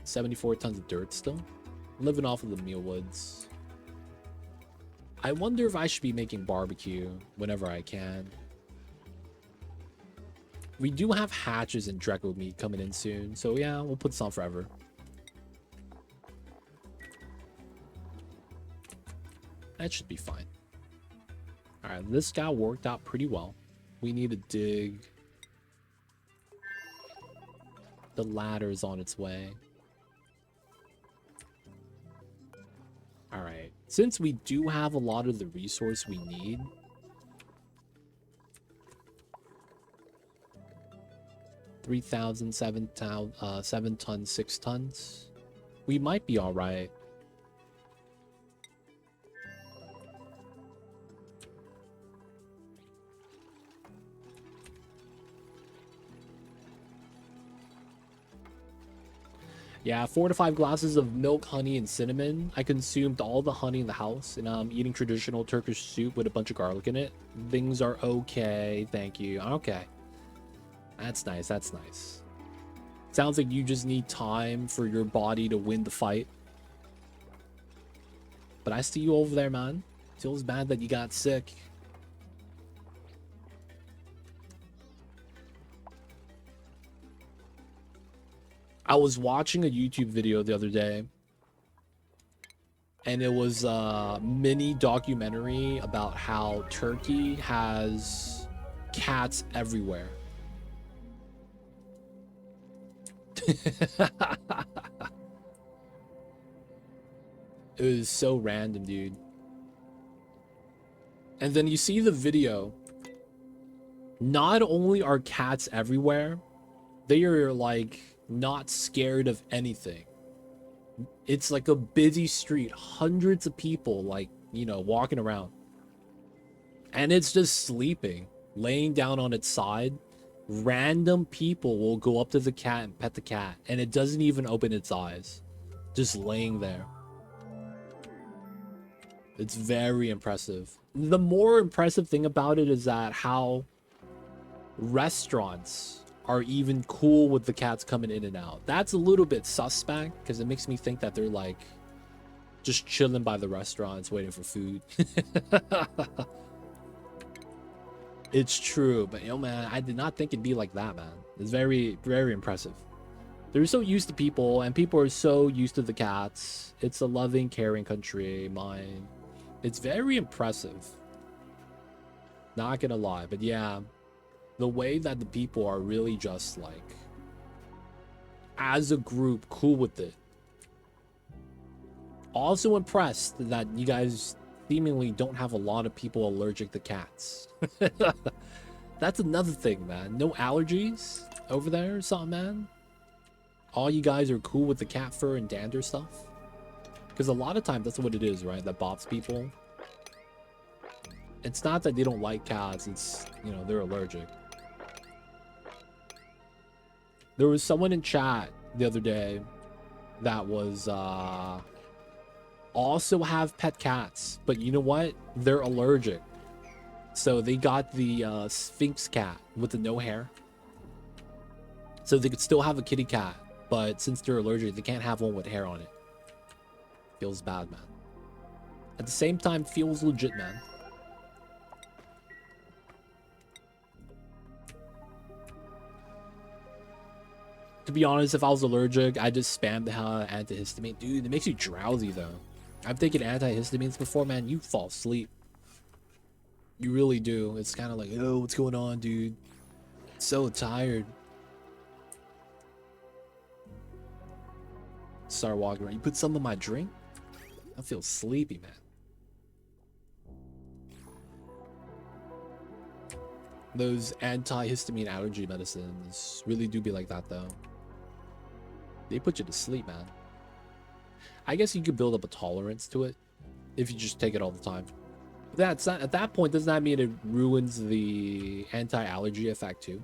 $74 tons of dirt still. Living off of the mealwoods. I wonder if I should be making barbecue whenever I can. We do have hatches and Draco meat coming in soon, so yeah, we'll put this on forever. That should be fine. Alright, this guy worked out pretty well. We need to dig. The ladder's on its way. Alright, since we do have a lot of the resource we need, 3,000, 7 tons, 6 tons, we might be all right. Yeah, 4 to 5 glasses of milk, honey, and cinnamon. I consumed all the honey in the house, and I'm eating traditional Turkish soup with a bunch of garlic in it. Things are okay, thank you. Okay. That's nice, that's nice. Sounds like you just need time for your body to win the fight. But I see you over there, man. Feels bad that you got sick. I was watching a YouTube video the other day, and it was a mini documentary about how Turkey has cats everywhere. It was so random, dude. And then you see the video. Not only are cats everywhere, they are like not scared of anything. It's like a busy street, hundreds of people, like, you know, walking around, and it's just sleeping, laying down on its side. Random people will go up to the cat and pet the cat, and it doesn't even open its eyes, just laying there. It's very impressive. The more impressive thing about it is that how restaurants are even cool with the cats coming in and out. That's a little bit suspect, because it makes me think that they're like just chilling by the restaurants waiting for food. It's true, but yo, man, I did not think it'd be like that, man. It's very, very impressive. They're so used to people, and people are so used to the cats. It's a loving, caring country, mine. It's very impressive. Not gonna lie, but yeah, the way that the people are really just like, as a group, cool with it. Also impressed that you guys seemingly don't have a lot of people allergic to cats. That's another thing, man. No allergies over there or something, man? All you guys are cool with the cat fur and dander stuff? Because a lot of times that's what it is, right? That bops people. It's not that they don't like cats, it's, you know, they're allergic. There was someone in chat the other day that was also have pet cats, but you know what? They're allergic. So they got the Sphinx cat with the no hair. So they could still have a kitty cat, but since they're allergic, they can't have one with hair on it. Feels bad, man. At the same time, feels legit, man. To be honest, if I was allergic, I'd just spam the hell out of antihistamine. Dude, it makes you drowsy, though. I've taken antihistamines before, man. You fall asleep. You really do. It's kind of like, oh, what's going on, dude? So tired. Start walking around. You put some in my drink? I feel sleepy, man. Those antihistamine allergy medicines really do be like that, though. They put you to sleep, man. I guess you could build up a tolerance to it if you just take it all the time. That's not, at that point, doesn't that mean it ruins the anti-allergy effect too?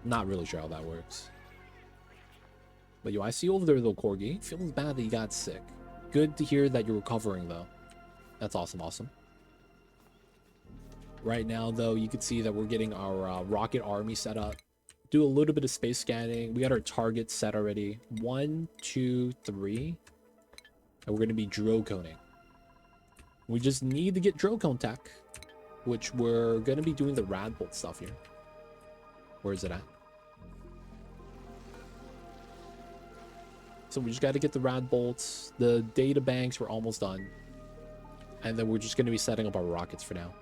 Not really sure how that works. But yo, I see you over there, little corgi. Feels bad that you got sick. Good to hear that you're recovering, though. That's awesome, awesome. Right now, though, you can see that we're getting our rocket army set up. Do a little bit of space scanning. We got our targets set already. 1, 2, 3. And we're going to be Drillconing. We just need to get Drillcone tech, which we're going to be doing the rad bolt stuff here. Where is it at? So we just got to get the rad bolts. The data banks, we're almost done. And then we're just going to be setting up our rockets for now.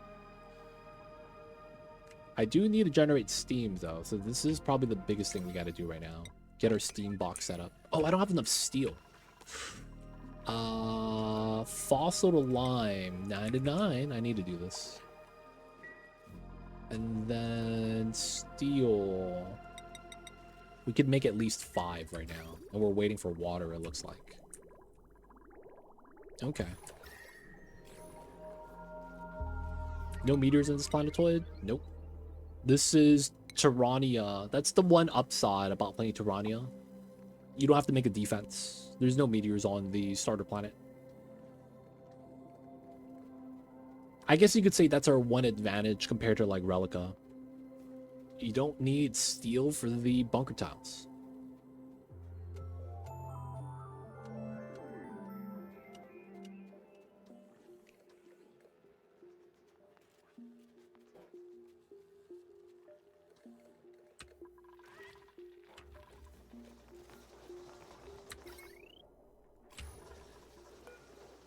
I do need to generate steam, though. So this is probably the biggest thing we got to do right now. Get our steam box set up. Oh, I don't have enough steel. Fossil to lime, 99. I need to do this. And then steel. We could make at least 5 right now. And we're waiting for water, it looks like. Okay. No meteors in this planetoid? Nope. This is Terrania. That's the one upside about playing Terrania. You don't have to make a defense. There's no meteors on the starter planet. I guess you could say that's our one advantage compared to like Relica. You don't need steel for the bunker tiles.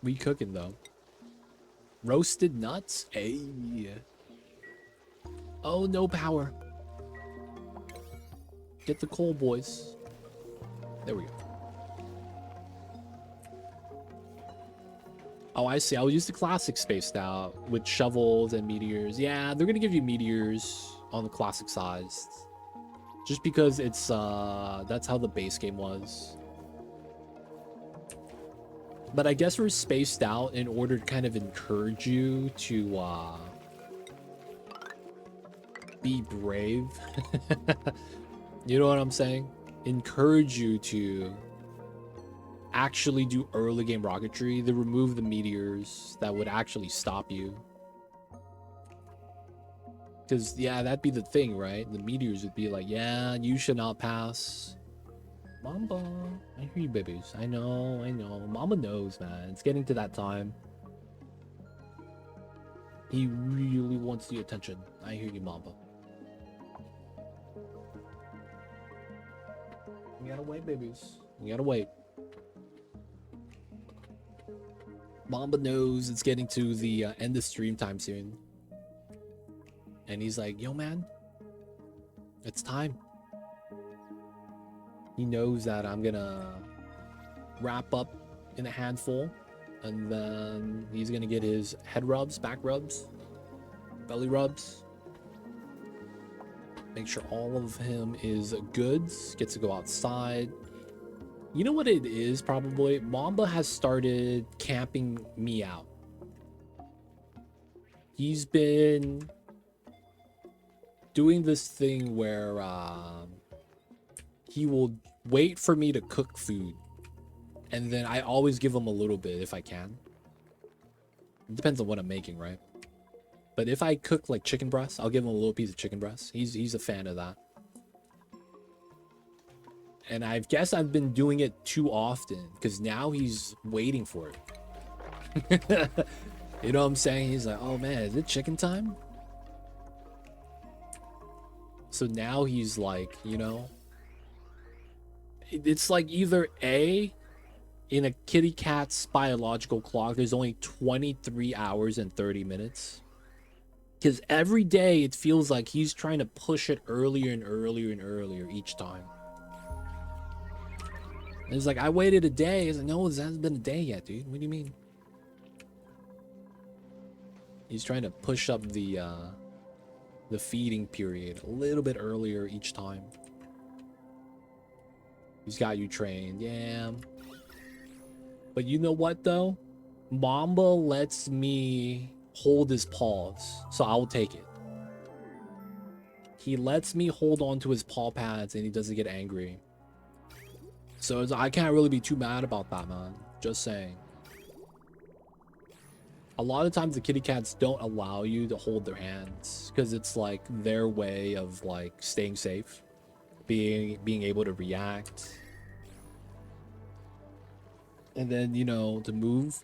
We cooking though. Roasted nuts? Hey. Oh, no power. Get the coal, boys. There we go. Oh, I see. I'll use the classic spaced out with shovels and meteors. Yeah, they're gonna give you meteors on the classic size. Just because it's that's how the base game was. But I guess we're spaced out in order to kind of encourage you to be brave. You know what I'm saying? Encourage you to actually do early game rocketry, to remove the meteors that would actually stop you. Because, yeah, that'd be the thing, right? The meteors would be like, yeah, you should not pass. Mamba, I hear you, babies. I know. Mama knows, man. It's getting to that time. He really wants the attention. I hear you, Mamba. We gotta wait, babies. We gotta wait. Mamba knows it's getting to the end of stream time soon. And he's like, yo, man. It's time. He knows that I'm gonna wrap up in a handful, and then he's gonna get his head rubs, back rubs, belly rubs. Make sure all of him is good. Gets to go outside. You know what it is, probably? Mamba has started camping me out. He's been doing this thing where he will wait for me to cook food, and then I always give him a little bit if I can. It depends on what I'm making, right? But if I cook like chicken breast, I'll give him a little piece of chicken breast. He's a fan of that. And I guess I've been doing it too often because now he's waiting for it. You know what I'm saying? He's like, oh man, is it chicken time? So now he's like, you know, it's like either A, in a kitty cat's biological clock, there's only 23 hours and 30 minutes. Because every day it feels like he's trying to push it earlier and earlier and earlier each time. And it's like, I waited a day. It's like, no, this hasn't been a day yet, dude. What do you mean? He's trying to push up the feeding period a little bit earlier each time. He's got you trained, yeah. But you know what though? Mamba lets me hold his paws, so I'll take it. He lets me hold on to his paw pads and he doesn't get angry. So I can't really be too mad about that, man. Just saying. A lot of times the kitty cats don't allow you to hold their hands because it's like their way of like staying safe, being able to react, and then, you know, to move.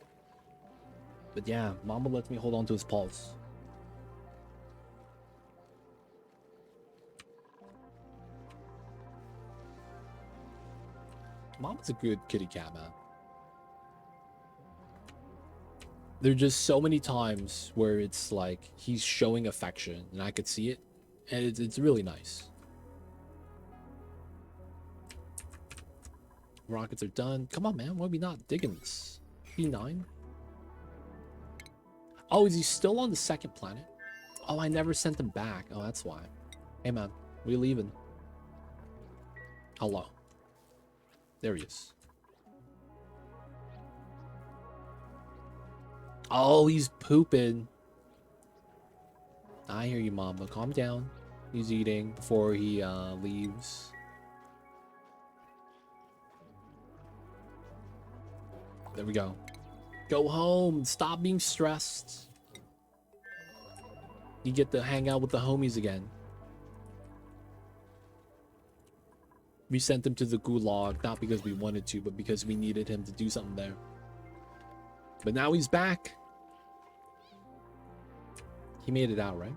But yeah, Mama lets me hold on to his paws. Mama's a good kitty cat, man. There are just so many times where it's like he's showing affection and I could see it, and it's really nice. Rockets are done. Come on, man. Why are we not digging this? P9? Oh, is he still on the second planet? Oh, I never sent him back. Oh, that's why. Hey, man. We leaving? Hello. There he is. Oh, he's pooping. I hear you, Mamba. Calm down. He's eating before he leaves. There we go. Go home. Stop being stressed. You get to hang out with the homies again. We sent him to the gulag, not because we wanted to, but because we needed him to do something there. But now he's back. He made it out, right?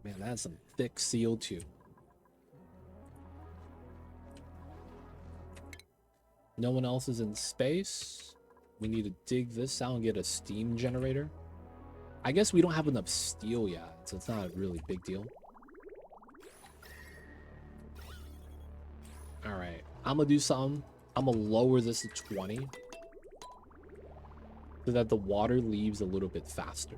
Man, that's some thick CO2. No one else is in space. We need to dig this out and get a steam generator. I guess we don't have enough steel yet, so it's not a really big deal. Alright, I'm gonna do something. I'm gonna lower this to 20. So that the water leaves a little bit faster.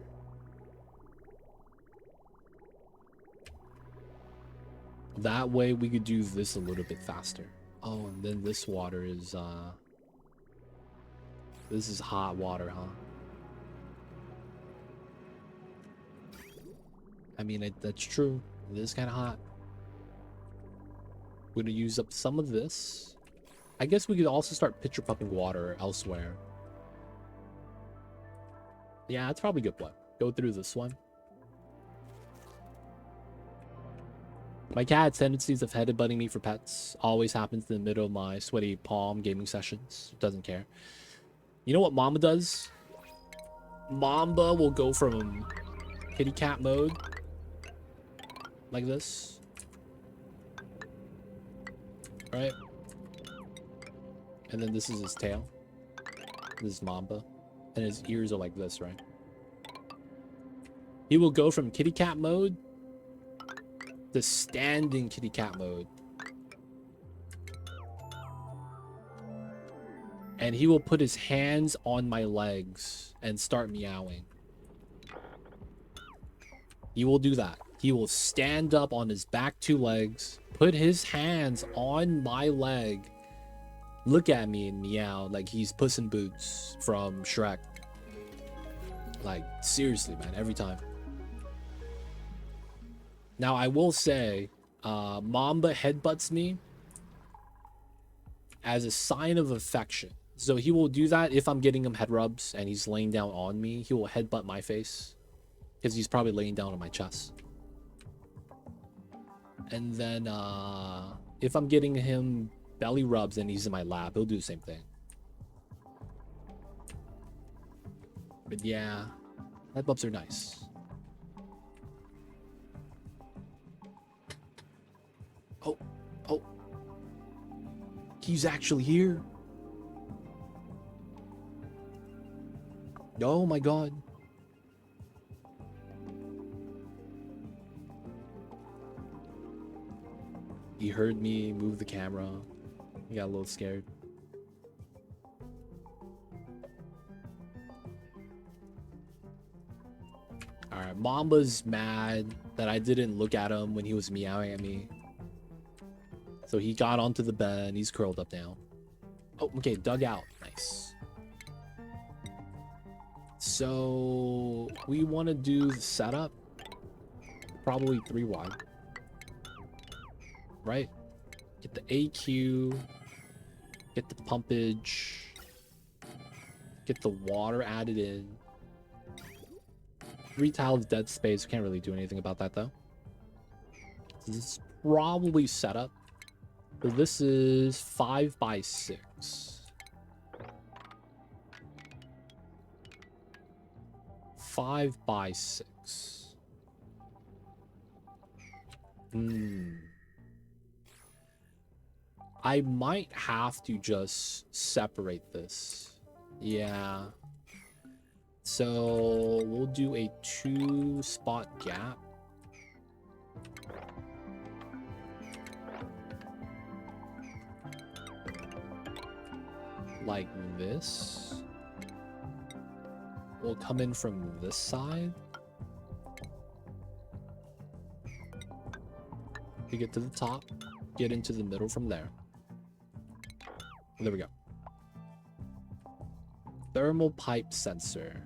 That way we could do this a little bit faster. Oh, and then this water is this is hot water, huh? I mean, that's true. It is kind of hot. We're gonna use up some of this. I guess we could also start pitcher pumping water elsewhere. Yeah, that's probably a good one. Go through this one. My cat's tendencies of headbutting me for pets always happens in the middle of my sweaty palm gaming sessions. Doesn't care. You know what Mamba does? Mamba will go from kitty cat mode like this. Right? And then this is his tail. This is Mamba. And his ears are like this, right? He will go from kitty cat mode to standing kitty cat mode. And he will put his hands on my legs and start meowing. He will do that. He will stand up on his back two legs, put his hands on my leg, look at me and meow like he's Puss in Boots from Shrek. Like, seriously, man, every time. Now, I will say, Mamba headbutts me as a sign of affection. So he will do that if I'm getting him head rubs and he's laying down on me. He will headbutt my face because he's probably laying down on my chest. And then if I'm getting him belly rubs and he's in my lap, he'll do the same thing. But yeah, headbutts are nice. Oh, oh. He's actually here. Oh my god. He heard me move the camera. He got a little scared. Alright, Mamba's mad that I didn't look at him when he was meowing at me. So he got onto the bed and he's curled up now. Oh, okay, dug out. Nice. So we want to do the setup. Probably 3 wide. Right? Get the AQ. Get the pumpage. Get the water added in. 3 tiles dead space. Can't really do anything about that though. This is probably setup. So this is 5 by 6. 5 by 6. I might have to just separate this. Yeah. So we'll do a 2-spot gap. Like this. We'll come in from this side. We get to the top, get into the middle from there. There we go. Thermal pipe sensor.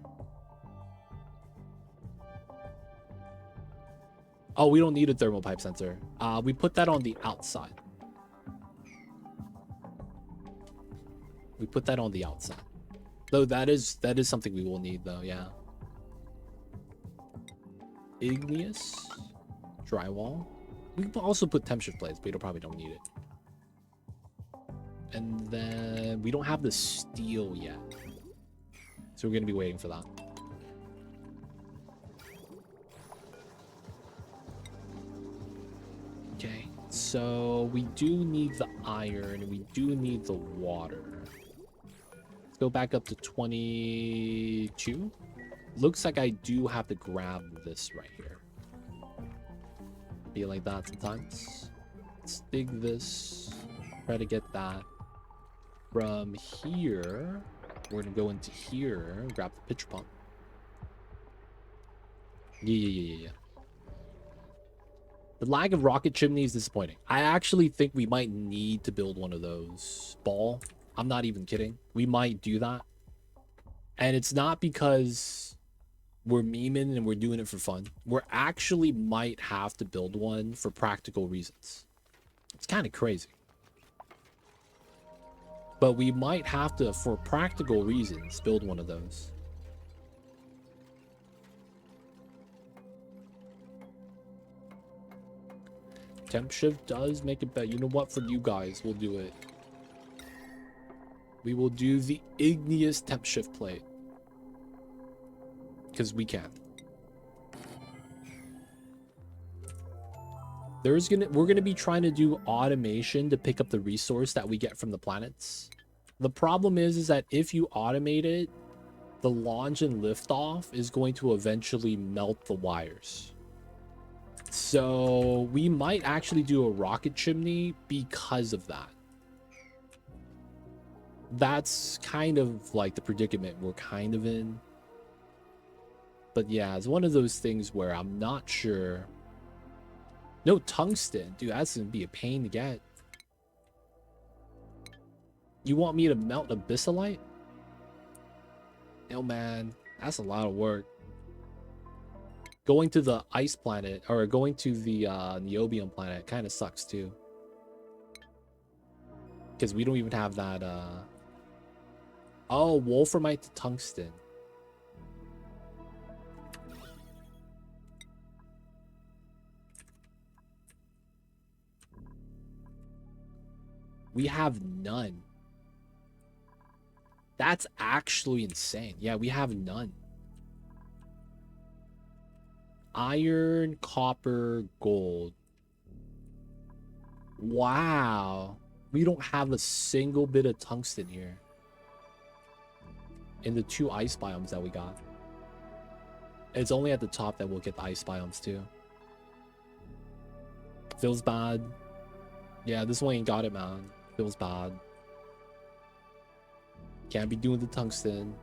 Oh, we don't need a thermal pipe sensor. We put that on the outside. We put that on the outside. Though that is something we will need though, yeah. Igneous. Drywall. We can also put temp shift plates, but we probably don't need it. And then we don't have the steel yet. So we're gonna be waiting for that. Okay, so we do need the iron, we do need the water. Let's go back up to 22. Looks like I do have to grab this right here. Be like that sometimes. Let's dig this. Try to get that. From here, we're gonna go into here, grab the pitch pump. Yeah. The lack of rocket chimney is disappointing. I actually think we might need to build one of those. Ball. I'm not even kidding. We might do that. And it's not because we're memeing and we're doing it for fun. We're actually might have to build one for practical reasons. It's kind of crazy. But we might have to, for practical reasons, build one of those. Temp shift does make it better. You know what? For you guys, we'll do it. We will do the igneous temp shift plate. Because we can. We're gonna be trying to do automation to pick up the resource that we get from the planets. The problem is that if you automate it, the launch and liftoff is going to eventually melt the wires. So we might actually do a rocket chimney because of that. That's kind of like the predicament we're kind of in. But yeah, it's one of those things where I'm not sure. No tungsten. Dude, that's gonna be a pain to get. You want me to melt abyssalite? No, man. That's a lot of work. Going to the ice planet, or going to the Niobium planet, kind of sucks too. Because we don't even have that, Oh, Wolframite to tungsten. We have none. That's actually insane. Yeah, we have none. Iron, copper, gold. Wow. We don't have a single bit of tungsten here. In the 2 ice biomes that we got. It's only at the top that we'll get the ice biomes too. Feels bad. Yeah, this one ain't got it, man. Feels bad. Can't be doing the tungsten.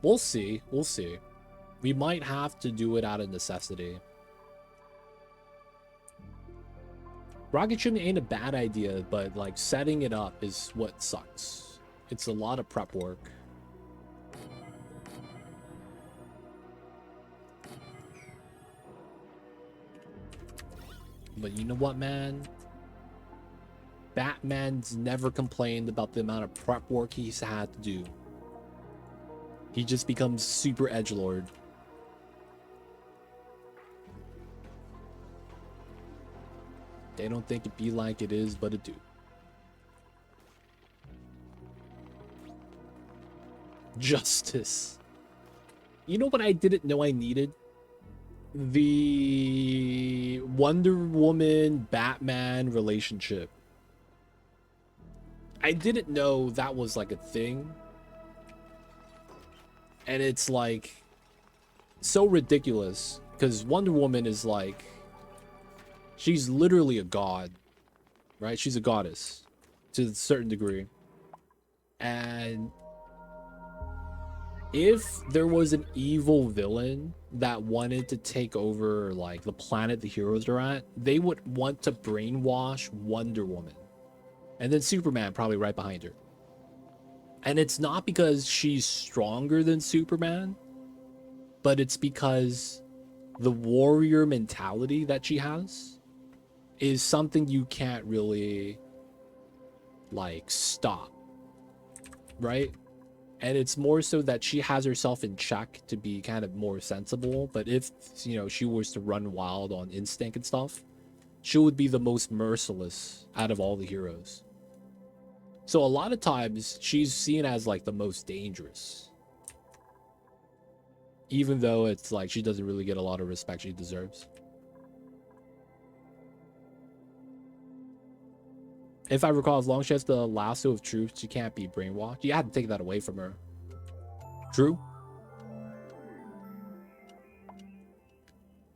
We'll see. We'll see. We might have to do it out of necessity. Rocketry ain't a bad idea, but like setting it up is what sucks. It's a lot of prep work. But you know what, man? Batman's never complained about the amount of prep work he's had to do. He just becomes super edgelord. They don't think it be like it is, but it do. Justice. You know what I didn't know I needed? The Wonder Woman Batman relationship. I didn't know that was like a thing. And it's like so ridiculous because Wonder Woman is like, she's literally a god, right? She's a goddess to a certain degree. And if there was an evil villain that wanted to take over like the planet the heroes are at, they would want to brainwash Wonder Woman. And then Superman probably right behind her. And it's not because she's stronger than Superman, but it's because the warrior mentality that she has is something you can't really like stop, right? And it's more so that she has herself in check to be kind of more sensible. But if, you know, she was to run wild on instinct and stuff, she would be the most merciless out of all the heroes. So a lot of times she's seen as like the most dangerous, even though it's like she doesn't really get a lot of respect she deserves. If I recall, as long as she has the lasso of truth, she can't be brainwashed. You had to take that away from her. True.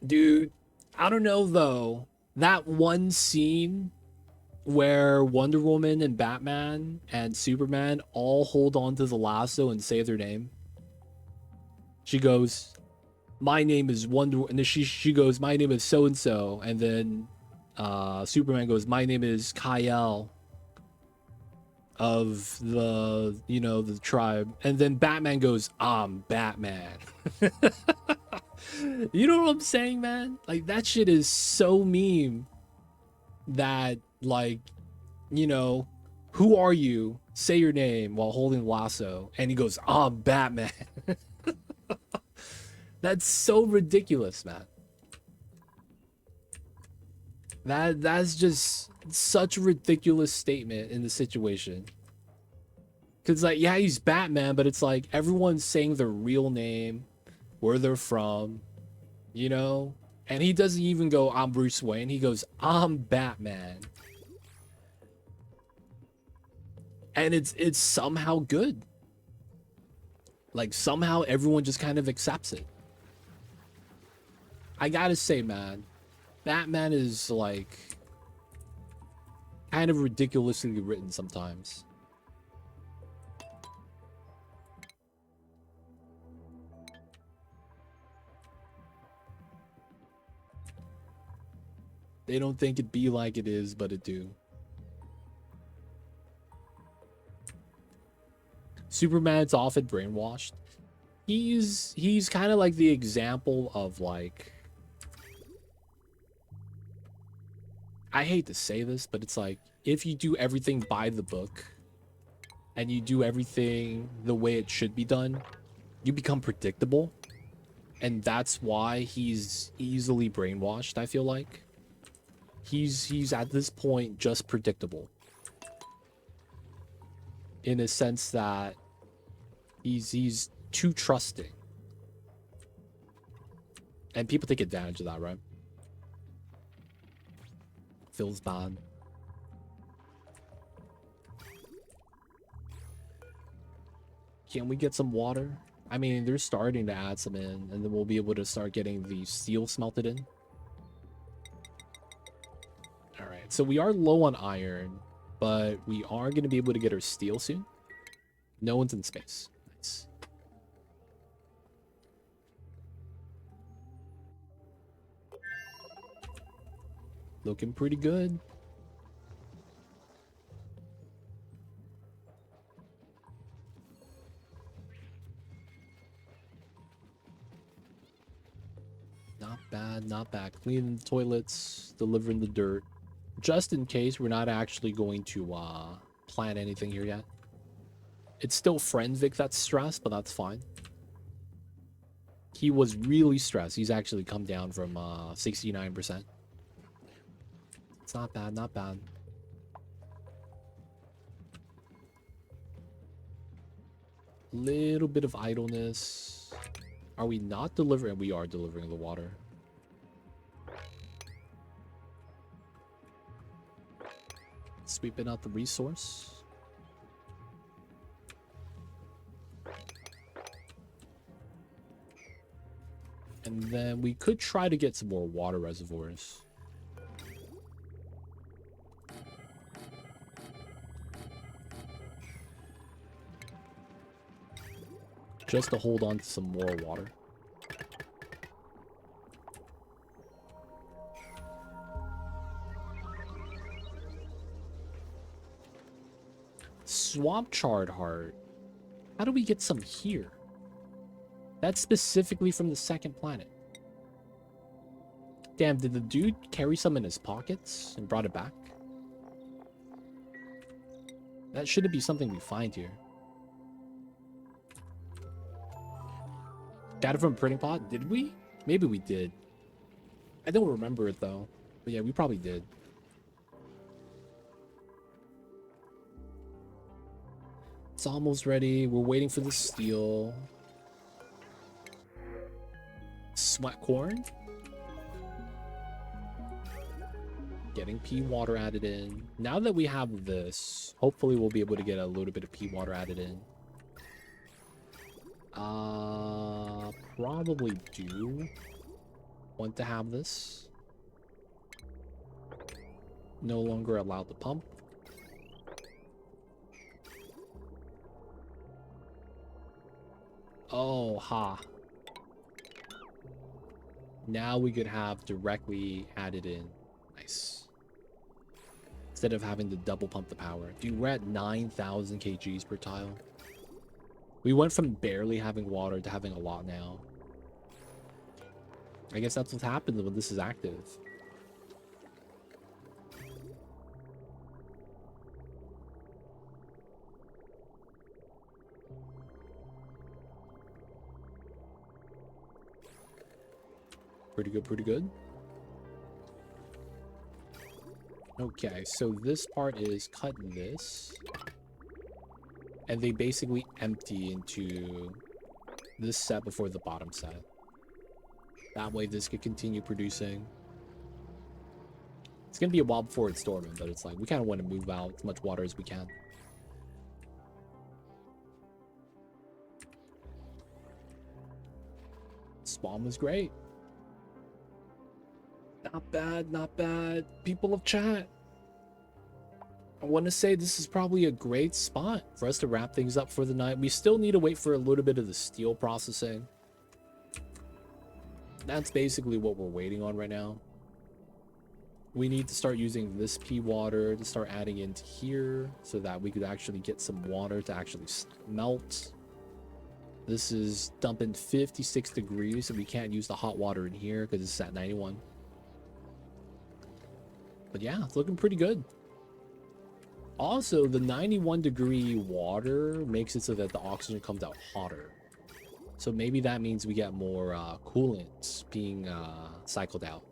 Dude, I don't know though. That one scene where Wonder Woman and Batman and Superman all hold on to the lasso and say their name. She goes, my name is Wonder, and then she goes, my name is so and so, and then Superman goes, my name is Kyle of the, you know, the tribe, and then Batman goes, I'm Batman. You know what I'm saying, man? Like that shit is so meme that, like, you know, who are you? Say your name while holding the lasso, and he goes, I'm Batman. That's so ridiculous, man. That's just such a ridiculous statement in the situation. Cause like, yeah, he's Batman, but it's like everyone's saying their real name, where they're from, you know? And he doesn't even go, I'm Bruce Wayne. He goes, I'm Batman. And it's somehow good. Like somehow everyone just kind of accepts it. I gotta say, man, Batman is like kind of ridiculously written sometimes. They don't think it be like it is, but it do. Superman's often brainwashed. He's kind of like the example of like, I hate to say this, but it's like, if you do everything by the book and you do everything the way it should be done, you become predictable. And that's why he's easily brainwashed, I feel like. He's at this point just predictable. In a sense that he's too trusting. And people take advantage of that, right? Feels bad. Can we get some water? I mean, they're starting to add some in, and then we'll be able to start getting the steel smelted in. All right, so we are low on iron, but we are going to be able to get our steel soon. No one's in space. Nice. Looking pretty good. Not bad, not bad. Cleaning the toilets, delivering the dirt. Just in case we're not actually going to plant anything here yet. It's still Frenvic that's stressed, but that's fine. He was really stressed. He's actually come down from 69%. It's not bad, not bad. Little bit of idleness. Are we not delivering? We are delivering the water. Sweeping out the resource. And then we could try to get some more water reservoirs. Just to hold on to some more water. Swamp Chard Heart. How do we get some here? That's specifically from the second planet. Damn, did the dude carry some in his pockets and brought it back? That shouldn't be something we find here. Got it from a printing pot? Did we? Maybe we did. I don't remember it though. But yeah, we probably did. It's almost ready. We're waiting for the steel. Sweat corn. Getting pea water added in. Now that we have this, hopefully we'll be able to get a little bit of pea water added in. Probably do want to have this. No longer allowed to pump. Oh, ha. Now we could have directly added in. Nice. Instead of having to double pump the power. Dude, we're at 9,000 kgs per tile. We went from barely having water to having a lot now. I guess that's what happens when this is active. Pretty good, pretty good. Okay, so this part is cut this. And they basically empty into this set before the bottom set. That way this could continue producing. It's going to be a while before it's storming, but it's like we kind of want to move out as much water as we can. Spawn was great. Not bad, not bad. People of chat, I want to say this is probably a great spot for us to wrap things up for the night. We still need to wait for a little bit of the steel processing. That's basically what we're waiting on right now. We need to start using this pea water to start adding into here so that we could actually get some water to actually melt. This is dumping 56 degrees, so we can't use the hot water in here because it's at 91. But yeah, it's looking pretty good. Also, the 91-degree water makes it so that the oxygen comes out hotter. So maybe that means we get more coolant being cycled out.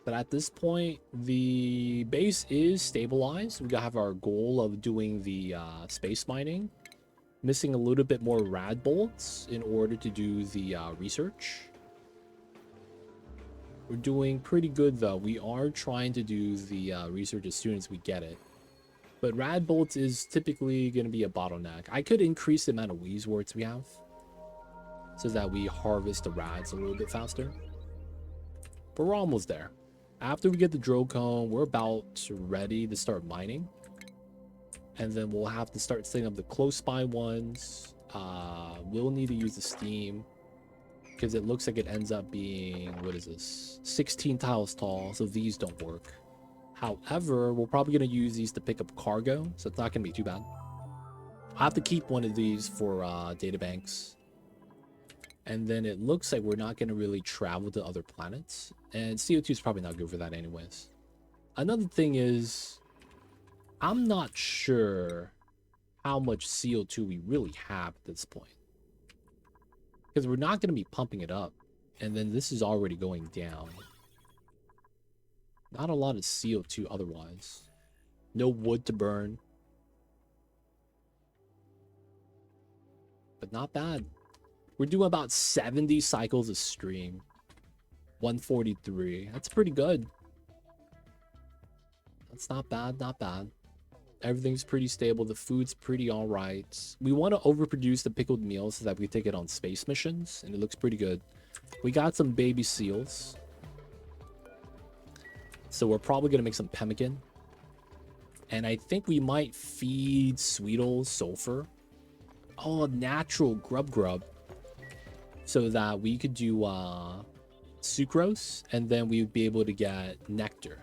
But at this point, the base is stabilized. We have our goal of doing the space mining. Missing a little bit more rad bolts in order to do the research. We're doing pretty good though. We are trying to do the research as soon as we get it. But rad bolts is typically going to be a bottleneck. I could increase the amount of wheeze warts we have so that we harvest the rads a little bit faster. But we're almost there. After we get the Drillcone, we're about ready to start mining. And then we'll have to start setting up the close by ones. We'll need to use the steam because it looks like it ends up being, what is this? 16 tiles tall, so these don't work. However, we're probably going to use these to pick up cargo, so it's not going to be too bad. I have to keep one of these for data banks. And then it looks like we're not going to really travel to other planets. And CO2 is probably not good for that anyways. Another thing is, I'm not sure how much CO2 we really have at this point. Because we're not going to be pumping it up. And then this is already going down. Not a lot of CO2 otherwise. No wood to burn. But not bad. We're doing about 70 cycles a stream. 143. That's pretty good. That's not bad, not bad. Everything's pretty stable. The food's pretty alright. We want to overproduce the pickled meals so that we take it on space missions. And it looks pretty good. We got some baby seals. So we're probably going to make some pemmican. And I think we might feed Sweetles sulfur. Oh, natural grub. So that we could do sucrose. And then we would be able to get nectar.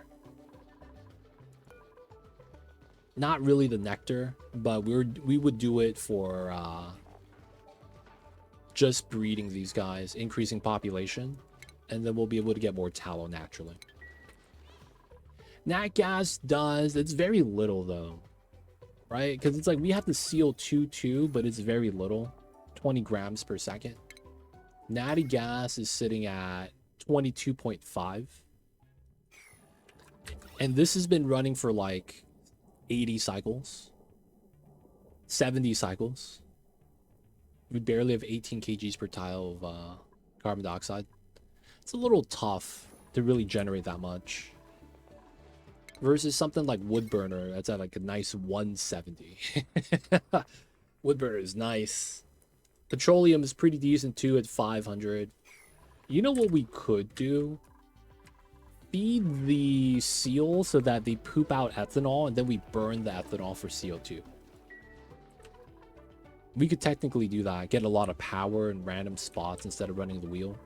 Not really the nectar, but we would do it for just breeding these guys, increasing population, and then we'll be able to get more tallow naturally. Nat gas does, it's very little though, right? Because it's like we have to seal 2 but it's very little, 20 grams per second. Natty gas is sitting at 22.5. And this has been running for like 80 cycles, 70 cycles. We barely have 18 kgs per tile of carbon dioxide. It's a little tough to really generate that much. Versus something like wood burner that's at like a nice 170. Wood burner is nice. Petroleum is pretty decent too at 500. You know what we could do? Feed the seal so that they poop out ethanol, and then we burn the ethanol for CO2. We could technically do that. Get a lot of power in random spots instead of running the wheel.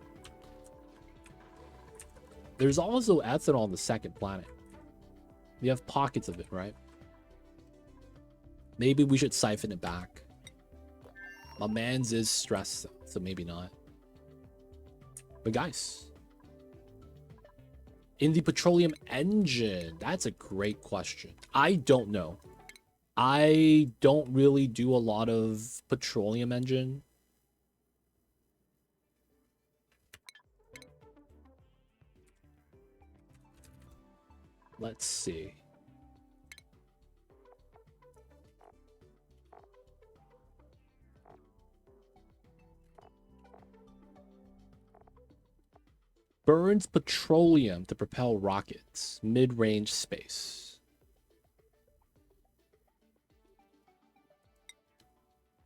There's also ethanol on the second planet. You have pockets of it, right? Maybe we should siphon it back. My man's is stressed, so maybe not. But guys, in the petroleum engine, that's a great question. I don't know. I don't really do a lot of petroleum engine. Let's see. Burns petroleum to propel rockets. Mid-range space.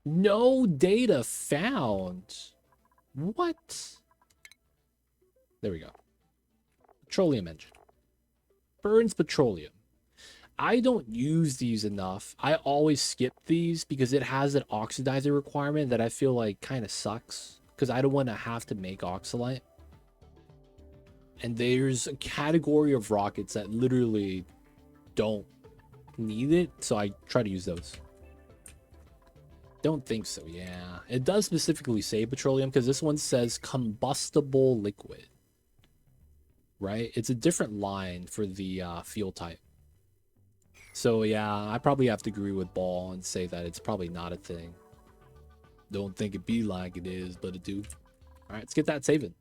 No data found. What? There we go. Petroleum engine. Burns petroleum. I don't use these enough. I always skip these because it has an oxidizer requirement that I feel like kind of sucks. Because I don't want to have to make oxalite. And there's a category of rockets that literally don't need it, so I try to use those. Don't think so. Yeah, it does specifically say petroleum because this one says combustible liquid, right? It's a different line for the fuel type. So yeah, I probably have to agree with Ball and say that it's probably not a thing. Don't think it be like it is, but it do. All right, let's get that saving.